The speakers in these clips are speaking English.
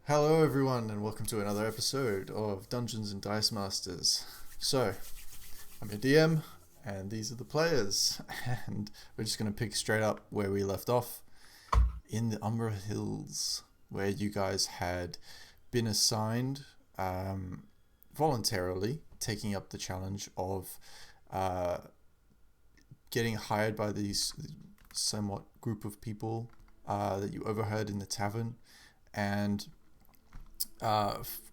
Hello, everyone, and welcome to another episode of Dungeons and Dice Masters. So, I'm your DM, and these are the players, and we're just going to pick straight up where we left off in the Umbra Hills, where you guys had been assigned voluntarily, taking up the challenge of getting hired by these somewhat group of people that you overheard in the tavern, and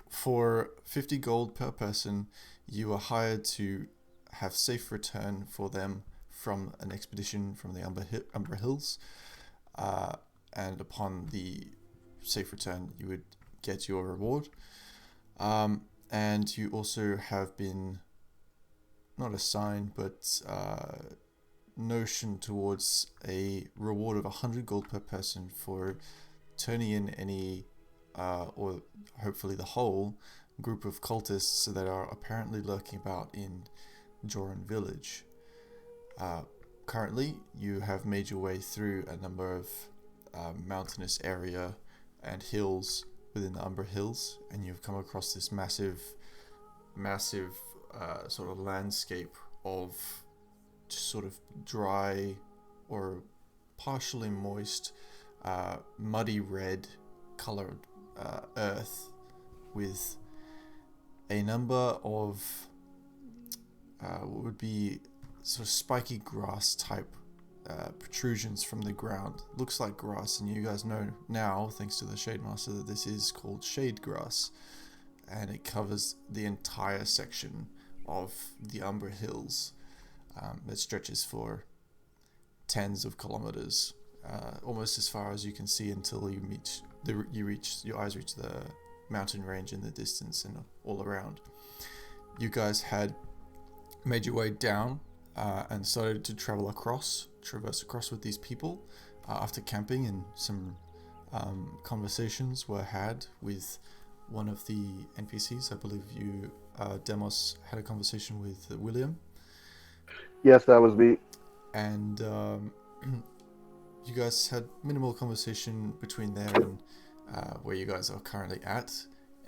for 50 gold per person, you are hired to have safe return for them from an expedition from the Umbra Hills. And upon the safe return, you would get your reward. And you also have been not assigned, but notioned towards a reward of 100 gold per person for turning in any or hopefully the whole group of cultists that are apparently lurking about in Joran village. Currently, you have made your way through a number of mountainous area and hills within the Umbra Hills, and you've come across this massive sort of landscape of just sort of dry or partially moist, muddy red colored earth with a number of what would be sort of spiky grass type protrusions from the ground. Looks like grass, and you guys know now, thanks to the Shade Master, that this is called shade grass, and it covers the entire section of the Umbra Hills that stretches for tens of kilometers, almost as far as you can see until your eyes reach the mountain range in the distance and all around. You guys had made your way down and started to traverse across with these people after camping, and some conversations were had with one of the NPCs. I believe you, Demos, had a conversation with William. Yes, that was me. And you guys had minimal conversation between there and where you guys are currently at,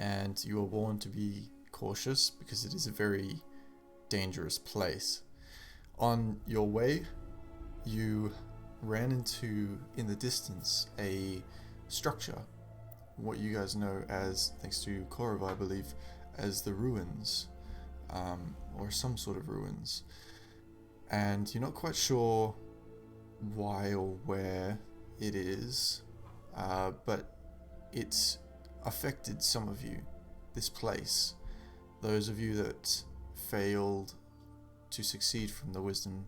and you are warned to be cautious because it is a very dangerous place. On your way, you ran into, in the distance, a structure, what you guys know as, thanks to Korov, I believe, as the ruins, or some sort of ruins. And you're not quite sure why or where it is, but it's affected some of you, this place. Those of you that failed to succeed from the wisdom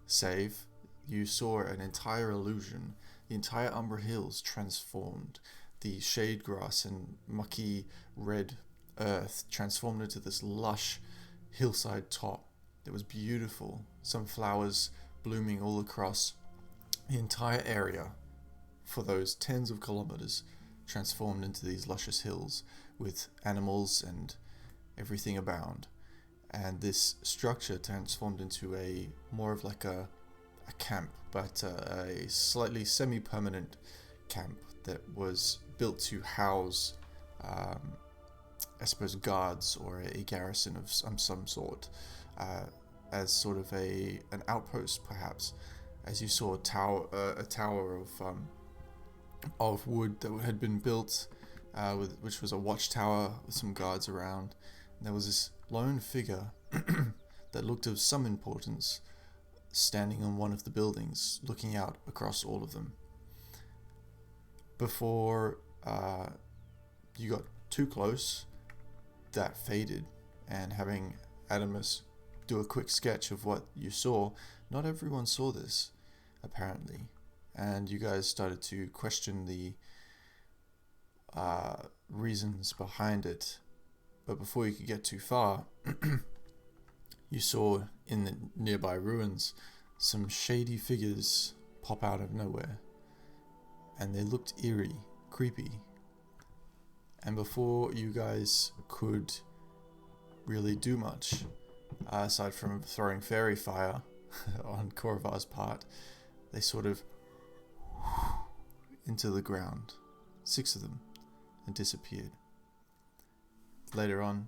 save, you saw an entire illusion. The entire Umbra Hills transformed. The shade grass and mucky red earth transformed into this lush hillside top. It was beautiful. Some flowers blooming all across the entire area for those tens of kilometers, transformed into these luscious hills with animals and everything abound. And this structure transformed into a more of like a camp, but a slightly semi-permanent camp that was built to house, I suppose, guards or a garrison of some sort, as sort of an outpost, perhaps. As you saw a tower of wood that had been built, which was a watchtower with some guards around. And there was this lone figure that looked of some importance, standing on one of the buildings, looking out across all of them. Before you got too close, that faded, and having Adamus do a quick sketch of what you saw, not everyone saw this, apparently, and you guys started to question the reasons behind it. But before you could get too far, you saw in the nearby ruins some shady figures pop out of nowhere, and they looked eerie, creepy. And before you guys could really do much, aside from throwing fairy fire on Korvar's part, they sort of into the ground, 6 of them, and disappeared. Later on,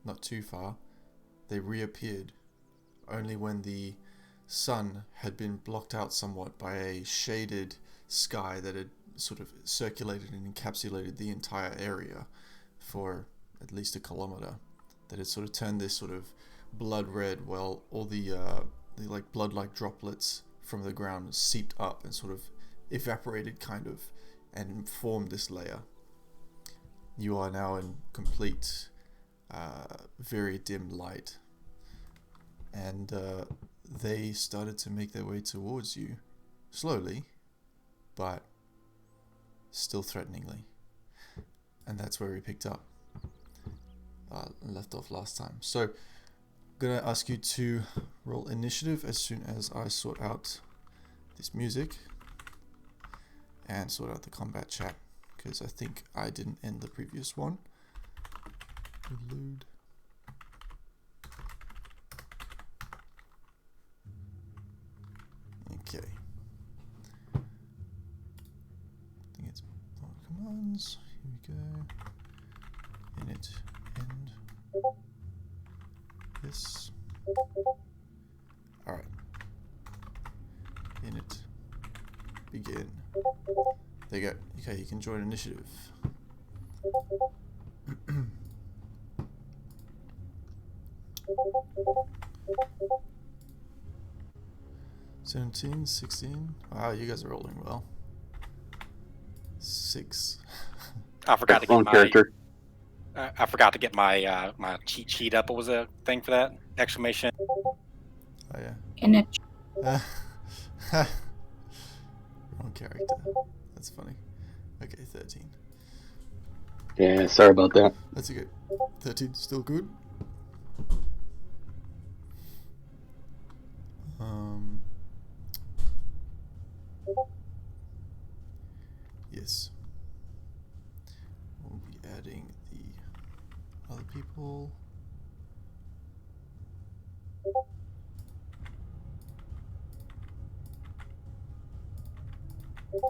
not too far, they reappeared, only when the sun had been blocked out somewhat by a shaded sky that had sort of circulated and encapsulated the entire area for at least a kilometer, that had sort of turned this sort of blood red, while all the like blood-like droplets from the ground seeped up and sort of evaporated kind of and formed this layer. You are now in complete very dim light, and they started to make their way towards you, slowly but still threateningly. And that's where we picked up, left off last time. So I'm gonna ask you to roll initiative as soon as I sort out this music and sort out the combat chat, because I think I didn't end the previous one. Reload. Okay. I think it's all commands. Here we go. Init, end. Yes. Alright. Init, begin. There you go. Okay, you can join initiative. 17, 16. Wow, you guys are rolling well. 6. I forgot to Wrong get my character. I forgot to get my my cheat sheet up. What was the thing for that? Exclamation. Oh yeah. In it. Wrong character. That's funny. Okay, 13. Yeah, sorry about that. That's okay. 13, still good. Yes. We'll be adding the other people. Da,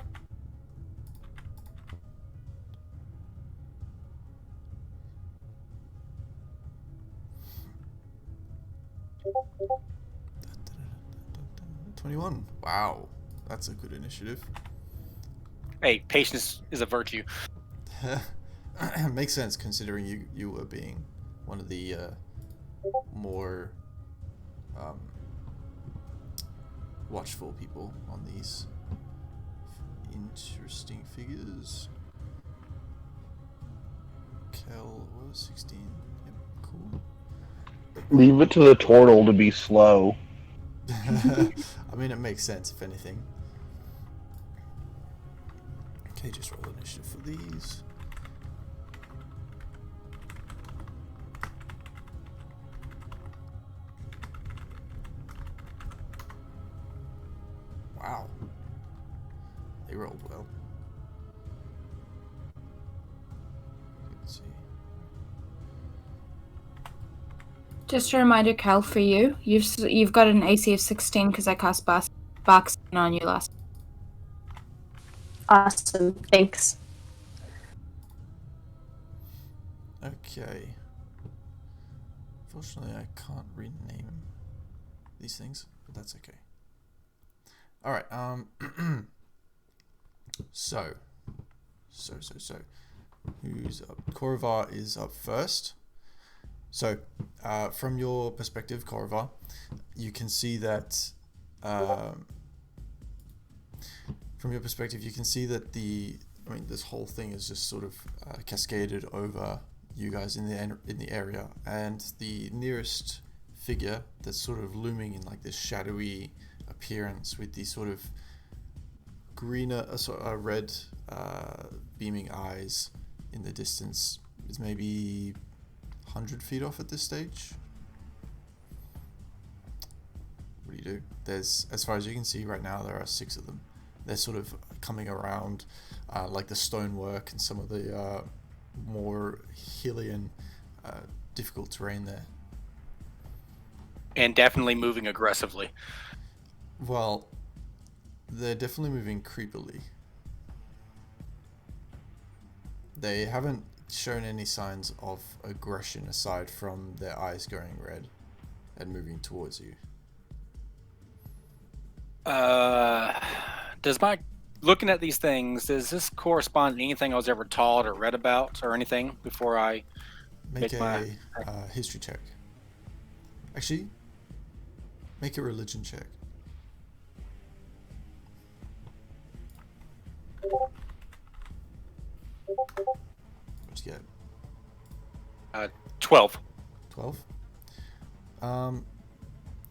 21. Wow, that's a good initiative. Hey, patience is a virtue. Makes sense considering you were being one of the more watchful people on these interesting figures. Kel was 16. Yep, cool. Leave it to the turtle to be slow. I mean, it makes sense if anything. Okay, just roll initiative for these. Wow. They rolled well. Let's see. Just a reminder, Cal, for you, you've got an AC of 16 because I cast Box on you last. Awesome, thanks. Okay. Unfortunately, I can't rename these things, but that's okay. All right. So. Who's up? Korovar is up first. So, from your perspective, Korovar, you can see that. From your perspective, you can see that this whole thing is just sort of cascaded over you guys in the area, and the nearest figure that's sort of looming in like this shadowy appearance with these sort of red beaming eyes in the distance is maybe 100 feet off at this stage. What do? There's, as far as you can see right now, there are 6 of them. They're sort of coming around like the stonework and some of the more Hylian difficult terrain there. And definitely moving aggressively. Well, they're definitely moving creepily. They haven't shown any signs of aggression aside from their eyes going red and moving towards you. Does my looking at these things, does this correspond to anything I was ever taught or read about or anything before I Make make my... a history check. Actually, make a religion check. What'd you get? 12. 12?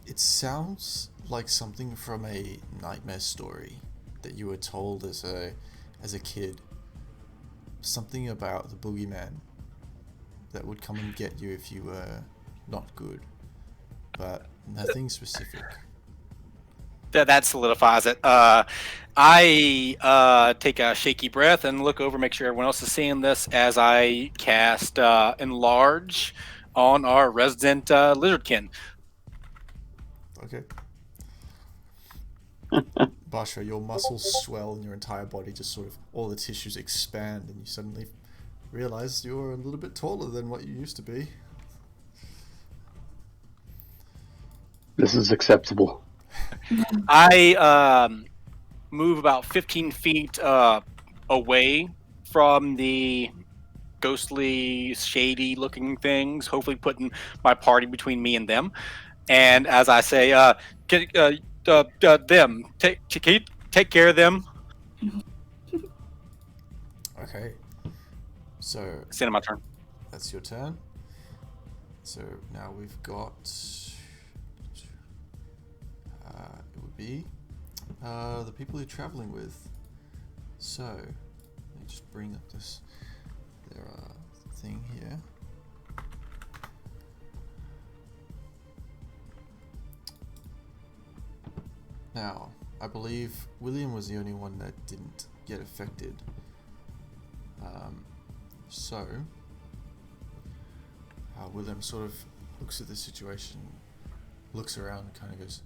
It sounds like something from a nightmare story that you were told as a kid. Something about the boogeyman that would come and get you if you were not good. But nothing specific. That solidifies it. I take a shaky breath and look over, make sure everyone else is seeing this as I cast Enlarge on our resident lizardkin. Okay. Basha, your muscles swell and your entire body just sort of, all the tissues expand and you suddenly realize you're a little bit taller than what you used to be. This is acceptable. I move about 15 feet away from the ghostly, shady-looking things, hopefully putting my party between me and them. And as I say, them, take care of them. Okay. So It's the end of my turn. that's your turn. So now we've got it would be the people you're traveling with. So let me just bring up this their thing here. Now, I believe William was the only one that didn't get affected. So William sort of looks at the situation, looks around and kind of goes,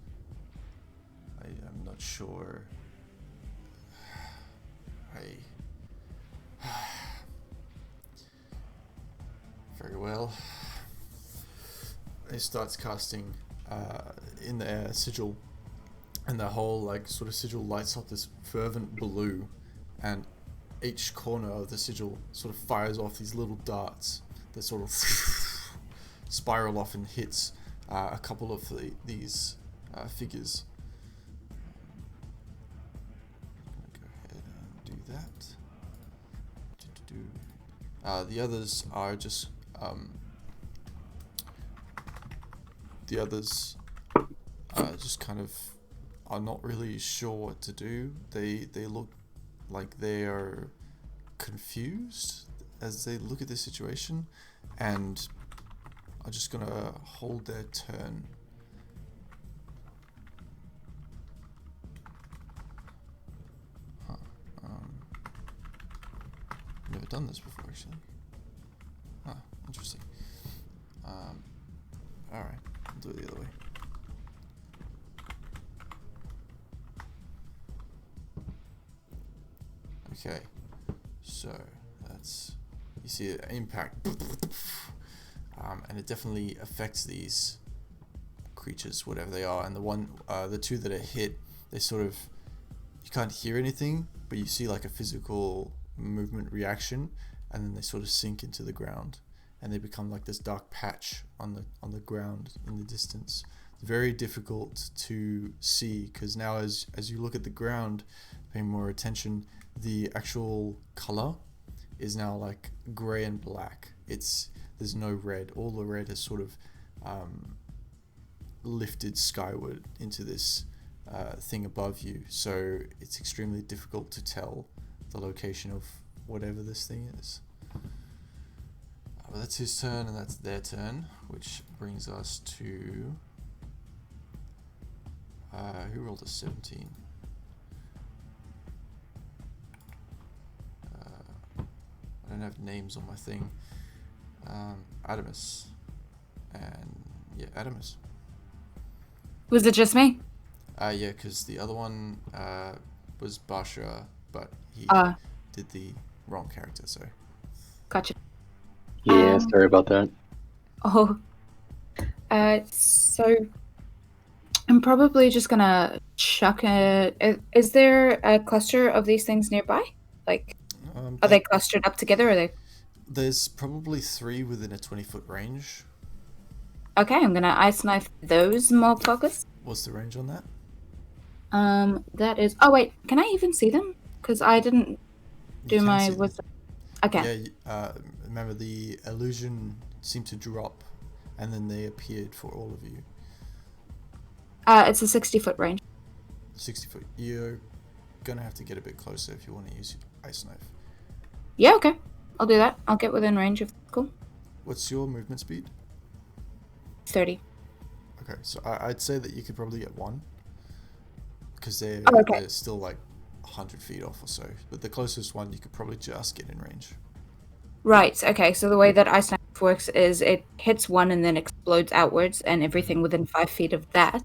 I'm not sure. Very well. He starts casting in the air sigil, and the whole like sort of sigil lights up this fervent blue, and each corner of the sigil sort of fires off these little darts that sort of spiral off and hits a couple of these figures. I'm gonna go ahead and do that. The others are just just kind of are not really sure what to do. They look like they are confused as they look at this situation and are just gonna hold their turn. Never done this before actually. Interesting. Alright, I'll do it the other way. Okay, so that's, you see an impact, and it definitely affects these creatures, whatever they are. And the two that are hit, they sort of, you can't hear anything, but you see like a physical movement reaction, and then they sort of sink into the ground, and they become like this dark patch on the ground in the distance. It's very difficult to see because now as you look at the ground, paying more attention, the actual color is now like gray and black. There's no red. All the red is sort of lifted skyward into this thing above you, so it's extremely difficult to tell the location of whatever this thing is. But that's his turn and that's their turn, which brings us to who rolled a 17? I don't have names on my thing. Adamus. And yeah, Adamus. Was it just me? Yeah, because the other one was Basha, but he did the wrong character, so. Gotcha. Yeah, sorry about that. Oh. So I'm probably just gonna chuck a. Is there a cluster of these things nearby? Like, are they clustered up together? Or are they? There's probably 3 within a 20-foot range. Okay, I'm gonna ice knife those motherfuckers. What's the range on that? That is. Oh wait, can I even see them? Because I didn't do my wisdom. Okay. Yeah. Remember the illusion seemed to drop, and then they appeared for all of you. It's a 60-foot range. 60 foot. You're gonna have to get a bit closer if you want to use your ice knife. Yeah. Okay. I'll do that. I'll get within range of. Cool. What's your movement speed? 30. Okay, so I'd say that you could probably get 1. Because they're still like 100 feet off or so. But the closest one you could probably just get in range. Right, okay, so the way that ice knife works is it hits one and then explodes outwards, and everything within 5 feet of that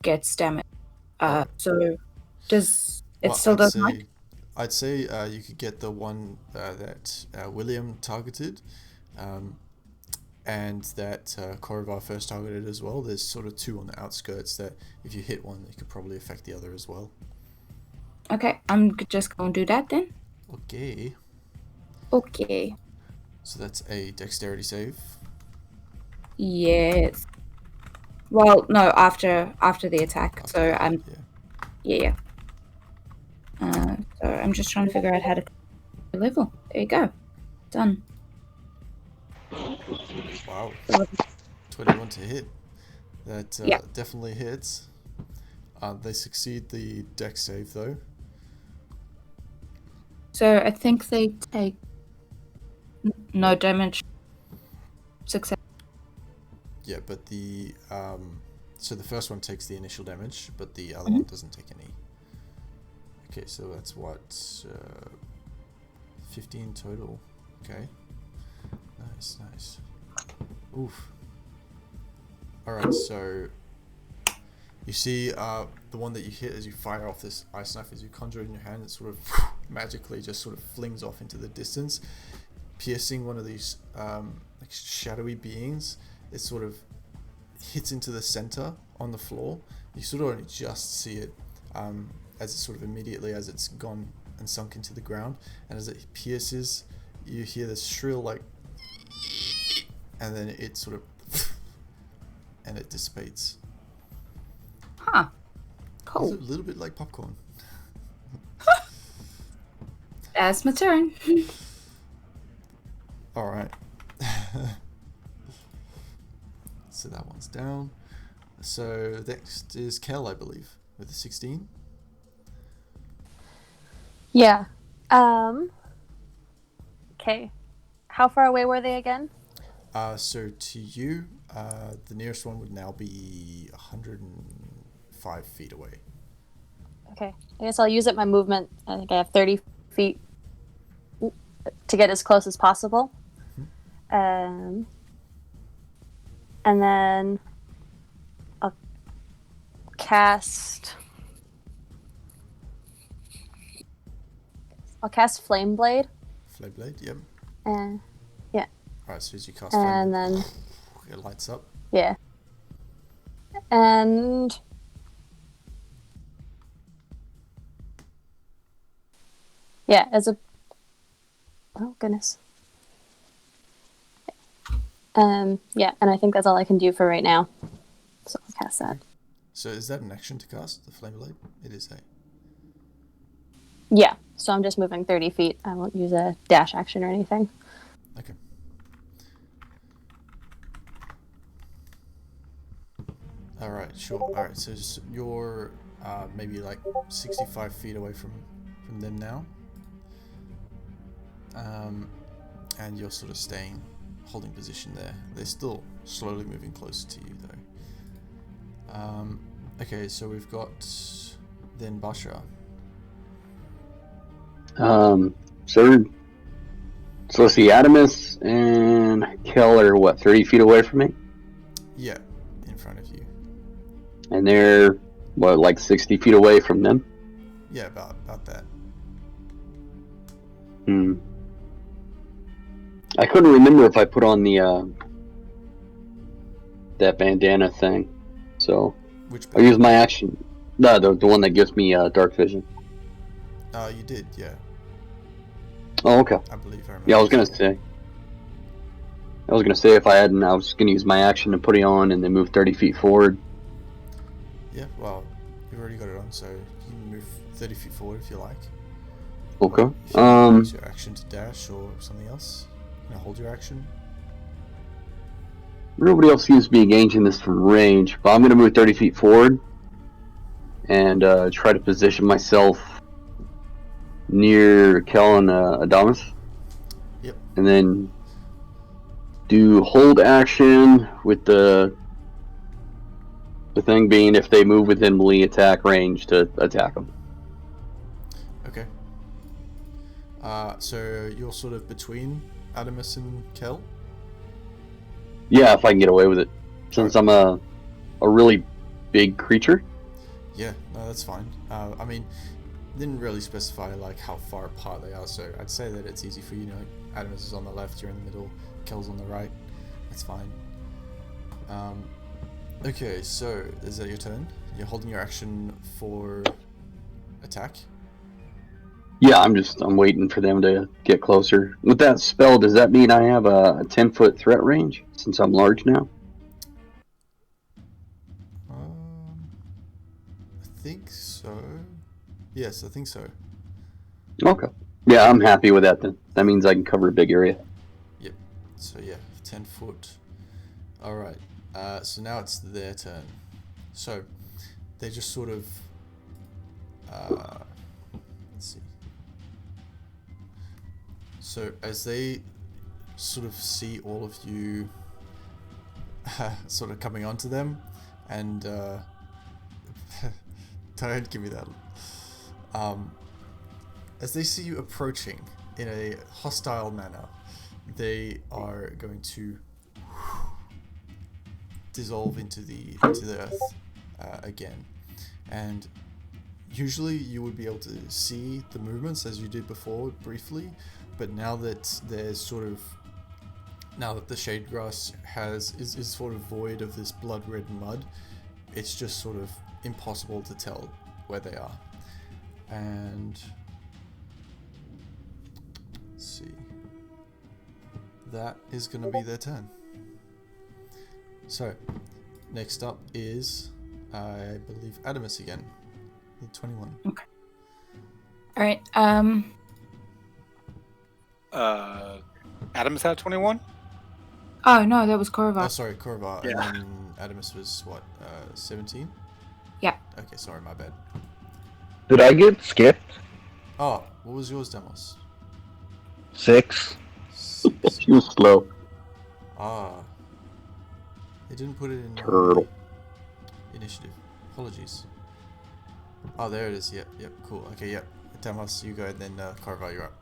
gets damaged. So does it still does not? I'd say you could get the one that William targeted, and that Korovar first targeted as well. There's sort of 2 on the outskirts that if you hit one, it could probably affect the other as well. Okay, I'm just going to do that then. Okay. Okay. So that's a dexterity save. Yes. Well, no, after the attack. So yeah. So I'm just trying to figure out how to level. There you go. Done. Wow. 21 to hit. That definitely hits. They succeed the dex save though. So I think they take no damage. Success. Yeah, but the so the first one takes the initial damage, but the other one doesn't take any. Okay, so that's what 15 total. Okay. Nice. Oof. Alright, so you see the one that you hit as you fire off this ice knife, as you conjure it in your hand, it sort of magically just sort of flings off into the distance, piercing one of these like shadowy beings. It sort of hits into the center on the floor. You sort of only just see it as it sort of immediately as it's gone and sunk into the ground, and as it pierces, you hear this shrill like, and then it sort of and it dissipates. Huh. Cool. It's a little bit like popcorn. That's my turn. Alright. So that one's down. So next is Kel, I believe, with the 16. Yeah. Okay. How far away were they again? So to you, the nearest one would now be 105 feet away. Okay. I guess I'll use up my movement. I think I have 30 feet to get as close as possible. And then I'll cast Flame Blade. Flame Blade, yep. Yeah. Alright, so as you cast Flame And Blade, then it lights up. yeah. And yeah, oh goodness. Yeah, and I think that's all I can do for right now. So I'll cast that. So is that an action to cast the Flame Blade? It is, eh? Yeah, so I'm just moving 30 feet. I won't use a dash action or anything. Okay. Alright, sure. Alright, so you're maybe like 65 feet away from them now. And you're sort of staying, holding position there. They're still slowly moving closer to you though. Okay, so we've got then Bashar. So let's see, Adamus and Kel are what, 30 feet away from me? Yeah, in front of you. And they're what, like 60 feet away from them? Yeah, about that. I couldn't remember if I put on the that bandana thing, so Which I use my action. No, the one that gives me dark vision. you did, yeah. Oh, okay. I believe I remember. Yeah, I was gonna say if I hadn't, I was gonna use my action to put it on and then move 30 feet forward. Yeah, well, you've already got it on, so you can move 30 feet forward if you like. Okay. Or if you use your action to dash or something else, hold your action. Nobody else seems to be engaging this from range, but I'm gonna move 30 feet forward and try to position myself near Kel and Adamas. Yep. And then do hold action with the thing being if they move within melee attack range to attack them. Okay. So you're sort of between Adamus and Kel? Yeah, if I can get away with it, since I'm a really big creature. Yeah, no, that's fine. I mean, didn't really specify like how far apart they are, so I'd say that it's easy for you. Adamus is on the left, you're in the middle, Kel's on the right. That's fine. Okay, so is that your turn? You're holding your action for attack? Yeah, I'm waiting for them to get closer. With that spell, does that mean I have a 10-foot threat range since I'm large now? I think so. Yes, I think so. Okay. Yeah, I'm happy with that then. That means I can cover a big area. Yep. So yeah, 10 foot. Alright. So now it's their turn. So they just sort of let's see. So as they sort of see all of you sort of coming onto them, and don't give me that. As they see you approaching in a hostile manner, they are going to dissolve into the earth again. And usually you would be able to see the movements as you did before briefly, but now that the shade grass is sort of void of this blood red mud, it's just sort of impossible to tell where they are. And let's see, that is going to be their turn. So next up is, I believe, Adamus again. The 21. Okay. All right. Adam's had 21? Oh no, that was Korva. Oh, sorry, Korva. Yeah. And then Adamus was what? 17. Yeah. Okay, sorry, my bad. Did I get skipped? Oh, what was yours, Demos? 6. 6. You slow. Ah. They didn't put it in Turtle. initiative. Apologies. Oh, there it is. Yep, cool. Okay, yep. Demos, you go, and then Korva, you're up.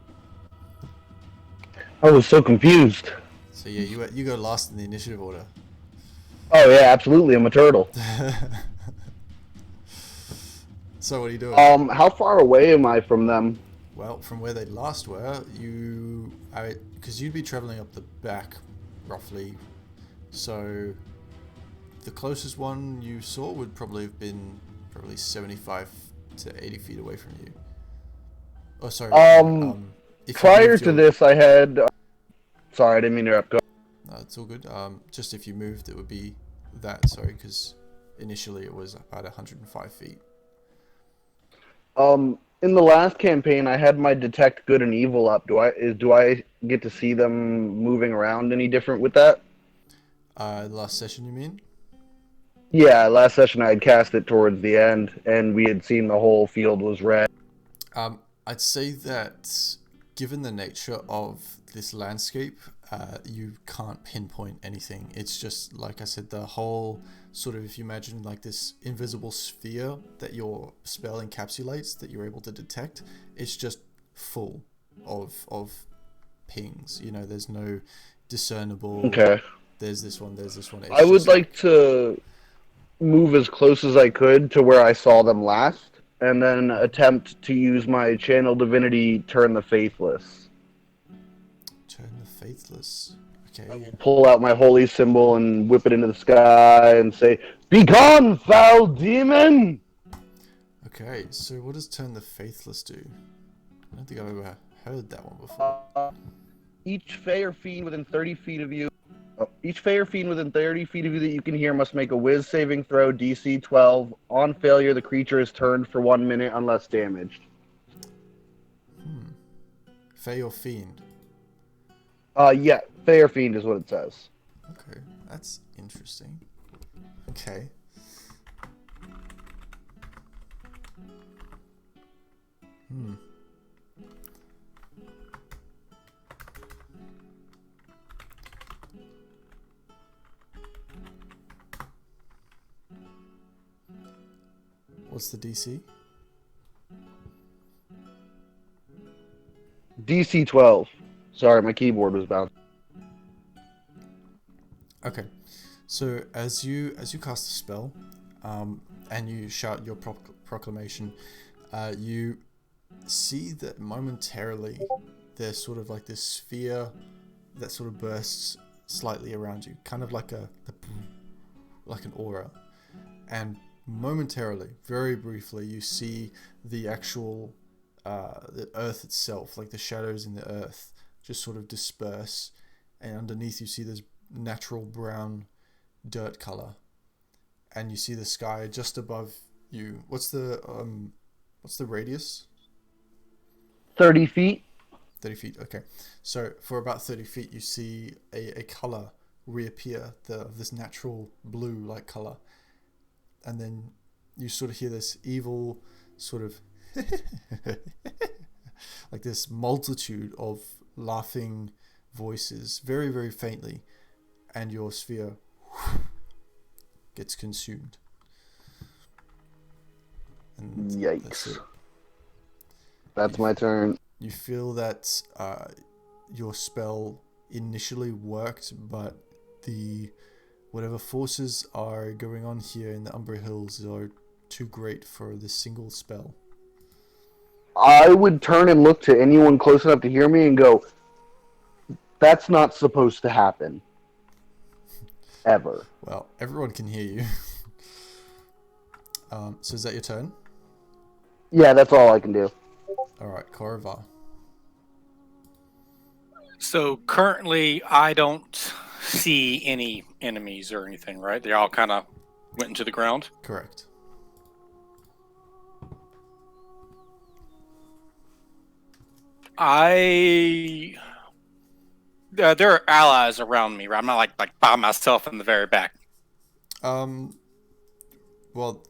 I was so confused. So yeah, you go last in the initiative order. Oh yeah, absolutely. I'm a turtle. So what are you doing? How far away am I from them? Well, from where they last were, because you'd be traveling up the back, roughly. So the closest one you saw would probably have been 75 to 80 feet away from you. Oh, sorry. If you Prior moved to your- this, I had. Sorry, I didn't mean to interrupt. Go. No, it's all good. Just if you moved, it would be that. Sorry, because initially it was about 105 feet. In the last campaign, I had my detect good and evil up. Do I get to see them moving around any different with that? Last session, you mean? Yeah, last session I had cast it towards the end, and we had seen the whole field was red. I'd say that given the nature of this landscape, you can't pinpoint anything. It's just, like I said, the whole sort of, if you imagine like this invisible sphere that your spell encapsulates, that you're able to detect, it's just full of pings. There's no discernible. Okay. There's this one. It's I would just like to move as close as I could to where I saw them last, and then attempt to use my channel divinity, Turn the Faithless. Turn the Faithless. Okay. Pull out my holy symbol and whip it into the sky and say, "Begone, foul demon!" Okay, so what does Turn the Faithless do? I don't think I've ever heard that one before. Each Fey or Fiend within 30 feet of you. Each Fey or Fiend within 30 feet of you that you can hear must make a Wiz saving throw, DC 12. On failure, the creature is turned for 1 minute unless damaged. Fey or Fiend? Yeah, Fey or Fiend is what it says. Okay, that's interesting. Okay. What's the DC? DC 12. Sorry, my keyboard was bouncing. Okay, so as you cast a spell, and you shout your proclamation, you see that momentarily there's sort of like this sphere that sort of bursts slightly around you, kind of like like an aura, and momentarily, very briefly, you see the actual the earth itself, like the shadows in the earth, just sort of disperse, and underneath you see this natural brown dirt color, and you see the sky just above you. What's the radius? 30 feet. 30 feet. Okay, so for about 30 feet, you see a color reappear, this natural blue like color, and then you sort of hear this evil sort of like this multitude of laughing voices, very, very faintly, and your sphere gets consumed. And Yikes. That's my turn. You feel that your spell initially worked, but whatever forces are going on here in the Umbra Hills are too great for this single spell. I would turn and look to anyone close enough to hear me and go, "That's not supposed to happen. Ever." Well, everyone can hear you. So is that your turn? Yeah, that's all I can do. Alright, Korrivar. So currently, I don't see any enemies or anything, right? They all kind of went into the ground. Correct. There are allies around me, right? I'm not like by myself in the very back. Well,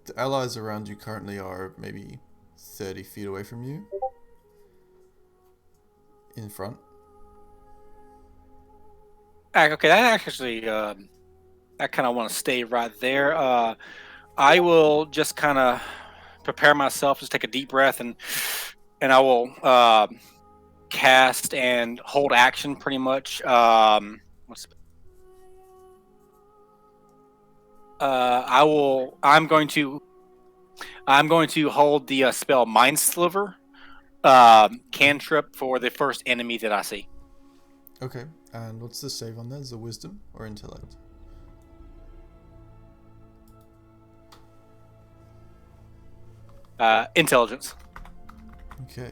the allies around you currently are maybe 30 feet away from you. In front. Okay, that actually, I kind of want to stay right there. I will just kind of prepare myself, just take a deep breath, and I will cast and hold action pretty much. I'm going to hold the spell Mind Sliver cantrip for the first enemy that I see. Okay, and what's the save on that? Is it wisdom or intellect? Intelligence. Okay.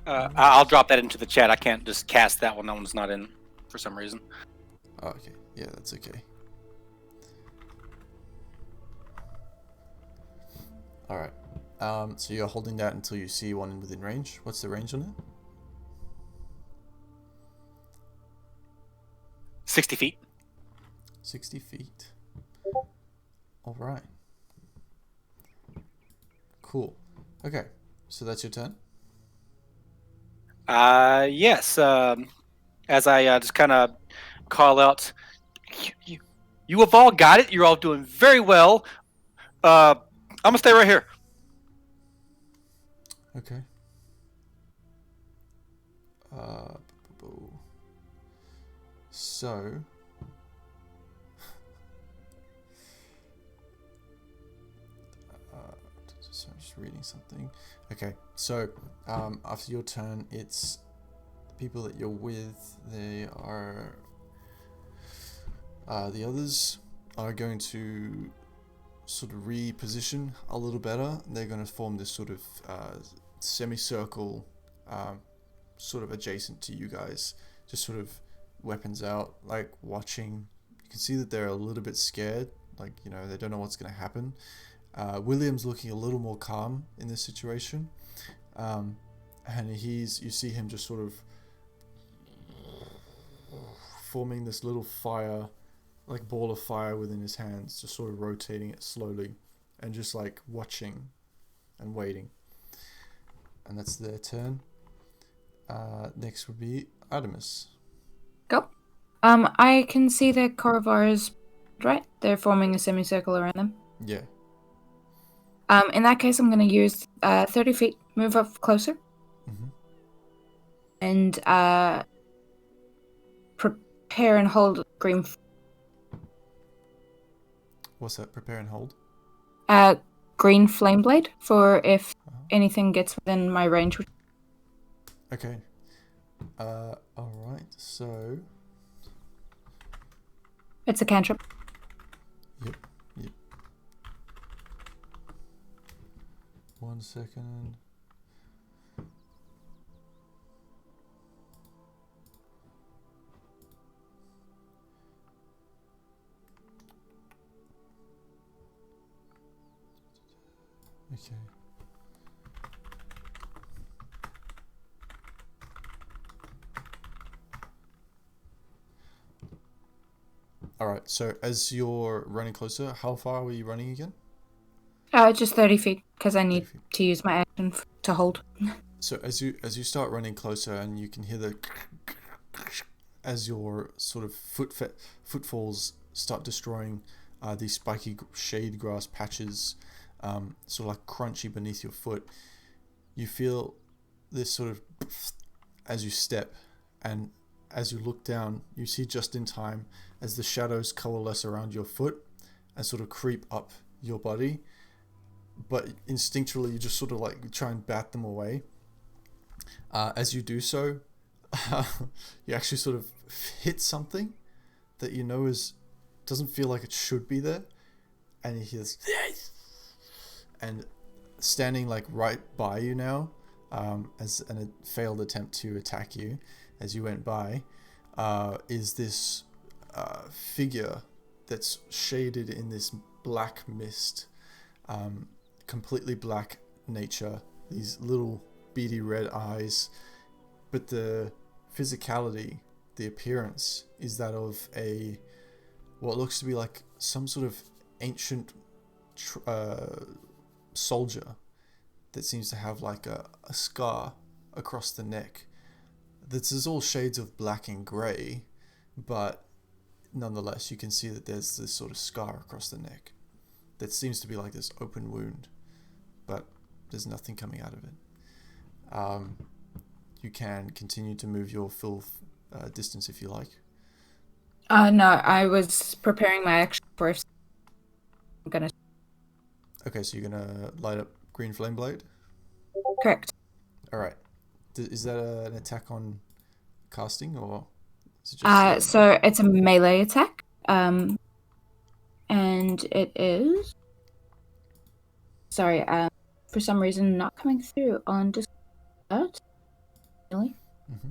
I'll drop that into the chat. I can't just cast that one. That one's not in for some reason. Oh, okay. Yeah, that's okay. Alright. So you're holding that until you see one within range. What's the range on it? 60 feet. 60 feet. Alright. Cool. Okay. So that's your turn? Yes. As I just kind of call out, you have all got it. You're all doing very well. I'm gonna stay right here. Okay. So so I'm just reading something. Okay, so after your turn, it's people that you're with, they are the others are going to sort of reposition a little better. They're going to form this sort of semicircle, sort of adjacent to you guys, just sort of weapons out, like watching. You can see that they're a little bit scared, like, you know, they don't know what's going to happen. William's looking a little more calm in this situation, and you see him just sort of forming this little fire, like ball of fire within his hands, just sort of rotating it slowly and just like watching and waiting. And that's their turn. Next would be Artemis. Go. I can see the Korivars, right? They're forming a semicircle around them. Yeah. In that case, I'm going to use 30 feet, move up closer, Mm-hmm. and prepare and hold green. What's that? Prepare and hold? Green flame blade for if anything gets within my range. Okay. Alright, so... It's a cantrip. Yep. 1 second. Okay. Alright, so as you're running closer, how far were you running again? Just 30 feet, because I 30 need feet. to use my action to hold. So as you start running closer, and you can hear the as your sort of footfalls start destroying these spiky shade grass patches, sort of like crunchy beneath your foot, you feel this sort of as you step, and as you look down, you see just in time as the shadows coalesce around your foot and sort of creep up your body, but instinctually you just sort of like try and bat them away. As you do so, you actually sort of hit something that you know doesn't feel like it should be there, and you hear this, and standing like right by you now, as a failed attempt to attack you as you went by, is this figure that's shaded in this black mist, completely black nature, these little beady red eyes, but the physicality, the appearance is that of what looks to be like some sort of ancient soldier that seems to have like a scar across the neck. This is all shades of black and grey, but nonetheless you can see that there's this sort of scar across the neck that seems to be like this open wound, but there's nothing coming out of it. You can continue to move your full distance if you like. No, I was preparing my action for if I'm gonna. Okay, so you're gonna light up green flame blade. Correct. All right. Is that an attack on casting, or is it just? So it's a melee attack. And it is. Sorry. For some reason, not coming through on Discord. Really? Mm-hmm.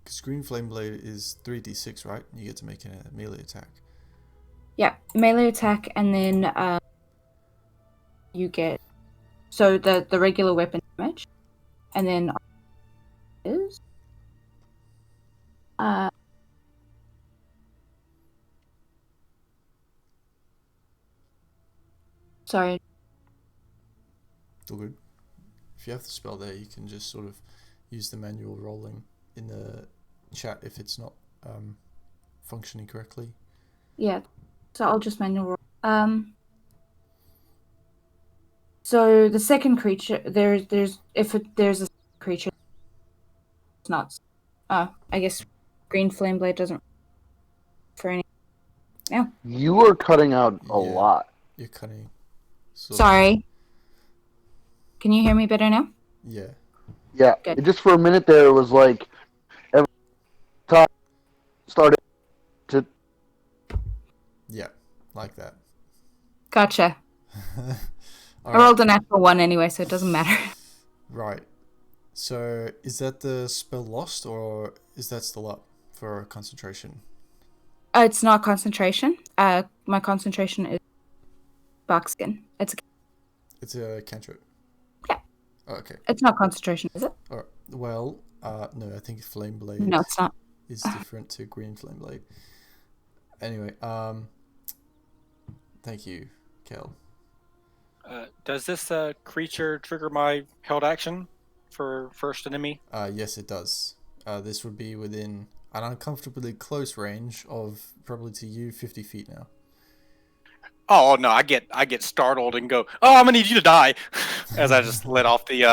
Because green flame blade is 3d6, right? You get to make a melee attack. Yeah, melee attack, and then you get the regular weapon damage, and then is sorry. All good. If you have the spell there, you can just sort of use the manual rolling in the chat if it's not functioning correctly. Yeah, so I'll just manual roll. So the second creature, there's there's a creature, it's not. I guess green flame blade doesn't for any. Yeah. You are cutting out a Yeah. lot. You're cutting. Sort of. Sorry. Can you hear me better now? Yeah. Yeah, Good. it just for a minute there it was like every time started to Yeah. Like that. Gotcha. All I right. rolled a natural 1 anyway, so it doesn't matter. Right. So is that the spell lost, or is that still up for concentration? It's not concentration. My concentration is barkskin. It's a cantrip. Yeah. Oh, okay. It's not concentration, is it? All right. Well, no, I think flame blade No, it's not. is different to green flame blade. Anyway, thank you, Kel. Does this creature trigger my held action for first enemy? Yes, it does. This would be within an uncomfortably close range of probably to you 50 feet now. Oh no, I get startled and go, "Oh, I'm gonna need you to die," as I just let off the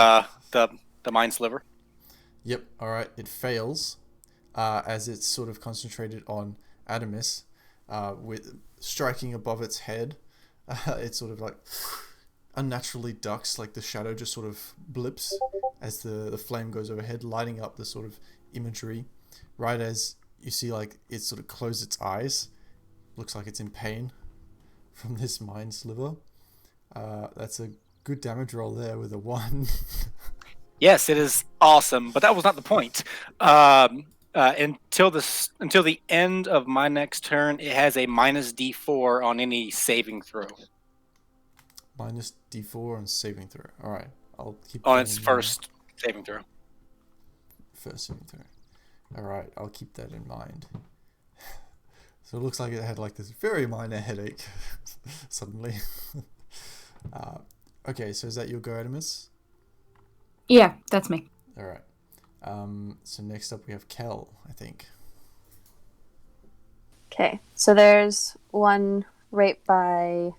mind sliver. Yep. All right. It fails, as it's sort of concentrated on Adamus, with striking above its head. It sort of like unnaturally ducks, like the shadow just sort of blips as the flame goes overhead, lighting up the sort of imagery. Right as you see, like it sort of close its eyes, looks like it's in pain from this mind sliver. That's a good damage roll there with a 1. Yes, it is awesome, but that was not the point. Until the end of my next turn, it has a minus D4 on any saving throw Minus D4 on saving throw. All right, I'll keep on that its in mind. first saving throw. First saving throw. All right, I'll keep that in mind. So it looks like it had like this very minor headache suddenly. Okay, so is that your go, Adamus? Yeah, that's me. All right. So next up we have Kel, I think. Okay, so there's one right by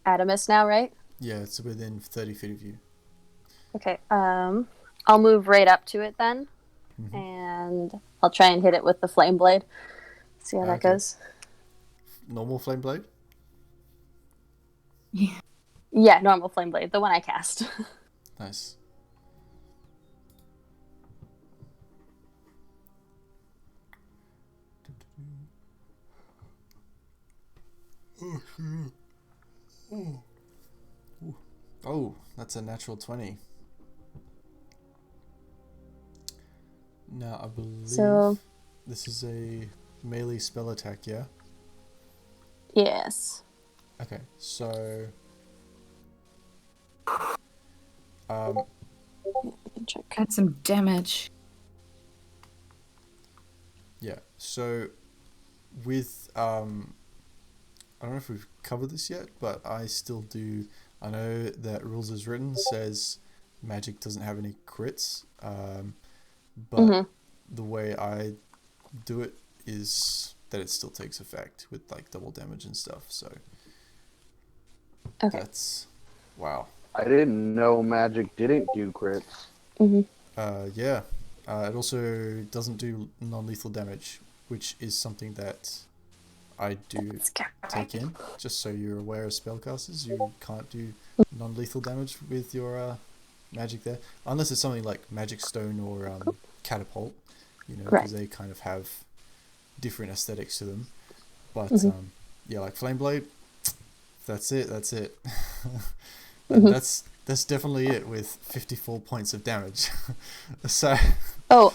Adamus now, right? Yeah, it's within 30 feet of you. Okay, I'll move right up to it then, Mhm. and I'll try and hit it with the flame blade. See how that Okay. goes. Normal flame blade? Yeah, normal flame blade, the one I cast. Nice. Oh, that's a natural 20. Now, I believe So- this is a melee spell attack, yeah? Yes. Okay, so I can check. That's some damage. yeah, so with I don't know if we've covered this yet, but I still do. I know that rules as written says magic doesn't have any crits, but Mhm. the way I do it is that it still takes effect with like double damage and stuff. So Okay. that's wow. I didn't know magic didn't do crits. Yeah. It also doesn't do non-lethal damage, which is something that I do take in. Just so you're aware, of spellcasters, you can't do non-lethal damage with your magic there, unless it's something like Magic Stone or Catapult, you know, because they kind of have different aesthetics to them. But yeah, like Flame Blade, that's it. That's it. That's definitely it with 54 points of damage. So. Oh,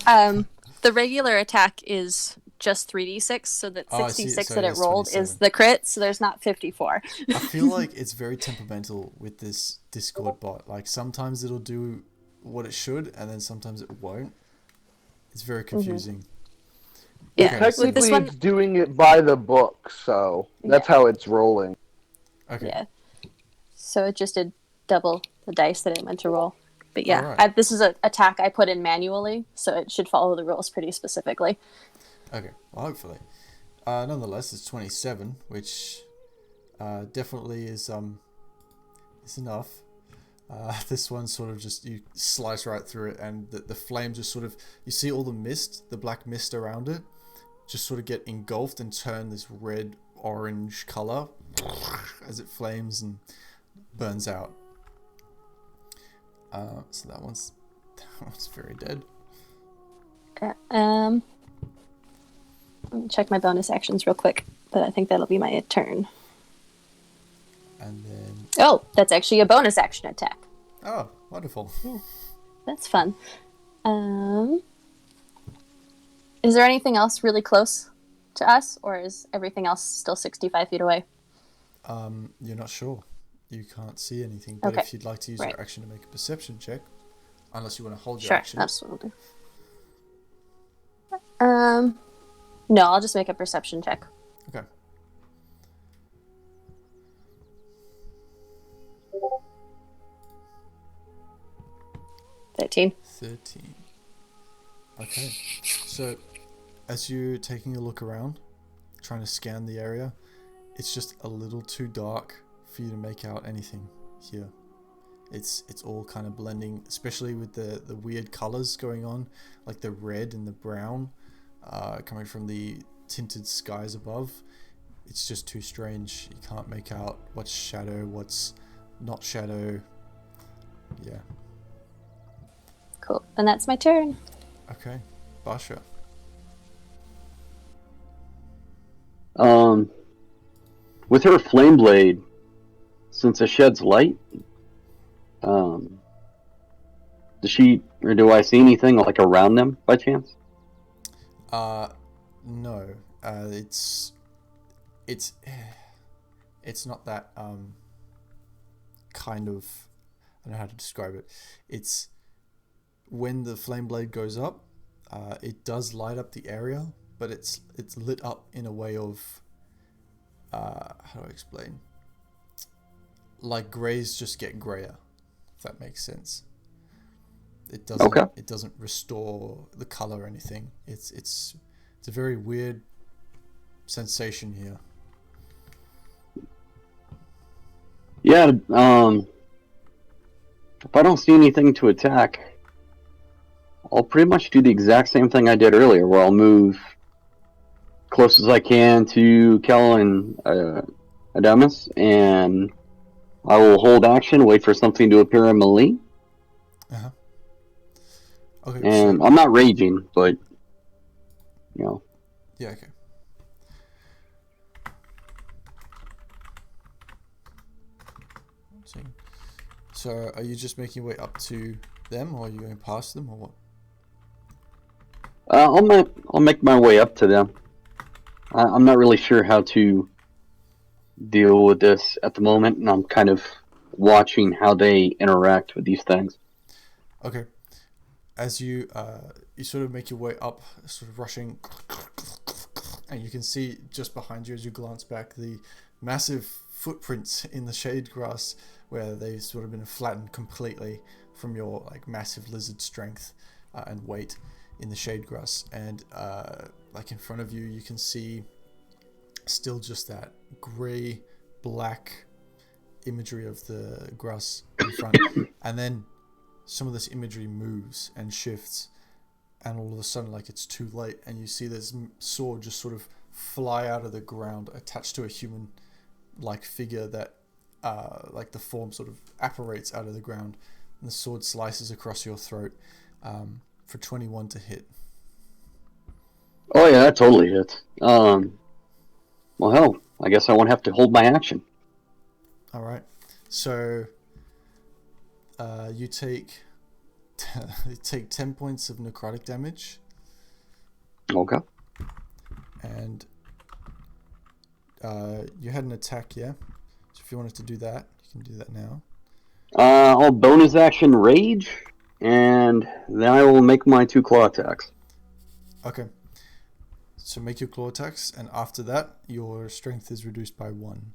the regular attack is just 3d6, so that Oh, I see. 66 So that it it's rolled 27. is the crit, so there's not 54. I feel like it's very temperamental with this Discord bot. Like sometimes it'll do what it should, and then sometimes it won't. It's very confusing. Yeah, Okay, Technically, this one- it's doing it by the book, so that's how it's rolling. Okay. Yeah. So it just did double the dice that it meant to roll. But yeah, Alright. this is an attack I put in manually, so it should follow the rules pretty specifically. Okay. Well, hopefully. Nonetheless, it's 27, which definitely is enough. This one sort of just, you slice right through it, and the flame just sort of, you see all the mist, the black mist around it, just sort of get engulfed and turn this red orange color as it flames and burns out. So that one's very dead. Let me check my bonus actions real quick, but I think that'll be my turn. And then... Oh, that's actually a bonus action attack. Oh, wonderful. That's fun. Is there anything else really close to us, or is everything else still 65 feet away? You're not sure. You can't see anything, but Okay. if you'd like to use your action to make a perception check, unless you want to hold your Sure, action. that's what I'll do. No, I'll just make a perception check. Okay. $13. 13. Okay. So, as you're taking a look around, trying to scan the area, it's just a little too dark for you to make out anything here. It's all kind of blending, especially with the weird colors going on, like the red and the brown coming from the tinted skies above. It's just too strange. You can't make out what's shadow, what's not shadow. Yeah. Cool. And that's my turn. Okay. Basha. With her flame blade, since it sheds light, does she, or do I see anything like around them by chance? No. It's not that kind of, I don't know how to describe it. It's when the flame blade goes up, it does light up the area, but it's lit up in a way of how do I explain? Like grays just get grayer, if that makes sense. It doesn't. Okay. It doesn't restore the color or anything. It's a very weird sensation here. Yeah. If I don't see anything to attack, I'll pretty much do the exact same thing I did earlier, where I'll move close as I can to Kel and Adamus, and I will hold action, wait for something to appear in melee. Uh-huh. Okay. And So, I'm not raging, but you know. yeah. Okay. So, are you just making your way up to them, or are you going past them, or what? I'll make my way up to them. I'm not really sure how to deal with this at the moment, and I'm kind of watching how they interact with these things. Okay. As you sort of make your way up, sort of rushing, and you can see just behind you as you glance back the massive footprints in the shade grass where they've sort of been flattened completely from your like massive lizard strength and weight in the shade grass. And like in front of you, you can see still just that grey black imagery of the grass in front, and then some of this imagery moves and shifts, and all of a sudden, like it's too late, and you see this sword just sort of fly out of the ground attached to a human like figure that like the form sort of apparates out of the ground, and the sword slices across your throat for 21 to hit. Oh yeah, that totally hits. Well, hell, I guess I won't have to hold my action. All right, so you take 10 points of necrotic damage. Okay. And you had an attack, yeah? So if you wanted to do that, you can do that now. I'll bonus action rage, and then I will make my 2 claw attacks. Okay. So make your claw attacks, and after that, your strength is reduced by 1.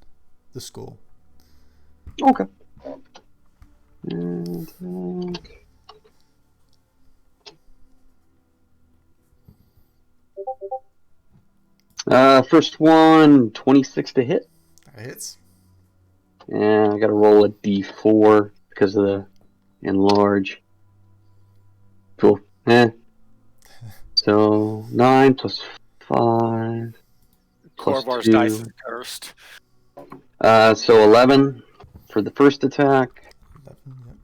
The score. Okay. First one, 26 to hit. That hits. And I gotta roll a d4 because of the enlarge. Cool. So 9 plus 5 plus Corvar's 2. dice is cursed. So 11 for the first attack. 11, yep.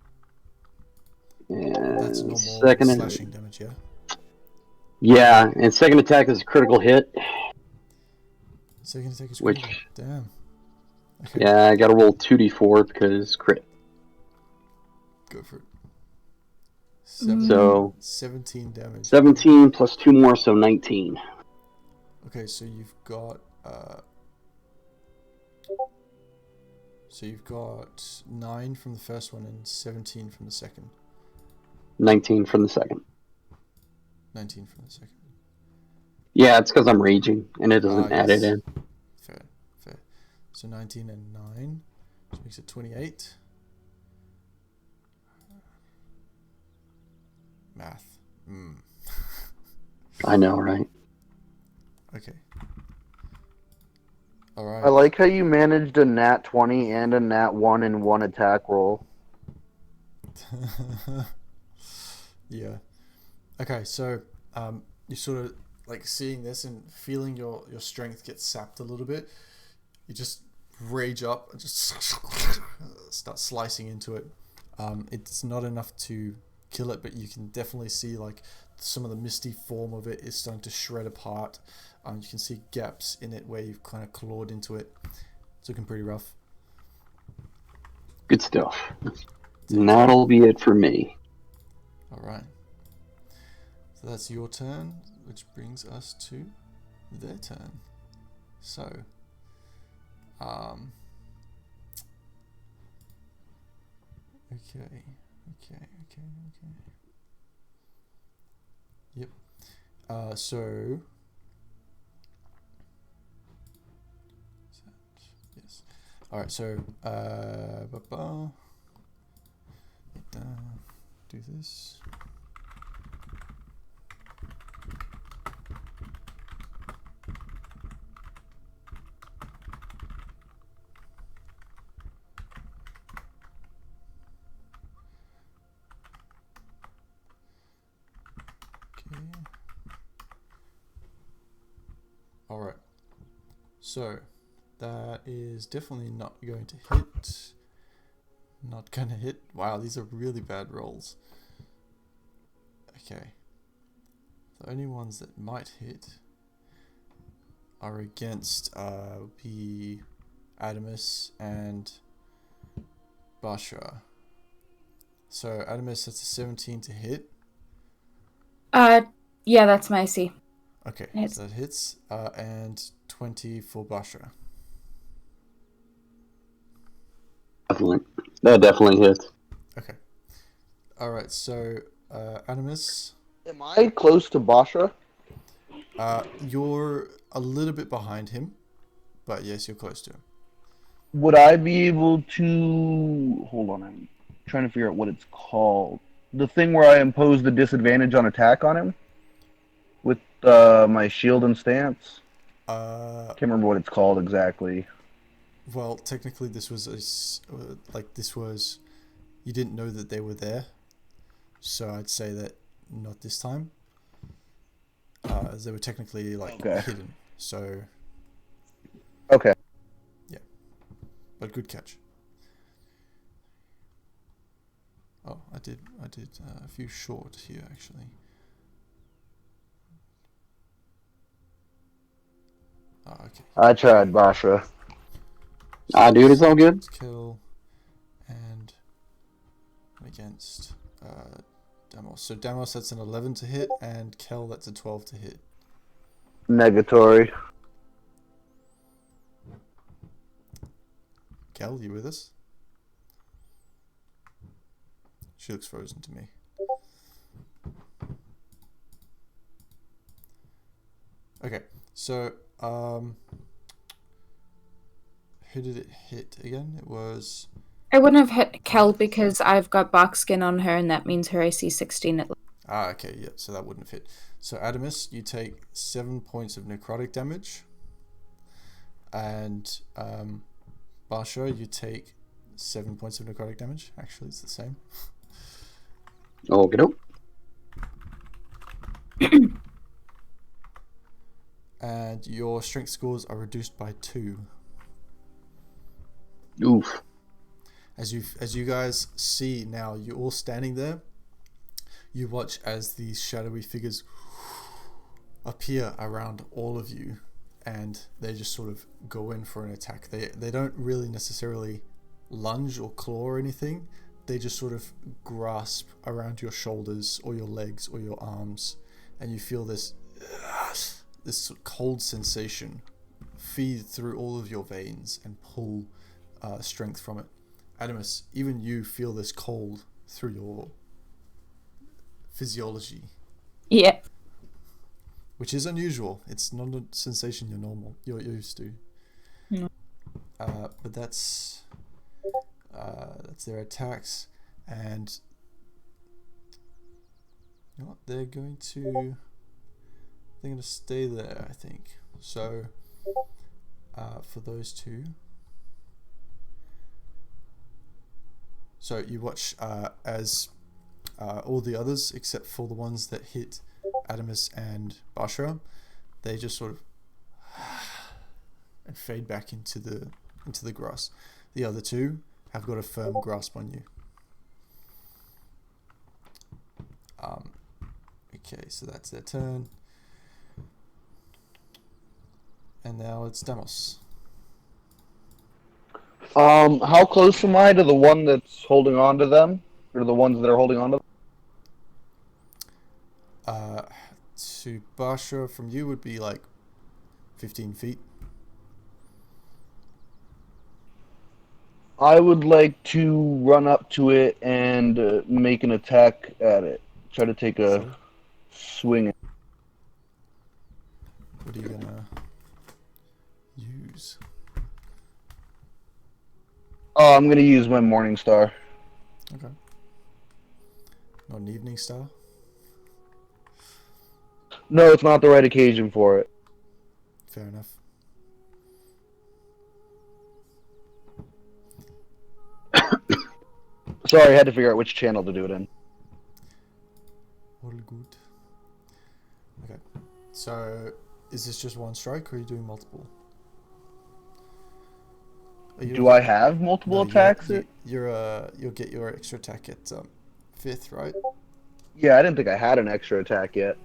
That's And normal second, slashing damage, yeah? yeah, and second attack is a critical hit. Second attack is Which- critical. Damn. Okay, Yeah, I gotta roll 2d4 because crit. go for it. So 17 damage. 17 plus 2 more, so 19. Okay, so you've got 9 from the first one and 17 from the second. 19 from the second. 19 from the second. Yeah, it's because I'm raging and it doesn't add it Yes. in. Fair. So 19 and 9, which makes it 28. Math. I know, right? Okay. Alright. I like how you managed a nat 20 and a nat 1 in one attack roll. Yeah. Okay, so you sort of like seeing this and feeling your strength get sapped a little bit. You just rage up and just start slicing into it. It's not enough to kill it, but you can definitely see like some of the misty form of it is starting to shred apart. You can see gaps in it where you've kind of clawed into it. It's looking pretty rough. Good stuff. And that'll be it for me. Alright. So that's your turn, which brings us to their turn. So, okay. Yep. Yes. Alright, so, do this. Okay. Alright. So, that is definitely not going to hit. Not gonna hit. Wow, these are really bad rolls. Okay. The only ones that might hit are against the Adamus and Basha. So Adamus, that's a 17 to hit. Yeah, that's my AC. Okay, Hits. so that hits. And 20 for Basha. That definitely hits. Okay. Alright, so Adamus, Am I close to Basha? you're a little bit behind him, but yes, you're close to him. Would I be able to... Hold on, I'm trying to figure out what it's called. The thing where I impose the disadvantage on attack on him? With my shield and stance? Can't remember what it's called exactly. Well, technically this was you didn't know that they were there, so I'd say that not this time, as they were technically hidden. So Okay. yeah, but good catch. Oh, I did a few short here actually. Oh, okay. I tried, Basha. Dude, it's all good. Kill and against Damos. So Damos, that's an 11 to hit, and Kel, that's a 12 to hit. Negatory. Kel, you with us? She looks frozen to me. Okay, so who did it hit again? It was... I wouldn't have hit Kel because I've got bark skin on her, and that means her AC 16 at least. okay, yeah, so that wouldn't have hit. So Adamus, you take 7 points of necrotic damage, and Basha, you take 7 points of necrotic damage. Actually, it's the same. Okay, doke. And your strength scores are reduced by 2. Oof. As you guys see now, you're all standing there, you watch as these shadowy figures appear around all of you, and they just sort of go in for an attack. They don't really necessarily lunge or claw or anything. They just sort of grasp around your shoulders or your legs or your arms, and you feel this cold sensation feed through all of your veins and pull strength from it. Adamus, even you feel this cold through your physiology. Yeah. Which is unusual. It's not a sensation you're used to. No. But that's their attacks, and you know what? They're going to stay there, I think. So for those two, so you watch as all the others, except for the ones that hit Adamus and Bashra, they just sort of and fade back into the grass. The other two have got a firm grasp on you. Okay, so that's their turn. And now it's Demos. How close am I to the one that's holding on to them? Or the ones that are holding on to them? To Bashra from you would be like 15 feet. I would like to run up to it and make an attack at it. Try to take a swing. What are you gonna use? Oh, I'm gonna use my Morning Star. Okay. Not an Evening Star? No, it's not the right occasion for it. Fair enough. Sorry, I had to figure out which channel to do it in. All good. Okay. So, is this just one strike, or are you doing multiple? Do I have multiple attacks? You'll get your extra attack at 5th, right? Yeah, I didn't think I had an extra attack yet.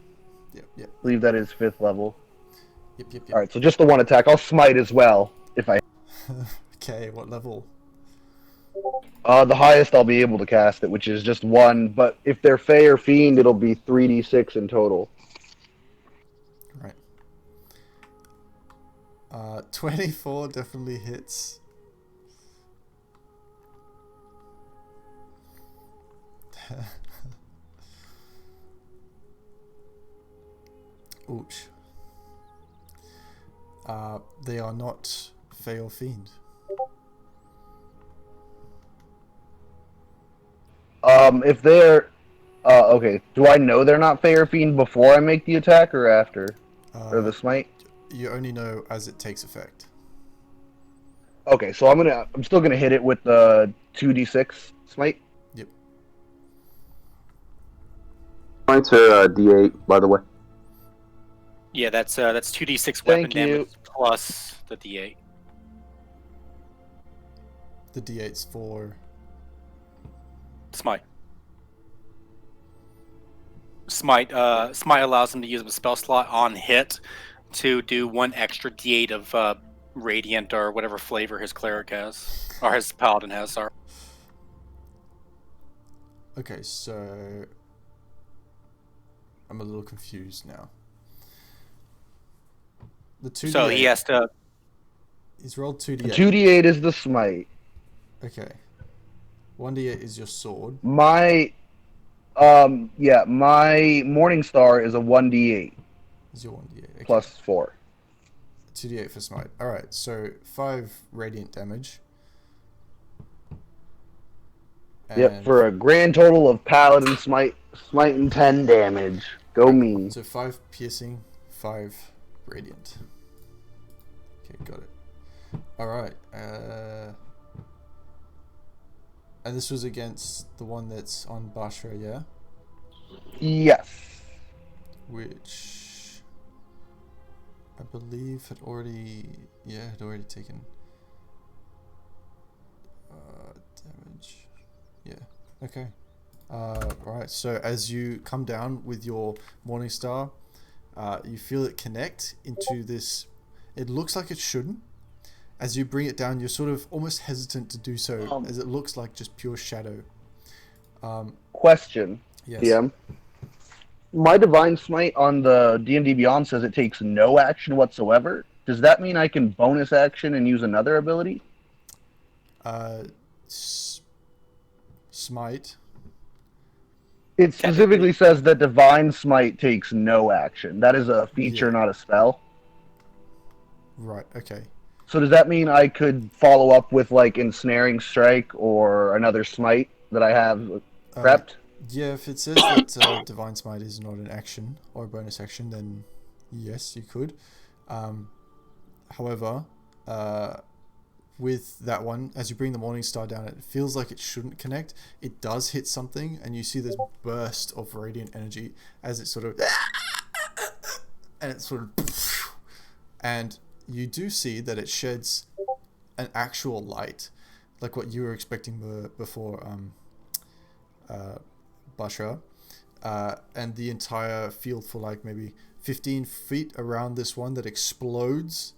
Yep. I believe that is 5th level. Yep. Alright, so just the one attack. I'll smite as well, if I... Okay, what level? The highest I'll be able to cast it, which is just 1, but if they're Fey or Fiend, it'll be 3d6 in total. Right. 24 definitely hits. Ouch. They are not Fey or Fiend. If they're... okay. Do I know they're not Fey or Fiend before I make the attack, or after? Or the smite? You only know as it takes effect. Okay, so I'm still gonna hit it with the 2d6 smite. Yep. Points are D8, by the way. Yeah, that's 2d6 weapon Thank you. damage plus the d8. The D8's for... Smite. Smite allows him to use a spell slot on hit to do 1 extra d8 of radiant or whatever flavor his cleric has, or his paladin has. Sorry. Okay, so... I'm a little confused now. The 2d8... So he has to... He's rolled 2d8. 2d8 is the smite. Okay. 1d8 is your sword. My Morning Star is a 1d8 Is your 1d8. Okay. plus 4. 2d8 for smite. Alright, so 5 radiant damage. Yep, for a grand total of Paladin smite and 10 damage. Go me. So 5 piercing, 5 radiant. Okay, got it. Alright, and this was against the one that's on Bashra, yeah? Yes. Which I believe had already taken damage. Yeah. Okay. Right. So as you come down with your Morning Star, you feel it connect into this. It looks like it shouldn't. As you bring it down, you're sort of almost hesitant to do so, as it looks like just pure shadow. Question, Yes. DM. My Divine Smite on the D&D Beyond says it takes no action whatsoever. Does that mean I can bonus action and use another ability? Smite. It specifically says that Divine Smite takes no action. That is a feature, Yeah. not a spell. Right. Okay. So does that mean I could follow up with like Ensnaring Strike or another Smite that I have prepped? Yeah, if it says that Divine Smite is not an action or a bonus action, then yes, you could. However, with that one, as you bring the Morning Star down, it feels like it shouldn't connect. It does hit something, and you see this burst of radiant energy as it sort of... and it sort of... and you do see that it sheds an actual light, like what you were expecting before, Bashar, and the entire field for like maybe 15 feet around this one that explodes,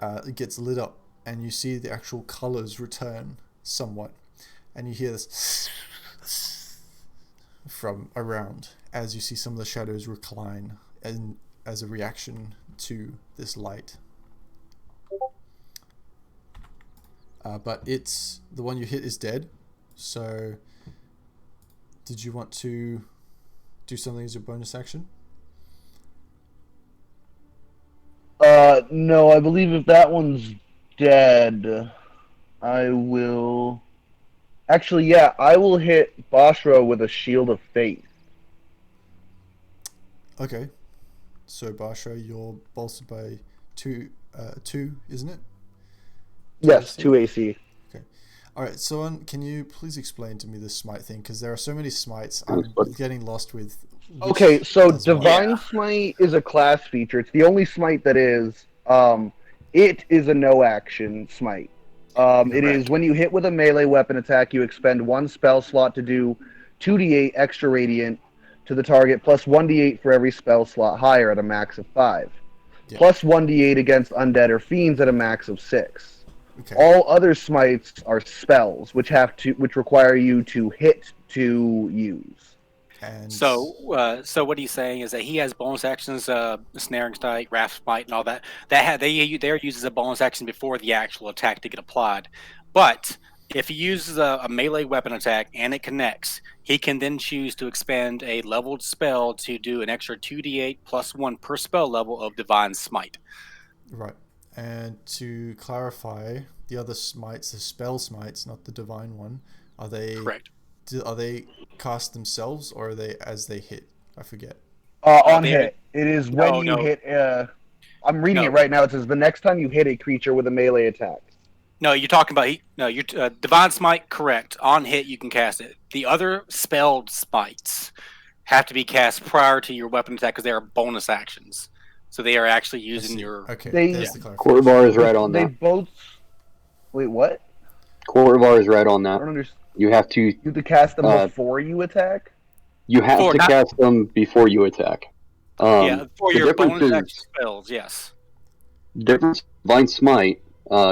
it gets lit up, and you see the actual colors return somewhat, and you hear this from around as you see some of the shadows recline and as a reaction to this light. But it's the one you hit is dead. So did you want to do something as your bonus action? No, I believe if that one's dead, I will... Actually, yeah, I will hit Bashra with a Shield of Faith. Okay. So Barsha, you're bolstered by two, isn't it? Yes, AC? 2 AC. Okay. All right. So can you please explain to me this smite thing? Because there are so many smites. Thanks, I'm bud. getting lost with. Okay, so does what. Divine Smite is a class feature. It's the only smite that is. It is a no action smite. It is when you hit with a melee weapon attack, you expend one spell slot to do 2d8 extra radiant to the target, plus 1d8 for every spell slot higher at a max of 5, Yeah. plus 1d8 against undead or fiends at a max of 6. Okay. All other smites are spells, which require you to hit to use. And So what he's saying is that he has bonus actions, snaring strike, wrath smite, and all that. They're used as a bonus action before the actual attack to get applied. But if he uses a melee weapon attack and it connects, he can then choose to expend a leveled spell to do an extra 2d8 plus 1 per spell level of Divine Smite. Right. And to clarify, the other smites, the spell smites, not the divine one, are they Correct. Are they cast themselves or are they as they hit? I forget. On they- hit. It is when you no. hit. I'm reading No. it right now. It says the next time you hit a creature with a melee attack. No, you're talking about you're Divine Smite. Correct. On hit, you can cast it. The other spelled smites have to be cast prior to your weapon attack because they are bonus actions. So they are actually I using see. your. Okay, They- there's the Quarter clarification. bar is right on They that. both. Wait, what? Quarter bar is right on I that. don't understand. You have to You have to cast them Uh, before you attack. cast them before you attack. Yeah, for the your difference bonus is action spells. Yes. difference. Divine Smite.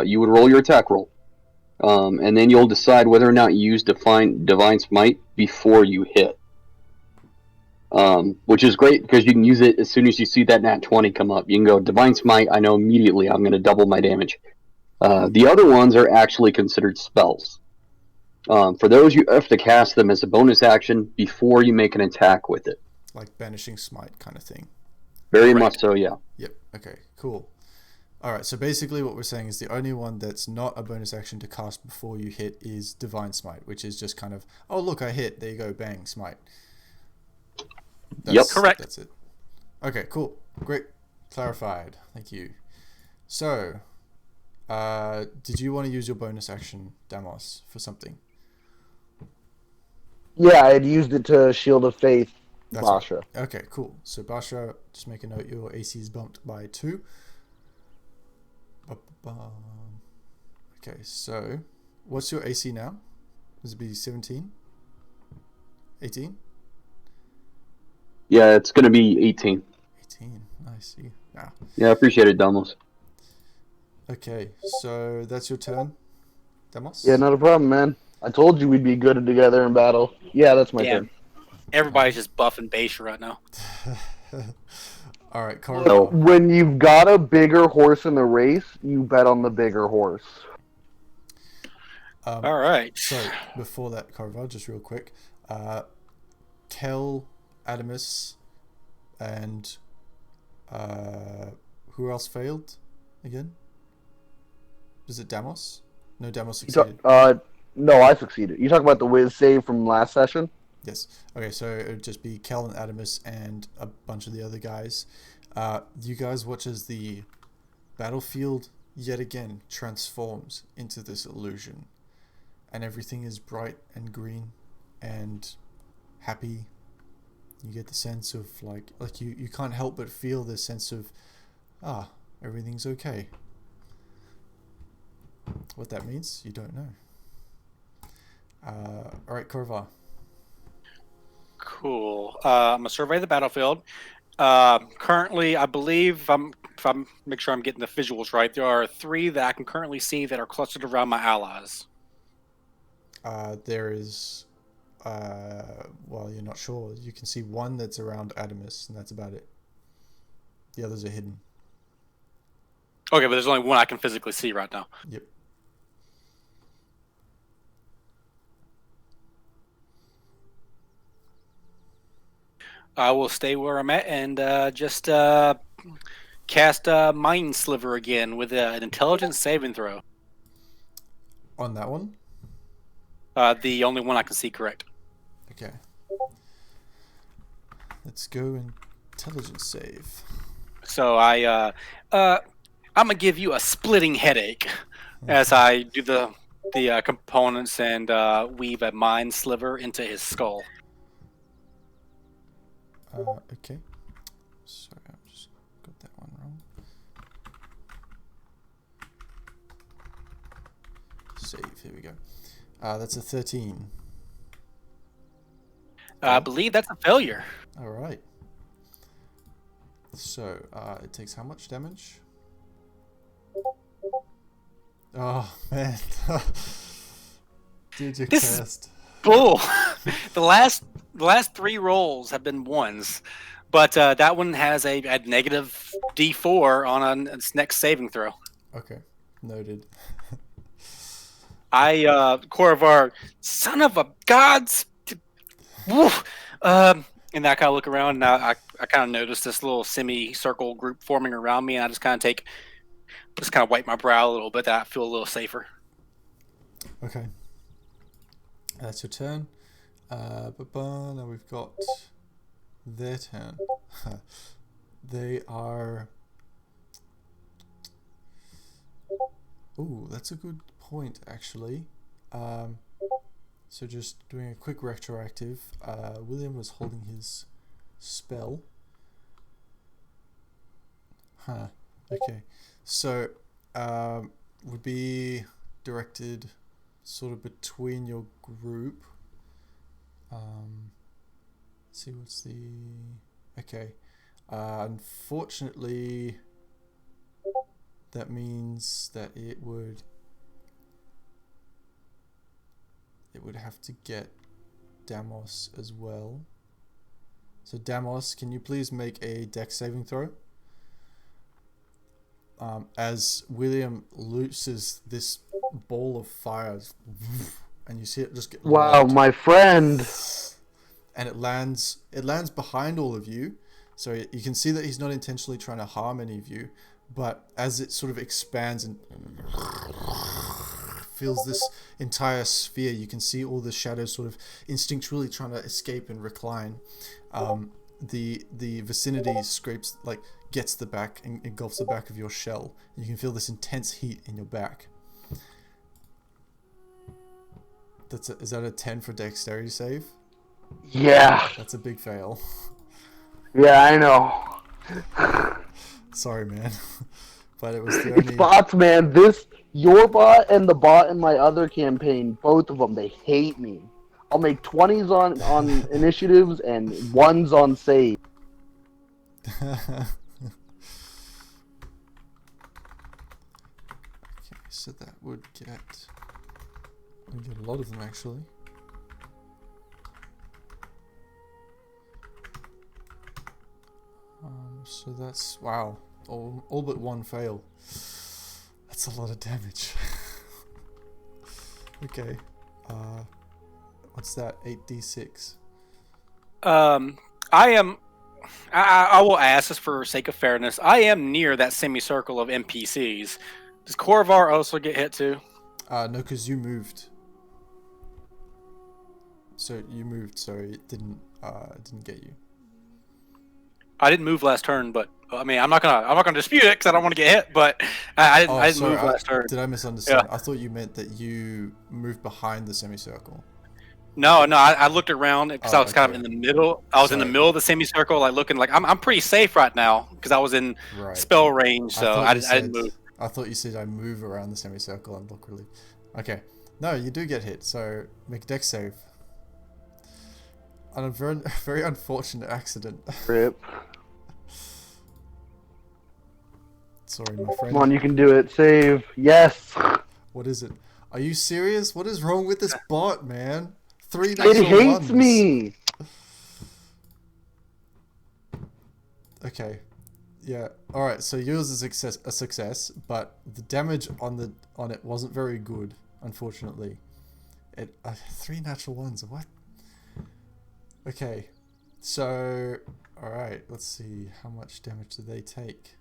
You would roll your attack roll, and then you'll decide whether or not you use Divine Smite before you hit. Which is great because you can use it as soon as you see that nat 20 come up. You can go Divine Smite. I know immediately I'm going to double my damage. The other ones are actually considered spells. For those, you have to cast them as a bonus action before you make an attack with it. Like banishing smite kind of thing. Very Correct. much so, yeah. Yep. Okay. Cool. All right. So basically, what we're saying is the only one that's not a bonus action to cast before you hit is Divine Smite, which is just kind of, oh look, I hit. There you go. Bang. Smite. Yep. Correct. That's it. Okay. Cool. Great. Clarified. Thank you. So, did you want to use your bonus action, Damos, for something? Yeah, I had used it to Shield of Faith, That's Basha. right. Okay, cool. So Basha, just make a note, your AC is bumped by 2. Okay, so what's your AC now? Does it be 17? 18? Yeah, it's going to be 18. 18. Nice. Yeah, I appreciate it, Damos. Okay, so that's your turn, Demos? Yeah, not a problem, man. I told you we'd be good together in battle. Yeah, that's my Damn. turn. Everybody's just buffing base right now. All right, Look, Corvo. when you've got a bigger horse in the race, you bet on the bigger horse. All right. So, before that, Corvo, just real quick. Kel, Adamus, and who else failed again? Was it Damos? No, Damos succeeded. No, I succeeded. You talk about the whiz save from last session? Yes. Okay, so it would just be Kel and Adamus and a bunch of the other guys. You guys watch as the battlefield yet again transforms into this illusion. And everything is bright and green and happy. You get the sense of like you can't help but feel this sense of everything's okay. What that means, you don't know. Alright, Korvar. Cool. I'm gonna survey the battlefield. Currently, I believe, if I'm make sure I'm getting the visuals right, there are 3 that I can currently see that are clustered around my allies. There is, well, you're not sure. You can see 1 that's around Adamus, and that's about it. The others are hidden. Okay, but there's only 1 I can physically see right now. Yep. I will stay where I'm at and just cast Mind Sliver again with an intelligence saving throw. On that one? The only one I can see correct. Okay. Let's go intelligence save. So I'm gonna give you a splitting headache as I do the components and weave a Mind Sliver into his skull. Okay. Sorry, I just got that one wrong. Save, here we go. That's a 13. I believe that's a failure. Alright. So, it takes how much damage? Oh, man. Dude, you're This is cursed. Bull. The last 3 rolls have been 1s, but that one has a negative D4 on its next saving throw. Okay, noted. Korvar, son of a gods. Woof. And I kind of look around and I kind of notice this little semicircle group forming around me, and I just kind of wipe my brow a little bit. That I feel a little safer. Okay. That's your turn. Now we've got their turn. They are... Ooh, that's a good point, actually. So just doing a quick retroactive. William was holding his spell. Okay. So, would be directed sort of between your group. Let's see what's the... Okay. Unfortunately, that means that it would have to get Damos as well. So Damos, can you please make a dex saving throw? As William looses this ball of fire, and you see it just get Wow, my friend. and it lands behind all of you, so you can see that he's not intentionally trying to harm any of you, but as it sort of expands and fills this entire sphere, you can see all the shadows sort of instinctually trying to escape and recline. The vicinity scrapes, like, gets the back and engulfs the back of your shell. You can feel this intense heat in your back. Is that a 10 for dexterity save? Yeah. That's a big fail. Yeah, I know. Sorry, man. But it was the It's only... bots, man. Your bot and the bot in my other campaign, both of them, they hate me. I'll make 20s on initiatives and 1s on save. Okay, so that would get... We get a lot of them, actually. So that's... Wow. All but one fail. That's a lot of damage. Okay. What's that? 8d6. I will ask this for sake of fairness. I am near that semicircle of NPCs. Does Korvar also get hit too? No, because you moved. So you moved, so it didn't get you. I didn't move last turn, but I mean, I'm not gonna dispute it because I don't want to get hit. But I didn't Sorry, move last turn. Did I misunderstand? Yeah. I thought you meant that you moved behind the semicircle. No, I looked around because I was kind of okay. in the middle. I was in the Sorry. middle of the semicircle, like looking like I'm pretty safe right now because I was in Right. spell range, so I you didn't move. I thought you said I move around the semicircle and look relieved. Okay. No, you do get hit, so make a dex save. On a very, very unfortunate accident. Rip. Sorry, my friend. Come on, you can do it. Save. Yes. What is it? Are you serious? What is wrong with this bot, man? 3 It natural hates ones. me. Okay. Yeah. All right. So yours is a success, but the damage on it wasn't very good, unfortunately. 3 natural ones. What? Okay. So, all right. Let's see. How much damage do they take?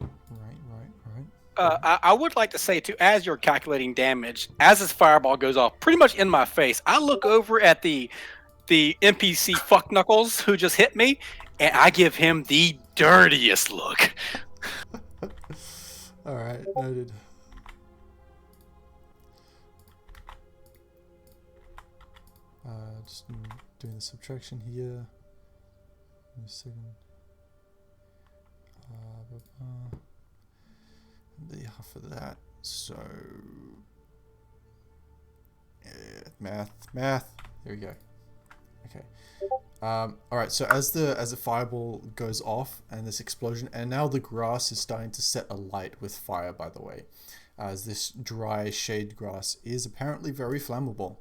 Right. I would like to say too, as you're calculating damage, as this fireball goes off, pretty much in my face, I look over at the NPC fuck knuckles who just hit me, and I give him the dirtiest look. All right. Noted. Just doing the subtraction here. In a second. The half of that. So, math. There we go. Okay. All right. So as the fireball goes off and this explosion, and now the grass is starting to set alight with fire. By the way, as this dry shade grass is apparently very flammable,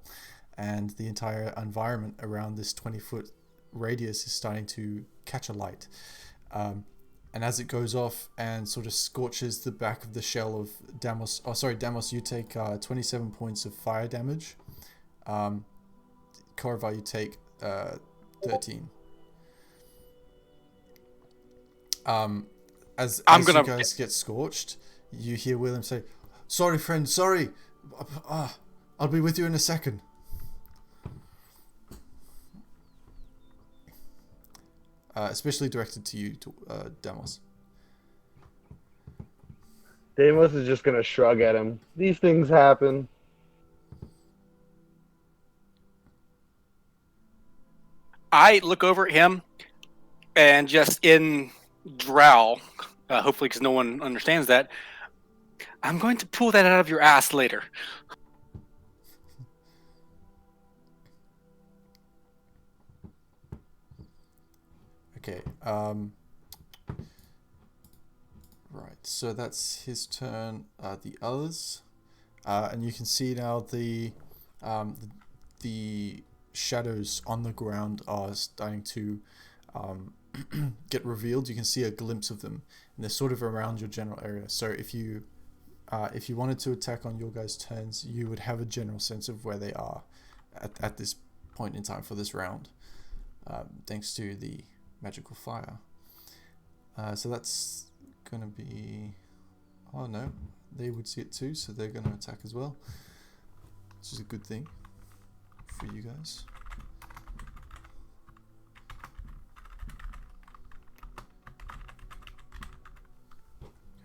and the entire environment around this 20-foot radius is starting to catch alight. And as it goes off and sort of scorches the back of the shell of Damos... Oh, sorry, Damos, you take 27 points of fire damage. Korvar, you take 13. As you guys get scorched, you hear William say, "Sorry, friend, sorry. I'll be with you in a second." Especially directed to you, Damos. Damos is just gonna shrug at him. These things happen. I look over at him and just in drowl, hopefully because no one understands that, I'm going to pull that out of your ass later. Okay, right, so that's his turn. The others, and you can see now the shadows on the ground are starting to get revealed. You can see a glimpse of them, and they're sort of around your general area. So if you wanted to attack on your guys' turns, you would have a general sense of where they are at this point in time for this round, thanks to the magical fire. So that's gonna be... Oh no, they would see it too, so they're gonna attack as well, which is a good thing for you guys.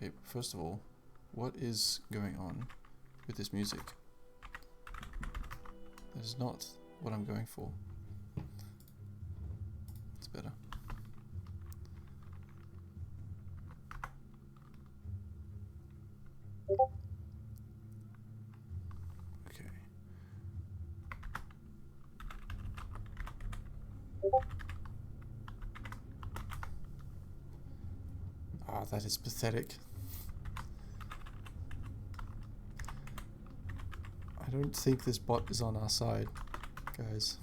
Okay, first of all, what is going on with this music? That is not what I'm going for. It's better. Ah, that is pathetic. I don't think this bot is on our side, guys.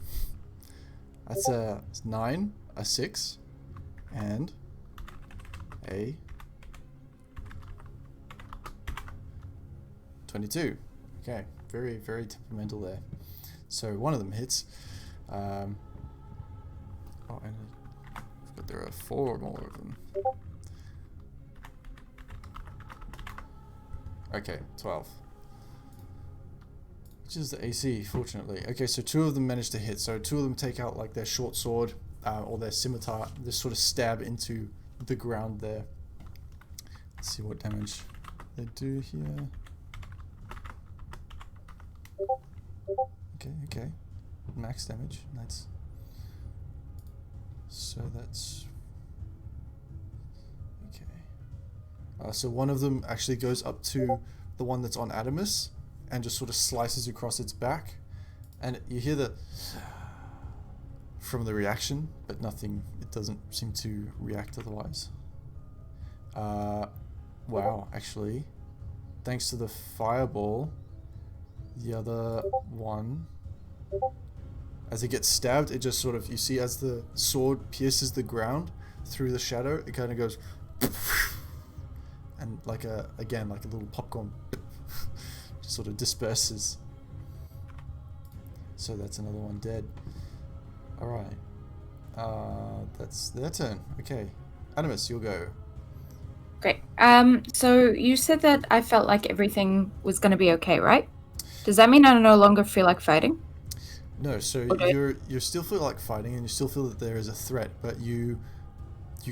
That's a 9, a 6, and a 22. Okay, very, very temperamental there. So one of them hits. Oh, and but there are 4 more of them. Okay, 12. Which is the AC, fortunately. Okay, so 2 of them manage to hit. So 2 of them take out like their short sword or their scimitar. They sort of stab into the ground there. Let's see what damage they do here. Okay. Max damage. Nice. So that's... Okay. So one of them actually goes up to the one that's on Adamus and just sort of slices across its back. And you hear the... from the reaction, but nothing. It doesn't seem to react otherwise. Wow, actually. Thanks to the fireball, the other one... As it gets stabbed, it just sort of, you see as the sword pierces the ground through the shadow, it kind of goes and like a little popcorn just sort of disperses. So that's another one dead. Alright. That's their turn. Okay. Animus, you'll go. Great. So you said that I felt like everything was going to be okay, right? Does that mean I no longer feel like fighting? No, so Okay. you still feel like fighting and you still feel that there is a threat, but you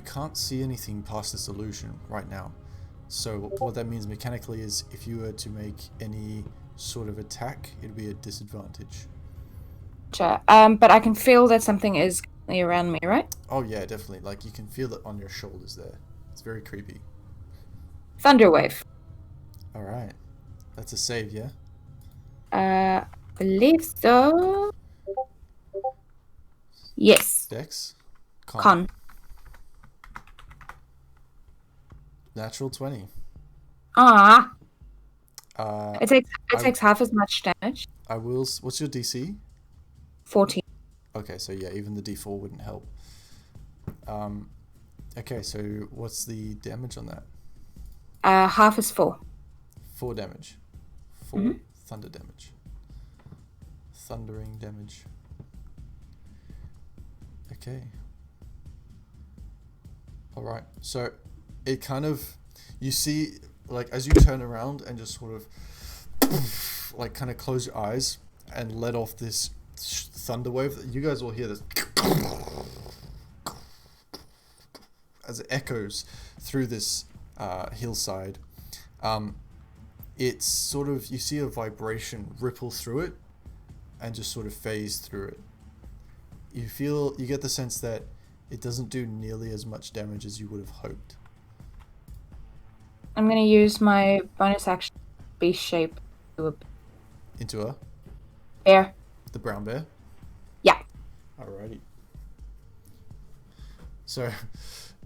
can't see anything past this illusion right now. So what that means mechanically is if you were to make any sort of attack, it'd be a disadvantage. Sure. But I can feel that something is currently around me, right? Oh yeah, definitely. Like you can feel it on your shoulders there. It's very creepy. Thunderwave. Alright. That's a save, yeah? I believe so. Yes. Dex? Con. Natural 20. Ah. Uh, It takes half as much damage. I will... What's your DC? 14. Okay, so yeah, even the D4 wouldn't help. Okay, so what's the damage on that? Half is 4. 4 damage. 4 thunder damage. Thundering damage. Okay. Alright, so it kind of... You see, like, as you turn around and just sort of... like, kind of close your eyes and let off this thunder wave. You guys will hear this... as it echoes through this hillside. It's sort of... You see a vibration ripple through it and just sort of phase through it. You get the sense that it doesn't do nearly as much damage as you would have hoped. I'm going to use my bonus action beast shape to a Into a... bear. The brown bear? Yeah. Alrighty. So,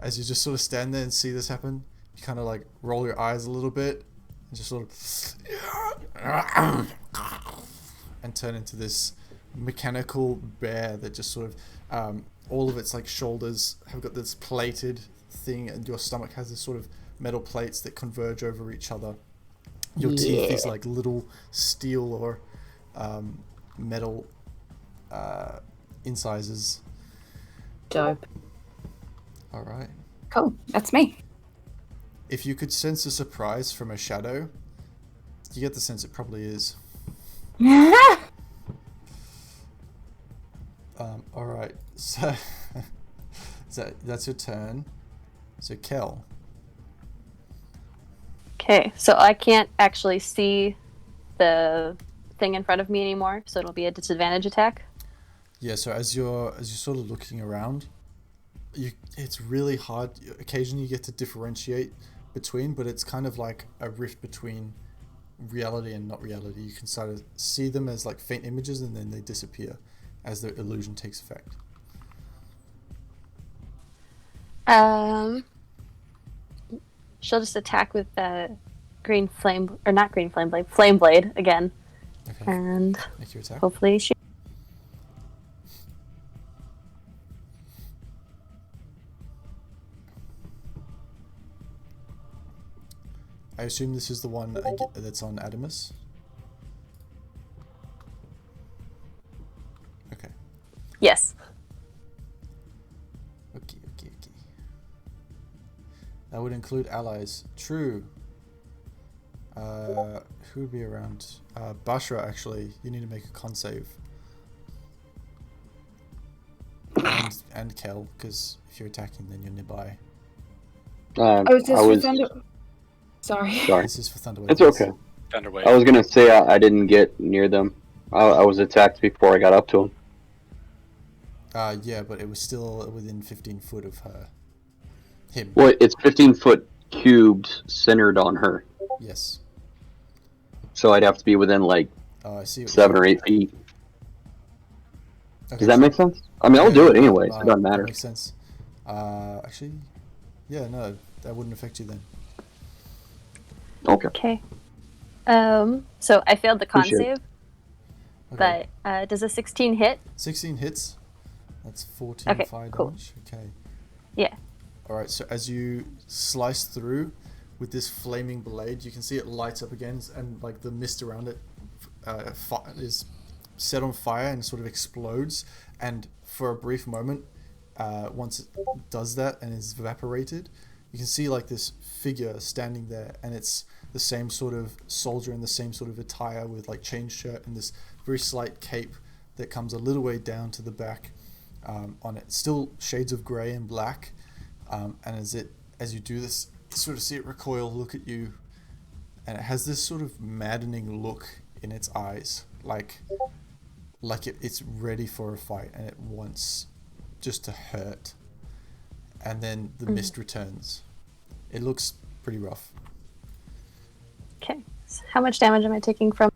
as you just sort of stand there and see this happen, you kind of like roll your eyes a little bit and just sort of... and turn into this mechanical bear that just sort of... all of its like shoulders have got this plated thing and your stomach has this sort of metal plates that converge over each other. Your teeth is like little steel or metal incisors. Dope. Alright. Cool. That's me. If you could sense a surprise from a shadow, you get the sense it probably is. Alright, so, that's your turn. So Kel. Okay, so I can't actually see the thing in front of me anymore, so it'll be a disadvantage attack. Yeah, so as you're sort of looking around, it's really hard. Occasionally you get to differentiate between, but it's kind of like a rift between reality and not reality. You can sort of see them as like faint images and then they disappear as the illusion takes effect. She'll just attack with the green flame, or not green flame blade again, Okay. and Make your attack. hopefully she. I assume this is the one that's on Adamus. Okay. Yes. Okay. That would include allies. True. Who would be around? Bashra, actually. You need to make a con save. And Kel, because if you're attacking, then you're nearby. Oh, is this for Thunder? Sorry. This is for Thunderwave. It's okay. Thunderwave. I was gonna say I didn't get near them. I was attacked before I got up to them. Yeah, but it was still within 15 foot of him. Well, it's 15 foot cubed centered on her. Yes. So I'd have to be within like I see. 7 or 8 feet. Okay, Does that make sense? I mean, I'll do it anyway. It doesn't matter. That makes sense. Actually, yeah, no, that wouldn't affect you then. Okay. So I failed the con Appreciate save, Okay. but does a 16 hit? 16 hits. That's 14 Okay, fire cool. damage. Okay. Yeah. Alright, so as you slice through with this flaming blade, you can see it lights up again, and like the mist around it is set on fire and sort of explodes. And for a brief moment, once it does that and is evaporated, you can see like this figure standing there, and it's the same sort of soldier in the same sort of attire with like chain shirt and this very slight cape that comes a little way down to the back on it. Still shades of grey and black, and as you do this, you sort of see it recoil, look at you, and it has this sort of maddening look in its eyes, like it's ready for a fight and it wants just to hurt. And then the mist returns. It looks pretty rough. Okay. So how much damage am I taking from?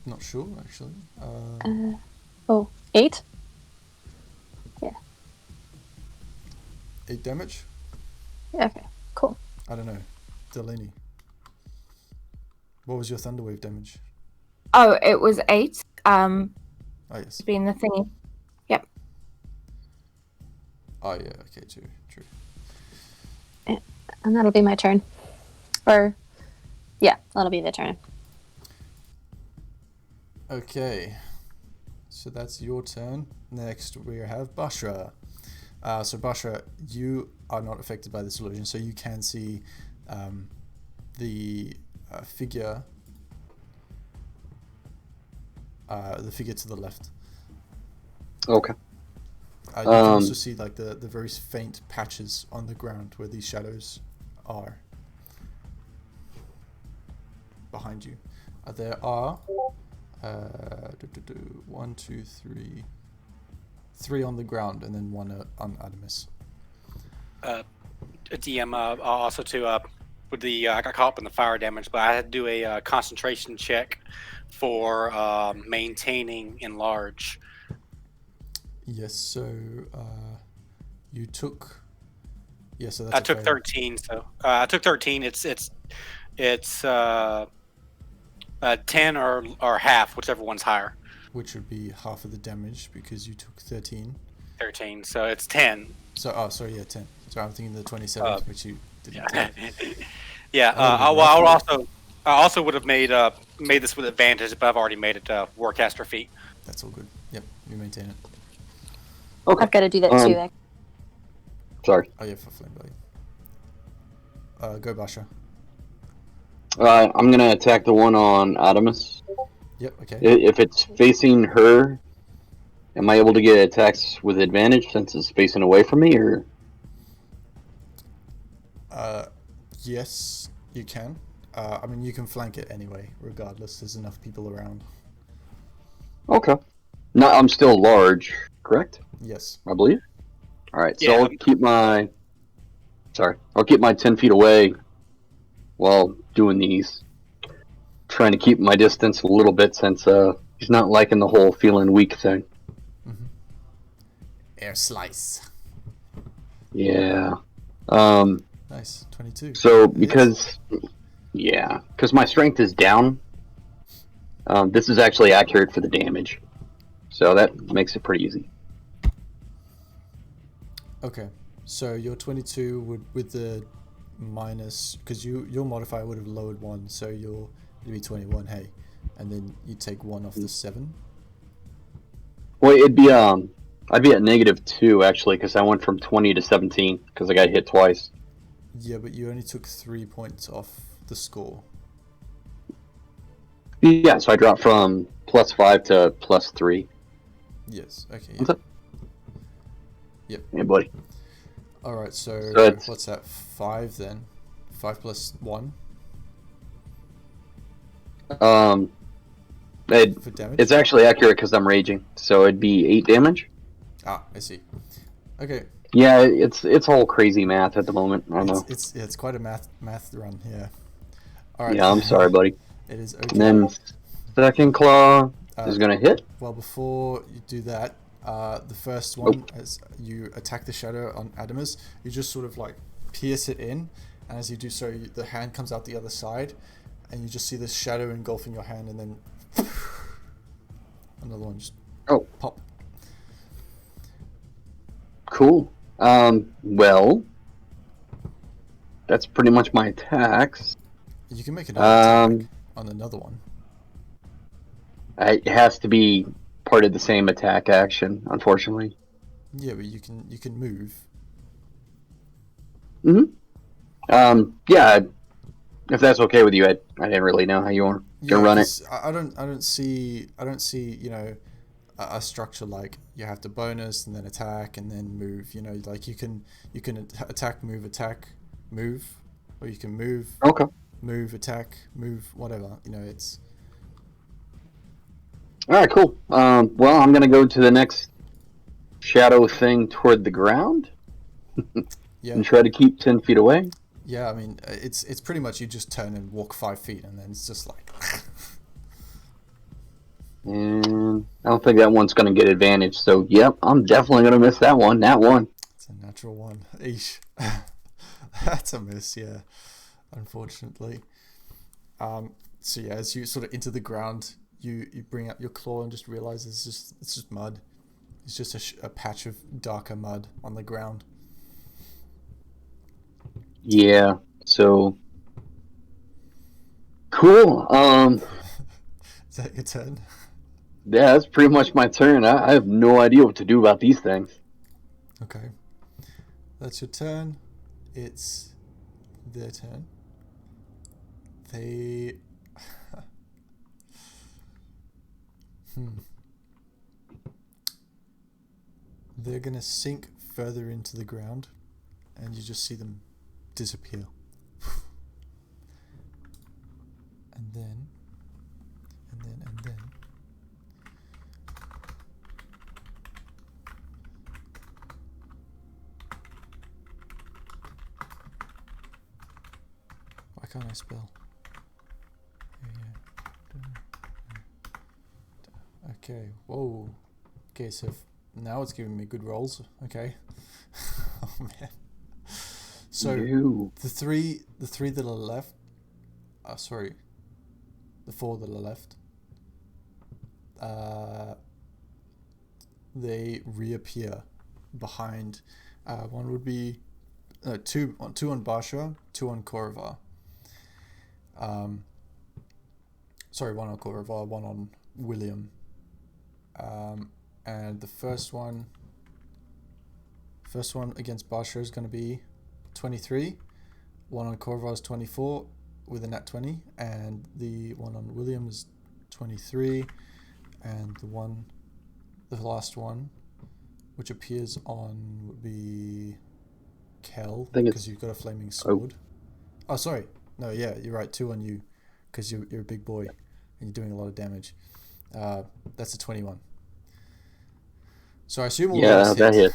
Not sure actually. 8? 8 damage? Yeah, okay. Cool. I don't know. Delaney. What was your Thunderwave damage? Oh, it was 8. Oh yes. Being the thingy. Yep. Oh yeah, okay, true. And that'll be my turn. Or, yeah, that'll be the turn. Okay. So that's your turn. Next we have Bashra. So Bashra, you are not affected by this illusion, so you can see the figure to the left. Okay. You can also see like the very faint patches on the ground where these shadows are behind you. There are 1, 2, 3 on the ground, and then 1 on Adamus. DM also to with the I got caught up in the fire damage, but I had to do a concentration check for maintaining enlarge. Yes, so you took. Yeah, so that's I took 13. So I took 13. It's 10 or half, whichever one's higher. Which would be half of the damage because you took 13. 13. So it's 10. So sorry, yeah, 10. So I'm thinking the 27, which you didn't take. Yeah. I also would have made this with advantage, but I've already made it Warcaster feat. That's all good. Yep, you maintain it. Okay. I've got to do that too. Then. Sorry. Oh yeah, for flame blade. Go Basha. I'm gonna attack the one on Adamus. Yep. Okay. If it's facing her, am I able to get attacks with advantage since it's facing away from me, or? Yes, you can. I mean, you can flank it anyway, regardless. There's enough people around. Okay. No, I'm still large, correct? Yes. I believe. All right. So Yeah. I'll keep my. Sorry, I'll keep my 10 feet away while doing these. Trying to keep my distance a little bit since he's not liking the whole feeling weak thing. air slice. Yeah. Nice, 22. So It hits. because my strength is down, this is actually accurate for the damage. So that makes it pretty easy. Okay, so your 22 would, with the minus, because your modifier would have lowered 1, so it'd be 21, hey. And then you take 1 off the 7. Well, I'd be at -2 actually, because I went from 20 to 17 because I got hit twice. Yeah, but you only took 3 points off the score. Yeah, so I dropped from +5 to +3. Yes, okay, yeah. What's up? Yep. Hey, buddy. Alright, so it's- what's that? 5 then? 5 plus 1 for damage? It's actually accurate because I'm raging, so it'd be 8 damage. Ah, I see. Okay. Yeah, it's all crazy math at the moment. I know. It's quite a math run, yeah. Alright. Yeah, I'm sorry, buddy. It is And okay. then second claw is gonna hit. Well, before you do that, the first one, as you attack the shadow on Adamus, you just sort of like pierce it in, and as you do so, the hand comes out the other side, and you just see this shadow engulfing your hand, and then another one just pop. Cool. Well, that's pretty much my attacks. You can make another attack on another one. It has to be part of the same attack action, unfortunately. Yeah, but you can move. Yeah, if that's okay with you, I didn't really know how you were gonna run it. I don't see you know a structure like you have to bonus and then attack and then move. You know, like you can attack, move, or you can move. Okay. Move, attack, move, whatever. You know, it's. All right, cool. Well, I'm gonna go to the next shadow thing toward the ground. Yeah. And try to keep 10 feet away. Yeah, I mean, it's pretty much you just turn and walk 5 feet, and then it's just like. And I don't think that one's gonna get advantage. So, yep, I'm definitely gonna miss that one. That one. It's a natural one. Eesh. That's a miss, yeah. Unfortunately. So yeah, as you sort of enter the ground, you bring up your claw and just realize it's just mud. It's just a patch of darker mud on the ground. Yeah. So cool. Is that your turn? Yeah, that's pretty much my turn. I have no idea what to do about these things. Okay. That's your turn. It's their turn. They... They're going to sink further into the ground, and you just see them disappear. And then... Why can't I spell? Okay, whoa. Okay, so now it's giving me good rolls. Okay. Oh man. So the three that are left. Sorry. The 4 that are left. They reappear behind. One would be two on Basha, 2 on Korrivar. Sorry, 1 on Korrivar, 1 on William. And the first one against Basha is going to be 23. 1 on Korrivar is 24 with a nat 20, and the one on William is 23, and the last one, which appears on, would be Kel, because you've got a flaming sword. Oh, sorry. No, yeah, you're right. 2 on you, because you're a big boy, and you're doing a lot of damage. That's a 21. So I assume all that hit.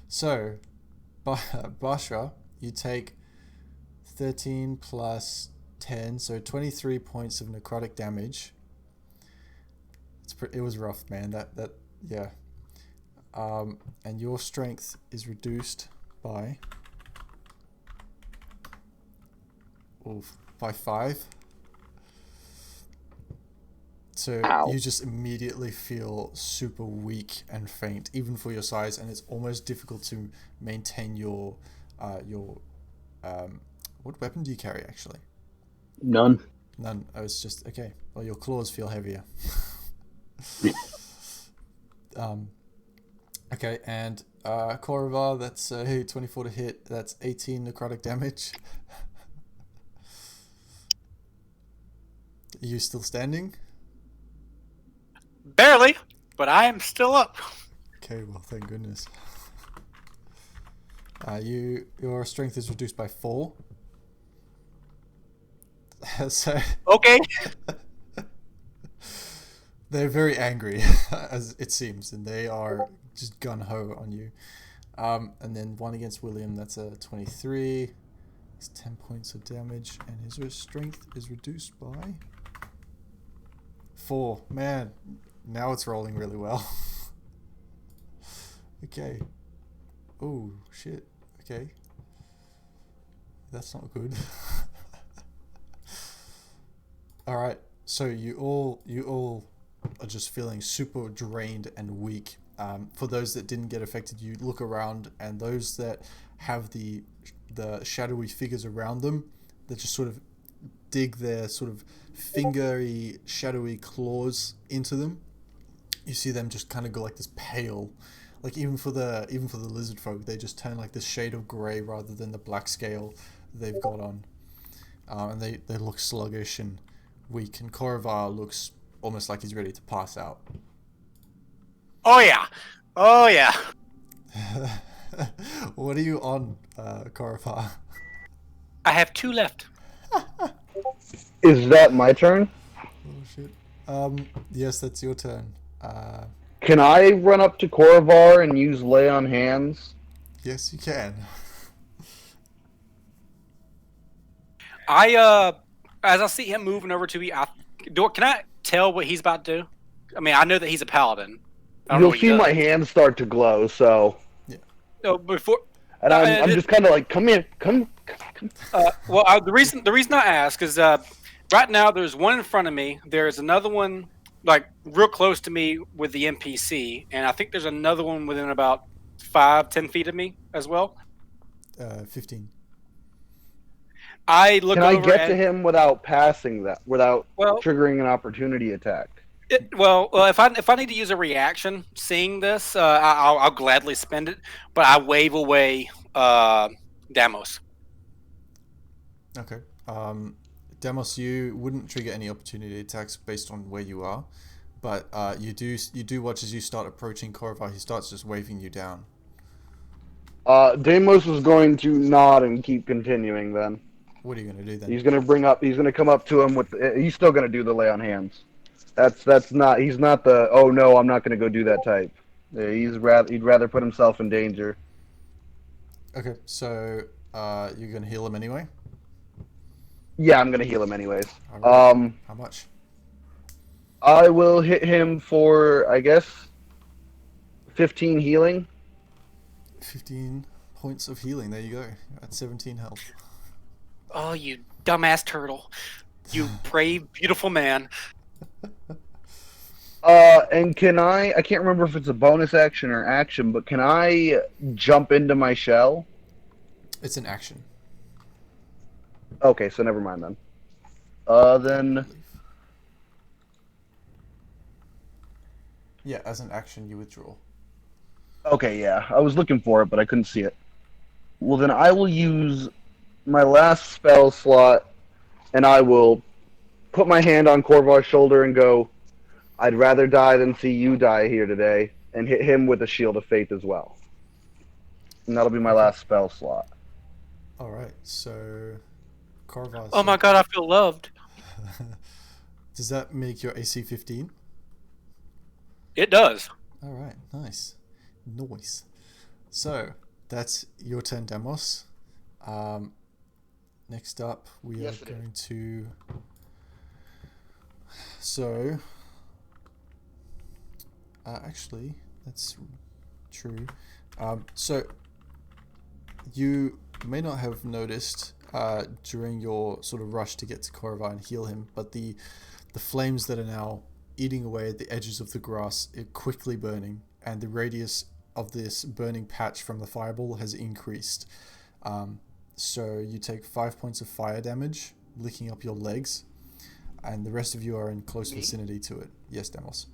So, Basha, you take 13 plus 10, so 23 points of necrotic damage. It was rough, man. Yeah. And your strength is reduced by 5. So Ow. you just immediately feel super weak and faint, even for your size, and it's almost difficult to maintain your what weapon do you carry actually? None. None. Oh, it's just okay. Well, your claws feel heavier. Okay, and Korovar, that's 24 to hit. That's 18 necrotic damage. Are you still standing? Barely, but I am still up. Okay, well, thank goodness. Your strength is reduced by 4. So Okay. they're very angry, as it seems, and they are just gun-ho on you. And then 1 against William, that's a 23. It's 10 points of damage, and his strength is reduced by 4. Man, now it's rolling really well. Okay. Oh, shit. Okay. That's not good. Alright, so you all are just feeling super drained and weak. For those that didn't get affected, you look around, and those that have the shadowy figures around them, that just sort of dig their sort of fingery, shadowy claws into them. You see them just kind of go like this pale, like even for the lizard folk, they just turn like this shade of grey rather than the black scale they've got on, and they look sluggish and weak. And Korovar looks almost like he's ready to pass out. Oh yeah. Oh yeah. What are you on, Korovar? I have 2 left. Is that my turn? Oh shit. Yes, that's your turn. Can I run up to Korovar and use Lay on Hands? Yes, you can. As I see him moving over to me, can I tell what he's about to do? I mean, I know that he's a paladin. I don't know You'll what he see does. my hands start to glow, so... No, before. And I'm just kind of like, come here, come. The reason I ask is right now there's one in front of me. There's another one like real close to me with the NPC, and I think there's another one within about 5-10 feet of me as well. 15. I look Can I over get and, to him without passing that, without well, triggering an opportunity attack? if I need to use a reaction seeing this, I'll gladly spend it. But I wave away Damos. Okay. Demos, you wouldn't trigger any opportunity attacks based on where you are, but you do watch as you start approaching Korovar. He starts just waving you down. Deimos is going to nod and keep continuing. Then What are you going to do then? he's going to come up to him with. He's still going to do the Lay on Hands. That's not. He's not the. Oh no, I'm not going to go do that type. He'd rather put himself in danger. Okay, so you're going to heal him anyway? Yeah, I'm going to heal him anyways. All right. How much? I will hit him for, I guess, 15 healing. 15 points of healing. There you go. You're at 17 health. Oh, you dumbass turtle! You brave, beautiful man. And can I can't remember if it's a bonus action or action, but can I jump into my shell? It's an action. Okay, so never mind then. Then... Yeah, as an action, you withdraw. Okay, yeah. I was looking for it, but I couldn't see it. Well, then I will use my last spell slot, and I will put my hand on Korvar's shoulder and go, I'd rather die than see you die here today, and hit him with a Shield of Faith as well. And that'll be my last spell slot. Alright, so... Korvar. Oh my god, I feel loved. Does that make your AC 15? It does. Alright, nice. Nice. So, that's your turn, Demos. Next up, we are going to... So... actually, let's true. So you may not have noticed during your sort of rush to get to Korva and heal him, but the flames that are now eating away at the edges of the grass are quickly burning, and the radius of this burning patch from the fireball has increased. So you take 5 points of fire damage, licking up your legs, and the rest of you are in close vicinity to it. Yes, Demos.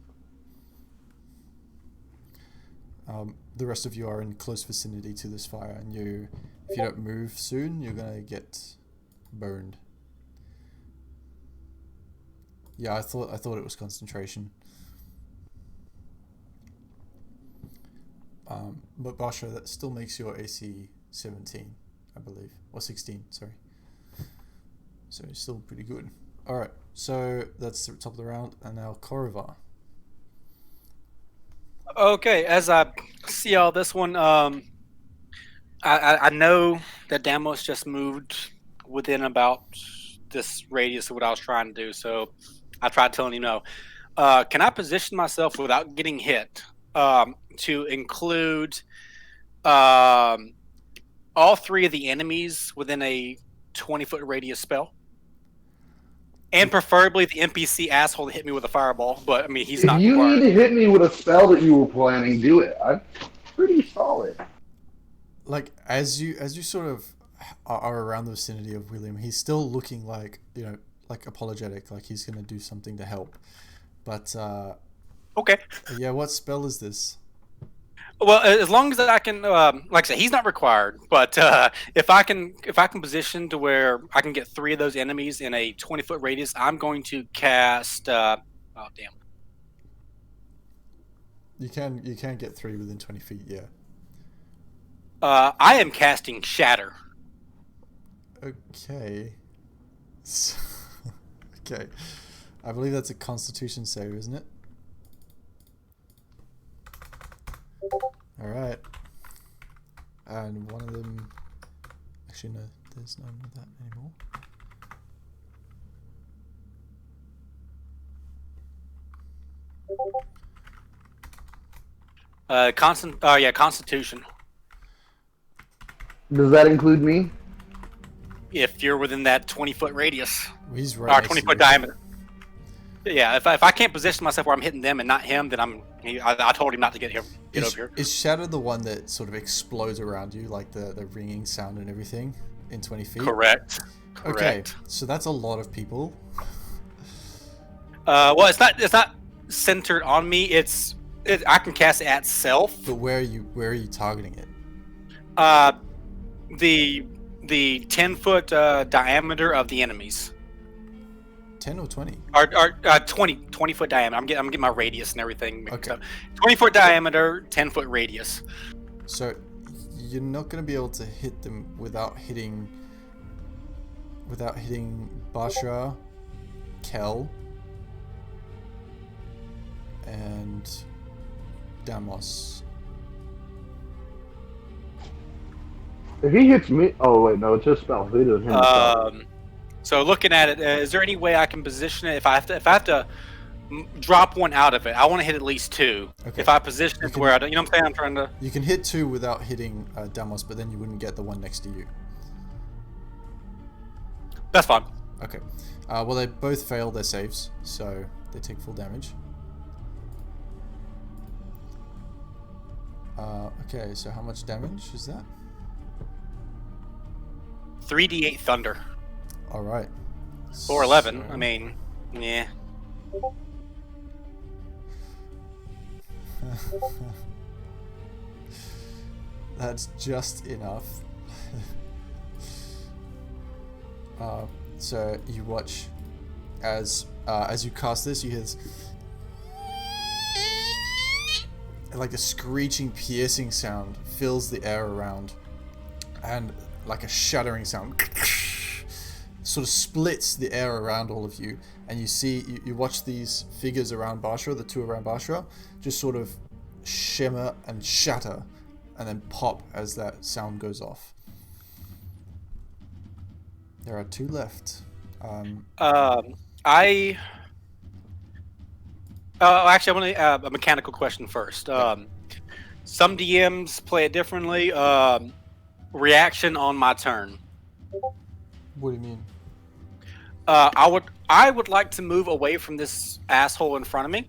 The rest of you are in close vicinity to this fire, and if you don't move soon, you're gonna get burned. Yeah, I thought it was concentration. But Basha, that still makes your AC 17, I believe, or 16. Sorry. So it's still pretty good. All right, so that's the top of the round, and now Korva. Okay, as I see all this one, I know that Damos just moved within about this radius of what I was trying to do, so I tried telling him no. Can I position myself without getting hit to include all three of the enemies within a 20-foot radius spell? And preferably the NPC asshole to hit me with a fireball, but I mean, he's not If you required. need to hit me with a spell that you were planning, do it. I'm pretty solid. Like as you sort of are around the vicinity of William, he's still looking like, like apologetic, like he's gonna do something to help. But Okay. yeah, what spell is this? Well, as long as I can, like I said, he's not required. But if I can position to where I can get three of those enemies in a 20-foot radius, I'm going to cast. Oh damn! You can get three within 20 feet. Yeah. I am casting Shatter. Okay. Okay. I believe that's a Constitution save, isn't it? Alright. And one of them... Actually, no, there's none of that anymore. Constitution. Does that include me? If you're within that 20-foot radius, He's or right next to 20-foot you. diameter. Yeah, if I can't position myself where I'm hitting them and not him, then I told him not to get over here. Is Shatter the one that sort of explodes around you, like the ringing sound and everything, in 20 feet? Correct. Okay, so that's a lot of people. Well, it's not centered on me. I can cast it at self. But where are you targeting it? The 10-foot diameter of the enemies. 10 or 20? Or 20-foot diameter. I'm getting my radius and everything mixed Okay. up. 20-foot diameter, 10-foot radius. So you're not going to be able to hit them without hitting Basha, Kel, and Damos. If he hits me, oh wait, no, it's just spell. He doesn't hit himself. So looking at it, is there any way I can position it? If I have to drop one out of it, I want to hit at least two. Okay. If I position it to where I don't, you know what I'm saying? I'm trying to. You can hit two without hitting Damos, but then you wouldn't get the one next to you. That's fine. Okay. Well, they both fail their saves, so they take full damage. Okay, so how much damage is that? 3d8 thunder. All right. Or 11. So- I mean, yeah. That's just enough. So you watch as you cast this, you hear this, like a screeching, piercing sound fills the air around, and like a shattering sound sort of splits the air around all of you, and you watch these figures around Basha, the two around Basha, just sort of shimmer and shatter and then pop as that sound goes off. There are two left. Actually, I want a mechanical question first. Some DMs play it differently. Reaction on my turn. What do you mean? I would like to move away from this asshole in front of me,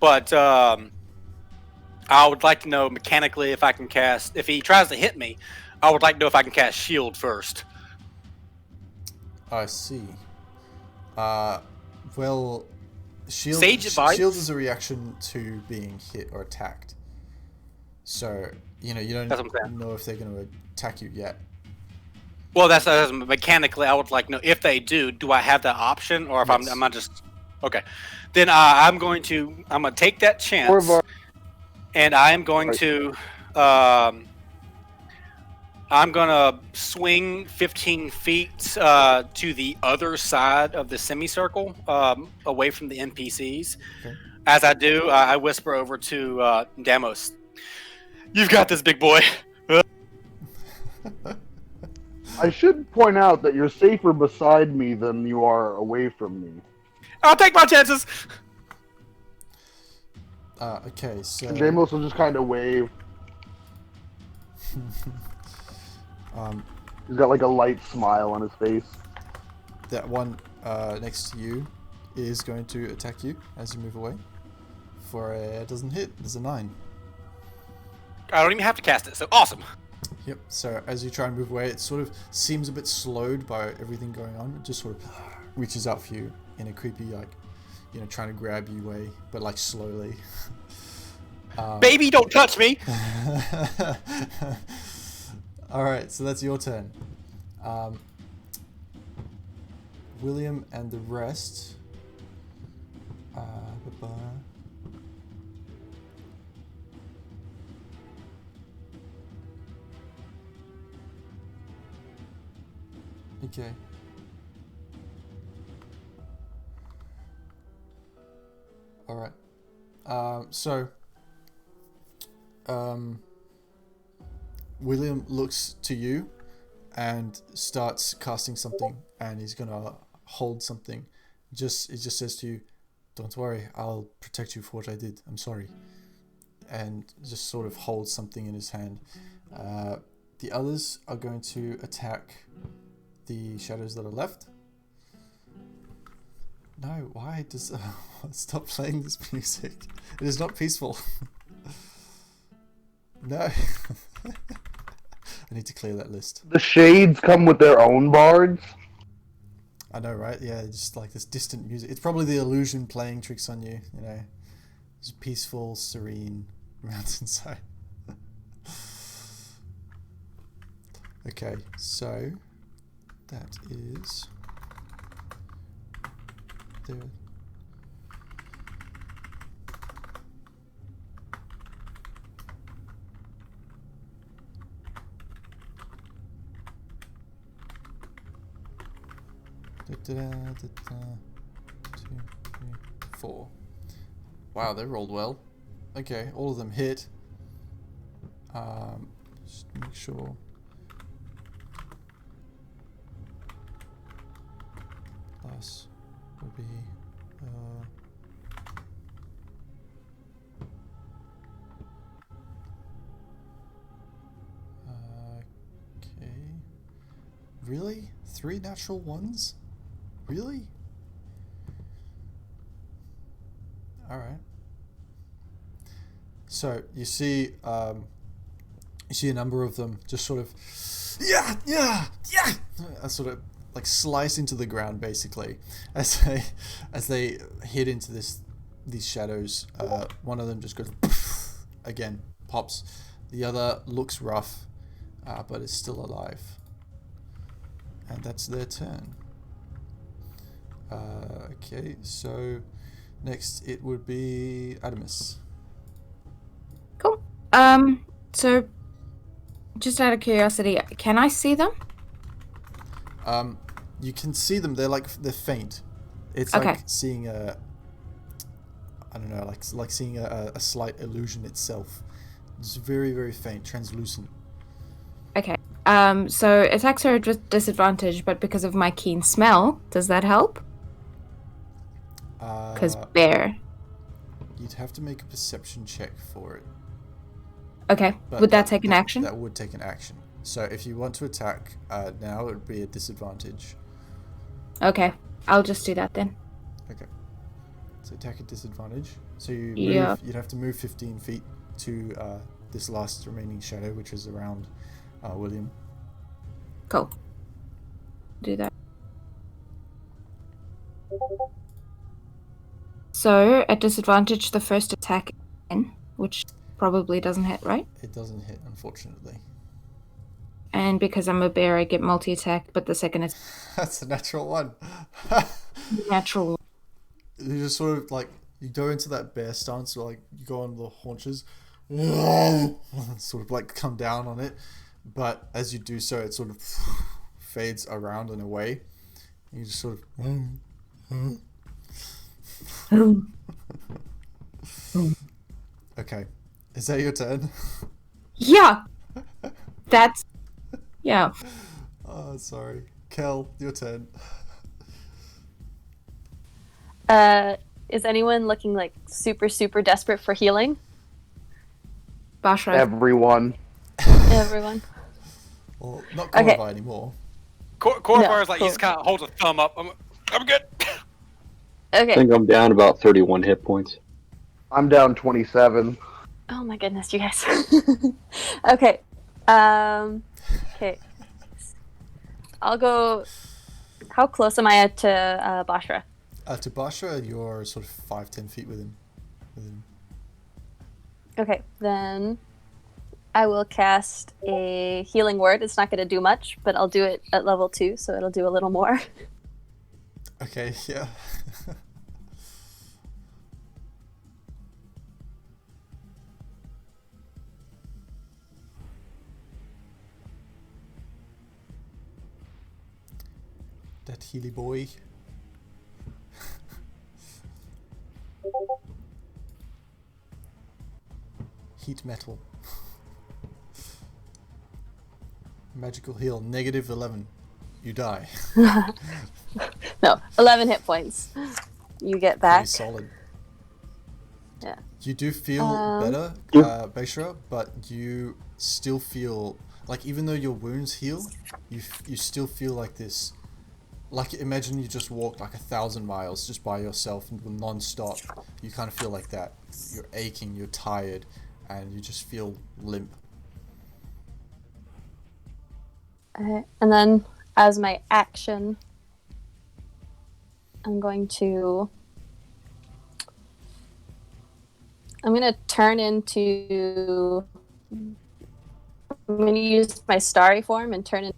but I would like to know mechanically if I can cast. If he tries to hit me, I would like to know if I can cast shield first. I see. Well, shield Advice? shield is a reaction to being hit or attacked. So you don't That's what I'm saying. know if they're going to attack you yet. Well, that's mechanically. I would like to know if they do. Do I have that option, or if Yes. I'm not just okay? Then I'm going to take that chance, and I am going to I'm gonna swing 15 feet to the other side of the semicircle, away from the NPCs. Okay. As I do, I whisper over to Damos, "You've got this, big boy." I should point out that you're safer beside me than you are away from me. I'll take my chances. Okay, so And Jamos will just kind of wave. He's got like a light smile on his face. that one next to you is going to attack you as you move away. For a doesn't hit. There's a 9. I don't even have to cast it, so awesome. Yep. So as you try and move away, it sort of seems a bit slowed by everything going on. It just sort of reaches out for you in a creepy, like, trying to grab you way, but like slowly. Baby, don't touch me. All right, so that's your turn. William and the rest. Okay. All right. William looks to you and starts casting something, and he's gonna hold something. He just says to you, "Don't worry, I'll protect you for what I did. I'm sorry." And just sort of holds something in his hand. The others are going to attack the shadows that are left. No, why does stop playing this music? It is not peaceful. No. I need to clear that list. The shades come with their own bards. I know, right? Yeah, just like this distant music. It's probably the illusion playing tricks on you, It's peaceful, serene mountainside. Okay, so that is there. Da, 2, 3, 4. Wow, they rolled well. Okay, all of them hit. Just make sure. Plus will be okay. Really? 3 natural ones? Really? Alright. So you see a number of them just sort of sort of like slice into the ground basically as they hit into these shadows. One of them just goes again, pops. The other looks rough, but is still alive. And that's their turn. Okay, so next it would be Adamus. Cool. So just out of curiosity, can I see them? You can see them. They're faint. It's Okay. like seeing I don't know, like seeing a slight illusion itself. It's very, very faint, translucent. Okay. So attacks are at disadvantage, but because of my keen smell, does that help? Because bear. You'd have to make a perception check for it. Okay. But Would that take an action? That would take an action. So if you want to attack now, it would be a disadvantage. Okay. I'll just do that then. Okay. So attack at disadvantage. So you Yeah. move. You'd have to move 15 feet to this last remaining shadow, which is around William. Cool. Do that. So at disadvantage, the first attack, again, which probably doesn't hit, right? It doesn't hit, unfortunately. And because I'm a bear, I get multi-attack, but the second is That's a natural one. natural. You just sort of like you go into that bear stance, or like you go on the haunches, sort of like come down on it. But as you do so, it sort of fades around and away. You just sort of. Okay, is that your turn? Yeah. That's yeah. Oh, sorry, Kel, your turn. Is anyone looking like super, super desperate for healing? Bashra. Everyone. Everyone. Well, not Okay. Korva anymore. Corvar's like, cool. he just kind of holds a thumb up. I'm good. I Okay. think I'm down about 31 hit points. I'm down 27. Oh my goodness, you guys. Okay. Okay. I'll go. How close am I to Bashra? To Bashra, you're sort of 5-10 feet within. Okay, then I will cast a healing word. It's not going to do much, but I'll do it at level 2, so it'll do a little more. Okay, yeah. That Healy boy. Heat metal. Magical heal, -11. You die. No, 11 hit points. You get back. Pretty solid. Yeah. You do feel better, Bashra, but you still feel like even though your wounds heal, you still feel like this. Like imagine you just walked like 1,000 miles just by yourself and non-stop. You kind of feel like that. You're aching, you're tired, and you just feel limp. And then, as my action, I'm going to turn into. I'm going to use my starry form and turn in.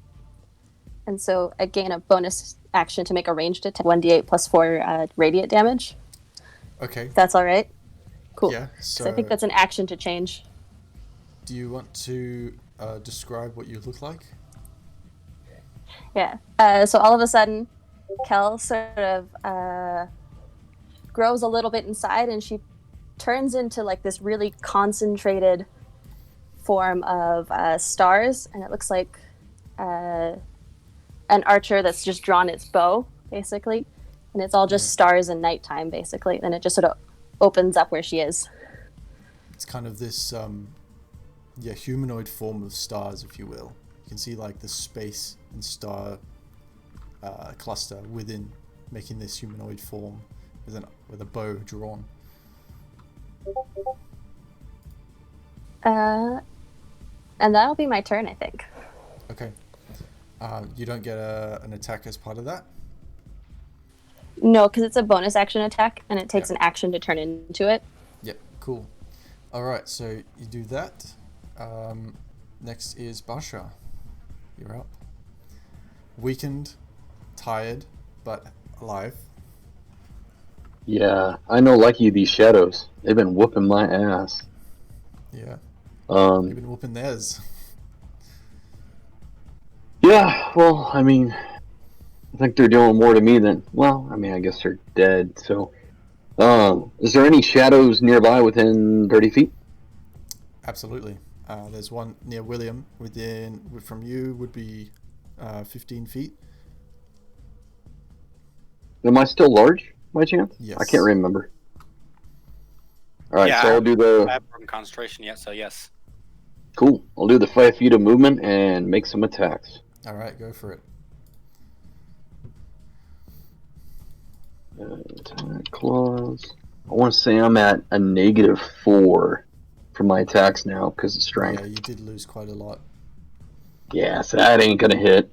And so I gain a bonus action to make a ranged attack, 1d8 plus 4 radiant damage. Okay. If that's all right. Cool. Yeah. So I think that's an action to change. Do you want to describe what you look like? Yeah. So all of a sudden, Kel sort of grows a little bit inside, and she turns into like this really concentrated form of stars, and it looks like an archer that's just drawn its bow, basically, and it's all just stars and nighttime, basically. And it just sort of opens up where she is. It's kind of this humanoid form of stars, if you will. You can see like the space and star cluster within, making this humanoid form with a bow drawn. And that'll be my turn, I think. Okay. You don't get an attack as part of that? No, because it's a bonus action attack, and it takes an action to turn into it. Yep, cool. Alright, so you do that. Next is Bashra. You're up. Weakened, tired, but alive. Yeah, I know like you, these shadows. They've been whooping my ass. Yeah. You've been whooping theirs. Yeah, well, I mean, I think they're doing more to me than, well, I mean, I guess they're dead, so. Is there any shadows nearby within 30 feet? Absolutely. There's one near William. From you would be 15 feet. Am I still large, by chance? Yes. I can't remember. Alright, Yeah, so I'll do I the... haven't broken concentration yet, so yes. I'll do the 5 feet of movement and make some attacks. All right, go for it. Attack clause. I want to say I'm at a -4 for my attacks now because of strength. Yeah, you did lose quite a lot. Yeah, so that ain't gonna hit.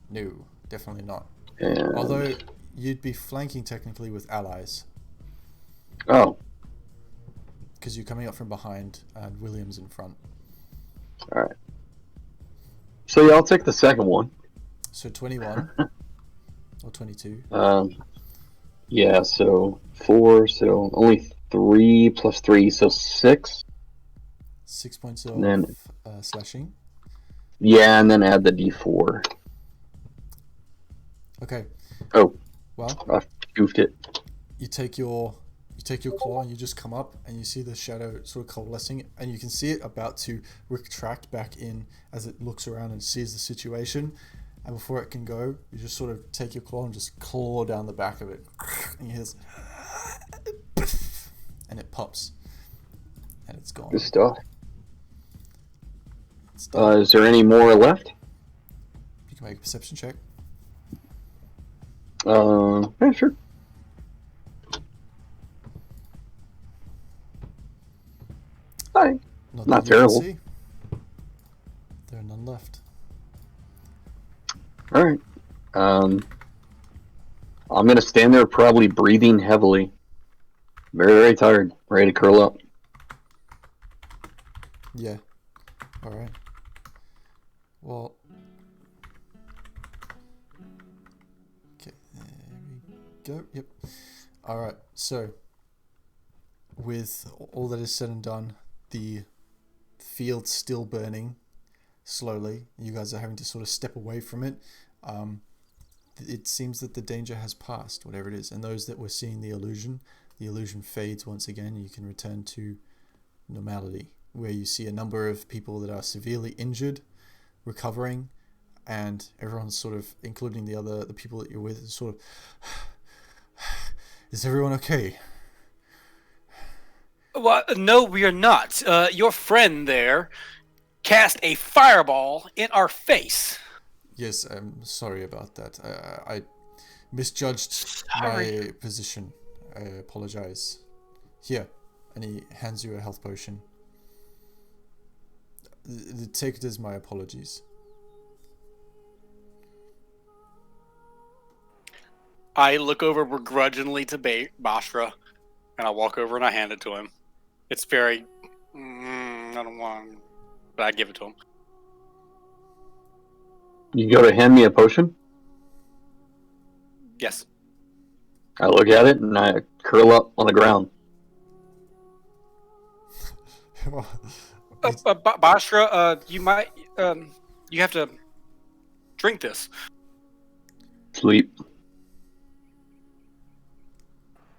No, definitely not. And... Although you'd be flanking technically with allies. Oh. Because you're coming up from behind and William's in front. Alright. So yeah, I'll take the second one. So 21 or 22. Yeah, so 4, so only 3 plus 3, so 6. 6 points of then, slashing. Yeah, and then add the d4. Okay. Oh. Well, I goofed it. You take your claw and you just come up and you see the shadow sort of coalescing and you can see it about to retract back in as it looks around and sees the situation. And before it can go, you just sort of take your claw and just claw down the back of it. And you hear this, and it pops. And it's gone. Good stuff. It's done. Is there any more left? You can make a perception check. Yeah, sure. Hi. Not terrible. See. There are none left. Alright. I'm gonna stand there probably breathing heavily. Very, very tired. Ready to curl up. Yeah. Alright. Well. Okay, there we go. Yep. Alright, so with all that is said and done, the field's still burning slowly. You guys are having to sort of step away from it. It seems that the danger has passed, whatever it is. And those that were seeing the illusion fades once again. You can return to normality, where you see a number of people that are severely injured, recovering, and everyone's sort of, including the people that you're with, is sort of, is everyone okay? Well, no, we are not. Your friend there cast a fireball in our face. Yes, I'm sorry about that. I misjudged my position. I apologize. Here, and he hands you a health potion. Take it as my apologies. I look over begrudgingly to Bashra, and I walk over and I hand it to him. It's very... I don't want... But I give it to him. You go to hand me a potion? Yes. I look at it and I curl up on the ground. Bashra, you might... you have to drink this. Sleep.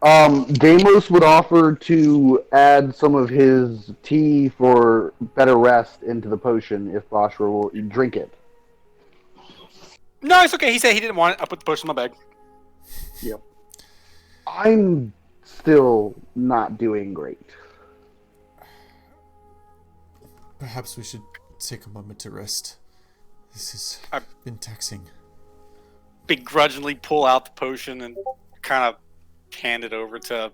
Deimos would offer to add some of his tea for better rest into the potion if Bashra will drink it. No, it's okay. He said he didn't want it. I put the potion in my bag. Yep. I'm still not doing great. Perhaps we should take a moment to rest. This has been taxing. Begrudgingly pull out the potion and kind of hand it over to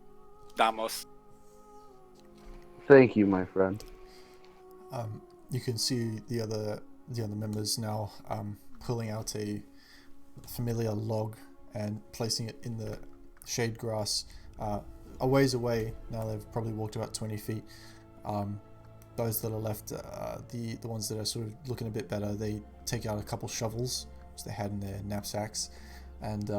Damos. Thank you, my friend. You can see the other members now pulling out a familiar log and placing it in the shade grass a ways away. Now they've probably walked about 20 feet. Those that are left, the ones that are sort of looking a bit better, they take out a couple shovels which they had in their knapsacks, and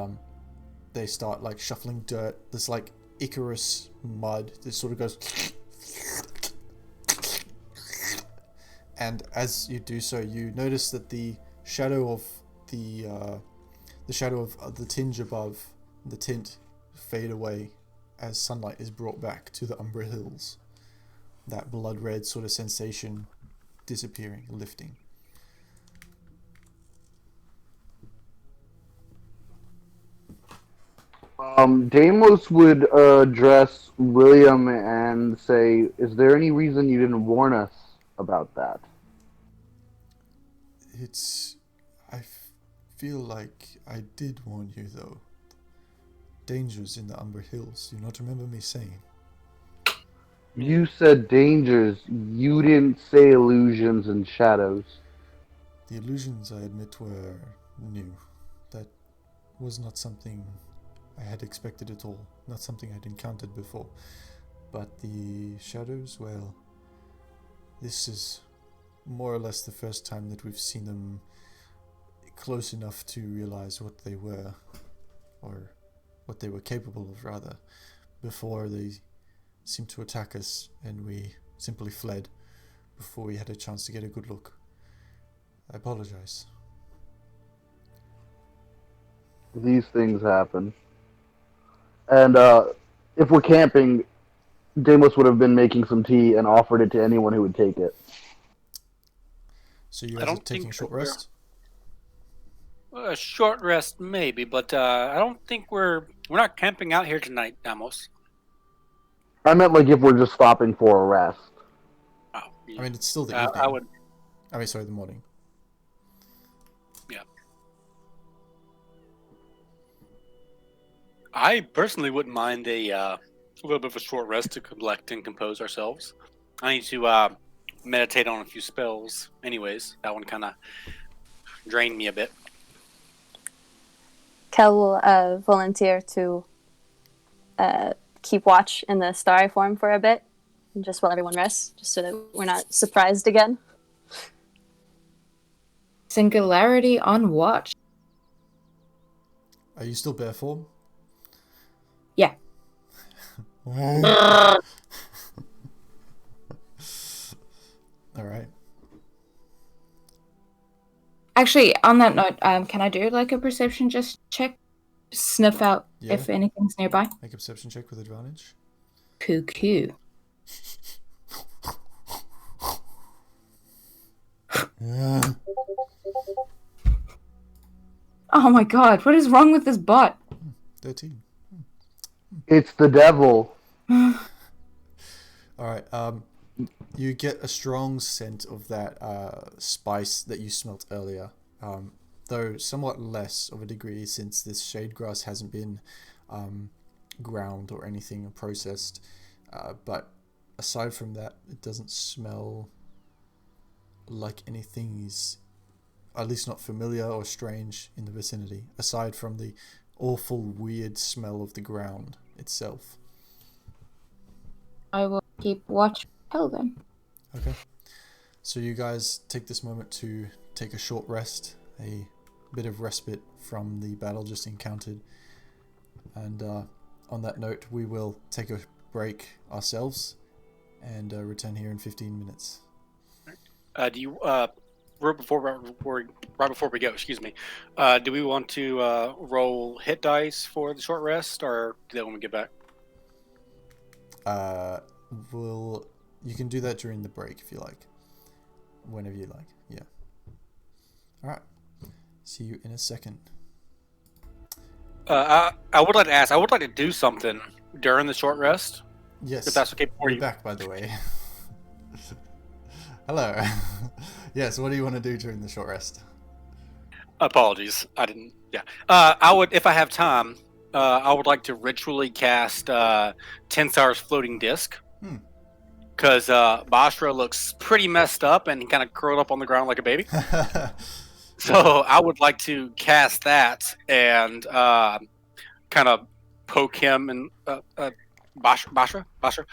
they start like shuffling dirt. This like Icarus mud that sort of goes, and as you do so, you notice that the shadow of the tinge above the tint fade away as sunlight is brought back to the Umbra Hills. That blood red sort of sensation disappearing, lifting. Deimos would address William and say, "Is there any reason you didn't warn us about that?" It's... feel like I did warn you, though. Dangers in the Umbra Hills. Do you not remember me saying? You said dangers. You didn't say illusions and shadows. The illusions, I admit, were new. That was not something I had expected at all. Not something I'd encountered before. But the shadows, well, this is more or less the first time that we've seen them close enough to realize what they were, or what they were capable of, rather. Before, they seemed to attack us, and we simply fled before we had a chance to get a good look. I apologize. These things happen. And if we're camping, Deimos would have been making some tea and offered it to anyone who would take it. So you I guys are don't taking a think short we're- rest? A short rest, maybe, but I don't think we're not camping out here tonight, Amos. I meant like if we're just stopping for a rest. Oh, I mean, it's still the I evening. would. I mean, sorry, the morning. Yeah. I personally wouldn't mind a little bit of a short rest to collect and compose ourselves. I need to meditate on a few spells. Anyways, that one kind of drained me a bit. Kel will volunteer to keep watch in the starry form for a bit, just while everyone rests, just so that we're not surprised again. Singularity on watch. Are you still bare form? Yeah. Alright. Actually, on that note, can I do like a perception just check? Sniff out Yeah. if anything's nearby. Make a perception check with advantage. Cuckoo. Yeah. Oh my god, what is wrong with this bot? 13. It's the devil. Alright, you get a strong scent of that spice that you smelt earlier, though somewhat less of a degree since this shade grass hasn't been ground or anything or processed. But aside from that, it doesn't smell like anything is at least not familiar or strange in the vicinity, aside from the awful weird smell of the ground itself. I will keep watch till then. Okay. So you guys take this moment to take a short rest, a bit of respite from the battle just encountered. And on that note, we will take a break ourselves and return here in 15 minutes. Do you right before we go? Excuse me. Do we want to roll hit dice for the short rest, or do that when we get back? You can do that during the break if you like. Whenever you like. Yeah. Alright. See you in a second. I would like to ask. I would like to do something during the short rest. Yes. If that's okay for We're you. back, by the way. Hello. Yes, what do you want to do during the short rest? Apologies, I didn't. Yeah. I would, if I have time. I would like to ritually cast Tensar's floating disc. Because Bashra looks pretty messed up and kind of curled up on the ground like a baby. So I would like to cast that and kind of poke him and Bashra.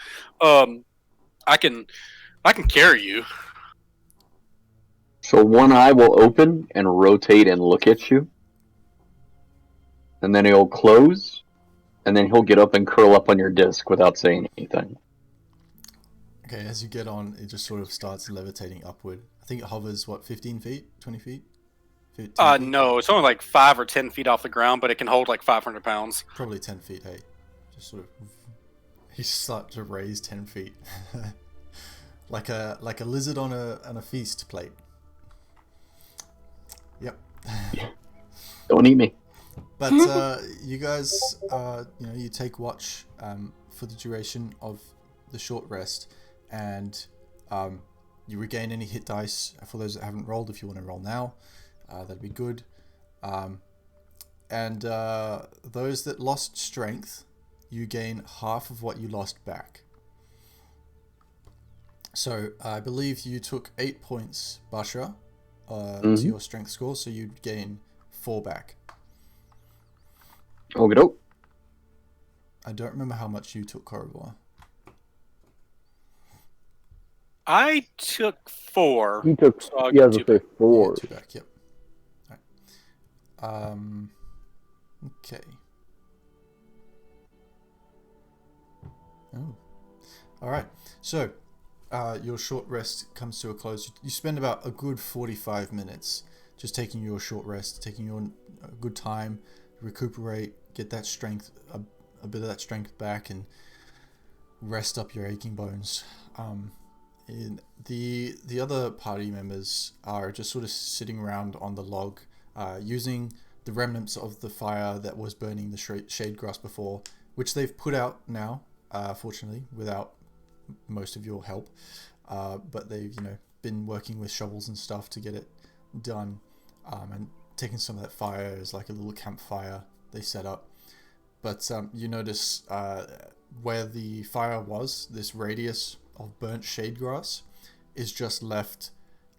I can carry you. So one eye will open and rotate and look at you. And then he'll close. And then he'll get up and curl up on your disc without saying anything. Okay, as you get on, it just sort of starts levitating upward. I think it hovers, 15 feet? 20 feet? 10 feet? No, it's only like 5 or 10 feet off the ground, but it can hold like 500 pounds. Probably 10 feet, hey. Just sort of... He starts to raise 10 feet. like a lizard on a feast plate. Yep. Don't eat me. But you guys, you take watch for the duration of the short rest, and you regain any hit dice. For those that haven't rolled, if you want to roll now, that'd be good. And those that lost strength, you gain half of what you lost back. So I believe you took 8 points, Bashra, to your strength score, so you'd gain 4 back. Okey-doke. I don't remember how much you took, Korobor. I took 4. He took, So I'll he has get a 2 say back. 4. 2 back, yep. All right. Okay. Oh. All right. So, your short rest comes to a close. You spend about a good 45 minutes just taking your short rest, taking your good time, recuperate, get that strength, a bit of that strength back, and rest up your aching bones. The other party members are just sort of sitting around on the log, using the remnants of the fire that was burning the shade grass before, which they've put out now, fortunately, without most of your help. But they've, been working with shovels and stuff to get it done, and taking some of that fire as like a little campfire they set up. But you notice where the fire was, this radius of burnt shade grass is just left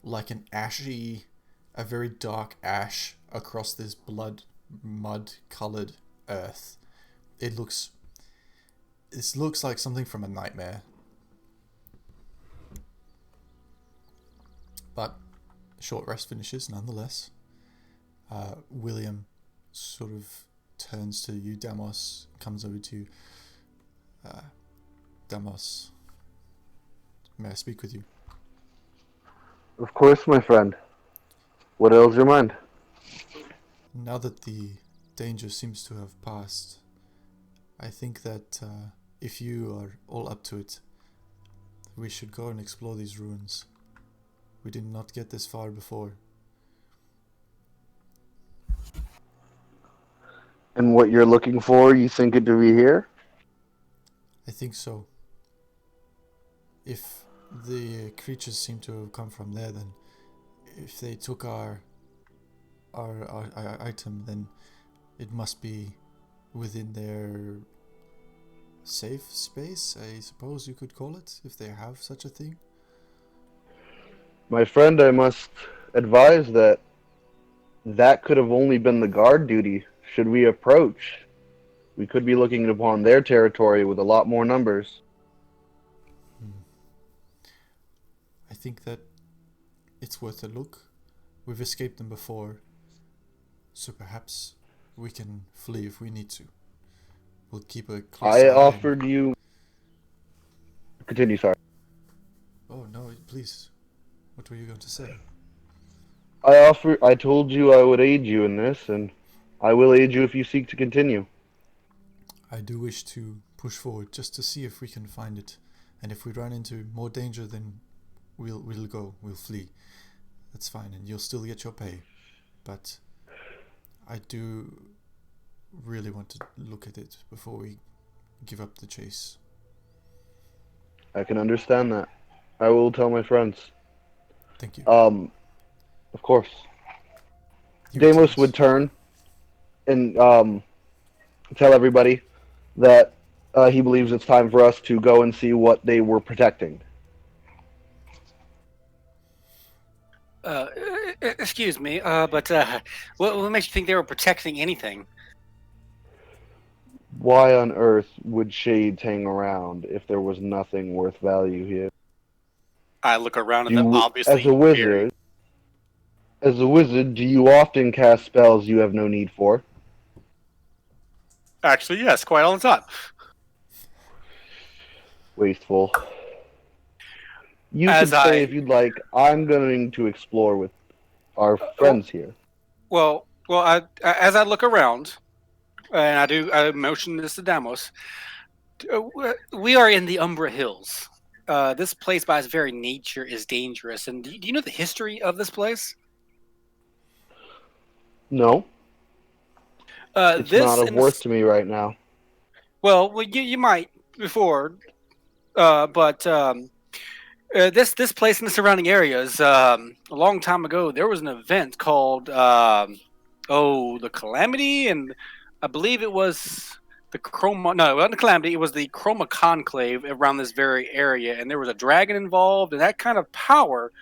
like a very dark ash across this mud colored earth. This looks like something from a nightmare. But short rest finishes nonetheless. William sort of turns to you, Damos, comes over to you. Damos, may I speak with you? Of course, my friend. What ails your mind? Now that the danger seems to have passed, I think that if you are all up to it, we should go and explore these ruins. We did not get this far before. And what you're looking for, you think it to be here? I think so. If the creatures seem to have come from there, then if they took our item, then it must be within their safe space, I suppose you could call it, if they have such a thing. My friend, I must advise that could have only been the guard duty. Should we approach, we could be looking upon their territory with a lot more numbers. I think that it's worth a look. We've escaped them before, so perhaps we can flee if we need to. We'll keep a close eye. I offered you... Continue, sorry. Oh, no, please. What were you going to say? I told you I would aid you in this, and I will aid you if you seek to continue. I do wish to push forward just to see if we can find it. And if we run into more danger, then we'll flee. That's fine, and you'll still get your pay. But I do really want to look at it before we give up the chase. I can understand that. I will tell my friends. Thank you. Of course. Deimos would turn and tell everybody that he believes it's time for us to go and see what they were protecting. Excuse me, but what makes you think they were protecting anything? Why on earth would shades hang around if there was nothing worth value here? I look around and they're obviously as a wizard, do you often cast spells you have no need for? Actually, yes, quite all the time. Wasteful. You can say if you'd like, I'm going to explore with our friends here. Well, as I look around, and I motion this to Damos, we are in the Umbra Hills. This place by its very nature is dangerous. And do you know the history of this place? No. It's not of worth to me right now. Well, you might before, but This place and the surrounding areas. A long time ago, there was an event called the Calamity, and I believe it was the Chroma. No, it wasn't the Calamity. It was the Chroma Conclave around this very area, and there was a dragon involved, and that kind of power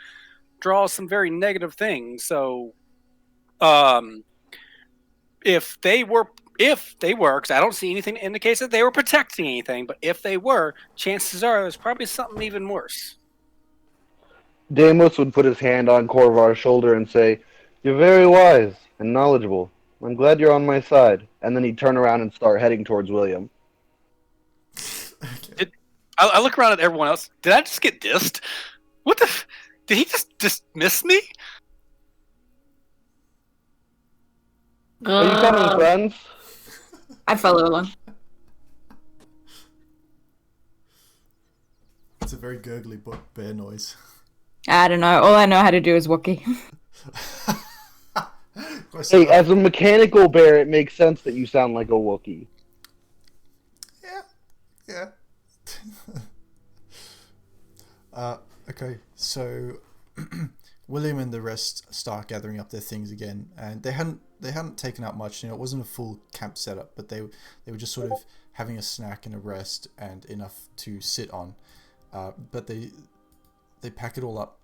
draws some very negative things. So, um, if they were. Because I don't see anything that indicates that they were protecting anything, but if they were, chances are there's probably something even worse. Deimos would put his hand on Korvar's shoulder and say, "You're very wise and knowledgeable. I'm glad you're on my side." And then he'd turn around and start heading towards William. Okay. I look around at everyone else. Did I just get dissed? What the? Did he just dismiss me? Are you coming, friends? I follow along. It's a very gurgly bear noise. I don't know. All I know how to do is Wookiee. Hey, as a mechanical bear, it makes sense that you sound like a Wookiee. Yeah. Okay, so William and the rest start gathering up their things again, and they hadn't taken out much. You know, it wasn't a full camp setup, but they were just sort of having a snack and a rest and enough to sit on. But they pack it all up,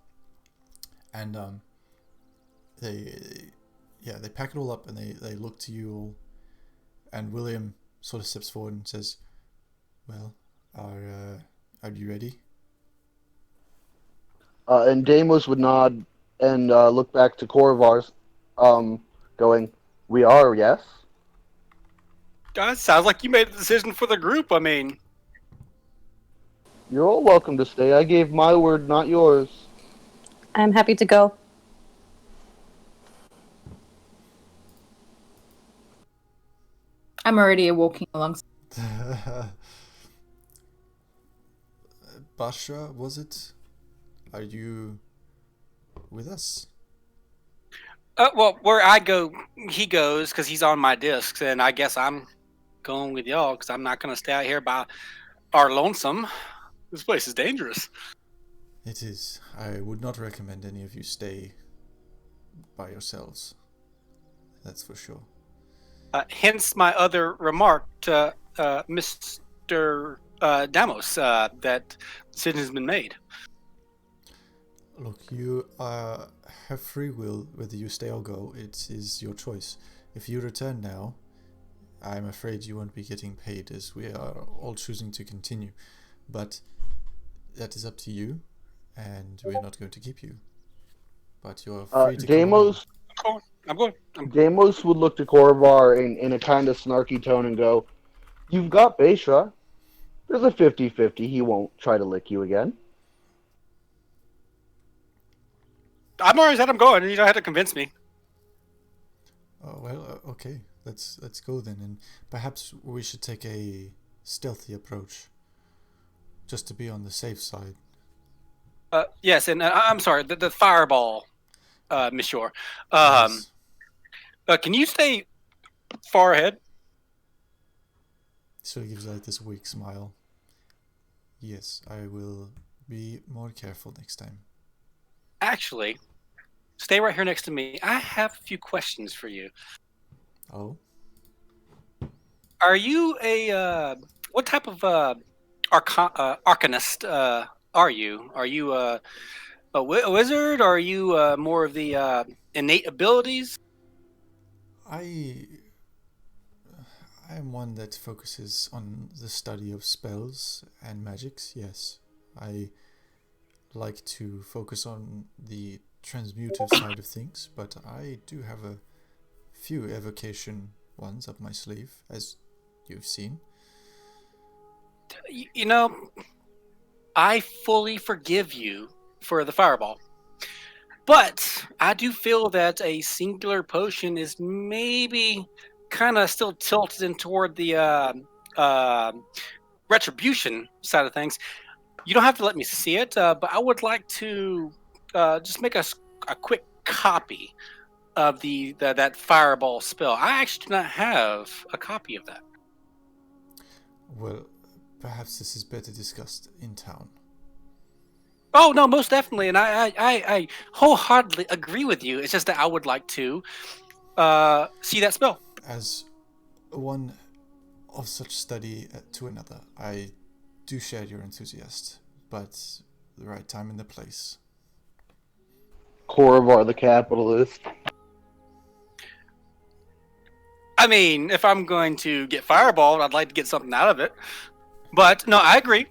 and they pack it all up, and they look to you all, and William sort of steps forward and says, "Well, are you ready?" And Deimos would nod and look back to Korvar's, going, "We are, yes?" Guys, sounds like you made the decision for the group. I mean, You're all welcome to stay. I gave my word, not yours. I'm happy to go. I'm already walking along. Basha, was it? Are you with us? well, where I go, he goes because he's on my discs, and I guess I'm going with y'all because I'm not going to stay out here by our lonesome. This place is dangerous. It is. I would not recommend any of you stay by yourselves. That's for sure. Hence my other remark to Mr. Damos that decision has been made. Look, you have free will whether you stay or go. It is your choice. If you return now, I'm afraid you won't be getting paid, as we are all choosing to continue. But that is up to you, and we're not going to keep you. But you're free to Deimos, I'm going. Deimos would look to Korvar in a kind of snarky tone and go, "You've got Beisha. There's a 50-50. He won't try to lick you again." I'm already said I'm going. You don't have to convince me. Oh, well, okay. Let's go then, and perhaps we should take a stealthy approach, just to be on the safe side. Yes, and I'm sorry. The fireball, Monsieur. Yes. Can you stay far ahead? So he gives like this weak smile. Yes, I will be more careful next time. Actually, stay right here next to me. I have a few questions for you. Oh? Are you a what type of arcanist are you? Are you a wizard? Or are you more of the innate abilities? I am one that focuses on the study of spells and magics, yes. I like to focus on the transmutive side of things, but I do have a few evocation ones up my sleeve, as you've seen. You know, I fully forgive you for the fireball. But I do feel that a singular potion is maybe kind of still tilted in toward the retribution side of things. You don't have to let me see it, but I would like to just make a quick copy of that fireball spell. I actually do not have a copy of that. Well, perhaps this is better discussed in town. Oh no, most definitely, and I wholeheartedly agree with you. It's just that I would like to see that spell. As one of such study to another, I do share your enthusiast, but the right time and the place. Corvar the capitalist. I mean, if I'm going to get fireballed, I'd like to get something out of it. But no, I agree.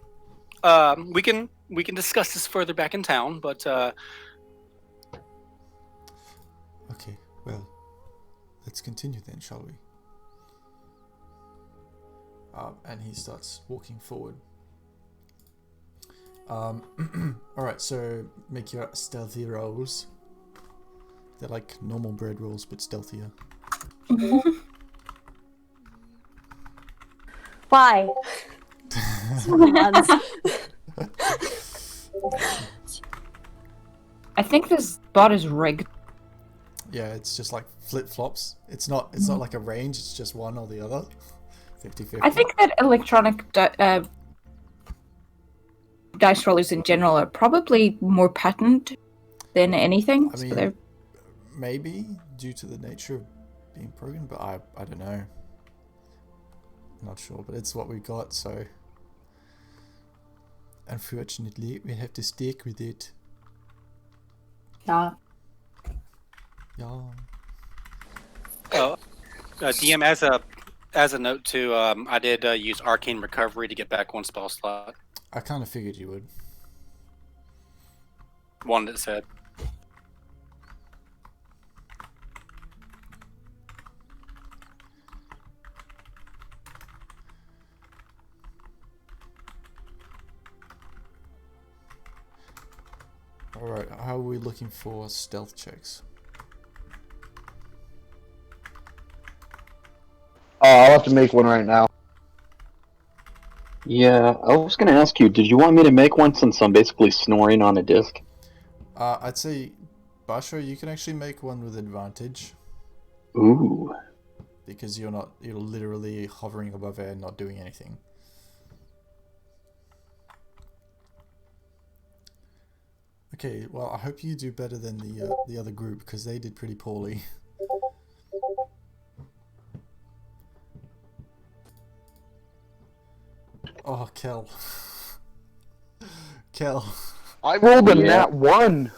We can discuss this further back in town, but Okay, well, let's continue then, shall we? And he starts walking forward. Alright, so make your stealthy rolls. They're like normal bread rolls, but stealthier. Why? I think this bot is rigged. Yeah, it's just like flip-flops. It's not like a range, it's just one or the other. 50-50. I think that electronic dice rollers in general are probably more patterned than anything. I so mean, they're... maybe due to the nature of being programmed, but I don't know. Not sure, but it's what we got, so unfortunately we have to stick with it. Yeah. Yeah. DM as a note too. I did use Arcane Recovery to get back one spell slot. I kind of figured you would. One that said. Alright, how are we looking for stealth checks? Oh, I'll have to make one right now. Yeah, I was gonna ask you, did you want me to make one since I'm basically snoring on a disc? I'd say, Basho, you can actually make one with advantage. Ooh. Because you're literally hovering above air and not doing anything. Okay, well, I hope you do better than the other group, because they did pretty poorly. Oh, Kel. Kel. I rolled a Yeah. nat 1.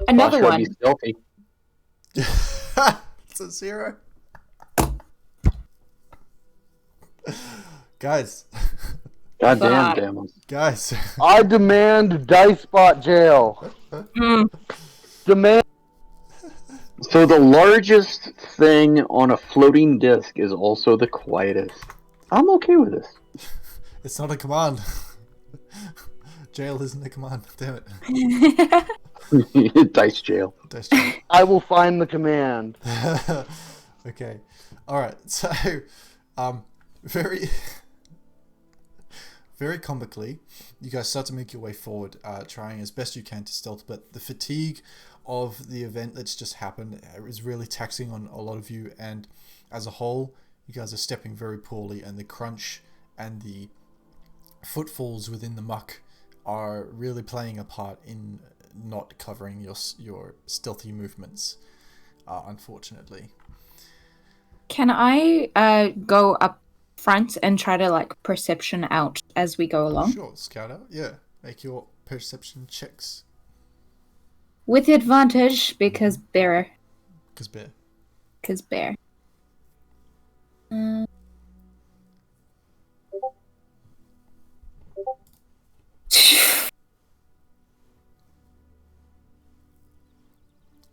Another Gosh, one. Be stealthy. It's a 0. Guys. God damn, Fuck. damn 'em. Guys. I demand dice spot jail. Mm. Demand. So the largest thing on a floating disc is also the quietest. I'm okay with this. It's not a command. Jail isn't a command. Damn it. Dice jail. Dice jail. I will find the command. Okay. Alright, so very very comically, you guys start to make your way forward, trying as best you can to stealth, but the fatigue of the event that's just happened is really taxing on a lot of you, and as a whole, you guys are stepping very poorly, and the crunch and the footfalls within the muck are really playing a part in not covering your stealthy movements, unfortunately. Can I go up front and try to like perception out as we go along? Sure, scout out. Yeah, make your perception checks. With advantage because bear. Because bear. Because bear.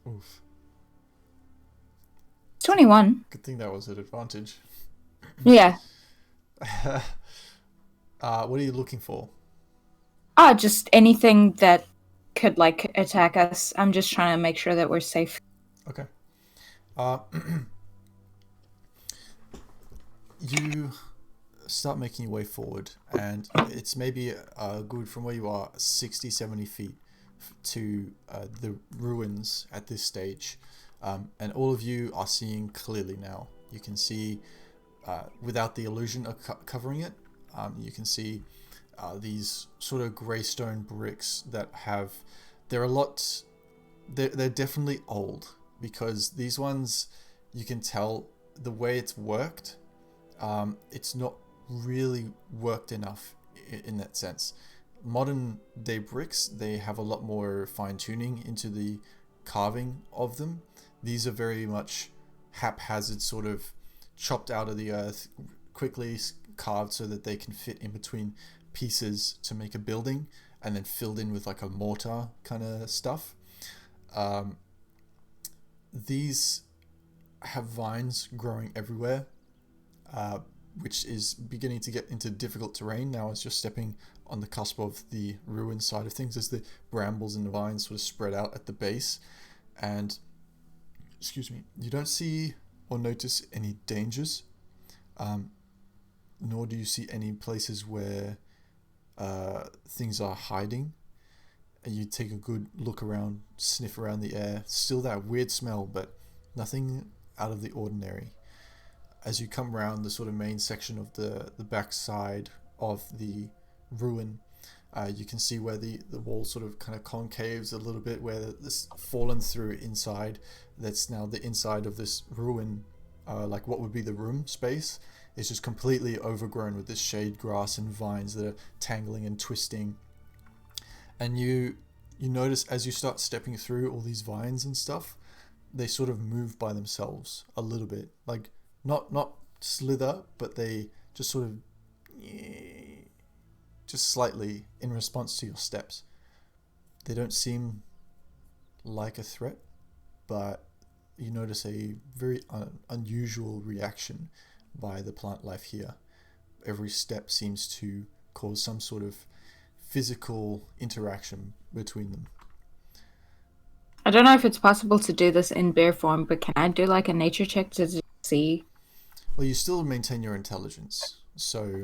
Oof. 21. Good thing that was at advantage. Yeah. What are you looking for? Just anything that could like attack us. I'm just trying to make sure that we're safe. Okay. You start making your way forward, and it's maybe good from where you are 60-70 feet to the ruins at this stage, and all of you are seeing clearly now. You can see without the illusion of covering it. You can see these sort of greystone bricks that have, they're definitely old, because these ones, you can tell the way it's worked, it's not really worked enough in that sense. Modern day bricks, they have a lot more fine tuning into the carving of them. These are very much haphazard, sort of chopped out of the earth, quickly carved so that they can fit in between pieces to make a building, and then filled in with like a mortar kind of stuff. These have vines growing everywhere, which is beginning to get into difficult terrain now as you're stepping on the cusp of the ruin side of things, as the brambles and the vines sort of spread out at the base. And excuse me, you don't see or notice any dangers, nor do you see any places where things are hiding. And you take a good look around, sniff around the air, still that weird smell, but nothing out of the ordinary. As you come around the sort of main section of the back side of the ruin, you can see where the wall sort of kind of concaves a little bit, where this fallen through inside, that's now the inside of this ruin, like what would be the room space, is just completely overgrown with this shade grass and vines that are tangling and twisting. And you notice as you start stepping through all these vines and stuff, they sort of move by themselves a little bit, like not slither, but they just sort of just slightly in response to your steps. They don't seem like a threat, but you notice a very unusual reaction by the plant life here. Every step seems to cause some sort of physical interaction between them. I don't know if it's possible to do this in bear form, but can I do like a nature check to see? Well, you still maintain your intelligence, so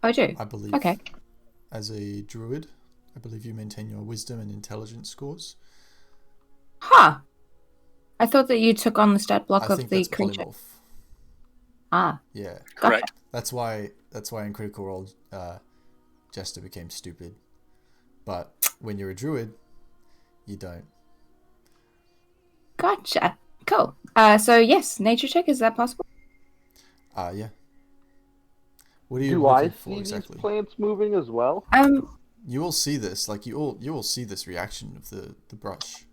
I do. I believe, Okay. as a druid, I believe you maintain your wisdom and intelligence scores. Huh. I thought that you took on the stat block I of think the that's creature. polymorph. Ah, Yeah, Correct. that's why in Critical Role, Jester became stupid. But when you're a druid, you don't. gotcha. Cool. So yes, nature check, is that possible? Yeah. What are you Do I looking see for exactly? these plants moving as well? You will see this, like you will see this reaction of the brush.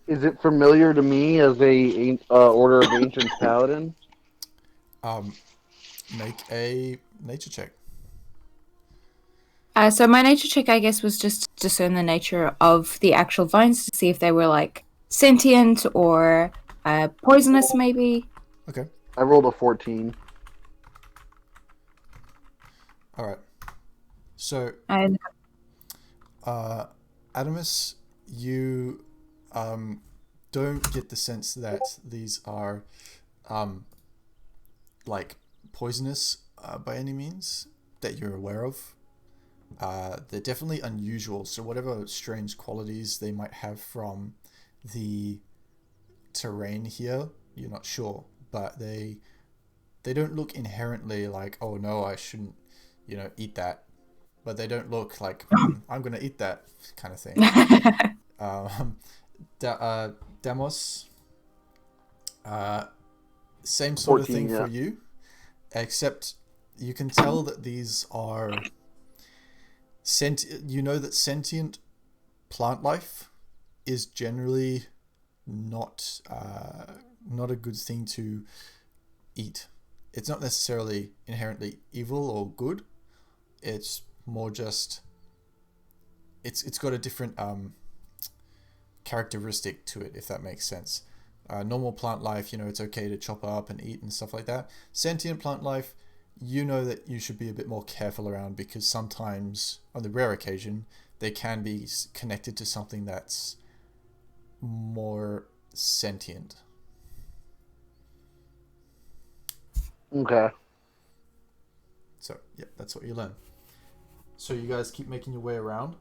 Is it familiar to me as a Order of Ancient Paladin? Make a nature check. So my nature check, I guess, was just to discern the nature of the actual vines to see if they were like sentient or poisonous, maybe. Okay. I rolled a 14. All right. So, And Adamus, you don't get the sense that these are like poisonous by any means that you're aware of. They're definitely unusual, so whatever strange qualities they might have from the terrain here, you're not sure, but they don't look inherently like, oh no, I shouldn't, eat that. But they don't look like, I'm gonna eat that kind of thing. Demos, same sort 14, of thing for you, except you can tell that these are that sentient plant life is generally not a good thing to eat. It's not necessarily inherently evil or good. It's more just it's got a different characteristic to it, if that makes sense. Normal plant life, it's okay to chop up and eat and stuff like that. Sentient plant life, that you should be a bit more careful around, because sometimes, on the rare occasion, they can be connected to something that's more sentient. Okay. So, yeah, that's what you learn. So you guys keep making your way around?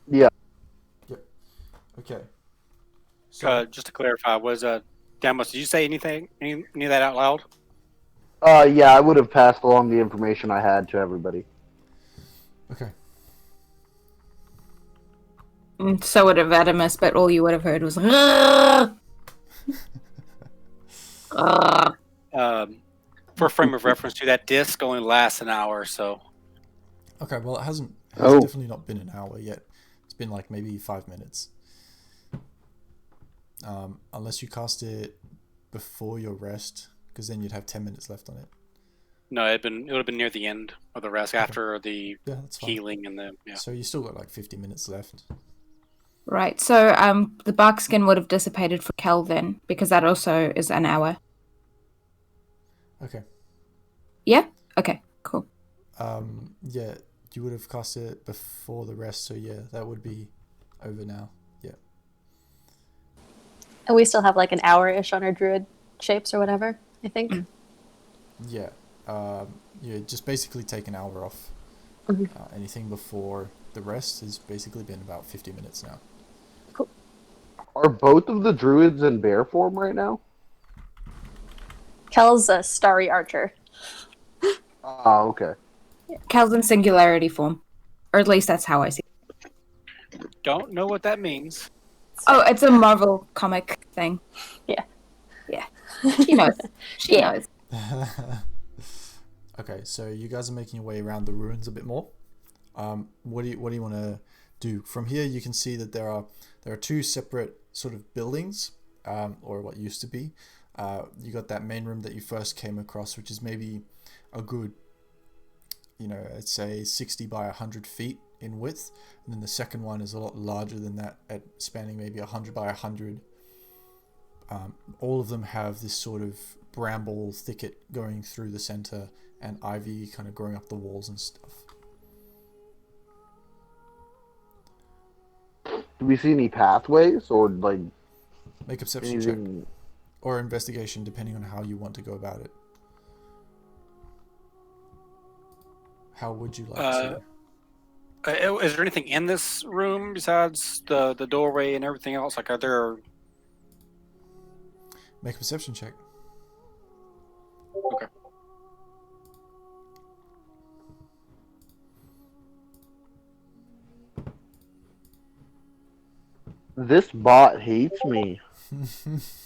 Yeah. Yep. Okay. So, Just to clarify, was Damos, did you say any of that out loud? Yeah, I would have passed along the information I had to everybody. Okay. So would have Adamus, but all you would have heard was "Ugh! Ugh." For a frame of reference to that disc only lasts an hour, so Okay, well, it has Oh. definitely not been an hour yet. It's been like maybe 5 minutes. Unless you cast it before your rest, because then you'd have 10 minutes left on it. no, it would have been near the end of the rest after the Yeah, that's fine. healing and the So you still got like 50 minutes left. Right. So the bark skin would have dissipated for Kel then, because that also is an hour. Okay. Yeah. Okay. Cool. Yeah, you would have cast it before the rest, so yeah, that would be over now. Yeah. And we still have like an hour-ish on our druid shapes or whatever, I think. Yeah. Yeah, just basically take an hour off. Mhm. Anything before the rest has basically been about 50 minutes now. Are both of the druids in bear form right now? Kel's a starry archer. Ah, okay. Kel's in singularity form, or at least that's how I see it. don't know what that means. Oh, it's a Marvel comic thing. Yeah. Yeah. She knows. She Yeah. knows. Okay, so you guys are making your way around the ruins a bit more. What do you want to do? From here, you can see that there are two separate sort of buildings, or what used to be. You got that main room that you first came across, which is maybe a good, let's say 60 by 100 feet in width, and then the second one is a lot larger than that, at spanning maybe 100 by 100. All of them have this sort of bramble thicket going through the center and ivy kind of growing up the walls and stuff. Do we see any pathways or like Make a perception check anything? or investigation, depending on how you want to go about it. How would you like to? Is there anything in this room besides the doorway and everything else? Like, are there? Make a perception check. Okay. This bot hates me.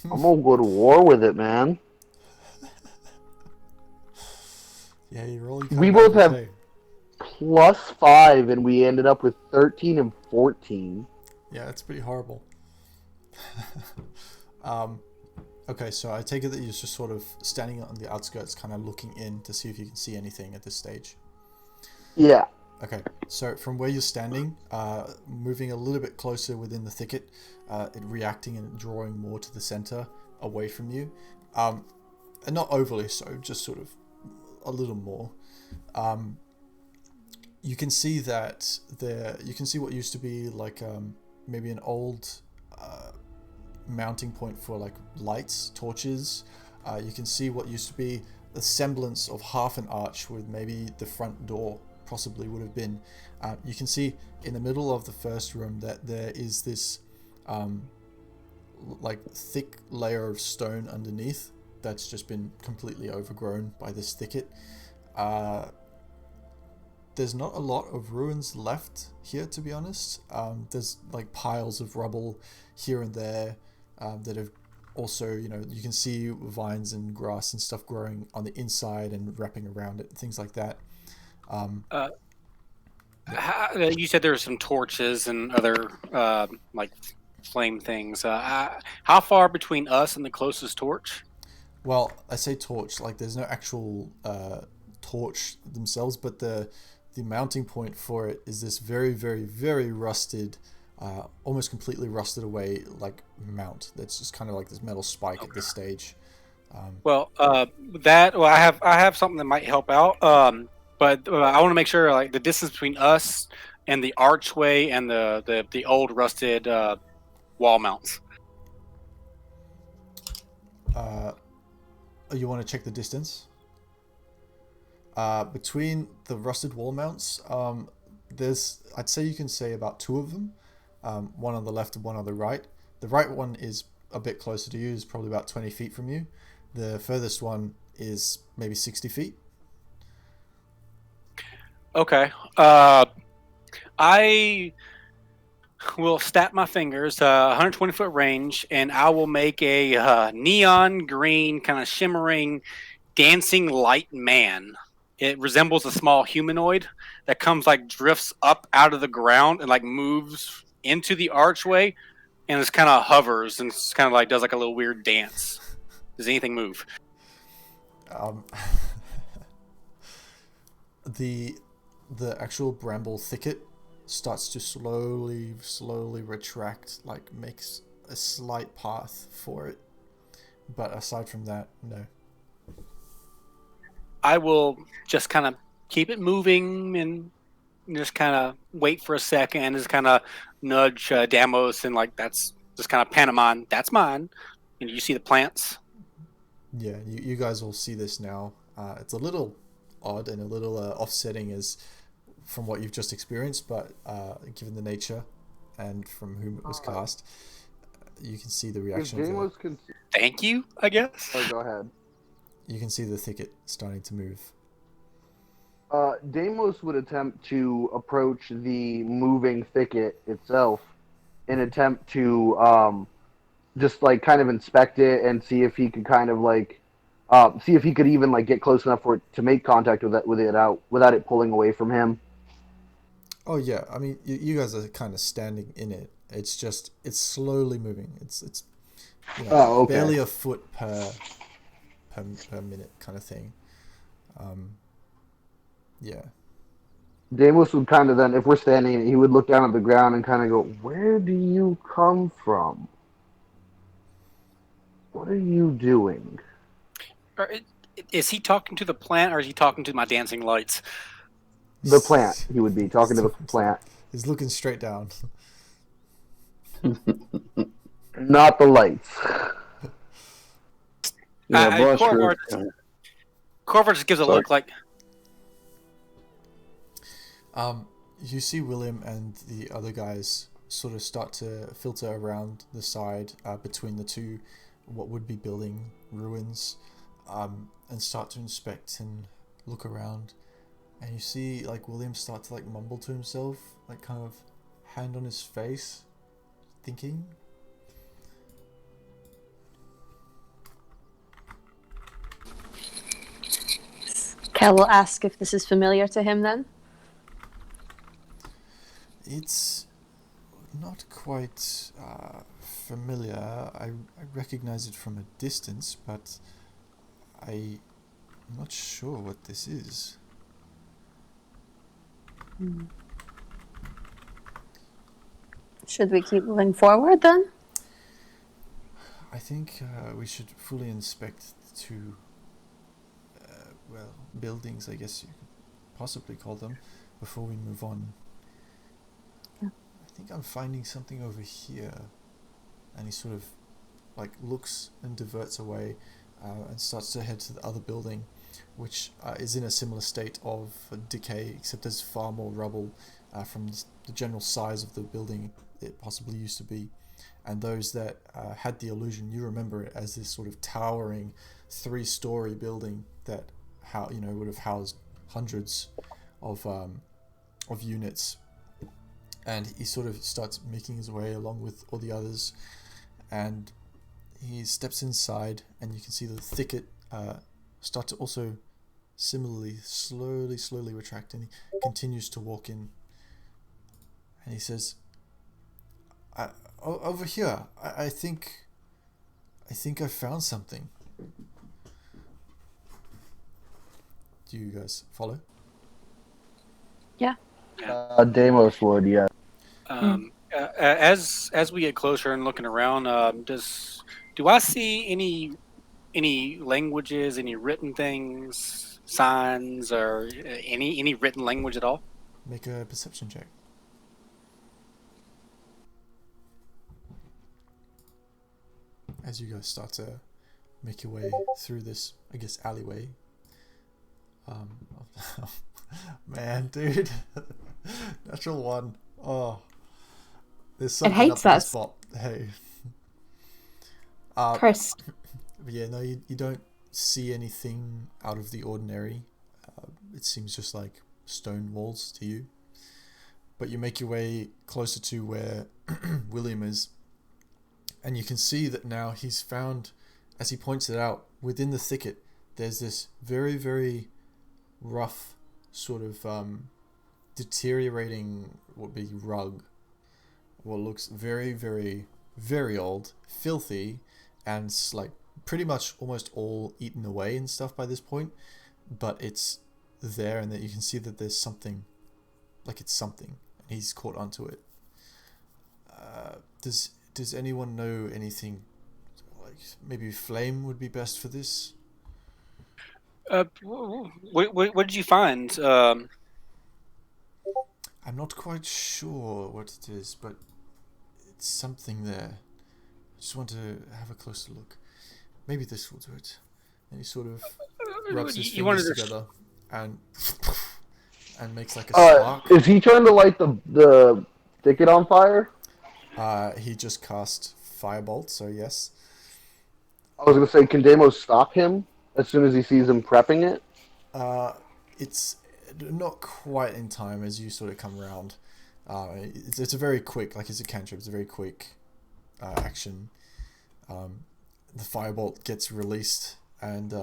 I'm gonna go to war with it, man. Yeah, you roll. We both have +5, and we ended up with 13 and 14. Yeah, that's pretty horrible. Okay, so I take it that you're just sort of standing on the outskirts, kind of looking in to see if you can see anything at this stage. Yeah. Okay, so from where you're standing, moving a little bit closer within the thicket, it reacting and drawing more to the center, away from you, and not overly so, just sort of a little more. You can see that you can see what used to be like maybe an old mounting point for like lights, torches. You can see what used to be the semblance of half an arch with maybe the front door possibly would have been. You can see in the middle of the first room that there is this like thick layer of stone underneath that's just been completely overgrown by this thicket. There's not a lot of ruins left here, to be honest. There's like piles of rubble here and there that have also, you can see vines and grass and stuff growing on the inside and wrapping around it, things like that. You said there were some torches and other like flame things. How far between us and the closest torch? Well, I say torch, like there's no actual torch themselves, but the mounting point for it is this very, very, very rusted, almost completely rusted away like mount that's just kind of like this metal spike at this stage. I have something that might help out. But I want to make sure like the distance between us and the archway and the old rusted wall mounts. You want to check the distance? Between the rusted wall mounts, I'd say you can say about 2 of them, one on the left and one on the right. The right one is a bit closer to you, is probably about 20 feet from you. The furthest one is maybe 60 feet. Okay. I will snap my fingers, 120-foot range, and I will make a neon green, kind of shimmering, dancing light man. It resembles a small humanoid that comes like drifts up out of the ground and like moves into the archway, and it's kind of hovers and it's kind of like does like a little weird dance. Does anything move? Um, the actual bramble thicket starts to slowly retract, like makes a slight path for it. But aside from that, no. I will just kind of keep it moving and just kind of wait for a second and just kind of nudge Damos and like that's just kind of pantomime. That's mine. And you see the plants. Yeah, you guys all see this now. It's a little odd and a little offsetting as from what you've just experienced, but given the nature and from whom it was cast, you can see the reaction of the, Thank you, I guess. Oh, go ahead. you can see the thicket starting to move. Deimos would attempt to approach the moving thicket itself in attempt to just like kind of inspect it and see if he could kind of like see if he could even like get close enough for it to make contact with it out without it pulling away from him. Oh yeah, I mean you guys are kind of standing in it. It's just it's slowly moving. It's you know, okay. barely a foot per minute kind of thing. Yeah. Deimos would kind of then, if we're standing, he would look down at the ground and kind of go, "Where do you come from? What are you doing?" Is he talking to the plant or is he talking to my dancing lights? The plant. He would be talking to the plant, He's looking straight down. not the lights. Yeah, Corvar just gives a look like. You see William and the other guys sort of start to filter around the side between the two, what would be building ruins, and start to inspect and look around. And you see like William start to like mumble to himself, like kind of hand on his face, thinking. Kel will ask if this is familiar to him then. It's not quite familiar. I recognize it from a distance, but I'm not sure what this is. Should we keep moving forward then? I think we should fully inspect the two, buildings, I guess you could possibly call them, before we move on. Yeah. I think I'm finding something over here. And he sort of like looks and diverts away and starts to head to the other building, which is in a similar state of decay, except there's far more rubble from the general size of the building it possibly used to be. And those that had the illusion, you remember it as this sort of towering 3-story building that would have housed hundreds of units. And he sort of starts making his way along with all the others, and he steps inside, and you can see the thicket start to also similarly slowly retract, and he continues to walk in, and he says, over here, I think I found something. Do you guys follow? Yeah. Deimos would, yeah. As we get closer and looking around, do I see any languages, any written things, signs, or any written language at all? Make a perception check. As you guys start to make your way through this, I guess, alleyway. Man, dude. Natural 1. Oh. There's something hates up in us. this spot. Hey. Chris. But yeah, no, you don't see anything out of the ordinary. It seems just like stone walls to you. But you make your way closer to where William is, and you can see that now he's found, as he points it out, within the thicket, there's this very, very rough sort of deteriorating, would be rug. What looks very, very, very old, filthy, and like pretty much almost all eaten away and stuff by this point. But it's there, and that you can see that there's something, like it's something, and he's caught onto it. Does anyone know anything? Like maybe flame would be best for this. What did you find? I'm not quite sure what it is, but it's something there. I just want to have a closer look. Maybe this will do it. And he sort of rubs his fingers together and makes like a spark. Is he trying to light the thicket on fire? He just cast Firebolt, so yes. I was going to say, can Deimos stop him as soon as he sees him prepping it? It's not quite in time as you sort of come around. It's a very quick, like it's a cantrip, it's a very quick action. The Firebolt gets released and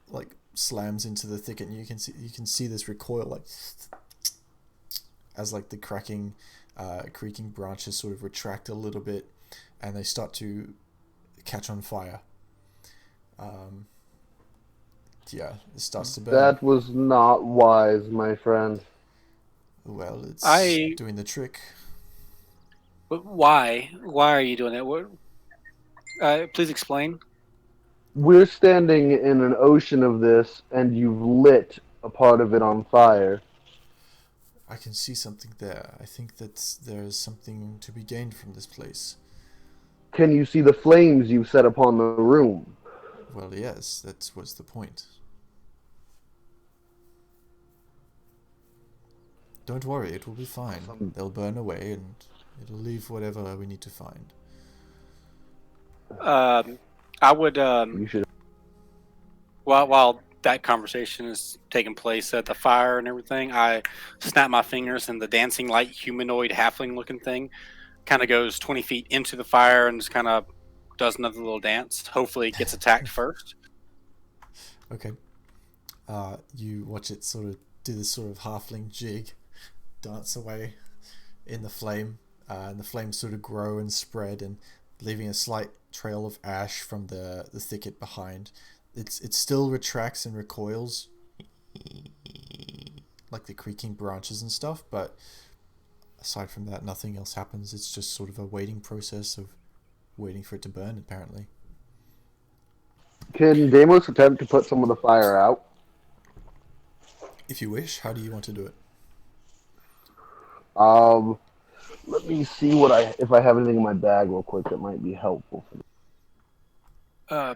like slams into the thicket, and you can see this recoil like as like the creaking branches sort of retract a little bit, and they start to catch on fire. Yeah, it starts to burn. That was not wise, my friend. Well, it's doing the trick. But why? Why are you doing that? What? Please explain. We're standing in an ocean of this, and you've lit a part of it on fire. I can see something there. I think that there is something to be gained from this place. Can you see the flames you've set upon the room? Well, yes, that was the point. Don't worry, it will be fine. They'll burn away, and it'll leave whatever we need to find. I would. You should. While that conversation is taking place at the fire and everything, I snap my fingers, and the dancing light humanoid halfling-looking thing kind of goes 20 feet into the fire and just kind of does another little dance. Hopefully, it gets attacked first. Okay. You watch it sort of do this sort of halfling jig, dance away in the flame, and the flames sort of grow and spread, and leaving a slight trail of ash from the thicket behind. It still retracts and recoils, like the creaking branches and stuff, but aside from that, nothing else happens. It's just sort of a waiting process of waiting for it to burn, apparently. Can Deimos attempt to put some of the fire out? If you wish, how do you want to do it? Let me see if I have anything in my bag real quick that might be helpful for me.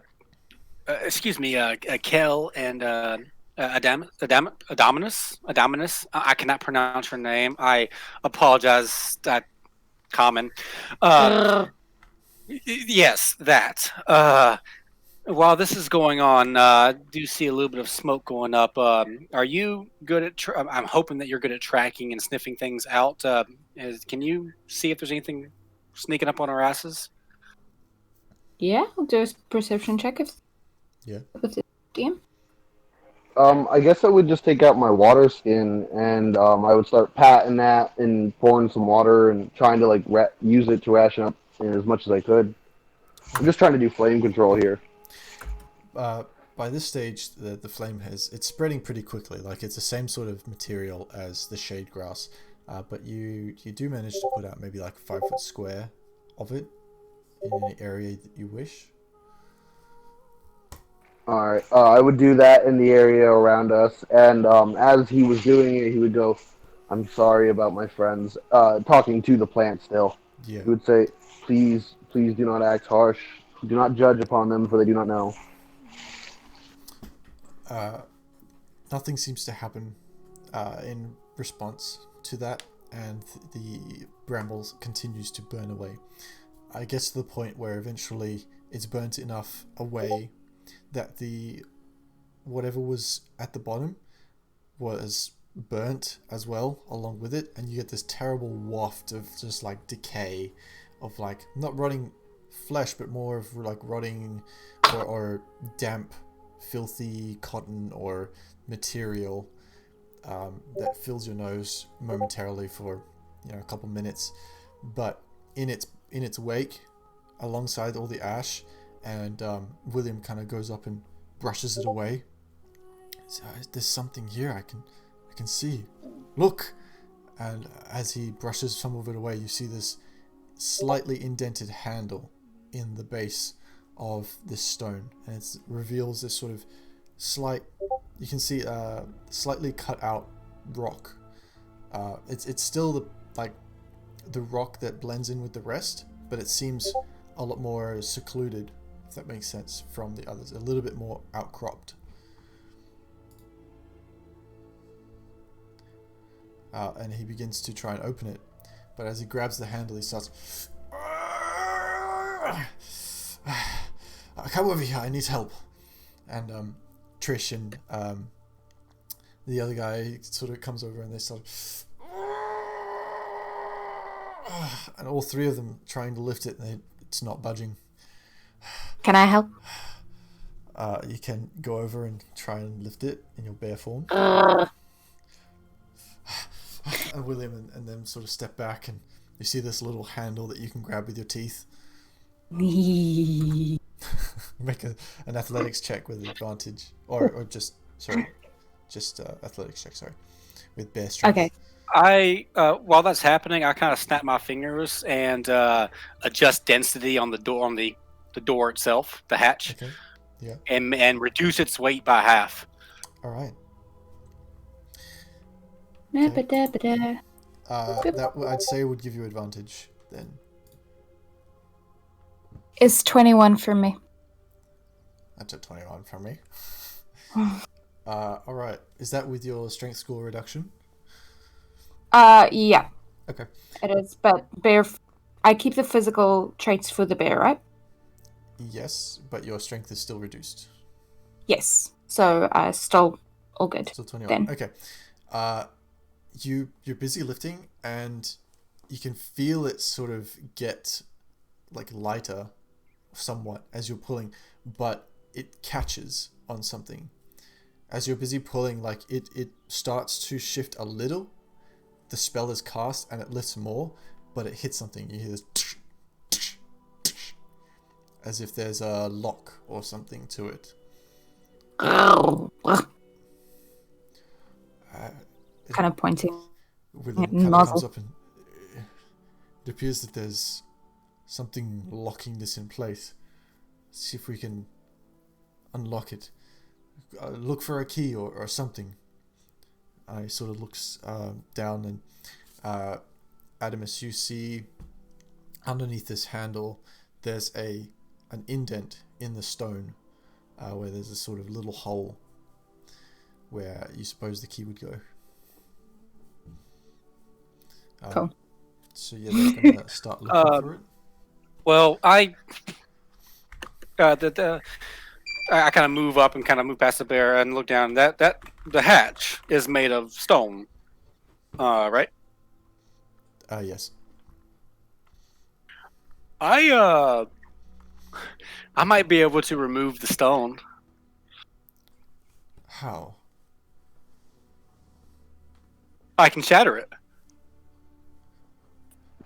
Excuse me, Kel and Adaminus. I cannot pronounce her name. I apologize. That common. Yes, that. While this is going on, I do see a little bit of smoke going up. Are you good at? I'm hoping that you're good at tracking and sniffing things out. Can you see if there's anything sneaking up on our asses? Yeah, I'll do a perception check if. Yeah. With the DM. I guess I would just take out my water skin and I would start patting that and pouring some water and trying to like use it to ration up as much as I could. I'm just trying to do flame control here. By this stage, the flame it's spreading pretty quickly. Like it's the same sort of material as the shade grass, but you do manage to put out maybe like 5 foot square of it in any area that you wish. Alright, I would do that in the area around us, and as he was doing it, he would go, "I'm sorry about my friends," talking to the plant still. Yeah. He would say, please do not act harsh. Do not judge upon them, for they do not know." Nothing seems to happen in response to that, and the brambles continues to burn away. I guess to the point where eventually it's burnt enough away that whatever was at the bottom was burnt as well along with it, and you get this terrible waft of just like decay of like not rotting flesh but more of like rotting or damp filthy cotton or material that fills your nose momentarily for a couple minutes, but in its wake alongside all the ash, and William kind of goes up and brushes it away. So, there's something here I can see. Look! And as he brushes some of it away, you see this slightly indented handle in the base of this stone, and it reveals this sort of you can see slightly cut out rock. It's still the rock that blends in with the rest, but it seems a lot more secluded, if that makes sense, from the others. A little bit more outcropped. And he begins to try and open it, but as he grabs the handle, he starts, come over here, I need help. And Trish and the other guy sort of comes over, and they start, and all three of them trying to lift it, and it's not budging. Can I help? You can go over and try and lift it in your bare form. And William and them sort of step back, and you see this little handle that you can grab with your teeth. Make an athletics check with advantage, or just athletics check. Sorry, with bare strength. Okay. I while that's happening, I kind of snap my fingers and adjust density on the door itself, the hatch. Okay. Yeah. And reduce its weight by half. All right. Okay. That I'd say would give you advantage then. It's 21 for me. That's a 21 from me. All right. Is that with your strength score reduction? Yeah. Okay. It is, but bear. I keep the physical traits for the bear, right? Yes, but your strength is still reduced. Like So still all good. Still 21. Then. Okay. You're busy lifting, and you can feel it sort of get like lighter somewhat as you're pulling, but it catches on something. As you're busy pulling, like it starts to shift a little. The spell is cast and it lifts more, but it hits something. You hear this as if there's a lock or something to it. Kind of pointing. William kind of Muzzle. comes up, and it appears that there's something locking this in place. Let's see if we can unlock it. Look for a key or something. I sort of looks down, and Adamus, you see underneath this handle there's an indent in the stone where there's a sort of little hole where you suppose the key would go. Cool. So yeah, they're gonna start looking for it. Well, I kind of move up and kind of move past the bear and look down. That the hatch is made of stone, right? Yes. I might be able to remove the stone. How? I can shatter it.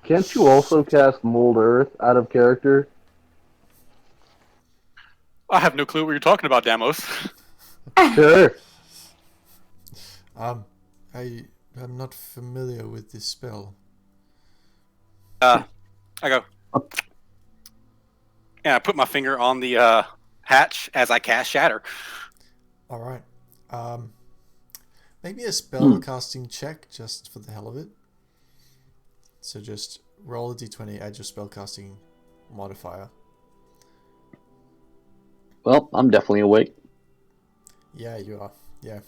Can't you also cast Mold Earth out of character? I have no clue what you're talking about, Damos. Sure. I am not familiar with this spell. I go. And I put my finger on the hatch as I cast shatter. All right. Maybe a spell casting check just for the hell of it. So just roll a d20, add your spell casting modifier. Well, I'm definitely awake. Yeah, you are. Yeah.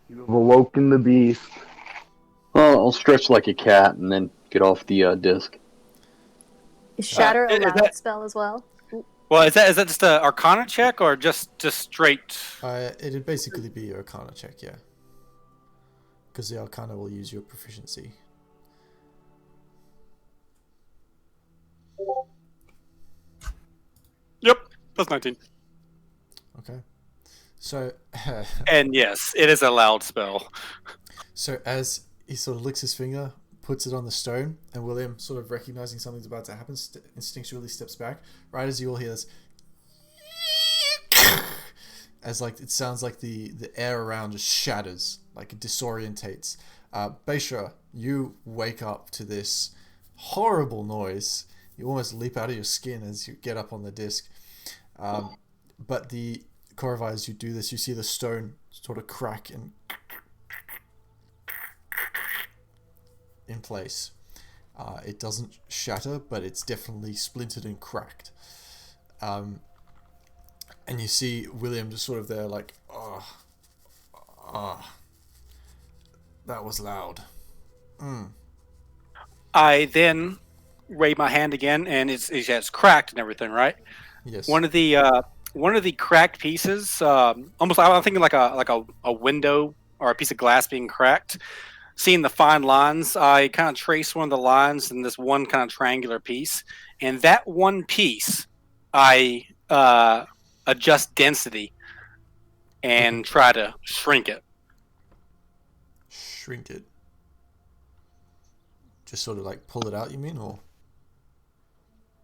You have awoken the beast. Well, I'll stretch like a cat and then get off the disc. Is Shatter a is loud that- spell as well? Well, is that just a Arcana check or just straight? It'd basically be your Arcana check, yeah. Because the Arcana will use your proficiency. Yep, that's 19. Okay. So, And yes, it is a loud spell. so as he sort of licks his finger, puts it on the stone, and William, sort of recognizing something's about to happen, instinctually steps back. Right as you all hear this, as like it sounds like the air around just shatters, like it disorientates. Beisha, you wake up to this horrible noise. You almost leap out of your skin as you get up on the disc. But the Korva, as you do this, you see the stone sort of crack and in place. It doesn't shatter, but it's definitely splintered and cracked. And you see William just sort of there like, that was loud. I then wave my hand again, and it's cracked and everything, right? Yes. One of the cracked pieces, almost I'm thinking like a window or a piece of glass being cracked. Seeing the fine lines, I kind of trace one of the lines in this one kind of triangular piece, and that one piece, I adjust density and try to shrink it. Shrink it. Just sort of like pull it out, you mean, or?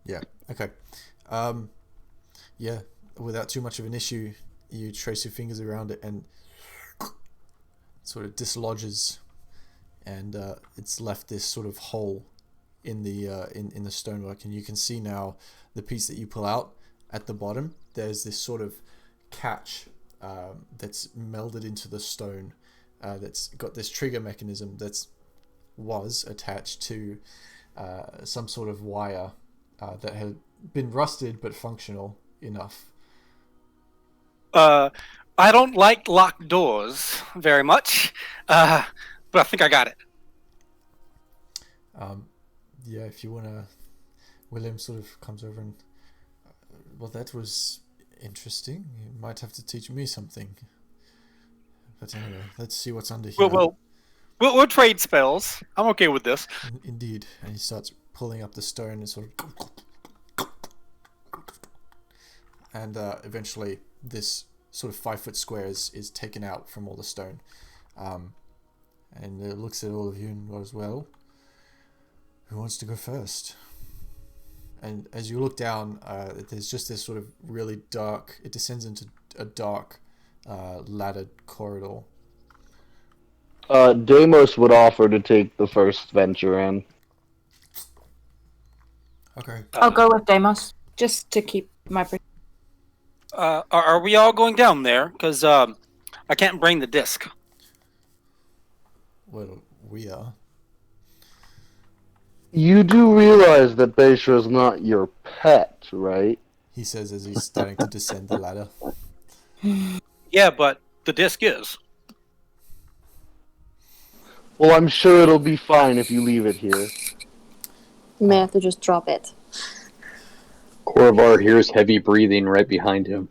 Yeah. Okay. Yeah. Without too much of an issue, you trace your fingers around it and sort of dislodges, and it's left this sort of hole in the in the stonework, and you can see now the piece that you pull out at the bottom. There's this sort of catch that's melded into the stone. That's got this trigger mechanism was attached to some sort of wire that had been rusted but functional enough. I don't like locked doors very much, but I think I got it. Yeah, if you wanna, William sort of comes over and, well, that was interesting. You might have to teach me something. But anyway, let's see what's under here. We'll trade spells. I'm okay with this. Indeed. And he starts pulling up the stone and sort of... And eventually this sort of 5-foot square is taken out from all the stone. And it looks at all of you and goes, well, who wants to go first? And as you look down, there's just this sort of really dark... It descends into a dark laddered corridor. Deimos would offer to take the first venture in. Okay. I'll go with Deimos just to keep my. Are we all going down there? Because I can't bring the disc. Well, we are. You do realize that Beisha is not your pet, right? He says as he's starting to descend the ladder. Yeah, but the disc is. Well, I'm sure it'll be fine if you leave it here. You may have to just drop it. Korvar hears heavy breathing right behind him.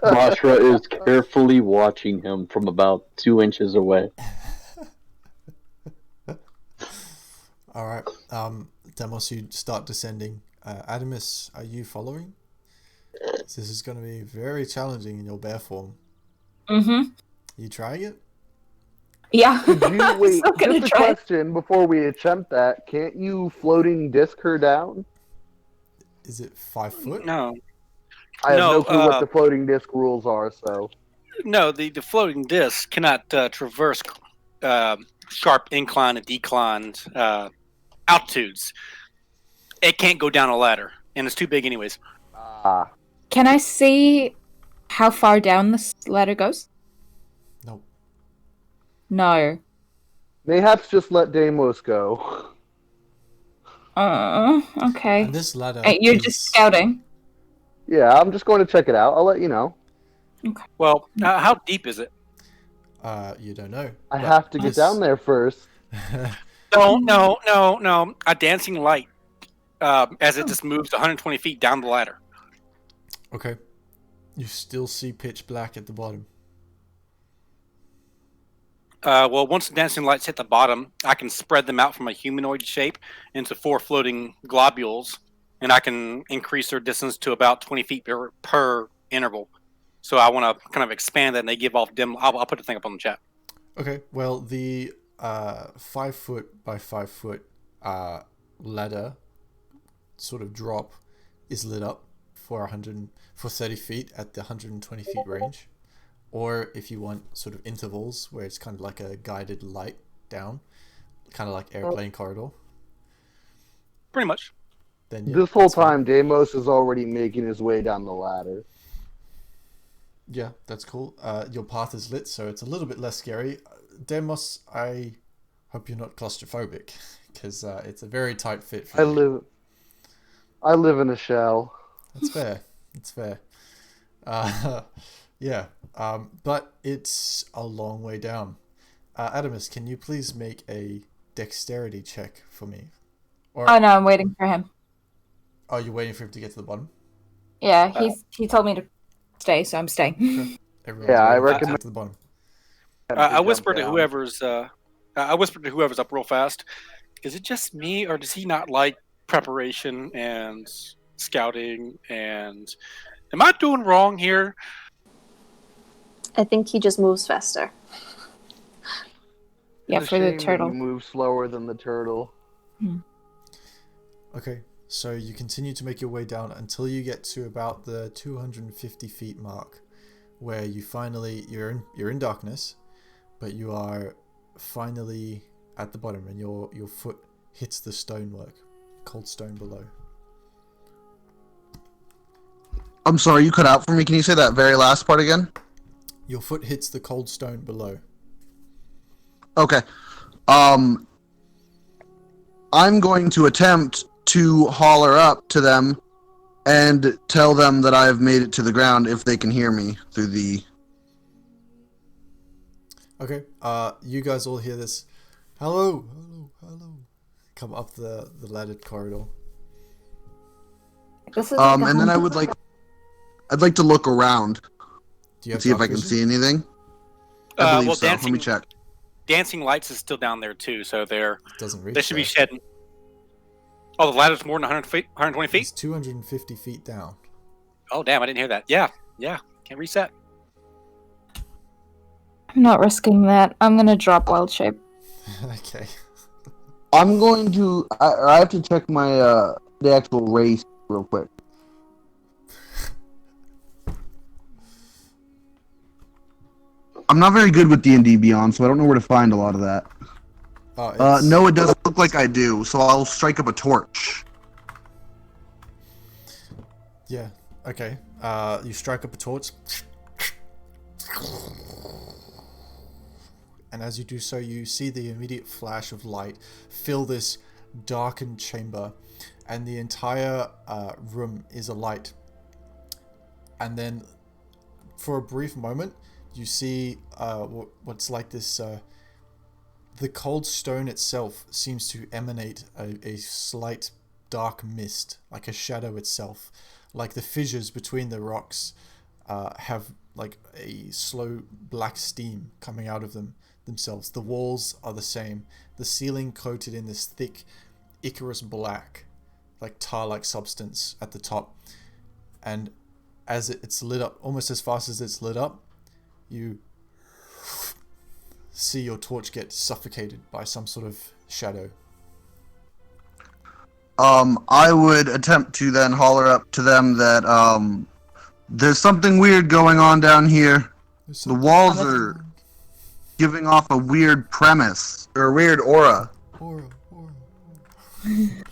Mashra is carefully watching him from about 2 inches away. Alright, Demos, you start descending. Adamus, are you following? This is going to be very challenging in your bear form. Mm-hmm. You trying it? Yeah. Could you wait? I'm gonna Just a try. question before we attempt that. Can't you floating disc her down? Is it 5 foot? No. I have no clue what uh, the floating disc rules are, so. No, the floating disc cannot traverse sharp incline and decline altitudes. It can't go down a ladder, and it's too big anyways. Ah. Can I see how far down this ladder goes? Nope. No. Mayhaps just let Deimos go. Okay. And this ladder You're is... just scouting. Yeah, I'm just going to check it out. I'll let you know. Well, how deep is it? You don't know. I have to get down there first. No. A dancing light as it just moves 120 feet down the ladder. Okay. You still see pitch black at the bottom. Well, once the dancing lights hit the bottom, I can spread them out from a humanoid shape into 4 floating globules, and I can increase their distance to about 20 feet per interval. So I want to kind of expand that, and they give off dim. I'll put the thing up on the chat. Okay. Well, the 5 foot by 5 foot ladder sort of drop is lit up for 30 feet at the 120 feet range. Or if you want sort of intervals where it's kind of like a guided light down, kind of like airplane corridor. Pretty much. Then yeah, This whole that's fine. time, Deimos is already making his way down the ladder. Yeah, that's cool. Your path is lit, so it's a little bit less scary. Demos, I hope you're not claustrophobic, because it's a very tight fit for you. I live in a shell. That's fair. That's fair. Yeah, but it's a long way down. Adamus, can you please make a dexterity check for me? Or, Oh no, I'm waiting for him. oh, you're waiting for him to get to the bottom? Yeah, he told me to stay, so I'm staying. Okay. Everyone's Yeah, I waiting for him to recommend- get to the bottom. I whisper to whoever's. I whisper to whoever's up real fast. Is it just me, or does he not like preparation and scouting? And am I doing wrong here? I think he just moves faster. Yeah, It's a for the shame that turtle. You move slower than the turtle. Okay, so you continue to make your way down until you get to about the 250 feet mark, where you finally you're in darkness, but you are finally at the bottom, and your foot hits the stonework, cold stone below. I'm sorry, you cut out for me. Can you say that very last part again? Your foot hits the cold stone below. Okay. I'm going to attempt to holler up to them and tell them that I've made it to the ground if they can hear me through the... Okay, you guys all hear this, hello, hello, hello, come up the laddered corridor. This is like a and then I'd like to look around Do you and have see if dark I can vision? see anything. I believe Well, so. Let me check. Dancing lights is still down there too, so It doesn't reach they should be there. shedding. Oh, the ladder's more than 120 feet. It's 250 feet down. Oh, damn! I didn't hear that. Yeah, can't reset. I'm not risking that. I'm gonna drop wild shape. Okay. I'm going to... I have to check my the actual race real quick. I'm not very good with D&D Beyond, so I don't know where to find a lot of that. No, it doesn't look like I do, so I'll strike up a torch. Yeah, okay. You strike up a torch. And as you do so, you see the immediate flash of light fill this darkened chamber, and the entire room is alight. And then, for a brief moment, you see what's like this... the cold stone itself seems to emanate a slight dark mist, like a shadow itself. Like the fissures between the rocks have like a slow black steam coming out of themselves. The walls are the same. The ceiling coated in this thick Icarus black, like tar-like substance at the top. And as it's lit up, almost as fast as it's lit up, you see your torch get suffocated by some sort of shadow. I would attempt to then holler up to them that there's something weird going on down here. The walls are giving off a weird premise, or a weird aura. Aura. I'm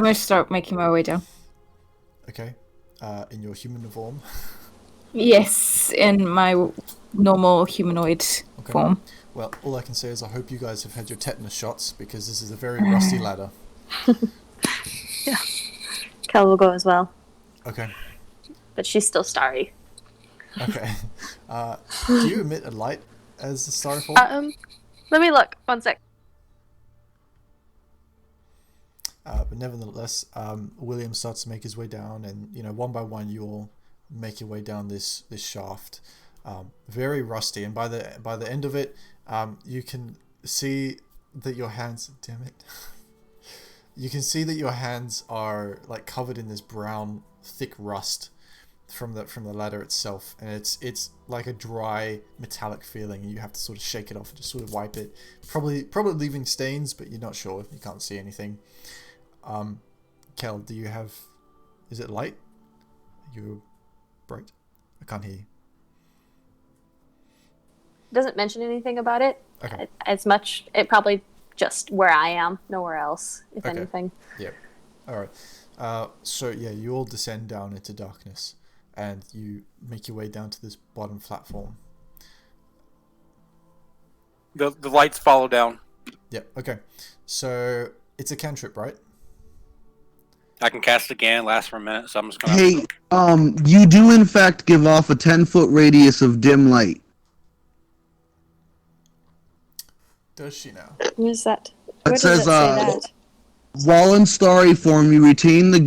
gonna start making my way down. Okay. In your human form. Yes, in my normal humanoid form. Well, all I can say is I hope you guys have had your tetanus shots, because this is a very rusty ladder. Yeah. Kel will go as well, Okay. but she's still starry. Okay. Do you emit a light as the starry form? Let me look. 1 sec. But nevertheless, William starts to make his way down, and one by one you all make your way down this shaft. Very rusty, and by the end of it, you can see that your hands. Damn it! You can see that your hands are like covered in this brown, thick rust from the ladder itself, and it's like a dry metallic feeling. You have to sort of shake it off and just sort of wipe it. Probably leaving stains, but you're not sure. You can't see anything. Kel, do you have? Is it light? You bright? I can't hear you. Doesn't mention anything about it. Okay. As much, it probably just where I am, nowhere else, if Okay. anything. Yeah. All right. So yeah, you all descend down into darkness, and you make your way down to this bottom platform. The lights follow down. Yeah. Okay. So it's a cantrip, right? I can cast it again. Lasts for a minute, so I'm just gonna. Hey, you do in fact give off a 10-foot radius of dim light. Does she now? What is that? It Where says, does it say that? while in starry form, you retain your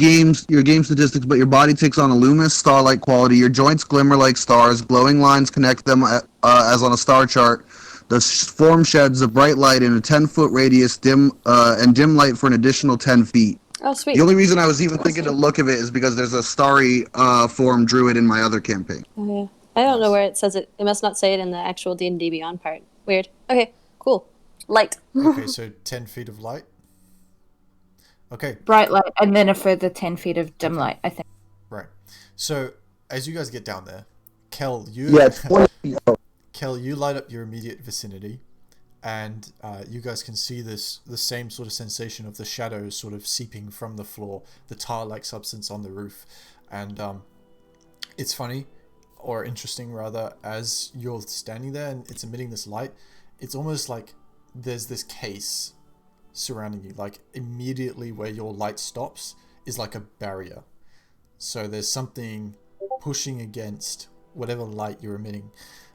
game statistics, but your body takes on a luminous star-like quality. Your joints glimmer like stars. Glowing lines connect them as on a star chart. The form sheds a bright light in a 10-foot radius, dim light for an additional 10 feet. Oh, sweet. The only reason I was even thinking to look of it is because there's a starry form druid in my other campaign. Oh, yeah. I don't know where it says it. It must not say it in the actual D&D Beyond part. Weird. Okay, cool. Light. Okay, so 10 feet of light. Okay, Bright light, and then a further 10 feet of dim light, I think. right. So as you guys get down there, Kel, you Yeah, it's 20 feet. Kel, you light up your immediate vicinity, and you guys can see the same sort of sensation of the shadows sort of seeping from the floor, the tar-like substance on the roof, and it's funny, or interesting rather, as you're standing there and it's emitting this light, it's almost like there's this case surrounding you, like immediately where your light stops is like a barrier. So there's something pushing against whatever light you're emitting.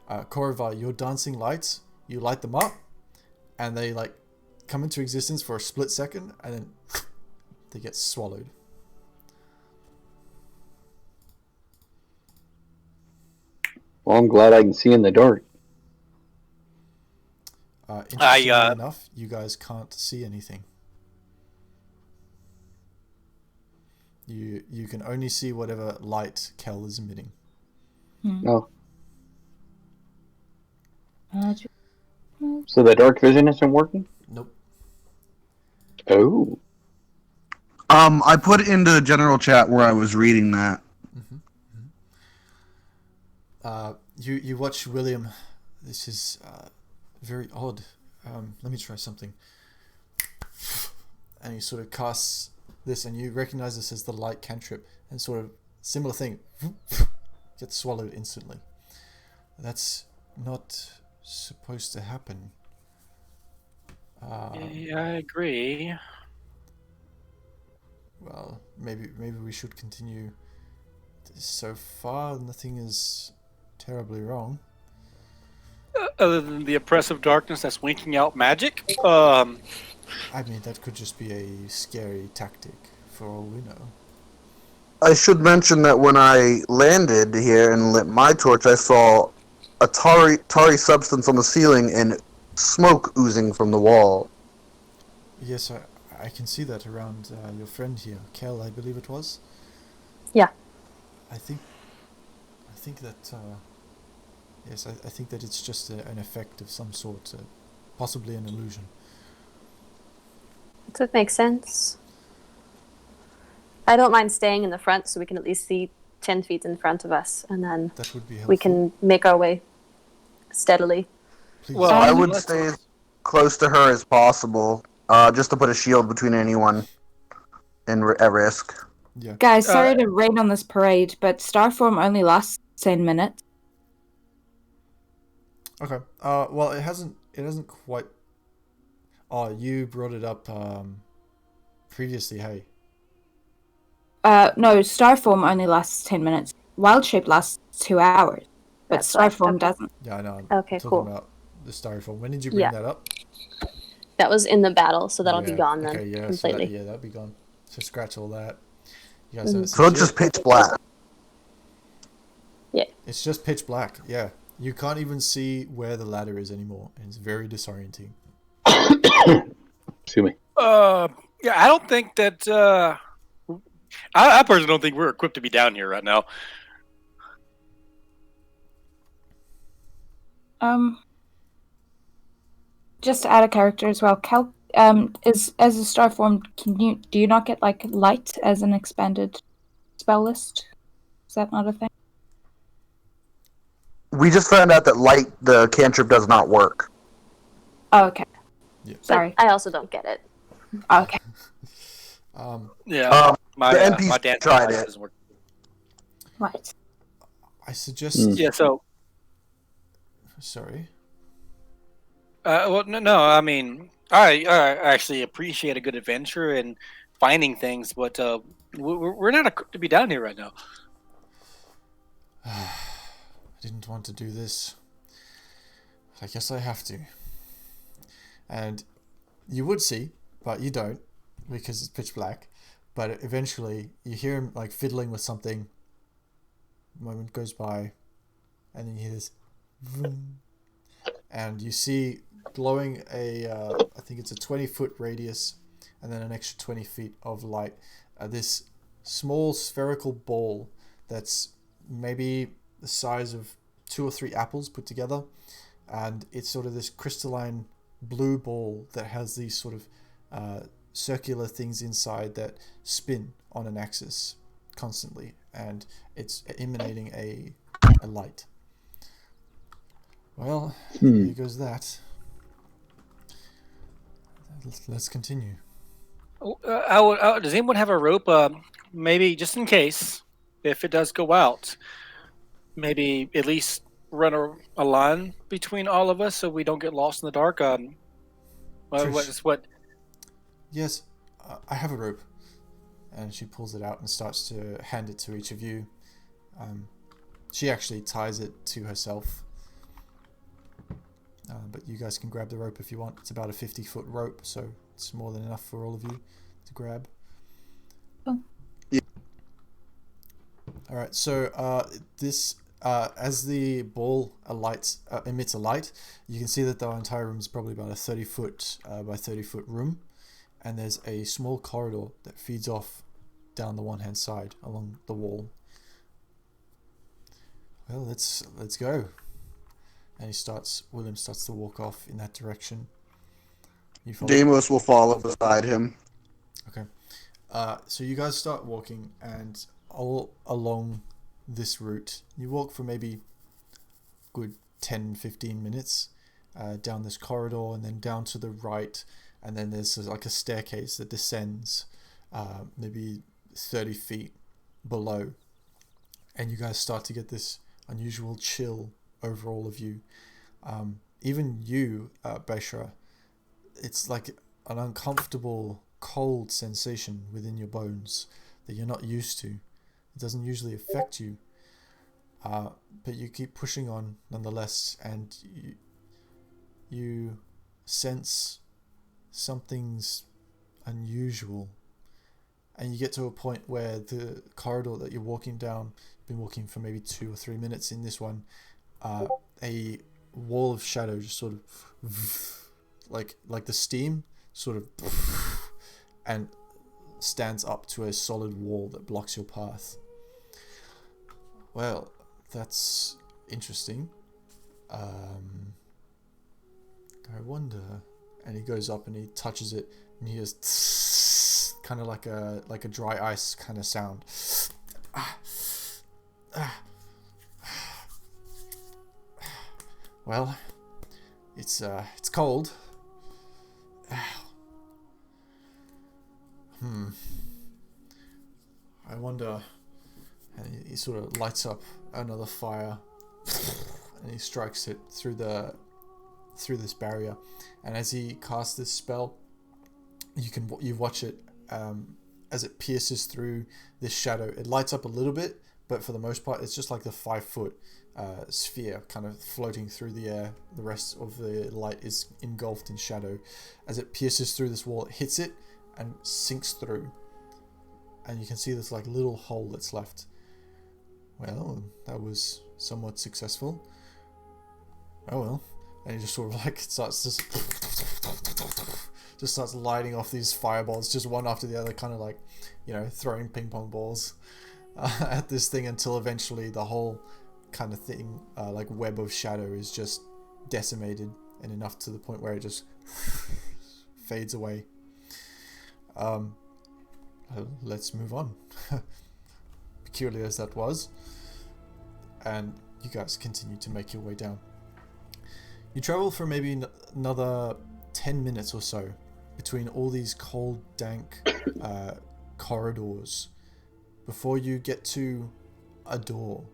Korovar, your dancing lights, you light them up and they like come into existence for a split second and then they get swallowed. Well, I'm glad I can see in the dark. Interestingly enough, you guys can't see anything. You can only see whatever light Kel is emitting. Oh. So the dark vision isn't working? Nope. Oh. I put it into the general chat where I was reading that. You watch William. This is very odd. Let me try something. And he sort of casts this, and you recognize this as the light cantrip, and sort of similar thing gets swallowed instantly. That's not supposed to happen. Yeah, I agree. Well, maybe we should continue. So far, nothing is terribly wrong. Other than the oppressive darkness that's winking out magic. I mean, that could just be a scary tactic, for all we know. I should mention that when I landed here and lit my torch, I saw a tarry substance on the ceiling and smoke oozing from the wall. Yes, I can see that around your friend here, Kel, I believe it was. Yeah. I think that yes, I think that it's just an effect of some sort, possibly an illusion. That makes sense. I don't mind staying in the front so we can at least see 10 feet in front of us, and then That would be helpful. we can make our way steadily. Please. Well, I would let's- stay as close to her as possible, just to put a shield between anyone at risk. Yeah. Guys, sorry to rain on this parade, but Starform only lasts 10 minutes. Okay. Well, it hasn't quite. Oh, you brought it up previously. Hey. No, Starform only lasts 10 minutes. Wild Shape lasts 2 hours, but That's right, Starform okay. doesn't. Yeah, I know. I'm Okay, talking cool. about the styrofoam. When did you bring Yeah. that up? that was in the battle, so that'll be Yeah, gone then okay, yeah, completely. so that'll be gone. So scratch all that. You guys Mhm. don't So see it's just shit. pitch black. It's just pitch black. Yeah, you can't even see where the ladder is anymore, and it's very disorienting. Excuse me. Yeah, I don't think that. I personally don't think we're equipped to be down here right now. Just to add a character as well. Cal, is as a star form. Do you not get like light as an expanded spell list? Is that not a thing? We just found out that light, the cantrip, does not work. Oh, okay. Yeah. Sorry. But I also don't get it. Oh, okay. Yeah, my the NPC my dance tried device it. doesn't work. Right. I suggest. Yeah, so Sorry. well, no. I mean, I actually appreciate a good adventure and finding things, but we're not equipped to be down here right now. I didn't want to do this. I guess I have to. And you would see, but you don't, because it's pitch black. But eventually, you hear him like fiddling with something. A moment goes by, and then you hear this, vroom, and you see glowing I think it's a 20-foot radius, and then an extra 20 feet of light. This small spherical ball that's maybe the size of 2 or 3 apples put together, and it's sort of this crystalline blue ball that has these sort of circular things inside that spin on an axis constantly, and it's emanating a light. Well, here goes that. Let's continue. Does anyone have a rope? Maybe just in case, if it does go out, maybe at least run a line between all of us so we don't get lost in the dark. What? Yes, I have a rope. And she pulls it out and starts to hand it to each of you. She actually ties it to herself. But you guys can grab the rope if you want. It's about a 50-foot rope, so it's more than enough for all of you to grab. Oh. Yeah. Alright, so this as the ball emits a light, you can see that the entire room is probably about a 30-foot by 30-foot room. And there's a small corridor that feeds off down the one-hand side along the wall. Well, let's go. And William starts to walk off in that direction. You follow? Deimos will follow beside him. Okay. So you guys start walking, and all along this route, you walk for maybe good 10-15 minutes down this corridor, and then down to the right, and then there's like a staircase that descends maybe 30 feet below, and you guys start to get this unusual chill over all of you. Even you, Beshra, it's like an uncomfortable cold sensation within your bones that you're not used to. It doesn't usually affect you, but you keep pushing on nonetheless, and you sense something's unusual, and you get to a point where the corridor that you're walking down, you've been walking for maybe 2 or 3 minutes in this one, a wall of shadow just sort of like the steam sort of and stands up to a solid wall that blocks your path. Well, that's interesting. I wonder. And he goes up and he touches it, and he hears kind of like a dry ice kind of sound. Well, it's cold. I wonder. And he sort of lights up another fire, and he strikes it through this barrier. And as he casts this spell, you watch it as it pierces through this shadow. It lights up a little bit, but for the most part, it's just like the 5 foot sphere kind of floating through the air. The rest of the light is engulfed in shadow. As it pierces through this wall, it hits it and sinks through. And you can see this like little hole that's left. Well, that was somewhat successful. Oh well. And he just sort of like starts just starts lighting off these fireballs, just one after the other, kind of like, you know, throwing ping pong balls at this thing, until eventually the whole kind of thing, like web of shadow, is just decimated, and enough to the point where it just fades away. Let's move on. Peculiar as that was. And you guys continue to make your way down. You travel for maybe another 10 minutes or so between all these cold, dank corridors before you get to a door.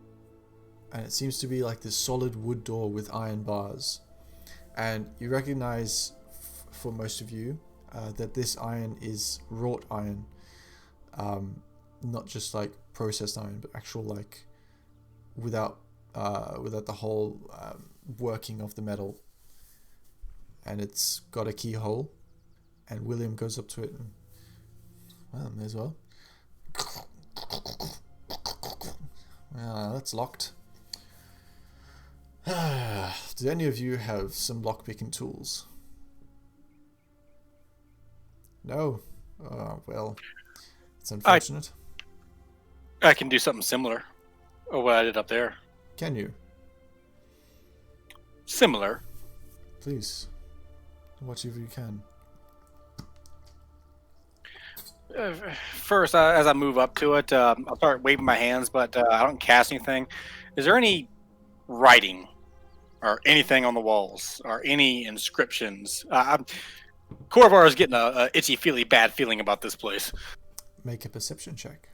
And it seems to be like this solid wood door with iron bars. And you recognize, for most of you, that this iron is wrought iron. Not just like processed iron, but actual, like, without the whole working of the metal. And it's got a keyhole, and William goes up to it and, well, may as well. Well, that's locked. Do any of you have some lockpicking tools? No? Well, it's unfortunate. I can do something similar. Oh, what I did up there. Can you? Similar. Please. Whatever you can. First, as I move up to it, I'll start waving my hands, but I don't cast anything. Is there any writing or anything on the walls or any inscriptions? Corvar is getting a itchy, feely, bad feeling about this place. Make a perception check.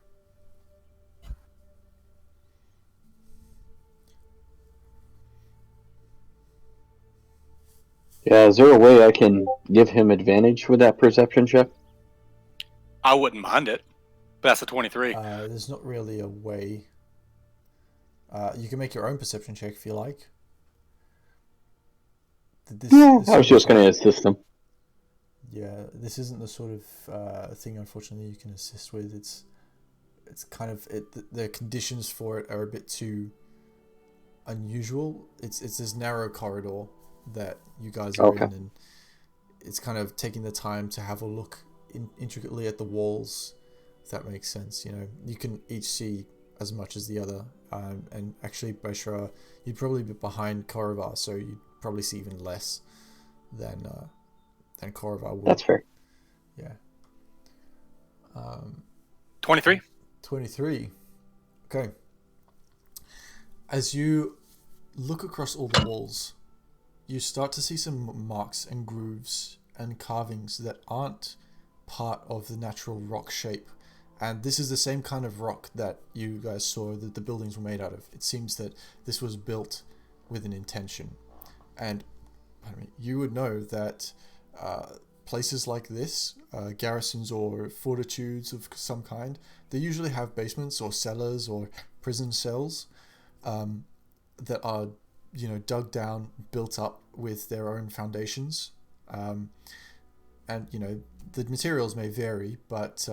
Yeah, is there a way I can give him advantage with that perception check? I wouldn't mind it. But that's a 23. There's not really a way. You can make your own perception check if you like. I was just going to assist him. Yeah, this isn't the sort of thing, unfortunately, you can assist with. It's kind of the conditions for it are a bit too unusual. It's this narrow corridor that you guys are in, and it's kind of taking the time to have a look intricately at the walls, if that makes sense. You know, you can each see as much as the other, and actually, Bashra, you'd probably be behind Korrivar, so you'd probably see even less than Korrivar would. That's fair. Yeah. 23. 23. Okay. As you look across all the walls, you start to see some marks and grooves and carvings that aren't part of the natural rock shape. And this is the same kind of rock that you guys saw that the buildings were made out of. It seems that this was built with an intention. And you would know that places like this, garrisons or fortitudes of some kind, they usually have basements or cellars or prison cells that are, you know, dug down, built up with their own foundations. And, you know, the materials may vary, but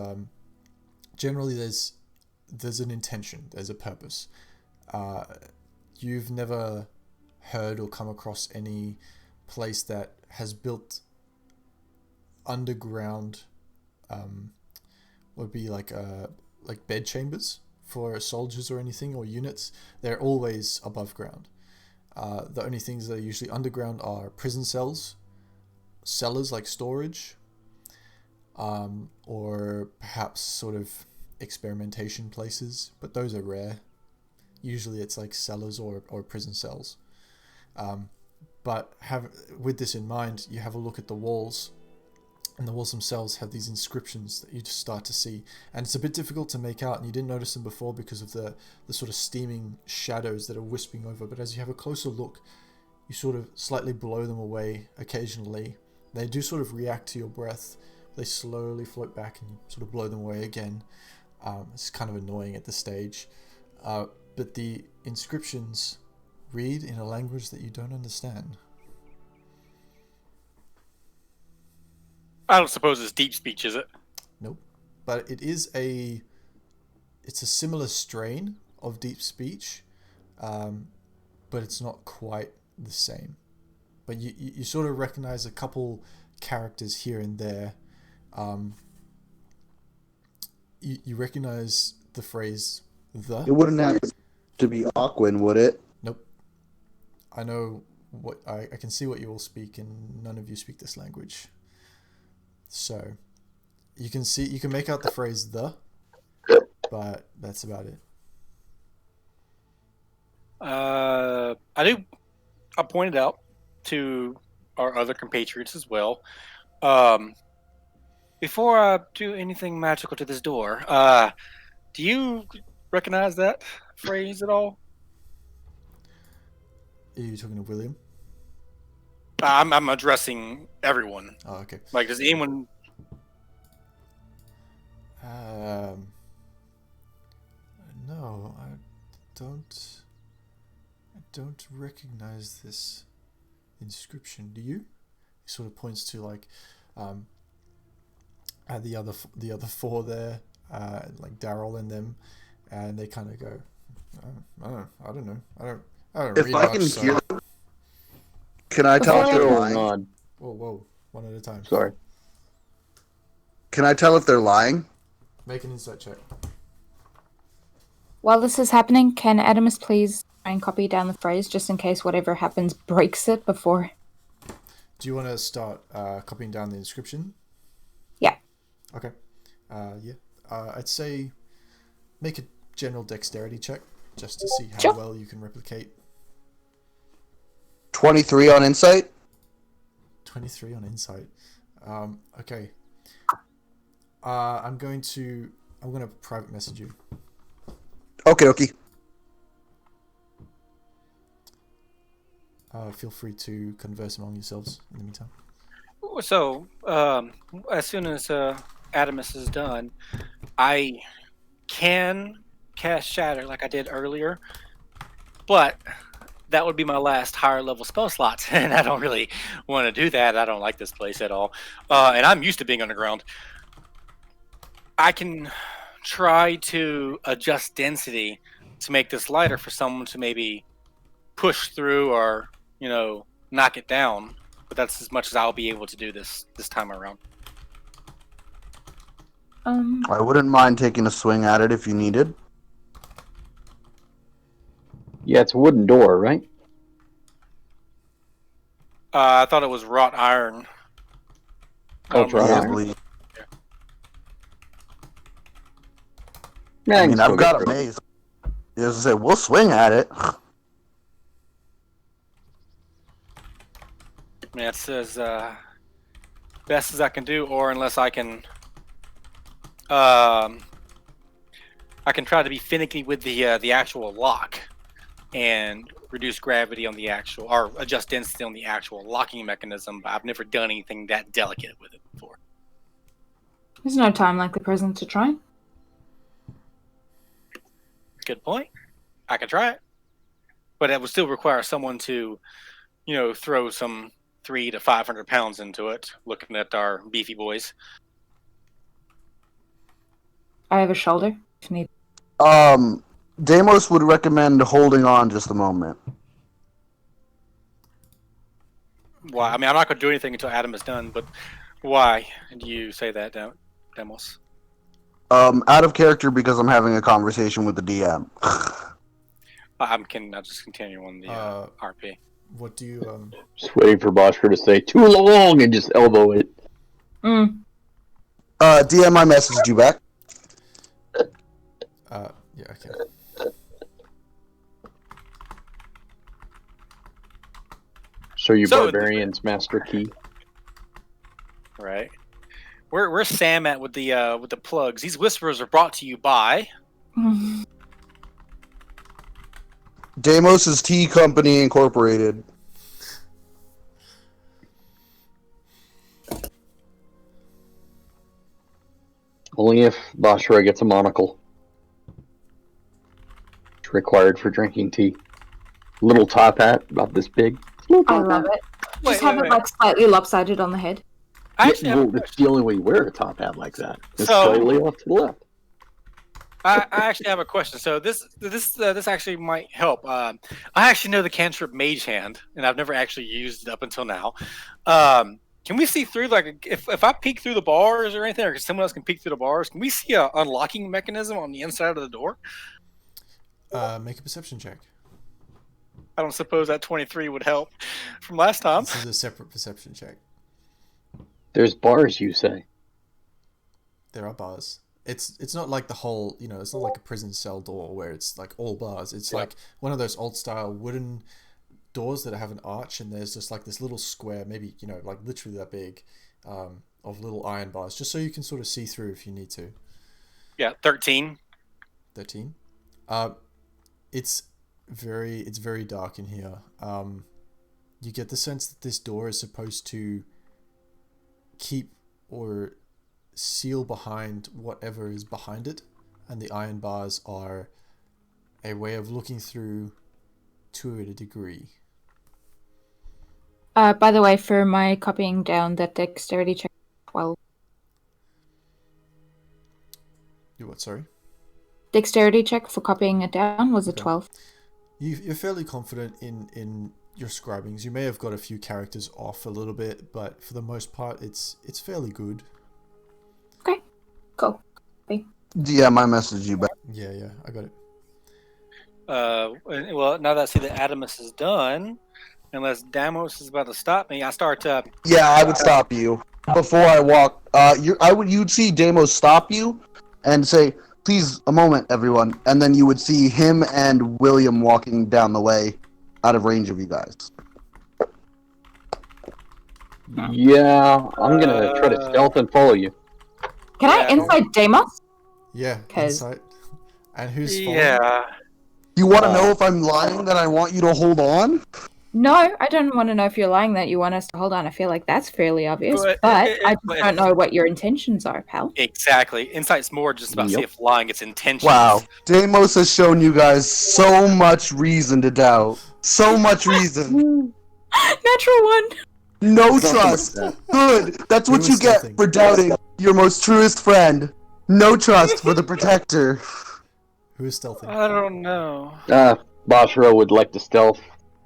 generally there's an intention, there's a purpose. You've never heard or come across any place that has built underground, would be like bed chambers for soldiers or anything, or units. They're always above ground. The only things that are usually underground are prison cells, cellars like storage, or perhaps sort of experimentation places, but those are rare. Usually it's like cellars or prison cells. But with this in mind, you have a look at the walls, and the walls themselves have these inscriptions that you just start to see, and it's a bit difficult to make out, and you didn't notice them before because of the sort of steaming shadows that are wisping over. But as you have a closer look, you sort of slightly blow them away occasionally. They do sort of react to your breath. They slowly float back and you sort of blow them away again. It's kind of annoying at this stage. But the inscriptions read in a language that you don't understand. I don't suppose it's deep speech, is it? Nope. But it's a similar strain of deep speech, but it's not quite the same. But you sort of recognize a couple characters here and there. You recognize the phrase "the." It wouldn't have to be Aquan, would it? Nope. I know what I can see what you all speak, and none of you speak this language. So you can make out the phrase "the," but that's about it. I pointed out to our other compatriots as well. Before I do anything magical to this door, do you recognize that phrase at all? Are you talking to William? I'm addressing everyone. Oh, okay. Like, does anyone? No, I don't recognize this inscription. Do you? He sort of points to like the other four there, like Daryl and them, and they kind of go, I don't know. I don't If read I much, can so... hear, can I tell if they're lying? Whoa, one at a time. Sorry. Can I tell if they're lying? Make an insight check. While this is happening, can Adamus please try and copy down the phrase just in case whatever happens breaks it before? Do you want to start copying down the inscription? Yeah. Okay. Yeah. I'd say make a general dexterity check just to see how Sure. well you can replicate. 23 on insight. 23 on insight. Okay. I'm going to private message you. Okay. Feel free to converse among yourselves in the meantime. So, as soon as Adamus is done, I can cast Shatter like I did earlier, but that would be my last higher level spell slot, and I don't really want to do that. I don't like this place at all, and I'm used to being underground. I can try to adjust density to make this lighter for someone to maybe push through or, knock it down. But that's as much as I'll be able to do this time around. I wouldn't mind taking a swing at it if you needed. Yeah, it's a wooden door, right? I thought it was wrought iron. Oh, it's wrought Yeah, I iron. believe. Yeah, I mean, can I've still got get a through it. maze. As I say, we'll swing at it. I mean, that's as best as I can do, or unless I can try to be finicky with the actual lock and reduce gravity on the actual, or adjust density on the actual locking mechanism. But I've never done anything that delicate with it before. There's no time like the present to try. Good point. I could try it, but it would still require someone to, throw some 300 to 500 pounds into it. Looking at our beefy boys. I have a shoulder if need. Deimos would recommend holding on just a moment. Why? I mean, I'm not going to do anything until Adam is done. But why do you say that, Demos? Out of character because I'm having a conversation with the DM. I'll just continue on the RP. What do you Just waiting for Boschker to say too long and just elbow it. Mm. DM, I messaged you back. yeah, okay. So you So- barbarians master key. Right. Where's Sam at with the plugs? These whispers are brought to you by. Deimos' Tea Company Incorporated. Only if Boschker gets a monocle. It's required for drinking tea. Little top hat, about this big. Little I top love hat. it. Wait, Just have wait, it wait. like slightly lopsided on the head. I Yeah, actually have a well, it's the only way you wear a top hat like that. It's So- slightly off to the left. I actually have a question. So this actually might help. I actually know the cantrip Mage Hand, and I've never actually used it up until now. Can we see through, like, if I peek through the bars or anything, or someone else can peek through the bars? Can we see a unlocking mechanism on the inside of the door? Make a perception check. I don't suppose that 23 would help from last time. This is a separate perception check. There's bars, you say? There are bars. It's not like the whole, it's not like a prison cell door where it's like all bars. It's like one of those old style wooden doors that have an arch, and there's just like this little square, maybe, like literally that big, of little iron bars, just so you can sort of see through if you need to. Yeah, 13. 13. It's very dark in here. You get the sense that this door is supposed to keep or seal behind whatever is behind it, and the iron bars are a way of looking through to a degree. By the way, for my copying down, that dexterity check 12. You what? Sorry. Dexterity check for copying it down was a Okay. 12. You're fairly confident in your scribings. You may have got a few characters off a little bit, but for the most part, it's fairly good. Okay, cool. DM, I messaged you back. Yeah, I got it. Well, now that I see that Adamus is done, unless Damos is about to stop me, I start to. Yeah, I would stop you before I walk. You'd see Damos stop you and say, "Please, a moment, everyone," and then you would see him and William walking down the way, out of range of you guys. Yeah, I'm gonna try to stealth and follow you. Can I Yeah. insight Deimos? Yeah, 'Cause- insight. And who's following? Yeah. You want to know if I'm lying? That I want you to hold on. No, I don't want to know if you're lying that you want us to hold on. I feel like that's fairly obvious, But- but I but- just don't know what your intentions are, pal. Exactly. Insight's more just about see Yep. if lying its intentions. Wow, Damos has shown you guys so much reason to doubt. So much reason. Natural one. No It's not so much trust. that. Good. That's Who what was you get stealthing? for doubting your most truest friend. No trust for the protector. Who is stealthing? I don't know. Bashra would like to stealth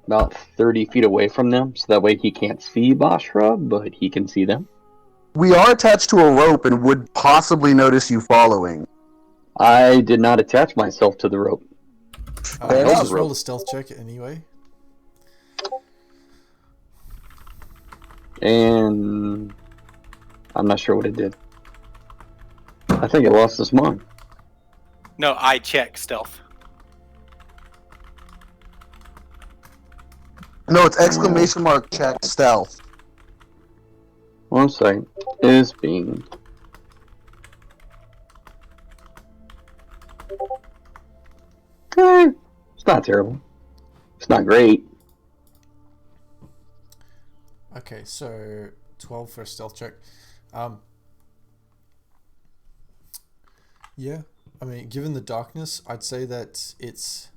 about 30 feet away from them, so that way he can't see Bashra, but he can see them. We are attached to a rope and would possibly notice you following. I did not attach myself to the rope. Fair Let's enough. just roll a stealth check anyway. And I'm not sure what it did. I think it lost its mind. No, I check stealth. No, it's exclamation mark check stealth. One second. Is being. It's not terrible. It's not great. Okay, so 12 for a stealth check. Yeah, I mean, given the darkness, I'd say that it's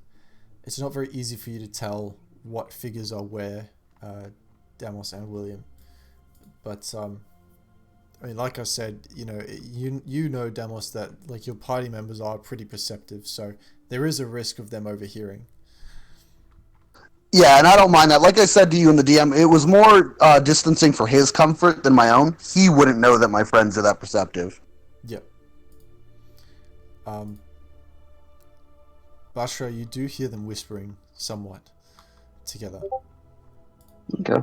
not very easy for you to tell what figures are where, Damos and William. But I mean, like I said, you know, Damos, that like your party members are pretty perceptive, so there is a risk of them overhearing. Yeah, and I don't mind that. Like I said to you in the DM, it was more distancing for his comfort than my own. He wouldn't know that my friends are that perceptive. Yep. Bashra, you do hear them whispering somewhat together. Okay.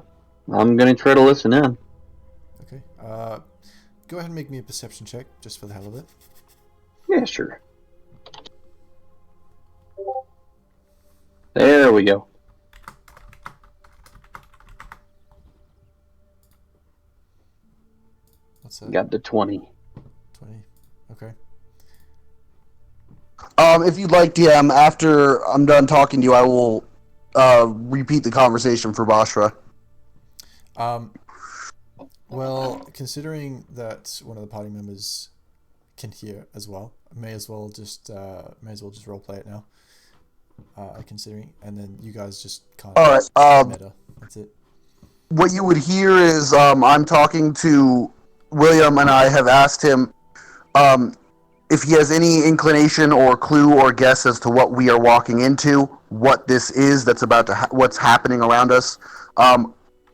I'm gonna try to listen in. Okay. Go ahead and make me a perception check, just for the hell of it. Yeah, sure. There we go. What's that? Got the 20. 20. Okay. If you'd like, DM, after I'm done talking to you, I will repeat the conversation for Bashra. Well, considering that one of the party members can hear as well, may as well just roleplay it now. considering, and then you guys just can't. All right. Meta. That's it. What you would hear is I'm talking to William, and I have asked him if he has any inclination or clue or guess as to what we are walking into, what this is that's about to what's happening around us.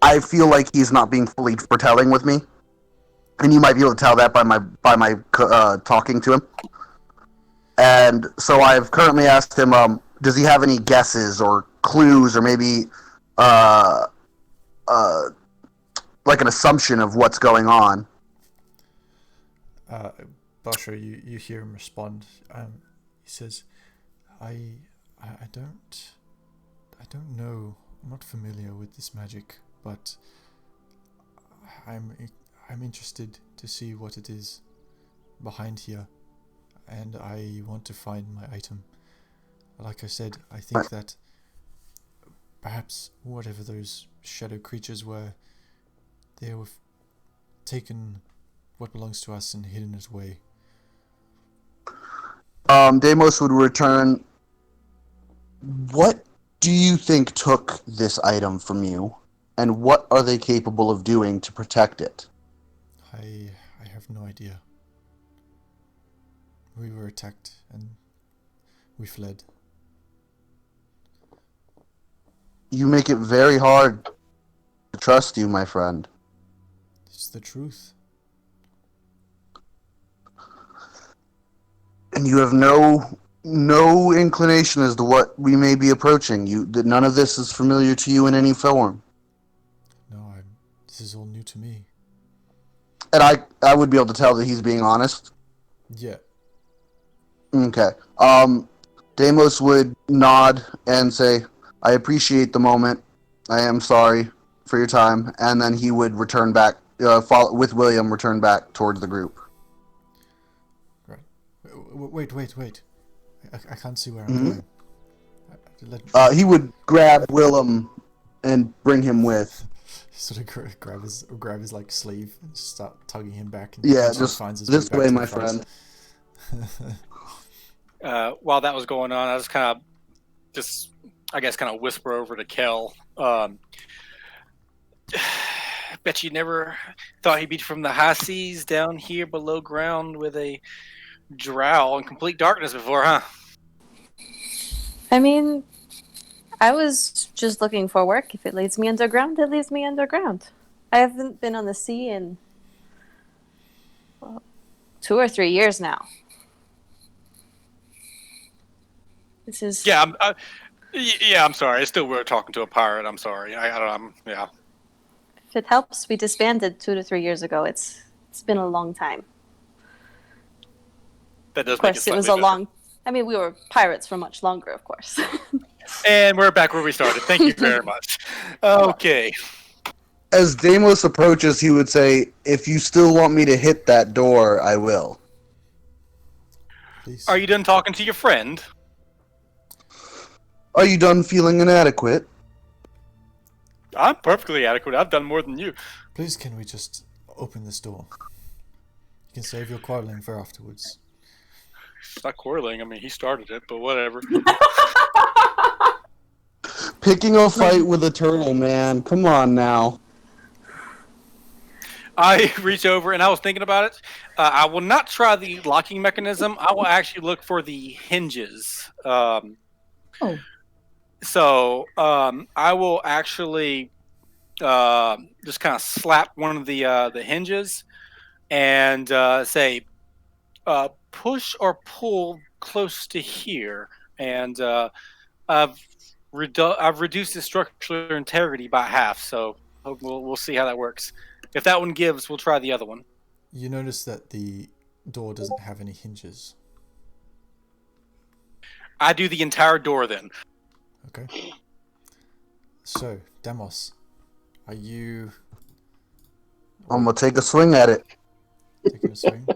I feel like he's not being fully foretelling with me, and you might be able to tell that by my talking to him. And so I've currently asked him, does he have any guesses or clues or maybe like an assumption of what's going on? Basho, you hear him respond. He says, I don't know. I'm not familiar with this magic, but I'm interested to see what it is behind here, and I want to find my item. Like I said, I think that perhaps whatever those shadow creatures were, they have taken what belongs to us and hidden it away. Deimos would return. What do you think took this item from you, and what are they capable of doing to protect it? I have no idea. We were attacked and we fled. You make it very hard to trust you, my friend. It's the truth. And you have no inclination as to what we may be approaching. That none of this is familiar to you in any form. No, this is all new to me. And I would be able to tell that he's being honest. Yeah. Okay. Deimos would nod and say, I appreciate the moment. I am sorry for your time. And then he would return back, with William, return back towards the group. Right. Wait. I can't see where I'm going. He would grab Willem and bring him with. Sort of grab his like sleeve and start tugging him back. And yeah, just finds his this way, my friend. While that was going on, I was kind of whisper over to Kel. Bet you never thought he'd be from the high seas down here below ground with a drow in complete darkness before, huh? I mean, I was just looking for work. If it leads me underground, it leads me underground. I haven't been on the sea in 2 or 3 years now. This is... Yeah, I'm sorry. It's still weird talking to a pirate. I'm sorry. Yeah. If it helps, we disbanded 2 to 3 years ago. It's been a long time. That does of course, make it was better. a long... I mean, we were pirates for much longer, of course. And we're back where we started. Thank you very much. Okay. As Deimos approaches, he would say, if you still want me to hit that door, I will. Please. Are you done talking to your friend? Are you done feeling inadequate? I'm perfectly adequate. I've done more than you. Please, can we just open this door? You can save your quarreling for afterwards. It's not quarreling. I mean, he started it, but whatever. Picking a fight with a turtle, man. Come on now. I reach over, and I was thinking about it. I will not try the locking mechanism. I will actually look for the hinges. So I will actually just kind of slap one of the hinges and say, push or pull close to here. And I've reduced the structural integrity by half, so we'll see how that works. If that one gives, we'll try the other one. You notice that the door doesn't have any hinges. I do the entire door then. Okay. So, Demos, are you... I'm gonna take a swing at it. Taking a swing?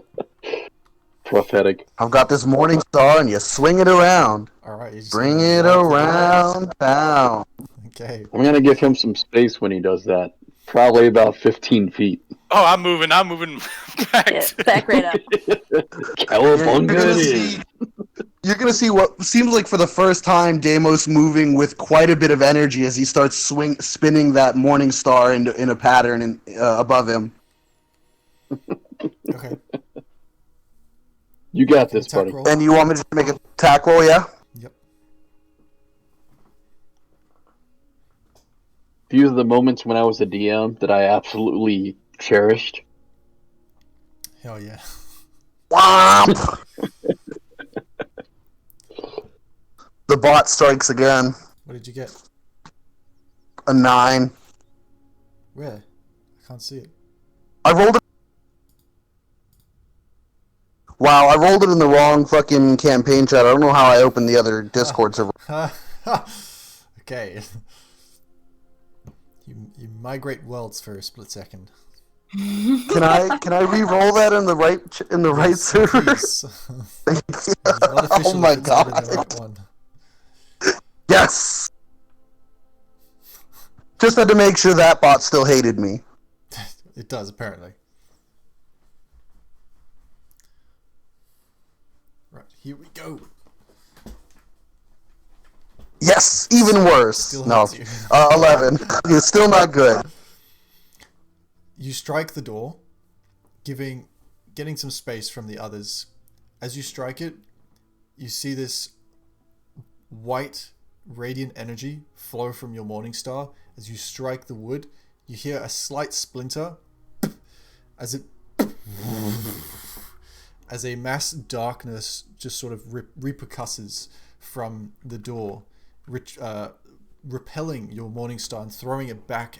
Prophetic. I've got this morning star, and you swing it around. Alright, bring it around town. Okay. I'm gonna give him some space when he does that. Probably about 15 feet. Oh, I'm moving back. Yeah, back right up. You're You're gonna see what seems like for the first time Deimos moving with quite a bit of energy as he starts spinning that morning star in a pattern above him. Okay. You got Make an this, attack buddy. roll. And you want me to make a attack roll, yeah? Yep. Few of the moments when I was a DM that I absolutely cherished. Hell yeah. Womp! The bot strikes again. What did you get? A 9. Where? I can't see it. I rolled it. Wow, I rolled it in the wrong fucking campaign chat. I don't know how I opened the other Discord server. Okay. You migrate worlds for a split second. Can I re-roll that in the right Yes, server? please. Thank you. It's not official Oh my if it's not in the god! right one. Yes. Just had to make sure that bot still hated me. It does, apparently. Right, here we go. Yes, even worse. Still No, hurts you. 11. It's still not good. You strike the door, getting some space from the others. As you strike it, you see this white radiant energy flow from your morning star. As you strike the wood, you hear a slight splinter as a mass darkness just sort of repercusses from the door, repelling your morning star and throwing it back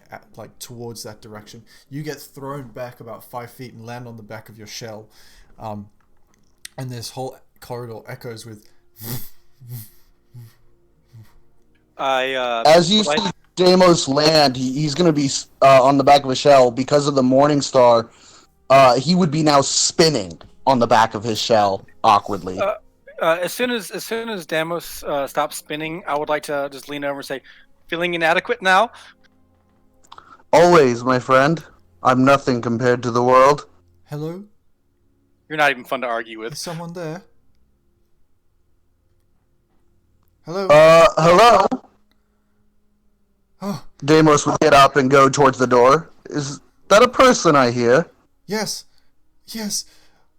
towards that direction. You get thrown back about 5 feet and land on the back of your shell, and this whole corridor echoes with. As you see Deimos land, he's going to be on the back of a shell because of the morning star. He would be now spinning on the back of his shell awkwardly. As soon as Damos stops spinning, I would like to just lean over and say, "Feeling inadequate now?" Always, my friend. I'm nothing compared to the world. Hello? You're not even fun to argue with. Is someone there? Hello? Hello? Oh, Deimos would get up and go towards the door. Is that a person I hear? yes. Yes.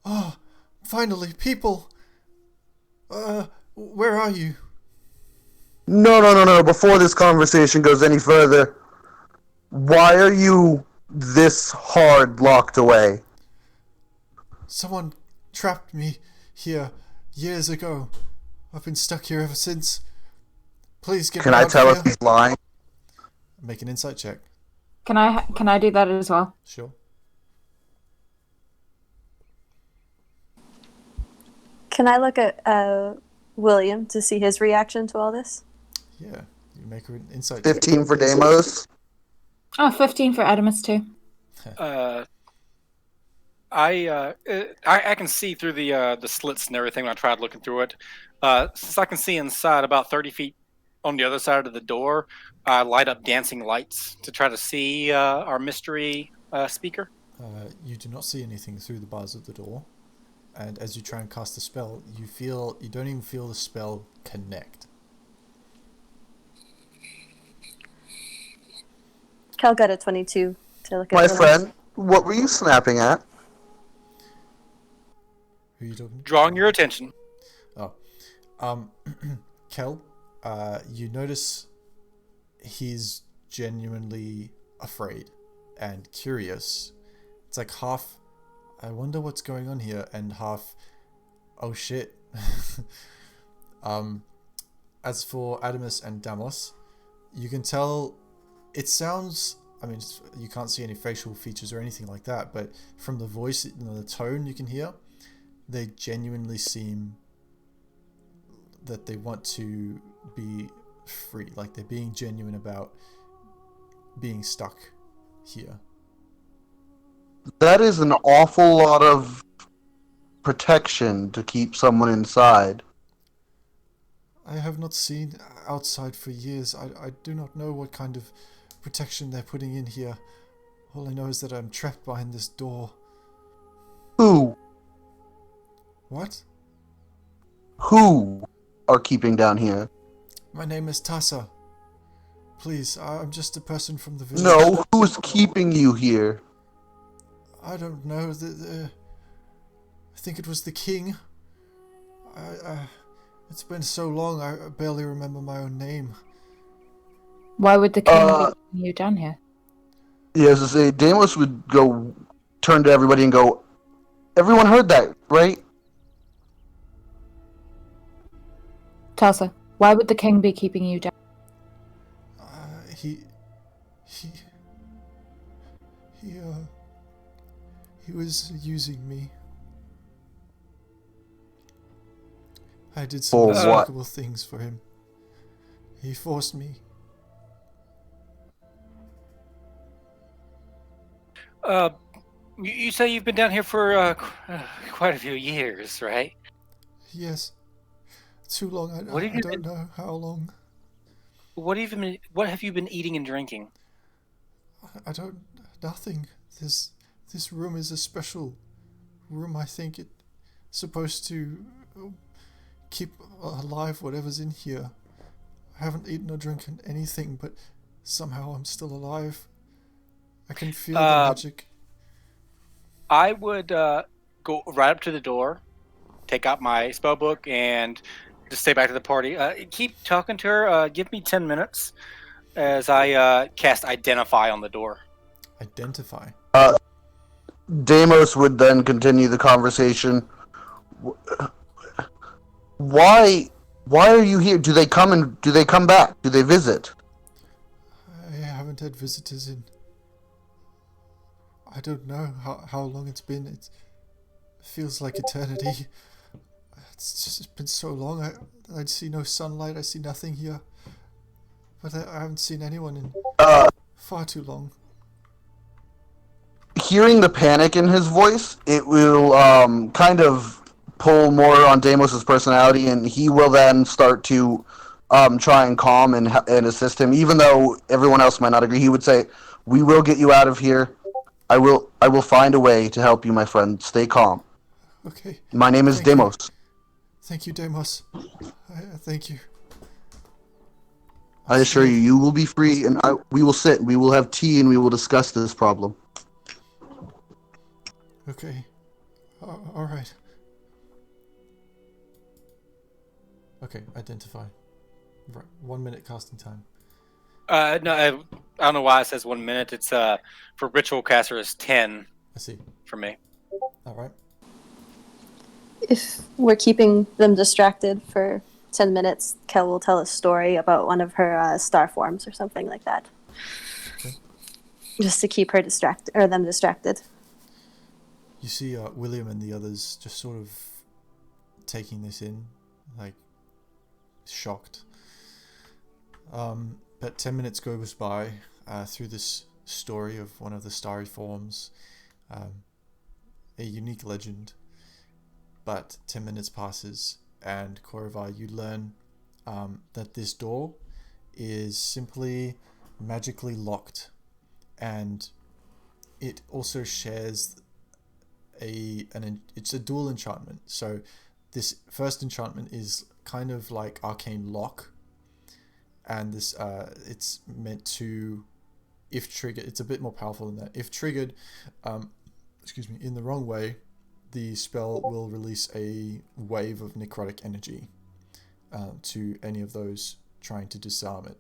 Oh, finally, people. Where are you? No. Before this conversation goes any further, why are you this hard locked away? Someone trapped me here years ago. I've been stuck here ever since. Please get Can me I out tell of if here. he's lying? Make an insight check. Can I do that as well? Sure. Can I look at William to see his reaction to all this? Yeah. You make an insight check. 15 for Deimos. Oh, 15 for Adamus too. I can see through the slits and everything when I tried looking through it. Since I can see inside about 30 feet on the other side of the door, I light up dancing lights to try to see our mystery speaker. You do not see anything through the bars of the door. And as you try and cast the spell, you don't even feel the spell connect. Cal got a 22 to look at My William. friend, what were you snapping at? Who are you talking to? Drawing your attention. Kel, you notice he's genuinely afraid and curious. It's like half, I wonder what's going on here, and half, oh shit. As for Adamus and Damos, you can tell it sounds, I mean, you can't see any facial features or anything like that, but from the voice and the tone you can hear, they genuinely seem that they want to be free. Like they're being genuine about being stuck here. That is an awful lot of protection to keep someone inside. I have not seen outside for years. I do not know what kind of protection they're putting in here. All I know is that I'm trapped behind this door. Who? What? who are keeping down here? My name is Tassa. Please, I'm just a person from the village. No, who's keeping you here? I don't know. I think it was the king. It's been so long, I barely remember my own name. Why would the king be keeping you down here? Yes, to say, Deimos would go turn to everybody and go, everyone heard that, right? Tassa, why would the king be keeping you down? He was using me. I did some For what? despicable things for him. He forced me. You say you've been down here for quite a few years, right? Yes. Too long. I don't know how long. What have you been eating and drinking? I don't. Nothing. This room is a special room. I think it's supposed to keep alive whatever's in here. I haven't eaten or drinking anything, but somehow I'm still alive. I can feel the magic. I would go right up to the door, take out my spell book, and just say back to the party. Keep talking to her. Give me 10 minutes as I cast Identify on the door. Identify? Deimos would then continue the conversation. Why are you here? Do they come back? Do they visit? I haven't had visitors in... I don't know how long it's been. It feels like eternity. It's just been so long. I see no sunlight. I see nothing here. But I haven't seen anyone in far too long. Hearing the panic in his voice, it will kind of pull more on Deimos' personality, and he will then start to try and calm and assist him. Even though everyone else might not agree, he would say, "We will get you out of here. I will find a way to help you, my friend. Stay calm." Okay. My name is Deimos. Thank you, Deimos. Thank you. I assure you, you will be free, and we will sit. We will have tea, and we will discuss this problem. Okay. All right. Okay, identify. Right, 1 minute casting time. No, I don't know why it says 1 minute. It's for ritual caster is 10. I see. For me. All right. If we're keeping them distracted for 10 minutes, Kel will tell a story about one of her star forms or something like that. Okay. Just to keep her distracted, or them distracted. You see William and the others just sort of taking this in, like, shocked. But 10 minutes goes by through this story of one of the starry forms, a unique legend. But 10 minutes passes, and Koravar, you learn that this door is simply magically locked, and it also shares it's a dual enchantment. So this first enchantment is kind of like arcane lock, and this it's meant to, if triggered, it's a bit more powerful than that. If triggered, in the wrong way, the spell will release a wave of necrotic energy to any of those trying to disarm it.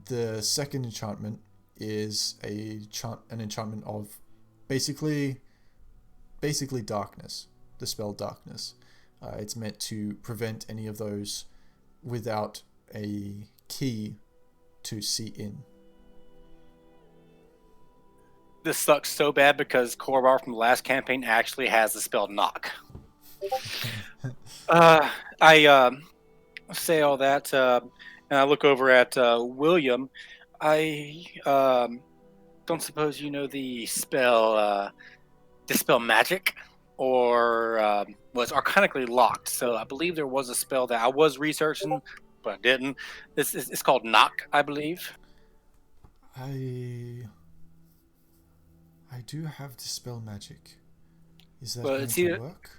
The second enchantment is an enchantment of basically darkness, the spell darkness. It's meant to prevent any of those without a key to see in. This sucks so bad because Korvar from the last campaign actually has the spell Knock. I say all that, and I look over at William. I don't suppose you know the spell Dispel Magic, or was arcanically locked. So I believe there was a spell that I was researching, but I didn't. It's called Knock, I believe. I do have Dispel Magic. Is that Well, going to work?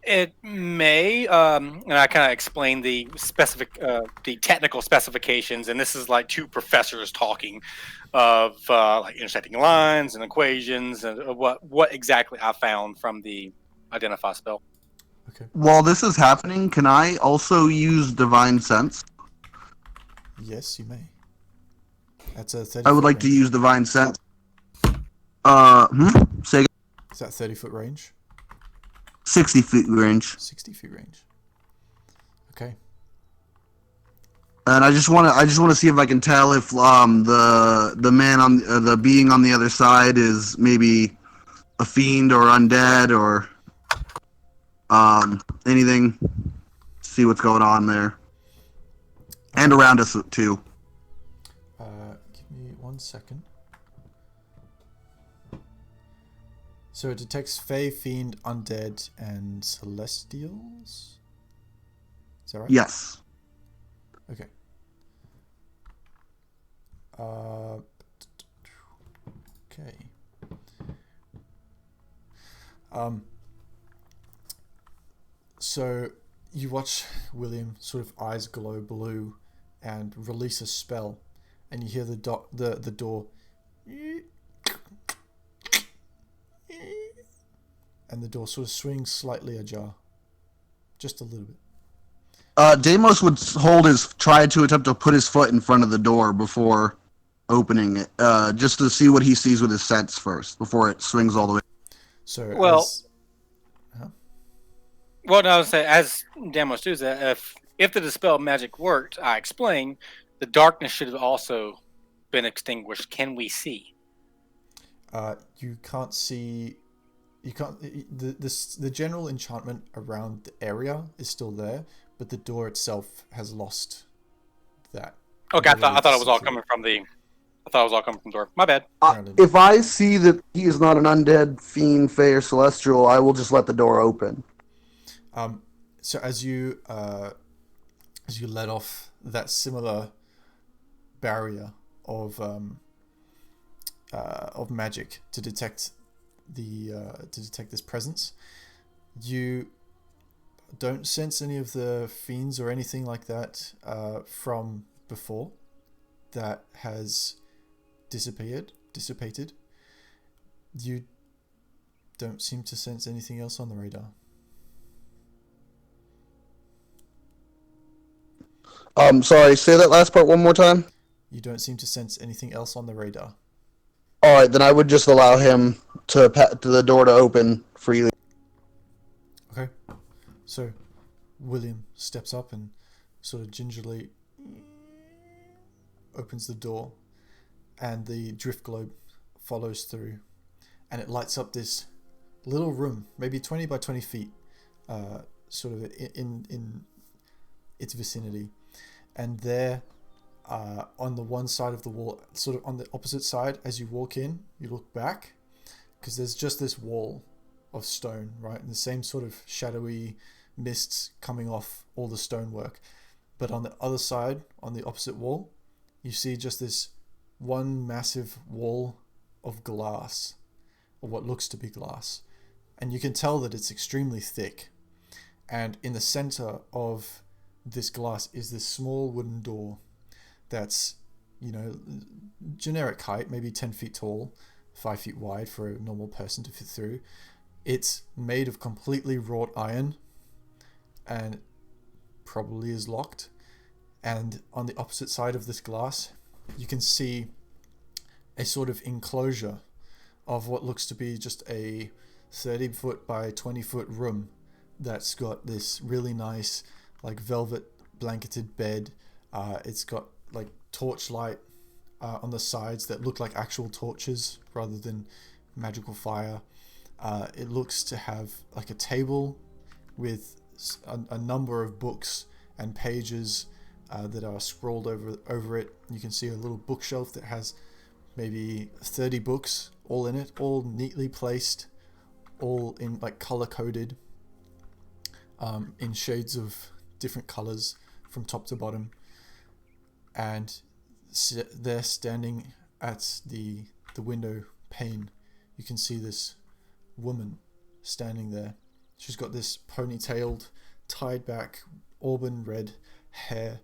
It may, and I kind of explain the the technical specifications, and this is like two professors talking of like intersecting lines and equations and what exactly I found from the identify spell. Okay. While this is happening, can I also use Divine Sense? Yes, you may. That's a 30 I would foot like range. to use Divine Sense. Say again? Is that 30 foot range? 60 feet range. 60 feet range. Okay. And I just want to see if I can tell if the man on the being on the other side is maybe a fiend or undead or anything. See what's going on there, and around us too. Give me 1 second. So it detects Fey, Fiend, Undead, and Celestials? Is that right? Yes. Okay. Okay. So you watch William sort of eyes glow blue and release a spell, and you hear the door, and the door sort of swings slightly ajar, just a little bit. Deimos would try to attempt to put his foot in front of the door before opening it, just to see what he sees with his sense first before it swings all the way. So Well, no, I was saying, as Damos does that, if the dispel magic worked, I explain, the darkness should have also been extinguished. Can we see? You can't see. You can't. The general enchantment around the area is still there, but the door itself has lost that. Okay, I thought it was all coming from the. I thought it was all coming from the door. My bad. If I see that he is not an undead, fiend, fey, or celestial, I will just let the door open. So as you let off that similar barrier of magic to detect this presence, you don't sense any of the fiends or anything like that from before. That has dissipated. You don't seem to sense anything else on the radar. Sorry, say that last part one more time. You don't seem to sense anything else on the radar. All right, then I would just allow him to the door to open freely. Okay. So, William steps up and sort of gingerly opens the door, and the drift globe follows through, and it lights up this little room, maybe 20 by 20 feet, sort of in its vicinity. And there, on the one side of the wall, sort of on the opposite side, as you walk in, you look back, because there's just this wall of stone, right? And the same sort of shadowy mists coming off all the stonework. But on the other side, on the opposite wall, you see just this one massive wall of glass, or what looks to be glass. And you can tell that it's extremely thick. And in the center of this glass is this small wooden door that's, generic height, maybe 10 feet tall, 5 feet wide for a normal person to fit through. It's made of completely wrought iron and probably is locked. And on the opposite side of this glass, you can see a sort of enclosure of what looks to be just a 30 foot by 20 foot room that's got this really nice like velvet blanketed bed. It's got like torchlight on the sides that look like actual torches rather than magical fire. It looks to have like a table with a number of books and pages that are scrolled over it. You can see a little bookshelf that has maybe 30 books all in it, all neatly placed, all in like color coded, in shades of different colors from top to bottom. And they're standing at the window pane. You can see this woman standing there, She's got this ponytailed, tied back, auburn red hair,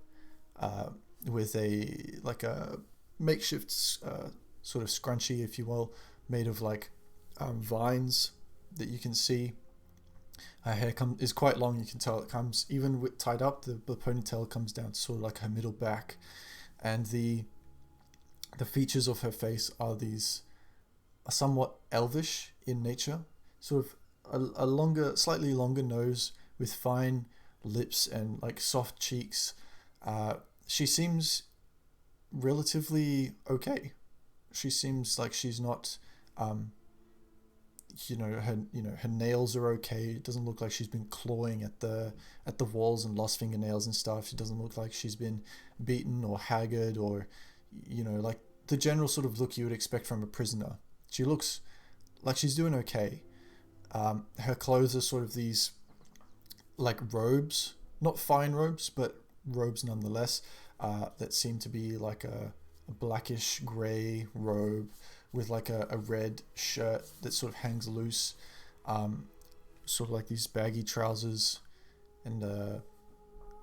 with a makeshift sort of scrunchie, if you will, made of vines that you can see. Her hair is quite long. You can tell it comes even with tied up. The ponytail comes down to sort of like her middle back, and the features of her face are somewhat elvish in nature. Sort of a slightly longer nose with fine lips and soft cheeks. She seems relatively okay. She seems like she's not. Her nails are okay. It doesn't look like she's been clawing at the walls and lost fingernails and stuff. She doesn't look like she's been beaten or haggard or the general sort of look you would expect from a prisoner. She looks like she's doing okay. Her clothes are sort of these robes, not fine robes, but robes nonetheless, that seem to be like a blackish grey robe with a red shirt that sort of hangs loose, sort of like these baggy trousers and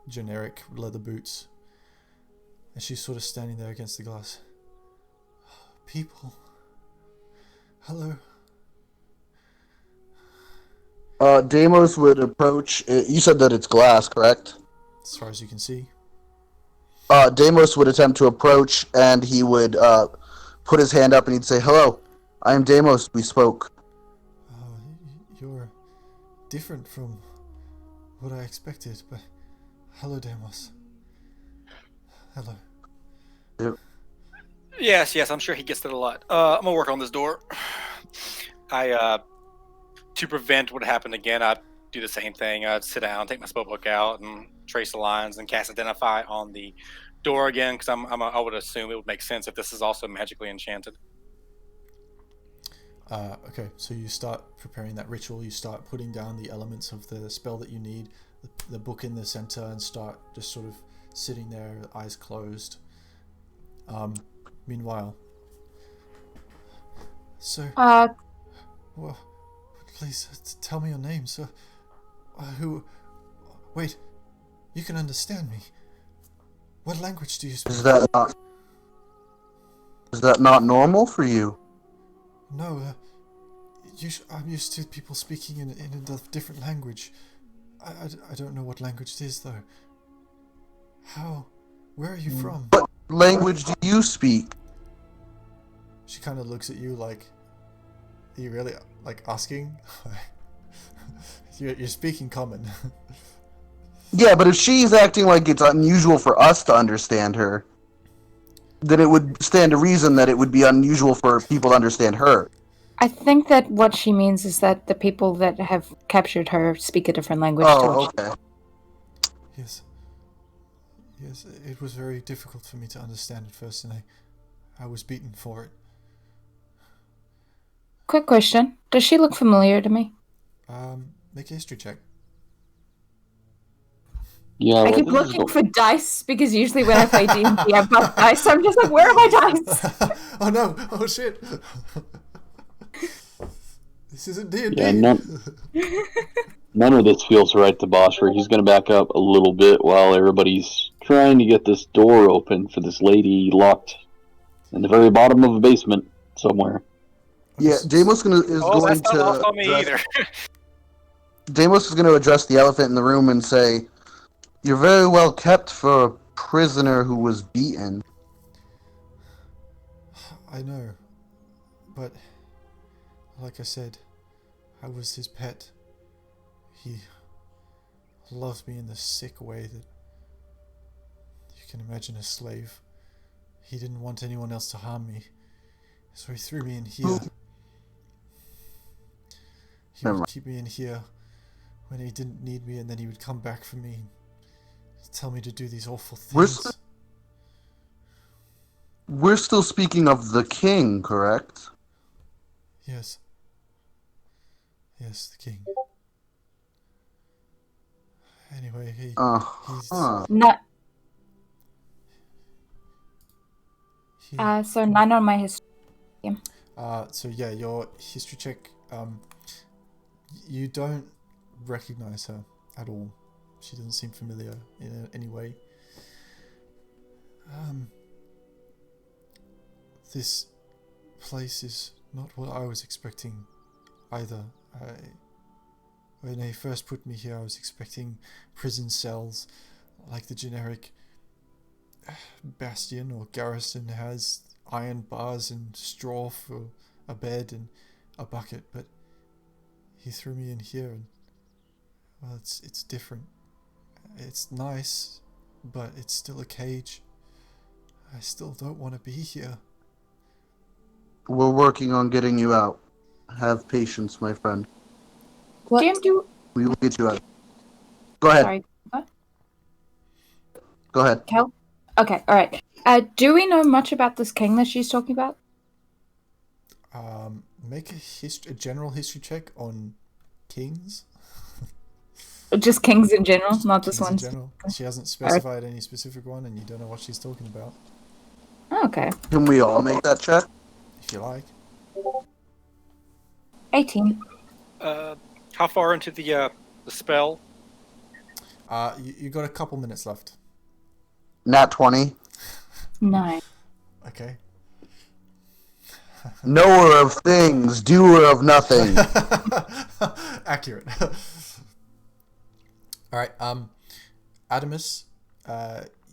generic leather boots. And she's sort of standing there against the glass. People. Hello. Deimos would approach. You said that it's glass, correct? As far as you can see. Deimos would attempt to approach, and he would put his hand up, and he'd say, "Hello, I am Deimos. We spoke." You're different from what I expected, but hello, Deimos. Hello. Yes, I'm sure he gets that a lot. I'm gonna work on this door. To prevent what happened again, I'd do the same thing. I'd sit down, take my spellbook out, and trace the lines and cast Identify on the door again, because I would assume it would make sense if this is also magically enchanted. Okay, so you start preparing that ritual. You start putting down the elements of the spell that you need, the book in the center, and start just sort of sitting there, eyes closed. Meanwhile, sir, well, please tell me your name, sir. Wait, you can understand me. What language do you speak? Is that not normal for you? No, I'm used to people speaking in a different language. I don't know what language it is, though. Where are you from? What language do you speak? She kind of looks at you like, are you really, asking? You're speaking common. Yeah, but if she's acting like it's unusual for us to understand her, then it would stand to reason that it would be unusual for people to understand her. I think that what she means is that the people that have captured her speak a different language to us. Oh, okay. Yes, it was very difficult for me to understand at first, and I was beaten for it. Quick question. Does she look familiar to me? Make a history check. Yeah, I keep looking for dice, because usually when I play D&D, I've got dice. So I'm just like, where are my dice? Oh no! Oh shit! This isn't D&D. Yeah, none of this feels right to Bosher. He's going to back up a little bit while everybody's trying to get this door open for this lady locked in the very bottom of a basement somewhere. Yeah, Deimos is going that's not to lost on me either. Deimos is going to address the elephant in the room and say, "You're very well kept for a prisoner who was beaten." I know, but like I said, I was his pet. He loved me in the sick way that you can imagine a slave. He didn't want anyone else to harm me, so he threw me in here. He would keep me in here when he didn't need me, and then he would come back for me and tell me to do these awful things. We're still speaking of the king, correct? Yes. Yes, the king. Anyway, he's... Not. So 9 on my history. So yeah, your history check, you don't recognize her at all. She doesn't seem familiar in any way. This place is not what I was expecting either. When they first put me here, I was expecting prison cells like the generic bastion or garrison has, iron bars and straw for a bed and a bucket, but he threw me in here and, well, it's different. It's nice, but it's still a cage. I still don't want to be here. We're working on getting you out. Have patience, my friend. What? DM, We will get you out. Go ahead. sorry, what? Go ahead. Kel? Okay, alright. Do we know much about this king that she's talking about? Make a general history check on kings. Just kings in general, not this Kings in one. general. She hasn't specified any specific one, and you don't know what she's talking about. Okay. Can we all make that check? If you like. 18. How far into the spell? You got a couple minutes left. Nat 20. 9. Okay. Knower of things, doer of nothing. Accurate. All right. Adamus,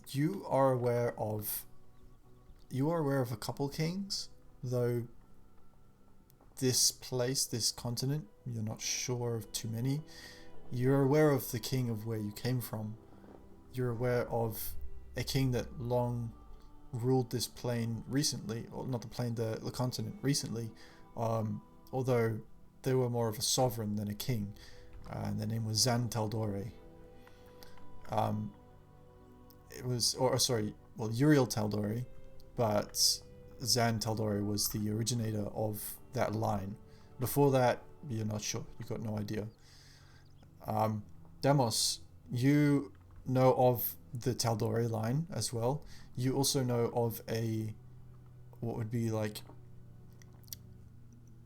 you are aware of a couple kings, though this place, this continent, you're not sure of too many. You're aware of the king of where you came from. You're aware of a king that long ruled this plane recently, or not the plane, the continent recently, although they were more of a sovereign than a king, and their name was Zan Taldore. Uriel Taldore, but Zan Taldore was the originator of that line. Before that, you're not sure. You got no idea. Demos, you know of the Taldore line as well. You also know of what would be like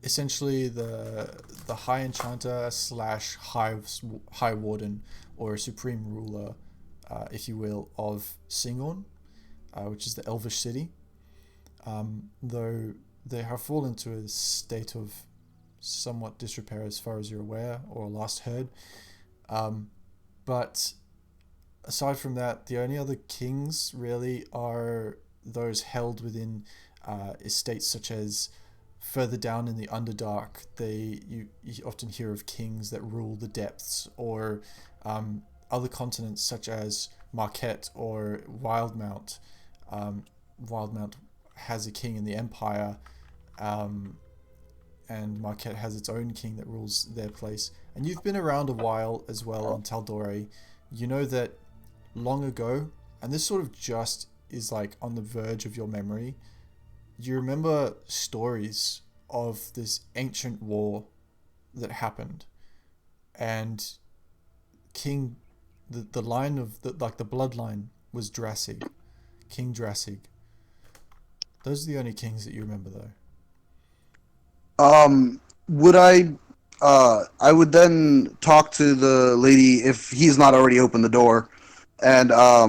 essentially the High Enchanter / High Warden, or Supreme Ruler, if you will, of Singorn, which is the Elvish city. Though they have fallen to a state of somewhat disrepair as far as you're aware or last heard. But aside from that, the only other kings really are those held within estates such as further down in the Underdark. You often hear of kings that rule the depths, or other continents such as Marquette or Wildmount. Wildmount has a king in the Empire, and Marquette has its own king that rules their place. And you've been around a while as well on Taldore. You know that long ago, and this sort of just is like on the verge of your memory, you remember stories of this ancient war that happened, and the line of the bloodline was Drasig, King Drasig. Those are the only kings that you remember, though. Would I would then talk to the lady if he's not already opened the door, and I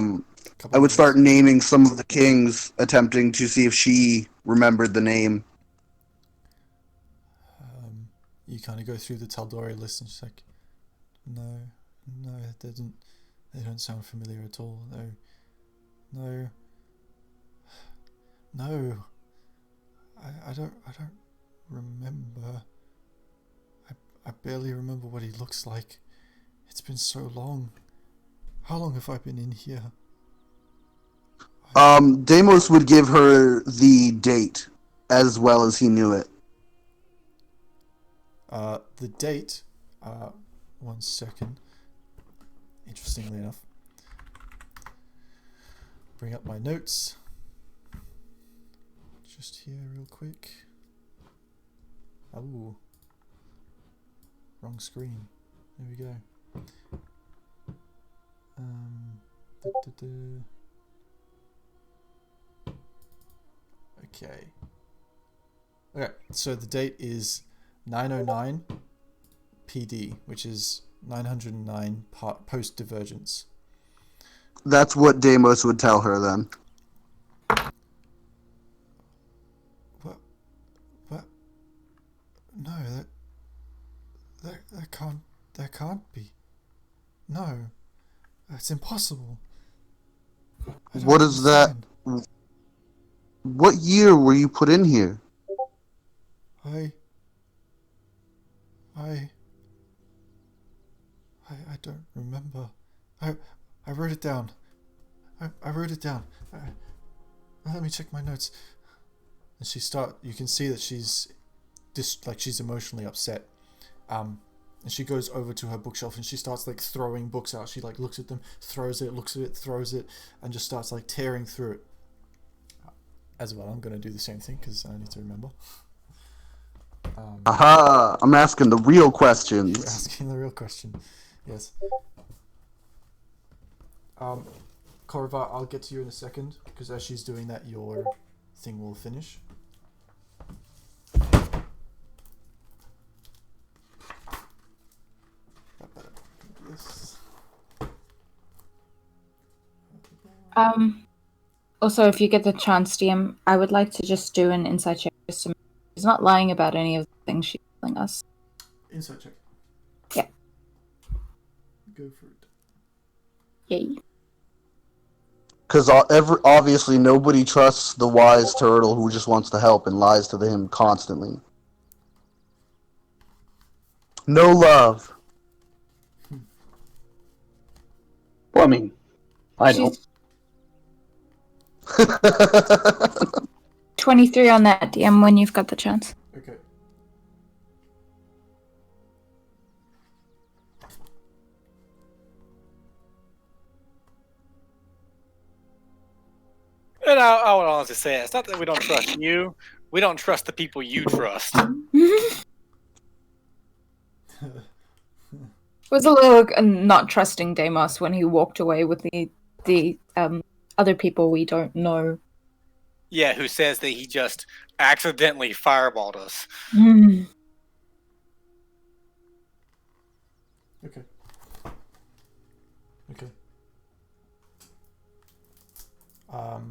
would start naming some of the kings, attempting to see if she remembered the name. You kind of go through the Taldore list and she's like, no, they don't sound familiar at all. No. I don't remember. I barely remember what he looks like. It's been so long. How long have I been in here? Deimos would give her the date as well as he knew it. The date, 1 second. Interestingly enough, bring up my notes. Just here real quick. Oh, wrong screen. There we go. Okay, so the date is 909 PD, which is 909 post divergence. That's what Deimos would tell her then. What? No, that can't be. No, that's impossible. I don't What is that? understand. What year were you put in here? I don't remember. I wrote it down. I wrote it down. Let me check my notes. And you can see that she's she's emotionally upset. And she goes over to her bookshelf and she starts like throwing books out. She like looks at them, throws it, looks at it, throws it, and just starts like tearing through it. As well, I'm gonna do the same thing because I need to remember. Aha! I'm asking the real You're questions. asking the real question. Yes. Korva, I'll get to you in a second because as she's doing that, your thing will finish. Yes. Also, if you get the chance, DM, I would like to just do an insight check. Just to make sure she's not lying about any of the things she's telling us. Insight check. Yeah. Go for it. Yay. Because obviously nobody trusts the wise turtle who just wants to help and lies to him constantly. No love. Well, I mean, I don't. She's 23 on that, DM, when you've got the chance. Okay. And I would honestly say it's not that we don't trust you. We don't trust the people you trust. Was a little not trusting Deimos when he walked away with the other people we don't know. Yeah, who says that he just accidentally fireballed us. Okay. Okay. All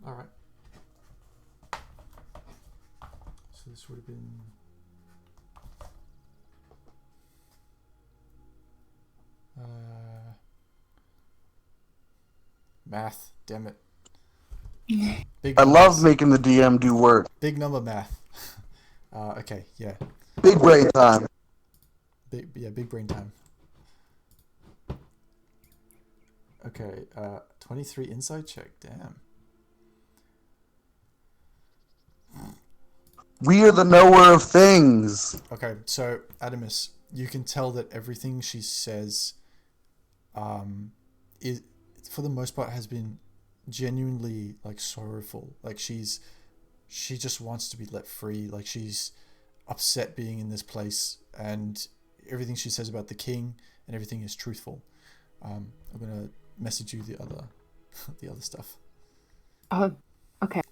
right. So this would have been. Math, damn it. Big I love numbers. making the DM do work. Big number math. Okay, yeah. Big brain time. Big brain time. Okay, 23 inside check, damn. We are the knower of things. Okay, so Adamus, you can tell that everything she says, is for the most part has been genuinely like sorrowful. Like she just wants to be let free. Like she's upset being in this place, and everything she says about the king and everything is truthful. I'm gonna message you the other stuff. Oh, okay.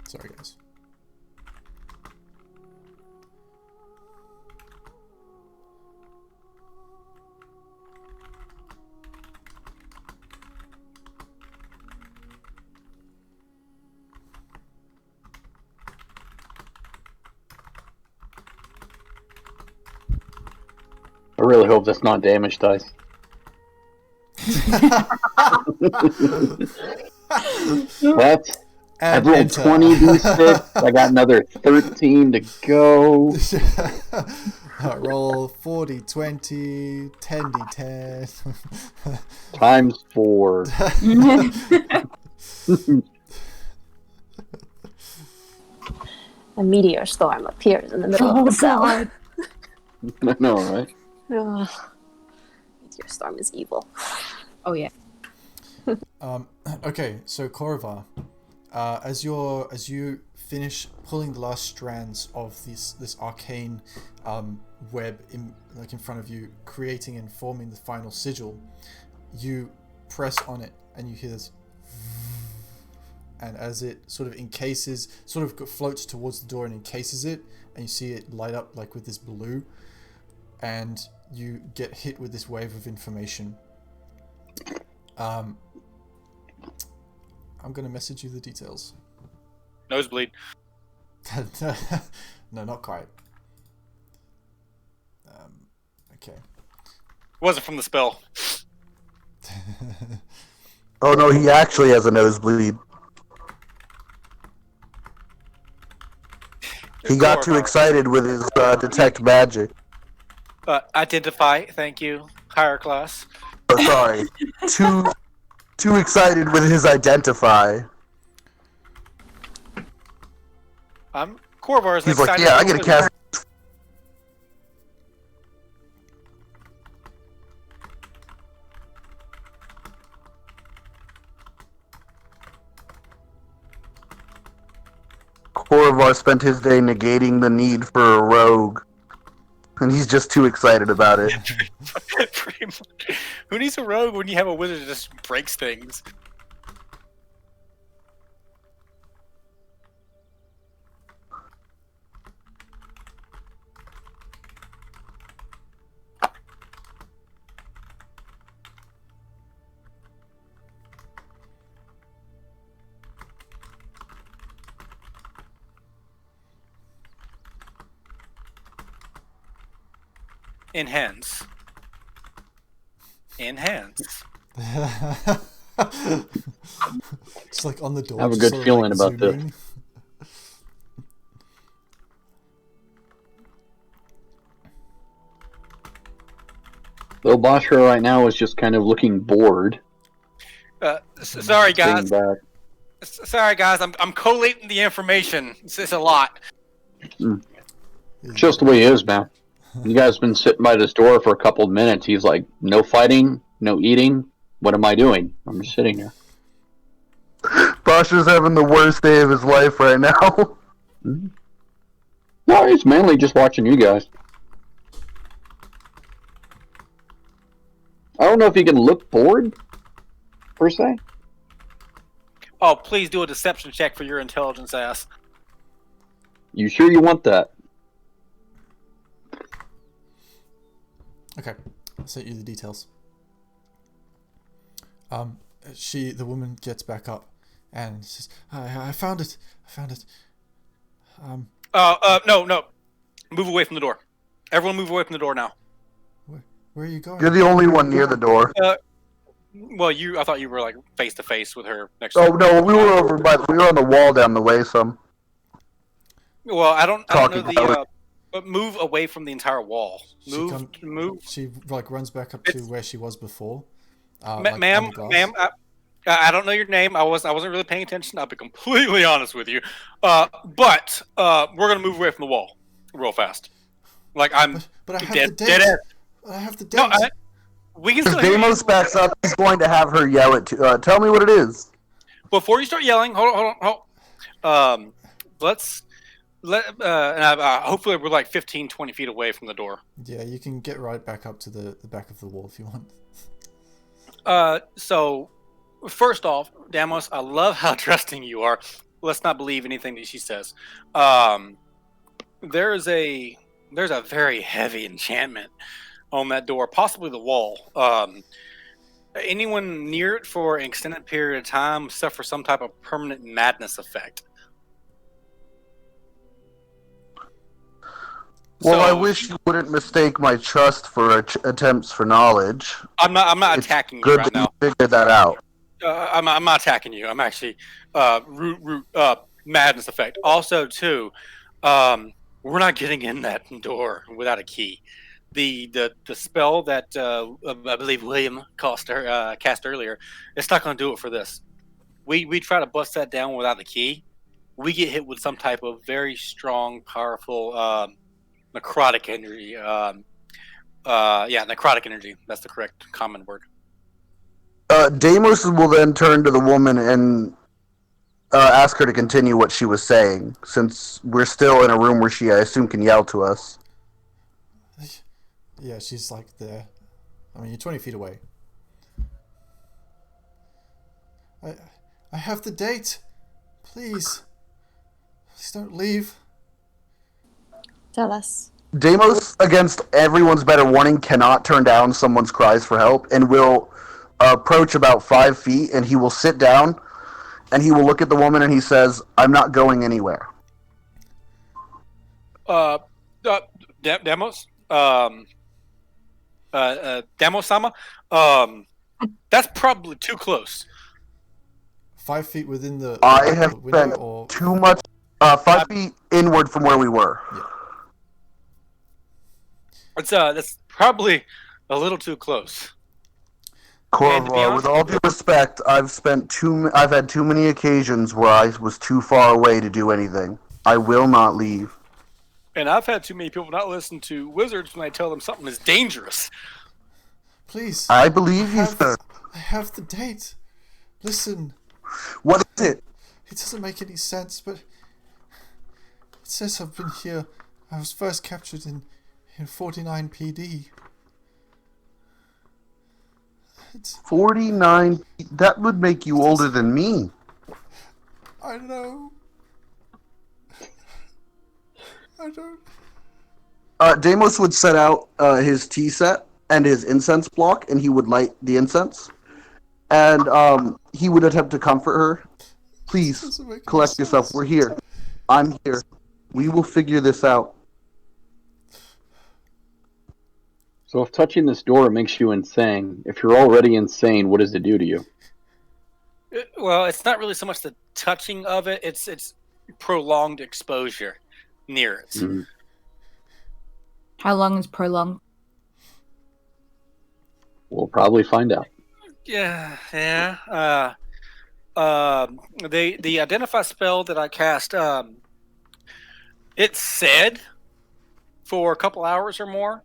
Sorry, guys. I really hope that's not damage dice. What? I And rolled enter. 20 d6. I got another 13 to go. Roll 40, 20, 10 d10. Times 4. a meteor storm appears in the middle of the cell. I know, right? Ugh. Meteor storm is evil. Oh yeah. Okay, so Korovar, as you finish pulling the last strands of this arcane web in front of you, creating and forming the final sigil, you press on it and you hear this, and as it sort of floats towards the door and encases it, and you see it light up like with this blue, and you get hit with this wave of information. I'm gonna message you the details. Nosebleed. No, not quite. Okay. Wasn't from the spell. Oh no, he actually has a nosebleed. He got too excited with his detect magic. Identify, thank you. Higher class. Oh, sorry. Too excited with his identify. Corvar is He's excited. like, yeah, I get a cast. Korovar spent his day negating the need for a rogue, and he's just too excited about it. Pretty much. Who needs a rogue when you have a wizard that just breaks things? Enhance. It's like on the door. I have a just good sort of, feeling like, about this. zooming. Though Boschra right now is just kind of looking bored. Sorry, guys. Sitting back. Sorry, guys. I'm collating the information. It's a lot. It's just the way he is, man. You guys been sitting by this door for a couple of minutes. He's like, no fighting, no eating. What am I doing? I'm just sitting here. Boschra's having the worst day of his life right now. No, he's mainly just watching you guys. I don't know if he can look bored, per se. Oh, please do a deception check for your intelligence ass. You sure you want that? Okay, I'll send you the details. The woman gets back up and says, I found it. No. Move away from the door. Everyone move away from the door now. Where are you going? You're the only one near the door. Well, I thought you were like face to face with her next Oh to no, we were on the wall down the way some. Well, I don't know Talking but move away from the entire wall. Move. She like runs back up to where she was before. Ma'am, I don't know your name. I wasn't really paying attention. I'll be completely honest with you. But we're gonna move away from the wall real fast. Like But I have dead, the date. dead end. I have the date. No, we can If still hear you. Deimos backs up, he's going to have her yell it. Tell me what it is. Before you start yelling, hold on. Hopefully we're like 15, 20 feet away from the door. Yeah, you can get right back up to the back of the wall if you want. So, first off, Damos, I love how trusting you are. Let's not believe anything that she says. There's a very heavy enchantment on that door, possibly the wall. Anyone near it for an extended period of time suffers some type of permanent madness effect. Well, I wish you wouldn't mistake my trust for attempts for knowledge. I'm not attacking you Good right that now. you figured that out. I'm not attacking you. I'm actually madness effect. Also, too, we're not getting in that door without a key. The spell that I believe William cast earlier, it's not going to do it for this. We try to bust that down without the key. we get hit with some type of very strong, powerful necrotic energy. Necrotic energy. That's the correct common word. Deimos will then turn to the woman and ask her to continue what she was saying, since we're still in a room where she, I assume, can yell to us. Yeah, she's like there. I mean, you're 20 feet away. I have the date. Please. Please don't leave. Tell us. Deimos, against everyone's better warning, cannot turn down someone's cries for help, and will approach about 5 feet, and he will sit down, and he will look at the woman, and he says, "I'm not going anywhere." Demos? Demo-sama? That's probably too close. 5 feet within the I have the window, spent or too much. 5 feet inward from where we were. yeah. That's probably a little too close. And to be Corvar, honest with all due respect, I've had too many occasions where I was too far away to do anything. I will not leave. And I've had too many people not listen to wizards when I tell them something is dangerous. Please. I believe you, sir. I have the date. Listen. What is it? It doesn't make any sense, but it says I've been here. I was first captured in 49 PD. It's, 49. That would make you older than me. I know. I don't. Deimos would set out his tea set and his incense block, and he would light the incense. And he would attempt to comfort her. Please, collect yourself. We're here. I'm here. We will figure this out. So if touching this door makes you insane, if you're already insane, what does it do to you? Well, it's not really so much the touching of it; it's prolonged exposure near it. Mm-hmm. How long is prolonged? We'll probably find out. Yeah. The identify spell that I cast, it said for a couple hours or more.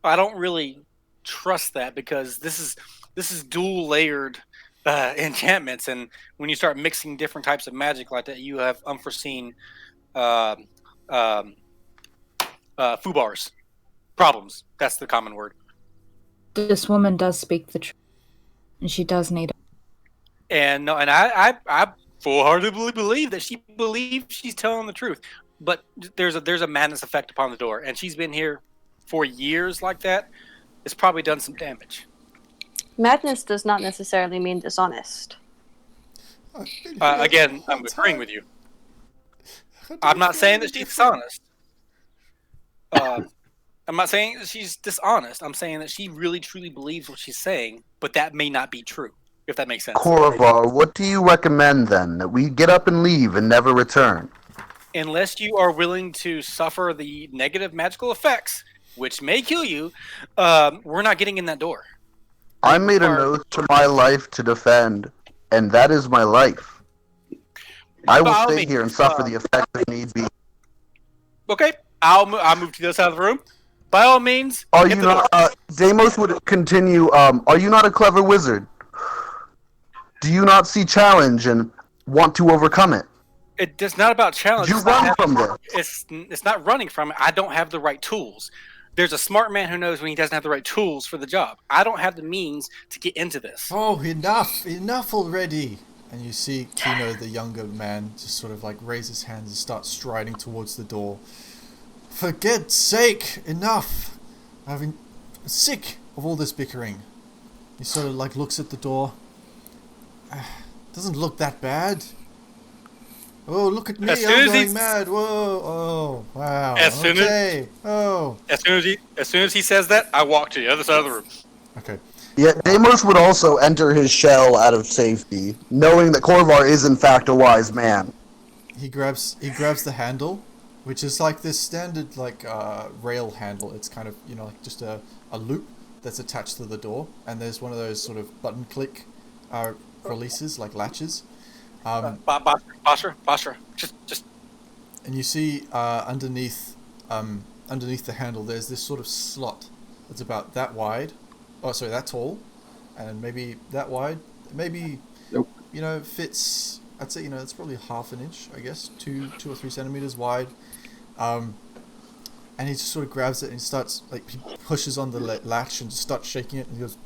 I don't really trust that because this is dual layered enchantments, and when you start mixing different types of magic like that, you have unforeseen fubars problems. That's the common word. This woman does speak the truth, and she does need it. And no, and I full-heartedly believe that she believes she's telling the truth. But there's a madness effect upon the door, and she's been here for years like that. It's probably done some damage. Madness does not necessarily mean dishonest. Again, I'm agreeing with you. I'm not saying that she's dishonest. I'm not saying that she's dishonest. I'm saying that she really truly believes what she's saying, but that may not be true, if that makes sense. Corvar, what do you recommend then? That we get up and leave and never return? Unless you are willing to suffer the negative magical effects, which may kill you, we're not getting in that door. I made an oath to my life to defend, and that is my life. I will stay here and suffer the effects if need be. Okay, I'll move to the other side of the room. By all means, are you not? Deimos would continue. Are you not a clever wizard? Do you not see challenge and want to overcome it? It's not about challenge. You run from this. It's not running from it. I don't have the right tools. There's a smart man who knows when he doesn't have the right tools for the job. I don't have the means to get into this. Oh, enough already! And you see Kino, the younger man, just sort of like raise his hands and start striding towards the door. For God's sake, enough! I'm sick of all this bickering. He sort of like looks at the door. Doesn't look that bad. Oh, look at me! I'm going mad. Whoa! Oh, wow! As soon as he says that, I walk to the other side of the room. Okay. Yeah, Deimos would also enter his shell out of safety, knowing that Corvar is in fact a wise man. He grabs the handle, which is like this standard like rail handle. It's kind of like just a loop that's attached to the door, and there's one of those sort of button click releases like latches. Basher, just. And you see underneath the handle, there's this sort of slot that's about that wide. Oh, sorry, that tall, and maybe that wide. Maybe Nope. Fits. I'd say it's probably half an inch, I guess, 2 or 3 centimeters wide. And he just sort of grabs it and he starts he pushes on the latch and starts shaking it and he goes.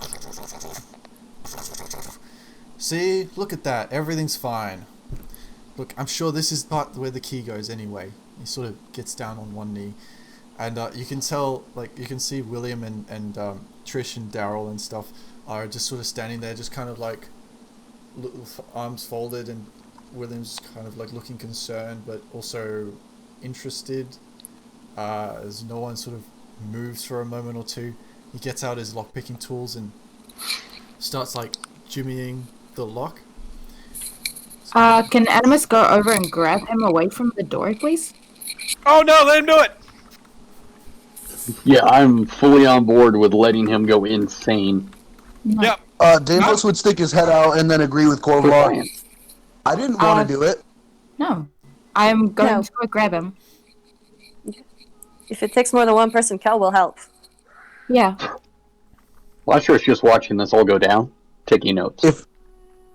See, look at that. Everything's fine. Look, I'm sure this is part where the key goes anyway. He sort of gets down on one knee. And you can tell, you can see William and Trish and Daryl and stuff are just sort of standing there, just kind of arms folded, and William's kind of looking concerned, but also interested. As no one sort of moves for a moment or two, he gets out his lock-picking tools and starts jimmying the lock. Can Animus go over and grab him away from the door, please? Oh no, let him do it! Yeah, I'm fully on board with letting him go insane. No. Yep. Deimos would stick his head out and then agree with Corvar. I didn't want to do it. No. I'm going to go grab him. If it takes more than one person, Kel will help. Yeah. Lasher's just watching this all go down, taking notes.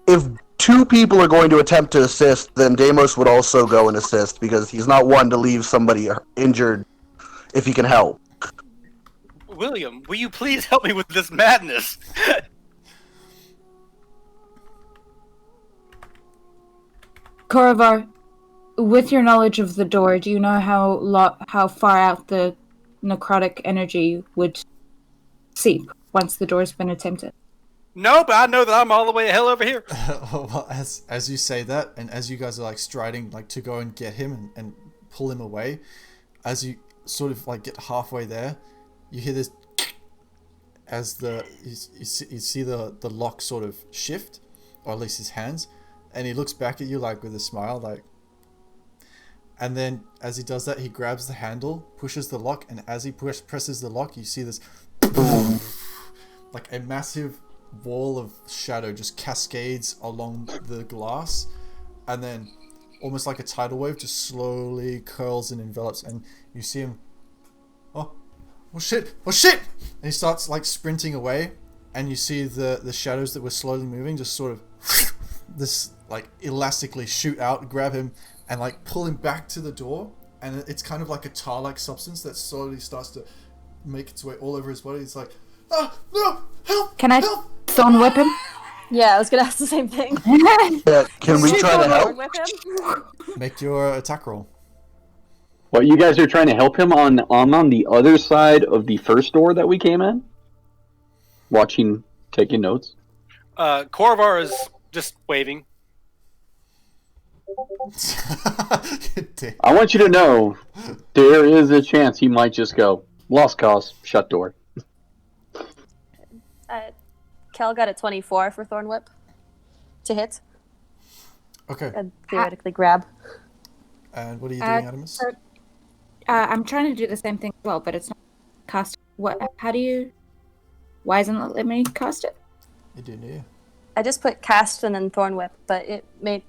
If 2 people are going to attempt to assist, then Deimos would also go and assist, because he's not one to leave somebody injured if he can help. William, will you please help me with this madness? Koravar, with your knowledge of the door, do you know how far out the necrotic energy would seep once the door's been attempted? No, but I know that I'm all the way hell over here. Well, as you say that, and as you guys are striding to go and get him and pull him away, as you sort of get halfway there, you hear this as you see the lock sort of shift, or at least his hands, and he looks back at you with a smile, and then as he does that, he grabs the handle, pushes the lock, and as he presses the lock, you see this a massive wall of shadow just cascades along the glass, and then almost like a tidal wave just slowly curls and envelops, and you see him oh shit, and he starts sprinting away, and you see the shadows that were slowly moving just sort of this elastically shoot out, grab him and pull him back to the door, and it's kind of like a tar-like substance that slowly starts to make its way all over his body. It's no, help! Can I thorn whip him? Yeah, I was gonna ask the same thing. Yeah, can we try to help? Whip him? Make your attack roll. What, you guys are trying to help him on the other side of the first door that we came in? Watching, taking notes. Corvar is just waving. I want you to know, there is a chance he might just go, lost cause, shut door. Kel got a 24 for Thorn Whip to hit. Okay. And theoretically grab. And what are you doing, Adamus? I'm trying to do the same thing as well, but it's not cast. What? How do you? Why isn't it letting me cast it? You do, yeah. I just put cast and then Thorn Whip, but it made.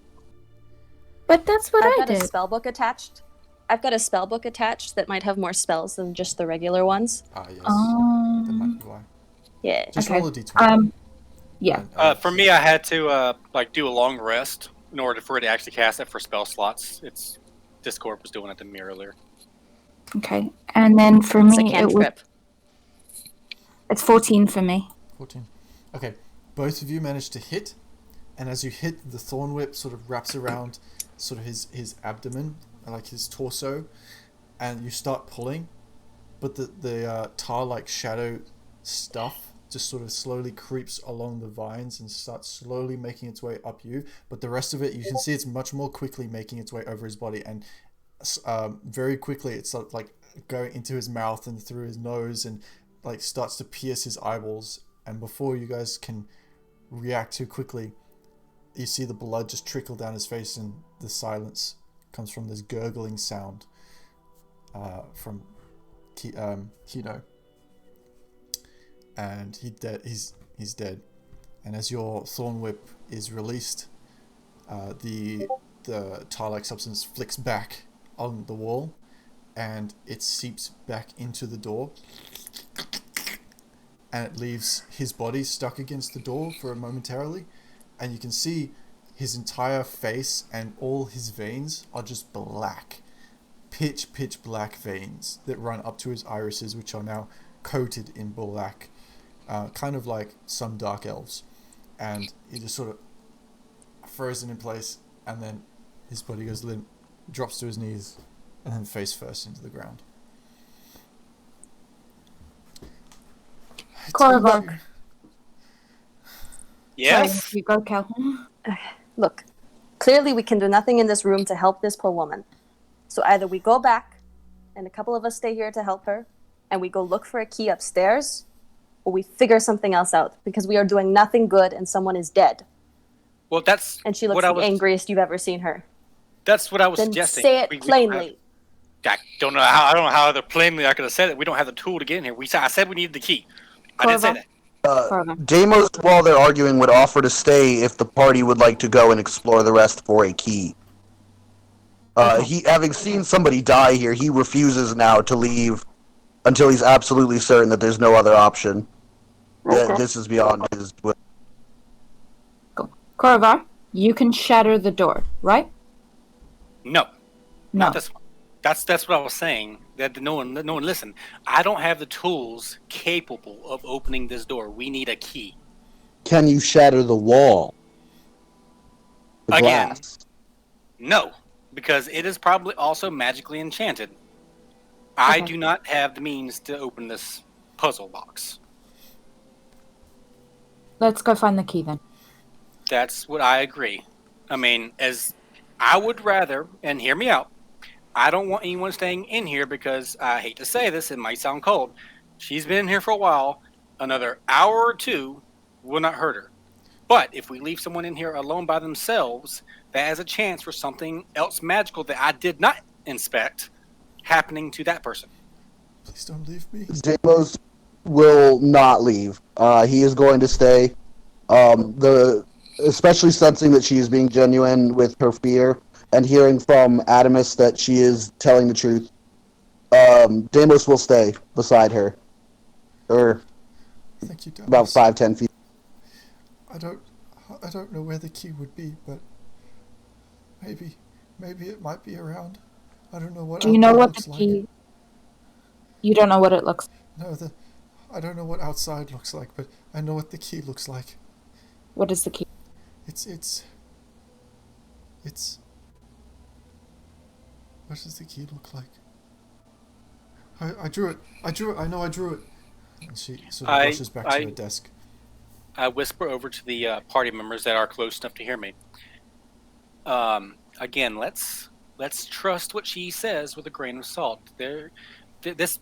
But that's what I got did. a spell book attached. I've got a spell book attached that might have more spells than just the regular ones. Ah, yes. That might be why. Yeah. Just Okay. roll a d20. Yeah. For me, I had to do a long rest in order for it to actually cast it for spell slots. Discord was doing it to me earlier. Okay. And then for It's a me, cantrip. it's 14 for me. 14. Okay. Both of you managed to hit, and as you hit, the thorn whip sort of wraps around sort of his abdomen, his torso, and you start pulling, but the tar-like shadow stuff just sort of slowly creeps along the vines and starts slowly making its way up you, but the rest of it, you can see it's much more quickly making its way over his body, and very quickly it's sort of going into his mouth and through his nose, and starts to pierce his eyeballs, and before you guys can react too quickly, you see the blood just trickle down his face, and the silence comes from this gurgling sound from Kino. And he's dead. And as your thorn whip is released, the tar-like substance flicks back on the wall, and it seeps back into the door, and it leaves his body stuck against the door for momentarily, and you can see his entire face and all his veins are just black, pitch black veins that run up to his irises, which are now coated in black, kind of like some dark elves, and he just sort of frozen in place, and then his body goes limp, drops to his knees, and then face first into the ground. Korrigan. Yes. Sorry, you go, Cal. Look, clearly we can do nothing in this room to help this poor woman. So either we go back, and a couple of us stay here to help her, and we go look for a key upstairs, or we figure something else out, because we are doing nothing good and someone is dead. Well, that's And she looks what the I was. angriest you've ever seen her. That's what I was Then suggesting. say it We don't plainly. have- I don't know how other plainly I could have said it. We don't have the tool to get in here. I said we needed the key. I did say Korrigan. that. Korrigan. Deimos, while they're arguing, would offer to stay if the party would like to go and explore the rest for a key. Okay. He, having seen somebody die here, he refuses now to leave until he's absolutely certain that there's no other option. Okay. This is beyond his will. Korrigan, you can shatter the door, right? No, No. not this one. That's what I was saying. That no one listen. I don't have the tools capable of opening this door. We need a key. Can you shatter the wall? The Again. glass. No, because it is probably also magically enchanted. I Okay. do not have the means to open this puzzle box. Let's go find the key then. That's what I agree. I mean, as I would rather, and hear me out, I don't want anyone staying in here because I hate to say this, it might sound cold. She's been in here for a while. Another hour or two will not hurt her. But if we leave someone in here alone by themselves, that has a chance for something else magical that I did not inspect happening to that person. Please don't leave me. Deimos will not leave. He is going to stay. Especially sensing that she is being genuine with her fear, and hearing from Adamus that she is telling the truth, Deimos will stay beside her, or Thank you, Dallas. about 5-10 feet. I don't know where the key would be, but maybe it might be around. I don't know what. Do you know outdoor what looks the like. key... You don't know what it looks like. No, I don't know what outside looks like, but I know what the key looks like. What is the key? It's. What does the key look like? I drew it. I know I drew it. And she sort of rushes back to her desk. I whisper over to the party members that are close enough to hear me. Again, let's trust what she says with a grain of salt. This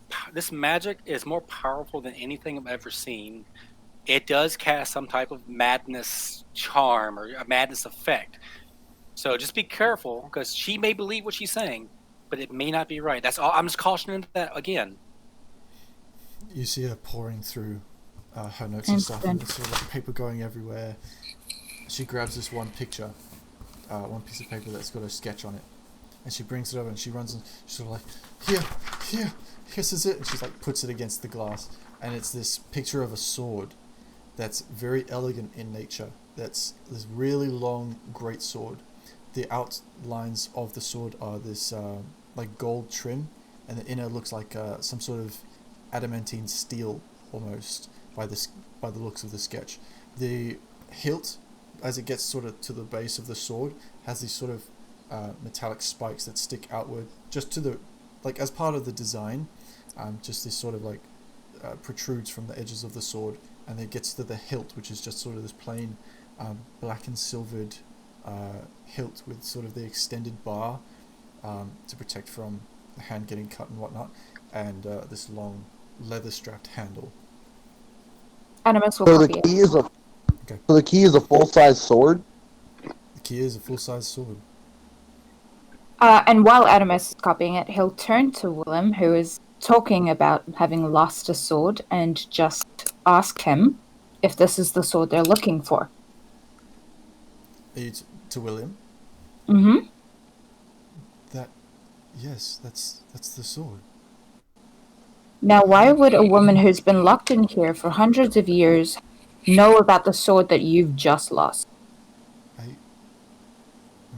magic is more powerful than anything I've ever seen. It does cast some type of madness charm or a madness effect. So just be careful, because she may believe what she's saying, but it may not be right. That's all. I'm just cautioning that again. You see her pouring through her notes and stuff, and there's sort of paper going everywhere. She grabs this one picture, one piece of paper that's got a sketch on it, and she brings it over and she runs and she's sort of like, here, this is it. And she's like puts it against the glass, and it's this picture of a sword that's very elegant in nature. That's this really long, great sword. The outlines of the sword are this like gold trim, and the inner looks like some sort of adamantine steel almost by the looks of the sketch. The hilt, as it gets sort of to the base of the sword, has these sort of metallic spikes that stick outward just to the, like as part of the design, just this sort of like protrudes from the edges of the sword, and then it gets to the hilt, which is just sort of this plain black and silvered hilt with sort of the extended bar to protect from the hand getting cut and whatnot, and this long leather strapped handle. Animus will So the copy key it. is so the key is a full size sword. The key is a full size sword. And while Adamus is copying it, he'll turn to Willem, who is talking about having lost a sword, and just ask him if this is the sword they're looking for. to William. Mm-hmm. Yes, that's the sword. Now, why would a woman who's been locked in here for hundreds of years know about the sword that you've just lost? I'm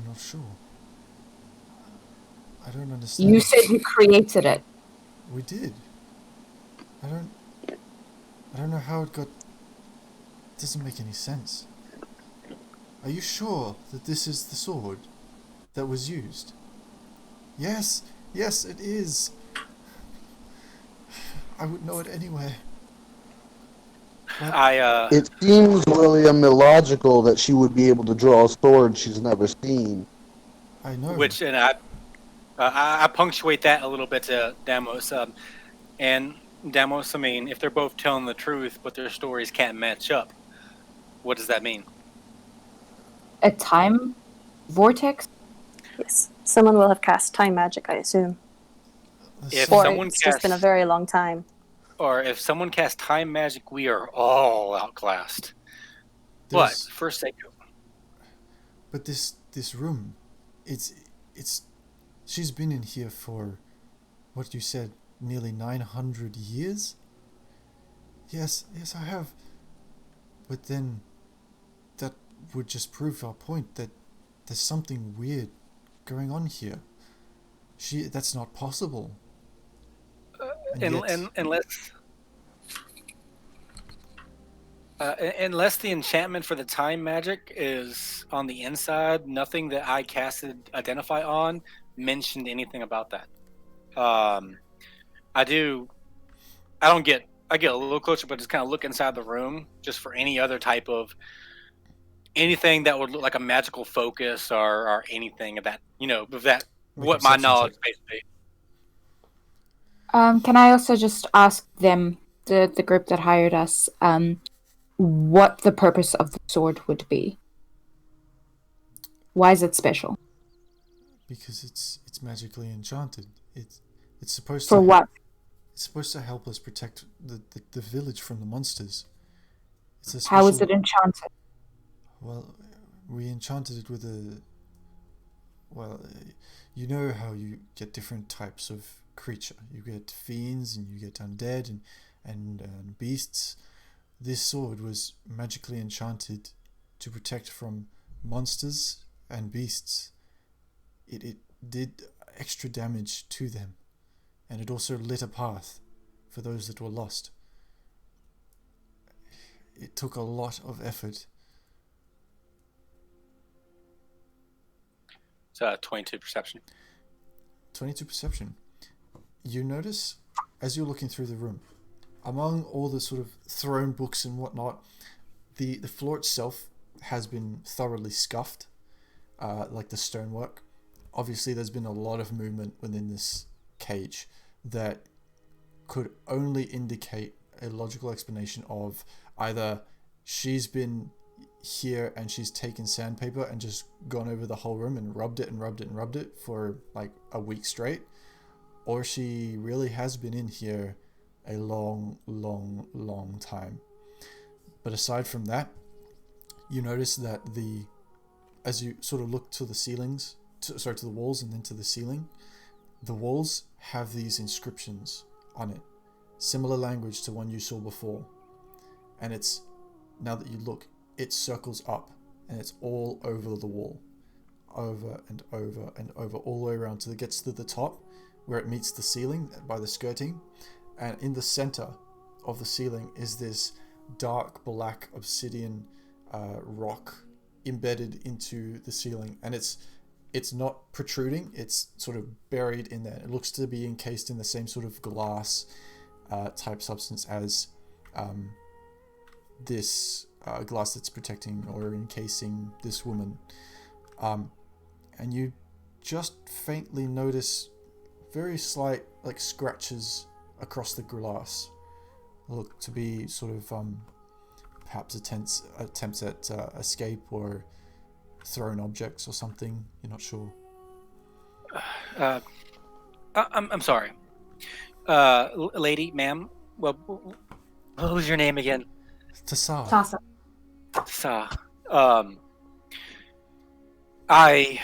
not sure. I don't understand. You said you created it. We did. I don't know how it got. It doesn't make any sense. Are you sure that this is the sword that was used? Yes, it is. I would know it anyway. It seems, William, illogical that she would be able to draw a sword she's never seen. I know. Which, and I punctuate that a little bit to Damos. And Damos, I mean, if they're both telling the truth, but their stories can't match up, what does that mean? A time vortex? Yes. Someone will have cast time magic, I assume. If Or someone it's just been a very long time. Or if someone casts time magic, we are all outclassed. But for sake of... But this room, it's she's been in here for what you said, nearly 900 years? Yes, I have. But then that would just prove our point that there's something weird going on here. That's not possible. Unless the enchantment for the time magic is on the inside, nothing that I casted Identify on mentioned anything about that. I get a little closer, but just kind of look inside the room just for any other type of anything that would look like a magical focus or anything of that, what my knowledge basically. Can I also just ask them, the group that hired us, what the purpose of the sword would be? Why is it special? Because it's magically enchanted. It's supposed for to what? It's supposed to help us protect the village from the monsters. How is it enchanted? Well, we enchanted it with you know how you get different types of creature. You get fiends and you get undead and beasts. This sword was magically enchanted to protect from monsters and beasts. It did extra damage to them, and it also lit a path for those that were lost. It took a lot of effort. So 22 perception. 22 perception. You notice, as you're looking through the room, among all the sort of thrown books and whatnot, the floor itself has been thoroughly scuffed, like the stonework. Obviously, there's been a lot of movement within this cage that could only indicate a logical explanation of either she's been here and she's taken sandpaper and just gone over the whole room and rubbed it for like a week straight, or she really has been in here a long time. But aside from that, you notice that as you sort of look to the ceilings, to the walls and then to the ceiling, the walls have these inscriptions on it, similar language to one you saw before. And it's, now that you look, it circles up and it's all over the wall, over and over and over, all the way around till it gets to the top where it meets the ceiling by the skirting. And in the center of the ceiling is this dark black obsidian rock embedded into the ceiling, and it's not protruding, it's sort of buried in there. It looks to be encased in the same sort of glass type substance as this glass that's protecting or encasing this woman. And you just faintly notice very slight like scratches across the glass. Look to be sort of perhaps attempts at escape or thrown objects or something. You're not sure. I'm sorry, lady, ma'am. Well, what was your name again? Tassa. Tassa. Tassa. I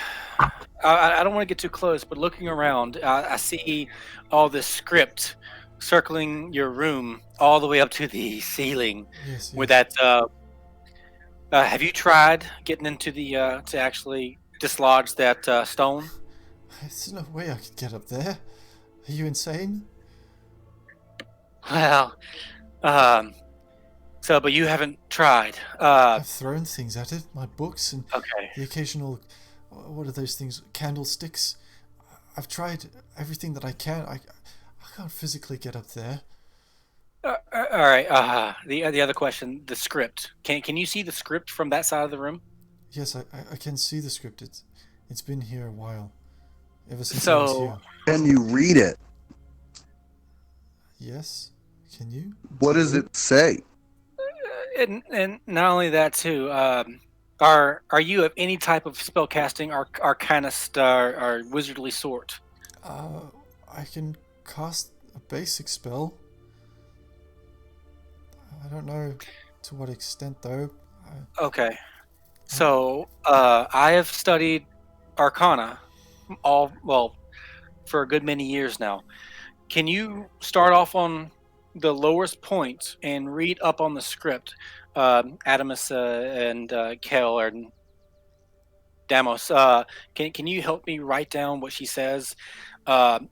don't want to get too close, but looking around, I see all this script circling your room all the way up to the ceiling. Yes, With yes. that, have you tried getting into the to actually dislodge that stone? There's no way I could get up there. Are you insane? Well, um, but you haven't tried. I've thrown things at it, my books and Okay. the occasional, what are those things, candlesticks. I've tried everything that I can. I can't physically get up there. All right. The other question, the script. Can you see the script from that side of the room? Yes, I can see the script. It's been here a while. Ever since I was So, here. Can you read it? Yes? Can you? What does it say? and not only that too. Are you of any type of spell casting arcanist or wizardly sort? I can cast a basic spell. I don't know to what extent though. Okay. So, I have studied Arcana for a good many years now. Can you start off on the lowest point and read up on the script? Adamus and Kel and Damos, can you help me write down what she says?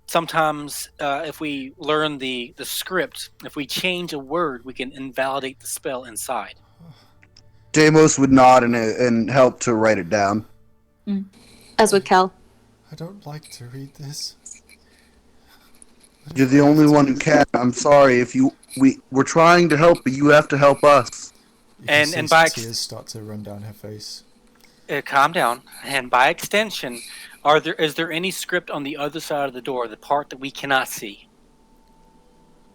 Sometimes, if we learn the script, if we change a word, we can invalidate the spell inside. Deimos would nod and help to write it down. As with Kel. I don't like to read this. But You're if the I have only to- one who can. I'm sorry if we're trying to help, but you have to help us. You can see And by tears start to run down her face. calm down. And by extension, is there any script on the other side of the door, the part that we cannot see?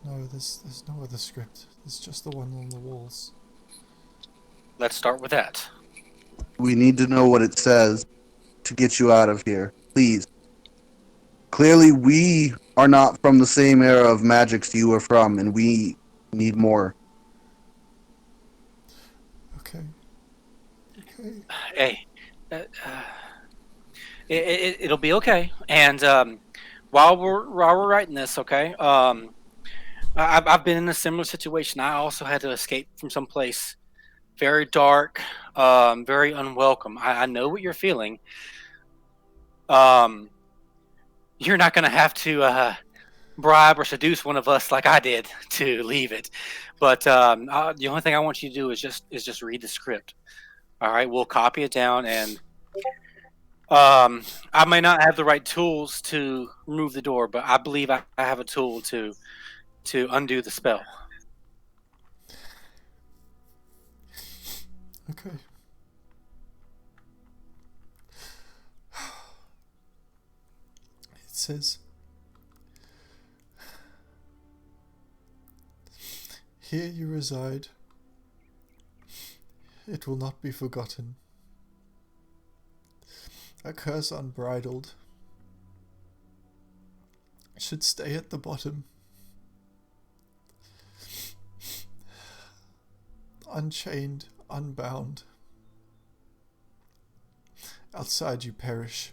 No, there's no other script. There's just the one on the walls. Let's start with that. We need to know what it says to get you out of here. Please. Clearly, we are not from the same era of magics you are from, and we need more. Okay. Okay. Hey, it'll be okay. And while we're writing this, okay, I've been in a similar situation. I also had to escape from someplace very dark, very unwelcome. I know what you're feeling. You're not going to have to bribe or seduce one of us like I did to leave it. But the only thing I want you to do is just read the script. All right, we'll copy it down, and I may not have the right tools to remove the door, but I believe I have a tool to undo the spell. Okay. It says, "Here you reside. It will not be forgotten. A curse unbridled should stay at the bottom. Unchained, unbound. Outside you perish.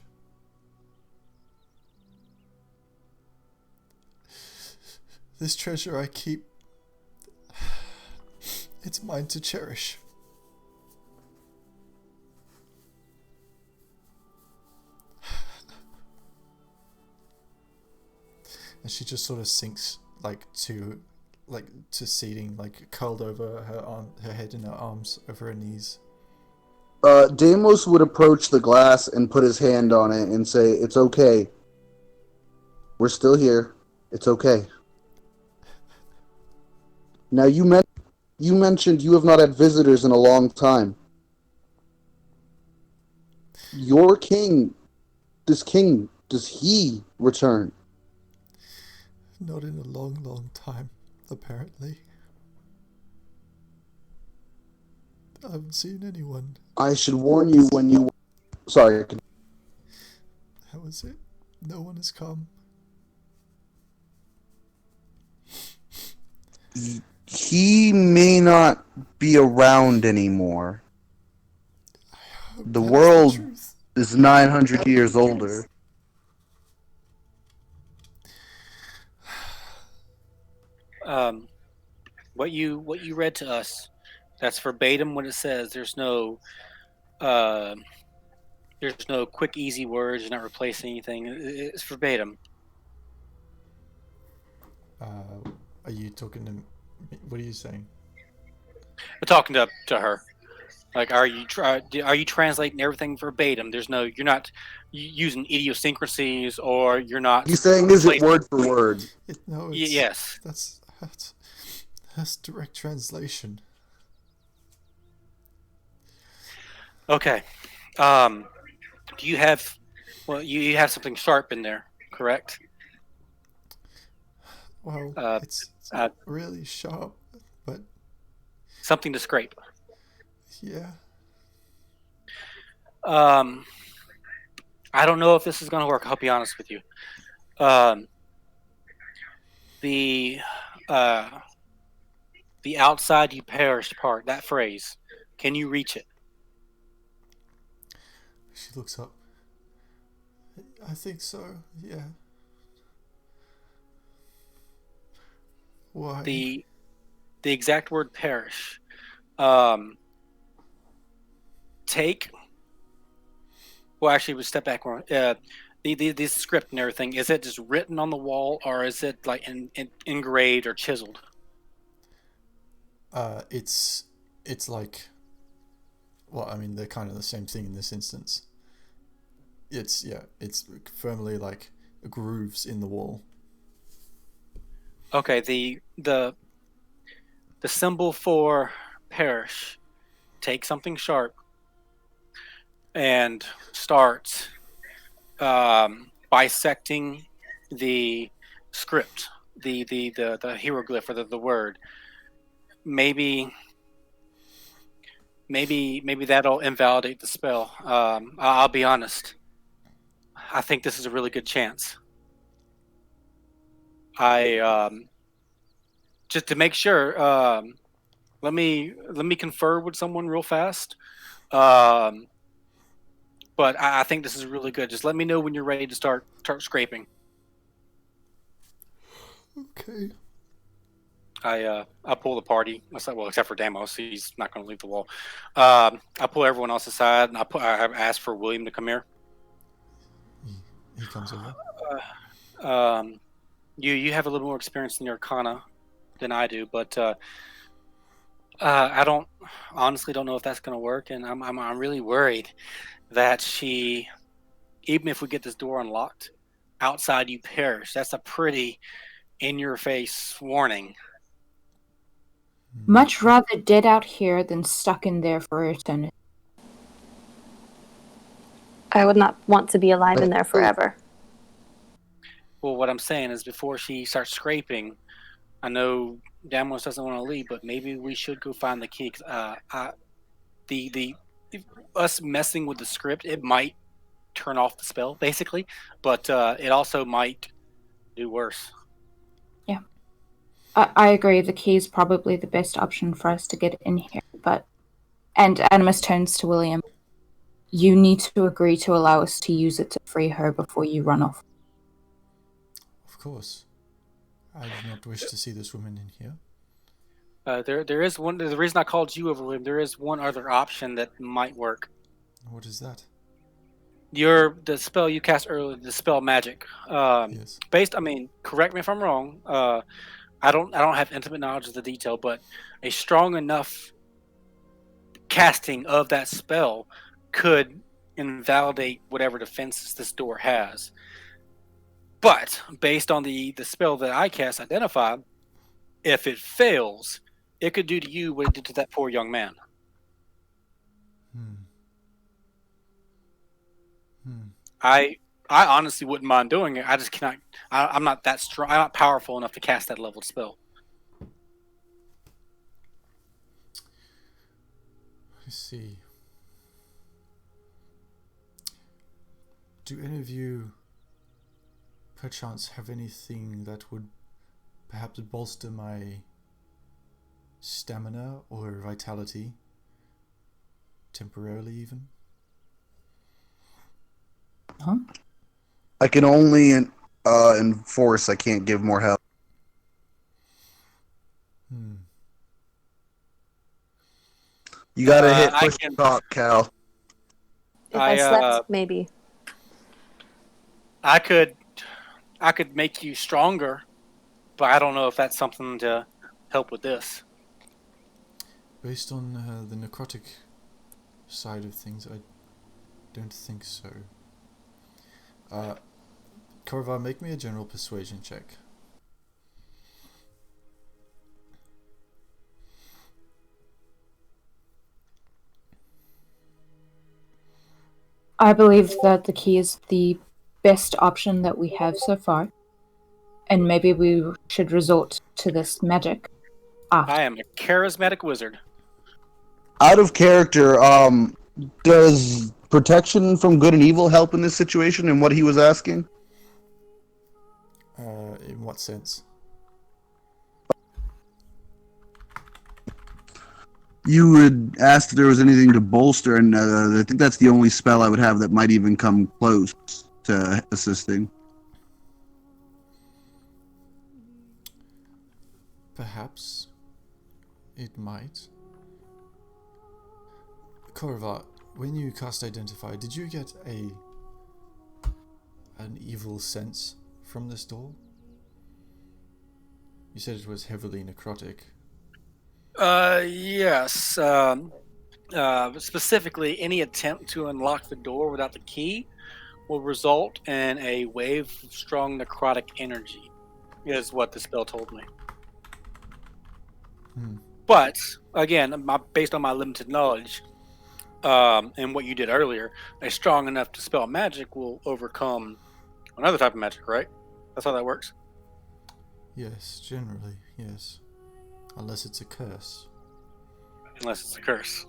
This treasure I keep. It's mine to cherish." And she just sort of sinks to seating, curled over her head in her arms over her knees. Deimos would approach the glass and put his hand on it and say, "It's okay. We're still here. It's okay." Now, you mentioned you have not had visitors in a long time. Your king, does he return? Not in a long, long time, apparently. I haven't seen anyone. I should warn you when you... Sorry. How is it? No one has come. He may not be around anymore. I hope The that is world truth. is 900 years older. What you read to us, that's verbatim what it says. Uh, there's no quick, easy words. You're not replacing anything. It's verbatim. Are you talking to me? What are you saying? We're talking to her. Like, are you translating everything verbatim? You're not using idiosyncrasies, or you're not. He's saying, is it replacing- word for word? No, Yes. That's direct translation. Okay. Do you have? Well, you have something sharp in there, correct? Well, Uh, it's uh, not really sharp, but Something to scrape. yeah. I don't know if this is going to work. I'll be honest with you. Um, the uh, the outside you perished part, that phrase, can you reach it? She looks up. I think so. Yeah. Why? The exact word perish. Um, take. Well, actually, we step back one. The script and everything, is it just written on the wall, or is it like engraved or chiseled? It's like, well, I mean, they're kind of the same thing in this instance. It's firmly like grooves in the wall. Okay, the symbol for perish. Take something sharp and start bisecting the script, the hieroglyph, or the word. Maybe that'll invalidate the spell. I'll be honest. I think this is a really good chance. Just to make sure. Let me confer with someone real fast. Um, but I think this is really good. Just let me know when you're ready to start scraping. Okay. I pull the party. Well, except for Damos, he's not going to leave the wall. I pull everyone else aside, and I ask for William to come here. He comes over. You have a little more experience in the Arcana than I do, but I don't honestly don't know if that's going to work, and I'm really worried that even if we get this door unlocked, outside you perish. That's a pretty in-your-face warning. Much rather dead out here than stuck in there for eternity. I would not want to be alive in there forever. Well, what I'm saying is, before she starts scraping, I know Damos doesn't want to leave, but maybe we should go find the key. Us messing with the script, it might turn off the spell, basically, but it also might do worse. Yeah. I agree. The key is probably the best option for us to get in here, and Animus turns to William. You need to agree to allow us to use it to free her before you run off. Of course. I do not wish to see this woman in here. There is one. The reason I called you over, William, there is one other option that might work. What is that? The spell you cast earlier, the spell magic. Yes. Correct me if I'm wrong. I don't have intimate knowledge of the detail, but a strong enough casting of that spell could invalidate whatever defenses this door has. But based on the spell that I cast, Identify, if it fails, it could do to you what it did to that poor young man. I honestly wouldn't mind doing it. I just cannot. I'm not that strong. I'm not powerful enough to cast that level spell. I see. Do any of you perchance have anything that would perhaps bolster my stamina or vitality? Temporarily, even? I can only enforce. I can't give more help. You gotta hit I push can. talk, Cal. If I slept, maybe. I could make you stronger, but I don't know if that's something to help with this. Based on the necrotic side of things, I don't think so. Korvar, make me a general persuasion check. I believe that the key is the best option that we have so far, and maybe we should resort to this magic after. I am a charismatic wizard. Out of character, does protection from good and evil help in this situation and what he was asking? In what sense? You would ask if there was anything to bolster, and I think that's the only spell I would have that might even come close to assisting. Perhaps it might. Korvar, when you cast Identify, did you get an evil sense from this door? You said it was heavily necrotic. Yes. Specifically, any attempt to unlock the door without the key will result in a wave of strong necrotic energy, is what the spell told me. But, again, based on my limited knowledge, and what you did earlier, a strong enough to spell magic will overcome another type of magic, right? That's how that works? Yes, generally, yes. Unless it's a curse. Unless it's a curse.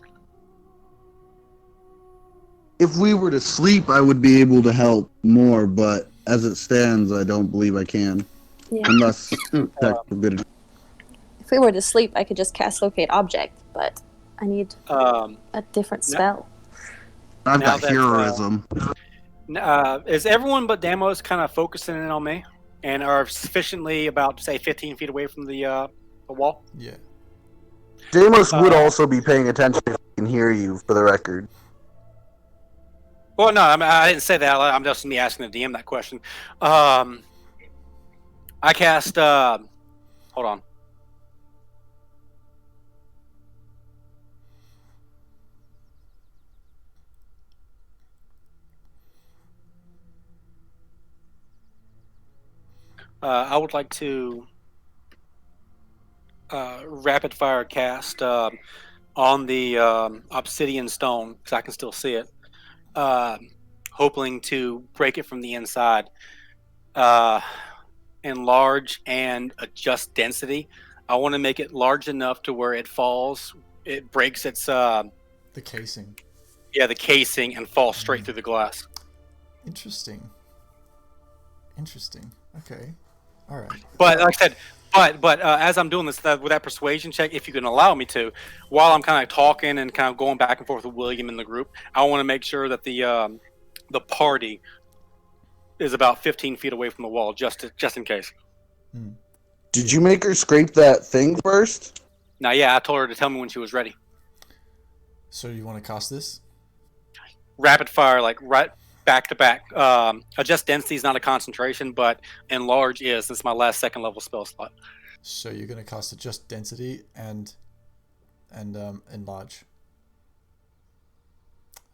If we were to sleep, I would be able to help more, but as it stands, I don't believe I can. Yeah. Unless good. If we were to sleep, I could just cast Locate Object, but I need a different spell. I've got heroism. Is everyone but Damos kind of focusing in on me? And are sufficiently about, say, 15 feet away from the wall? Yeah. Damos would also be paying attention if he can hear you, for the record. Well, no, I didn't say that. I'm just me asking the DM that question. I cast... hold on. I would like to rapid fire cast on the obsidian stone, because I can still see it, hoping to break it from the inside. Enlarge and adjust density. I want to make it large enough to where it falls, it breaks its... the casing. Yeah, the casing, and falls straight through the glass. Interesting. Okay. All right. But like I said, but as I'm doing this with that persuasion check, if you can allow me to, while I'm kind of talking and kind of going back and forth with William in the group, I want to make sure that the party is about 15 feet away from the wall, just in case. Did you make her scrape that thing first? Now, yeah, I told her to tell me when she was ready. So you want to cast this? Rapid fire, like right back to back. Adjust density is not a concentration, but enlarge is. This is my last second level spell slot. So you're going to cast adjust density and enlarge.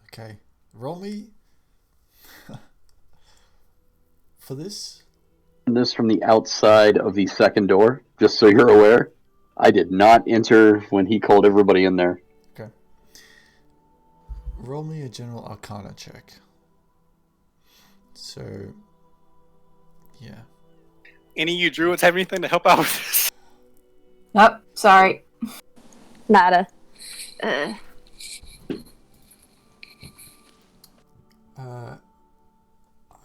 Okay. Roll me for this. This from the outside of the second door, just so you're aware. I did not enter when he called everybody in there. Okay. Roll me a general arcana check. So, yeah. Any of you druids have anything to help out with this? Nope, sorry. Nada.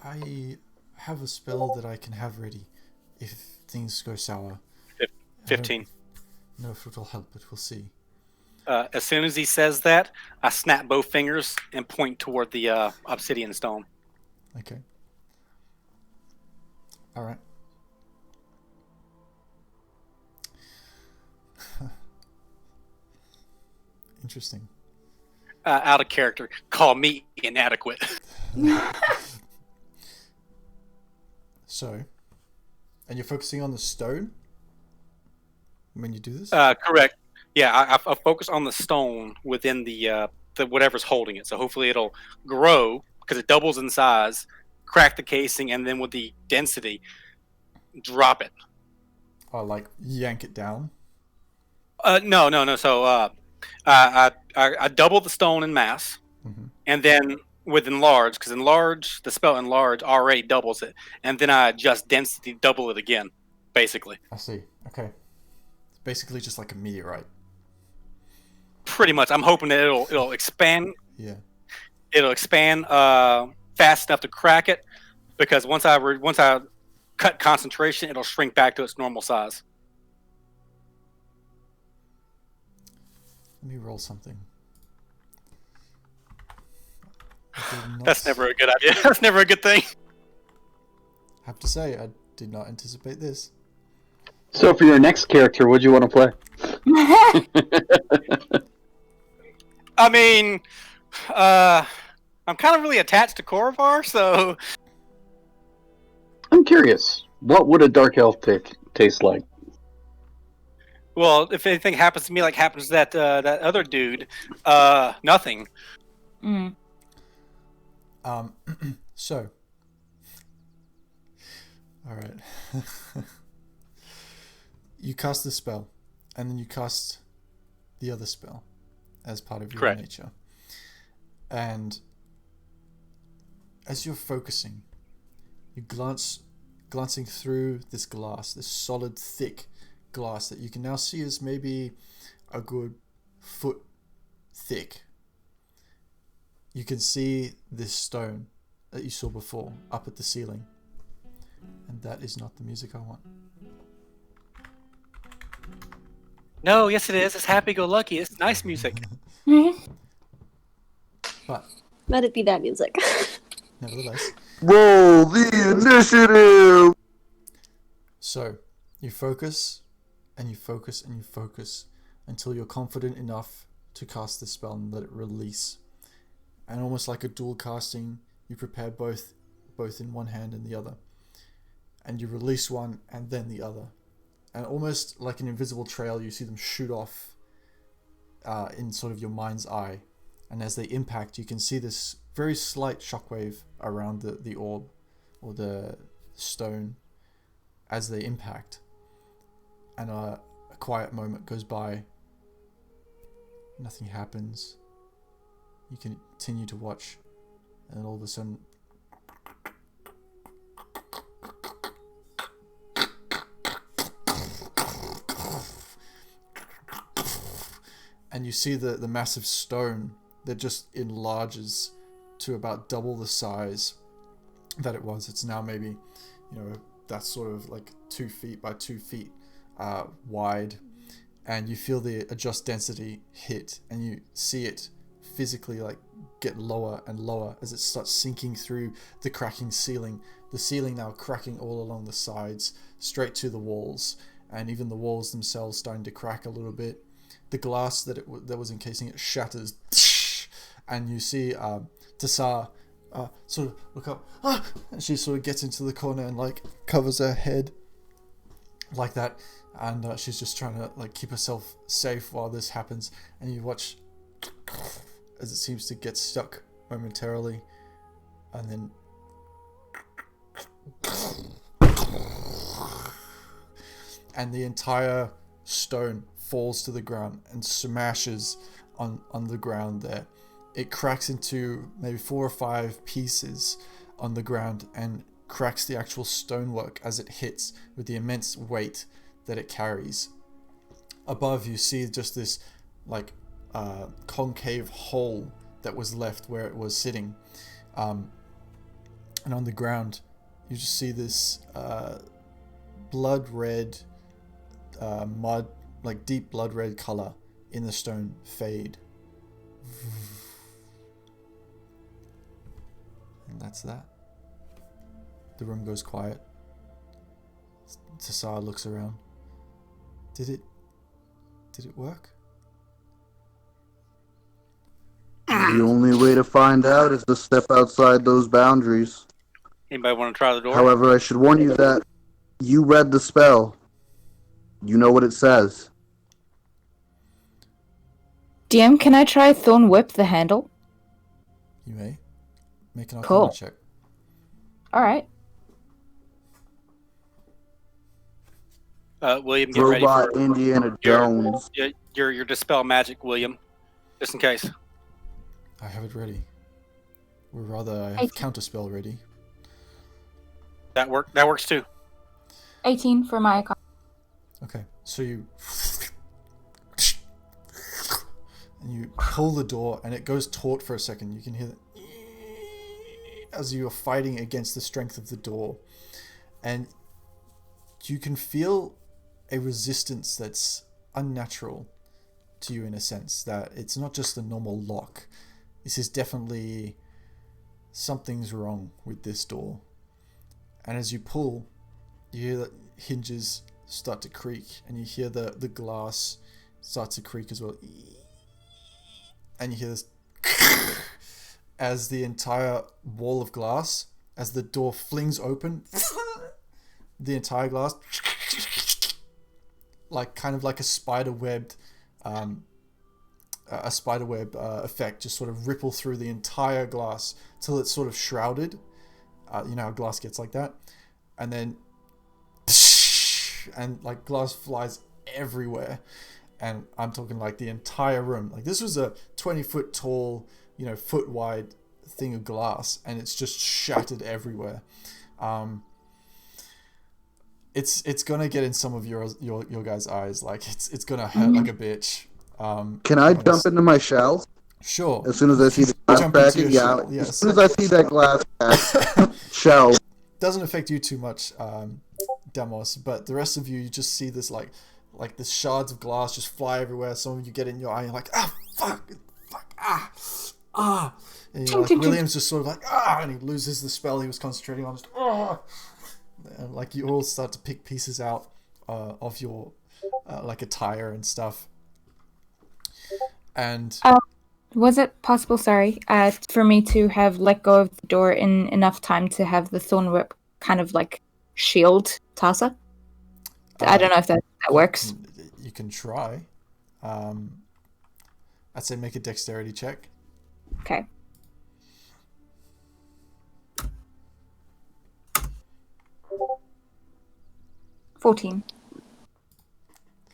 I have a spell that I can have ready if things go sour. 15. No, if it'll help, but we'll see. As soon as he says that, I snap both fingers and point toward the obsidian stone. Okay. All right. Interesting. Out of character. Call me inadequate. So, and you're focusing on the stone when you do this? Correct. Yeah, I focus on the stone within the whatever's holding it. So hopefully it'll grow because it doubles in size, crack the casing, and then with the density, drop it. Or like yank it down? No. So I double the stone in mass, and then with enlarge, because enlarge, the spell enlarge already doubles it, and then I adjust density, double it again, basically. I see. Okay. It's basically just like a meteorite. Pretty much. I'm hoping that it'll expand. Yeah. It'll expand fast enough to crack it, because once I cut concentration, it'll shrink back to its normal size. Let me roll something. That's never a good idea. That's never a good thing. I have to say, I did not anticipate this. So for your next character, what do you want to play? I mean, I'm kind of really attached to Korvar, so I'm curious. What would a dark elf taste like? well, if anything happens to me like happens to that other dude, nothing. Mm. So. Alright. You cast the spell, and then you cast the other spell as part of your Correct. nature. And as you're focusing, you glancing through this glass, this solid, thick glass that you can now see is maybe a good foot thick. You can see this stone that you saw before up at the ceiling. And that is not the music I want. No, yes it is. It's happy-go-lucky. It's nice music. But Let it be that music. nevertheless, Roll the initiative! so you focus and you focus and you focus until you're confident enough to cast the spell and let it release. And almost like a dual casting, you prepare both in one hand and the other. And you release one and then the other. And almost like an invisible trail, you see them shoot off in sort of your mind's eye. And as they impact, you can see this very slight shockwave around the orb or the stone as they impact. And a quiet moment goes by. Nothing happens. You continue to watch. And all of a sudden, and you see the massive stone that just enlarges to about double the size that it was. It's now maybe, that's sort of like 2 feet by 2 feet wide. And you feel the adjust density hit, and you see it physically like get lower and lower as it starts sinking through the cracking ceiling. The ceiling now cracking all along the sides, straight to the walls, and even the walls themselves starting to crack a little bit. The glass that was encasing it shatters, and you see Tassar sort of look up, and she sort of gets into the corner and like covers her head like that, and she's just trying to like keep herself safe while this happens. And you watch as it seems to get stuck momentarily, and then and the entire stone falls to the ground and smashes on the ground there. It cracks into maybe 4 or 5 pieces on the ground and cracks the actual stonework as it hits with the immense weight that it carries. Above you see just this like concave hole that was left where it was sitting, and on the ground you just see this blood red mud, like deep blood red color in the stone fade. And that's that. The room goes quiet. Tassar looks around. Did it work? The only way to find out is to step outside those boundaries. Anybody want to try the door? However, I should warn you that you read the spell. You know what it says. DM, can I try Thorn Whip the handle? You may. Make an Arcana Cool. check. Alright. William, get Robot ready for Indiana your- Jones. your dispel magic, William, just in case. I have it ready. Or rather, I have counterspell ready. That works too. 18 for my Arcana. Okay, so you and you pull the door, and it goes taut for a second. You can hear as you are fighting against the strength of the door, and you can feel a resistance that's unnatural to you in a sense, that it's not just a normal lock. This is definitely something's wrong with this door. And as you pull, you hear the hinges start to creak, and you hear the glass start to creak as well. And you hear this as the entire wall of glass, as the door flings open, the entire glass, like kind of like a spider web effect, just sort of ripple through the entire glass till it's sort of shrouded. You know how glass gets like that, and then and like glass flies everywhere. And I'm talking like the entire room. Like this was a 20-foot tall, foot wide thing of glass, and it's just shattered everywhere. It's gonna get in some of your guys' eyes. Like it's gonna hurt like a bitch. Can I jump into my shell? Sure. As soon as I see the glass Jump into cracking, your yeah. shell, yes. As soon as I see that glass crack, shell. Doesn't affect you too much, Demos, but the rest of you just see this like the shards of glass just fly everywhere. Some of you get in your eye, and you're like, fuck, and William's just sort of like, and he loses the spell he was concentrating on, just, and like you all start to pick pieces out of your like attire and stuff. And Was it possible, for me to have let go of the door in enough time to have the Thorn Whip kind of like shield Tassa? I don't know if that works. You can try. I'd say make a dexterity check. Okay. $14.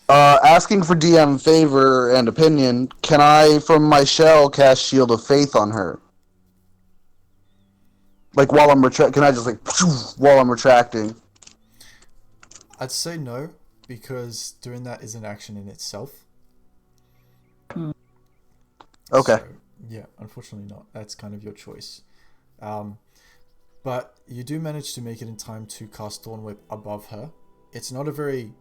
Asking for DM favor and opinion, can I, from my shell, cast Shield of Faith on her? Like while I'm can I just while I'm retracting? I'd say no, because doing that is an action in itself. Okay. So, yeah, unfortunately not. That's kind of your choice. But you do manage to make it in time to cast Thorn Whip above her. It's not a very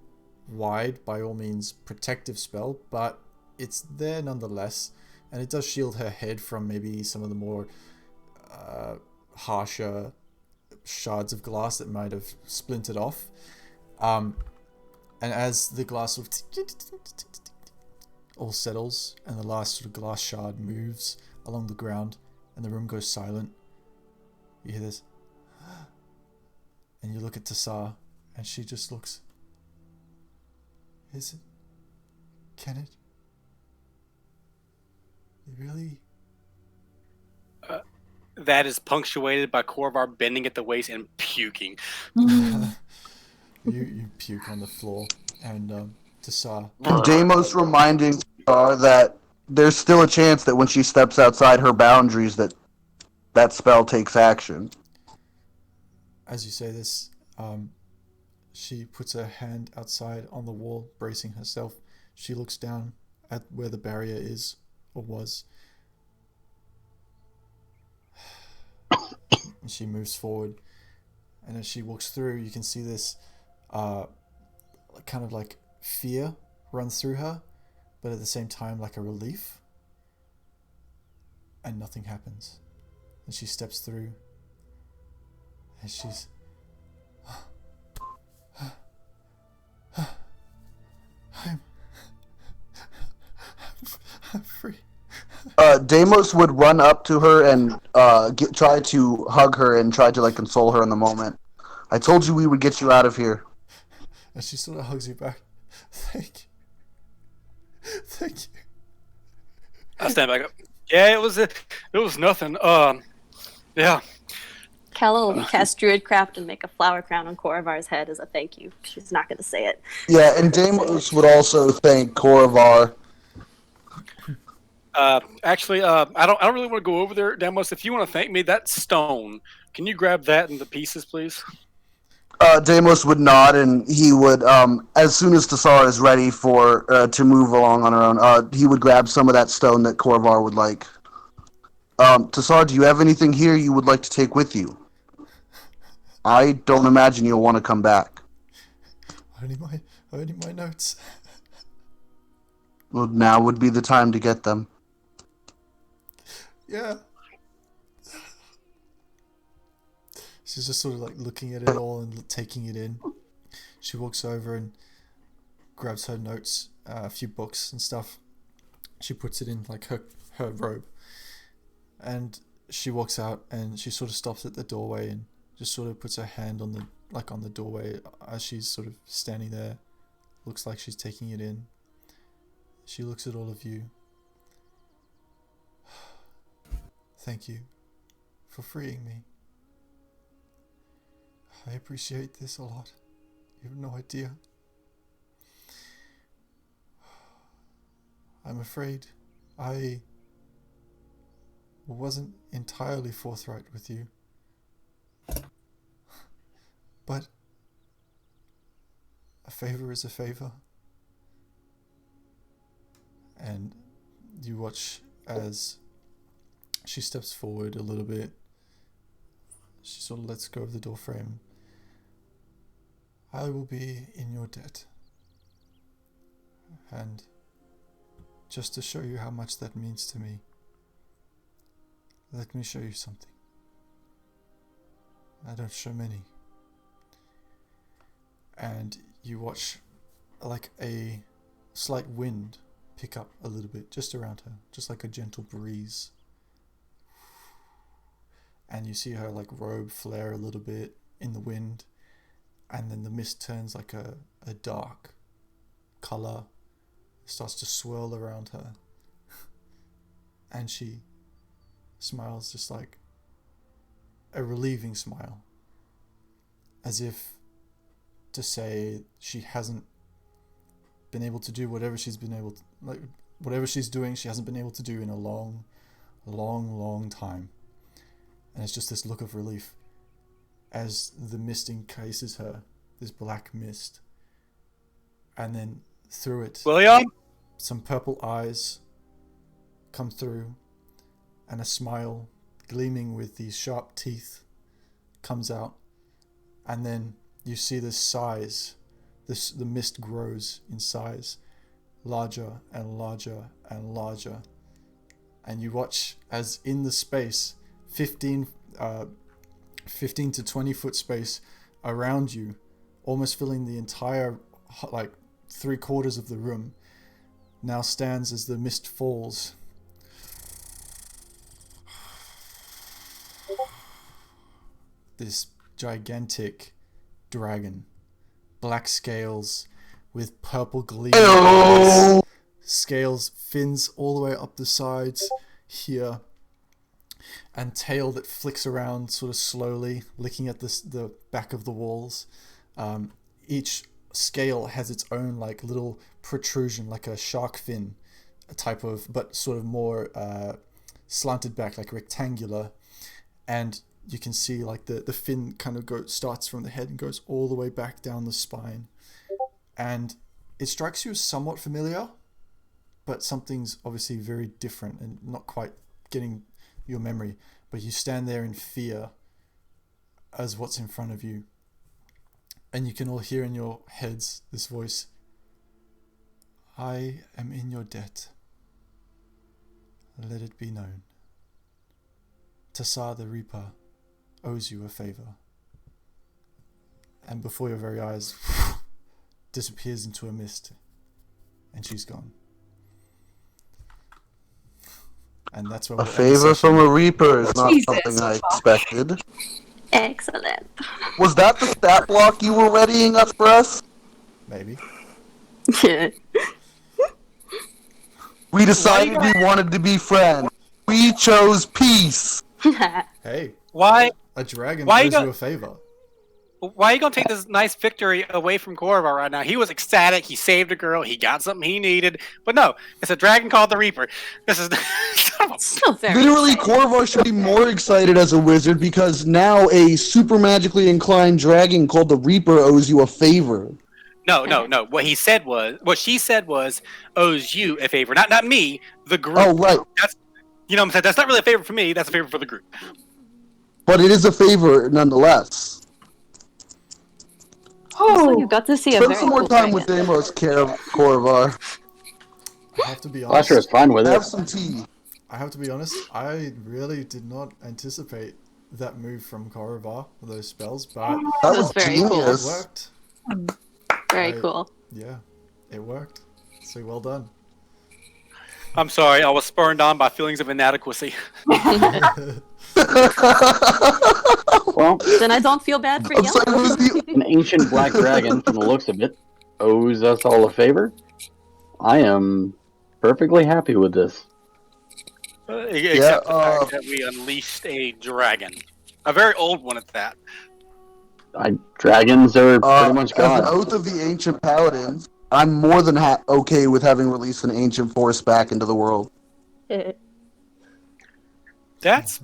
wide, by all means, protective spell, but it's there nonetheless, and it does shield her head from maybe some of the more harsher shards of glass that might have splintered off. And as the glass sort of all settles, and the last sort of glass shard moves along the ground, and the room goes silent, you hear this, and you look at Tassar, and she just looks. Is it? Can it? Really? That is punctuated by Korvar bending at the waist and puking. You puke on the floor, and Tassar. Deimos reminding her that there's still a chance that when she steps outside her boundaries that spell takes action. As you say this, she puts her hand outside on the wall, bracing herself. She looks down at where the barrier is, or was. And she moves forward. And as she walks through, you can see this kind of like fear run through her, but at the same time like a relief. And nothing happens. And she steps through. And she's Deimos would run up to her and try to hug her and try to like console her in the moment. I told you we would get you out of here. And she sort of hugs you back. Thank you. Thank you. I stand back up. Yeah, it was nothing. Yeah. Kella will cast Druidcraft and make a flower crown on Korovar's head as a thank you. She's not going to say it. Yeah, and Deimos would also thank Korovar. Actually, I don't really want to go over there, Demos. If you want to thank me, that stone. Can you grab that in the pieces, please? Deimos would nod, and he would, as soon as Tassara is ready for to move along on her own, he would grab some of that stone that Korovar would like. Tassara, do you have anything here you would like to take with you? I don't imagine you'll want to come back. Only my notes. Well, now would be the time to get them. Yeah. She's just sort of like looking at it all and taking it in. She walks over and grabs her notes, a few books and stuff. She puts it in like her robe. And she walks out and she sort of stops at the doorway and just sort of puts her hand on the doorway as she's sort of standing there. Looks like she's taking it in. She looks at all of you. Thank you for freeing me. I appreciate this a lot. You have no idea. I'm afraid I wasn't entirely forthright with you. But a favor is a favor. And you watch as she steps forward a little bit. She sort of lets go of the door frame. I will be in your debt. And just to show you how much that means to me, let me show you something. I don't show many. And you watch like a slight wind pick up a little bit just around her, just like a gentle breeze. And you see her like robe flare a little bit in the wind, and then the mist turns like a dark color, starts to swirl around her, and she smiles just like a relieving smile, as if to say she hasn't been able to do whatever she's been able to, like whatever she's doing, she hasn't been able to do in a long time. And it's just this look of relief as the mist encases her, this black mist. And then through it, William? some purple eyes come through, and a smile gleaming with these sharp teeth comes out. And then you see this size, the mist grows in size, larger and larger and larger. And you watch as in the space, 15 to 20 foot space around you, almost filling the entire, like 3/4 of the room, now stands as the mist falls. This gigantic dragon, black scales with purple gleaming eyes, scales, fins all the way up the sides here, and tail that flicks around sort of slowly, licking at the back of the walls. Each scale has its own like little protrusion, like a shark fin type of, but sort of more slanted back, like rectangular. And you can see like the fin kind of starts from the head and goes all the way back down the spine. And it strikes you as somewhat familiar, but something's obviously very different and not quite getting your memory. But you stand there in fear as what's in front of you. And you can all hear in your heads this voice: I am in your debt. Let it be known. Tassar the Reaper owes you a favor. And before your very eyes, disappears into a mist, and she's gone. and that's where A we'll end the favor from a session. reaper is not Jesus. something I expected. Excellent. Was that the stat block you were readying us for us? Maybe. We decided we wanted to be friends. We chose peace. Hey, Why? a dragon Why you owes got- you a favor. Why are you gonna take this nice victory away from Corvar right now? He was ecstatic. He saved a girl. He got something he needed. But no, it's a dragon called the Reaper. This is Still very Literally, exciting. Corvar should be more excited as a wizard because now a super magically inclined dragon called the Reaper owes you a favor. no. What she said was owes you a favor, not me. The group. Oh, right. That's what I'm saying. That's not really a favor for me. That's a favor for the group. But it is a favor nonetheless. Also, you got to see a Spend very some more cool time with dragon. Deimos, Corvar. I have to be Flasher is honest. fine with Have it. some tea. I have to be honest. I really did not anticipate that move from Korovar for those spells, but That That was was very it cool. genius. worked. Very I- cool. Yeah, it worked. So well done. I'm sorry. I was spurned on by feelings of inadequacy. Well, Then I don't feel bad for I'm sorry, yelling. who's the... an ancient black dragon, from the looks of it, owes us all a favor. I am perfectly happy with this. Except the fact that we unleashed a dragon, a very old one at that. Dragons are pretty much As an gods. oath of the ancient paladins, I'm more than okay with having released an ancient force back into the world. That's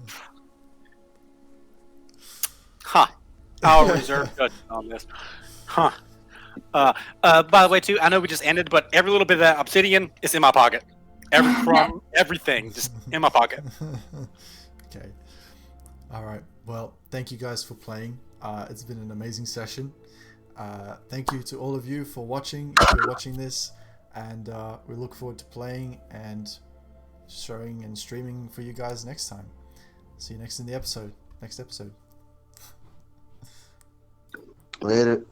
I'll reserve judgment on this. By the way, too, I know we just ended, but every little bit of that obsidian is in my pocket. Every crumb, everything, just in my pocket. Okay. All right. Well, thank you guys for playing. It's been an amazing session. Thank you to all of you for watching, if you're watching this, and we look forward to playing and showing and streaming for you guys next time. See you next episode. Later.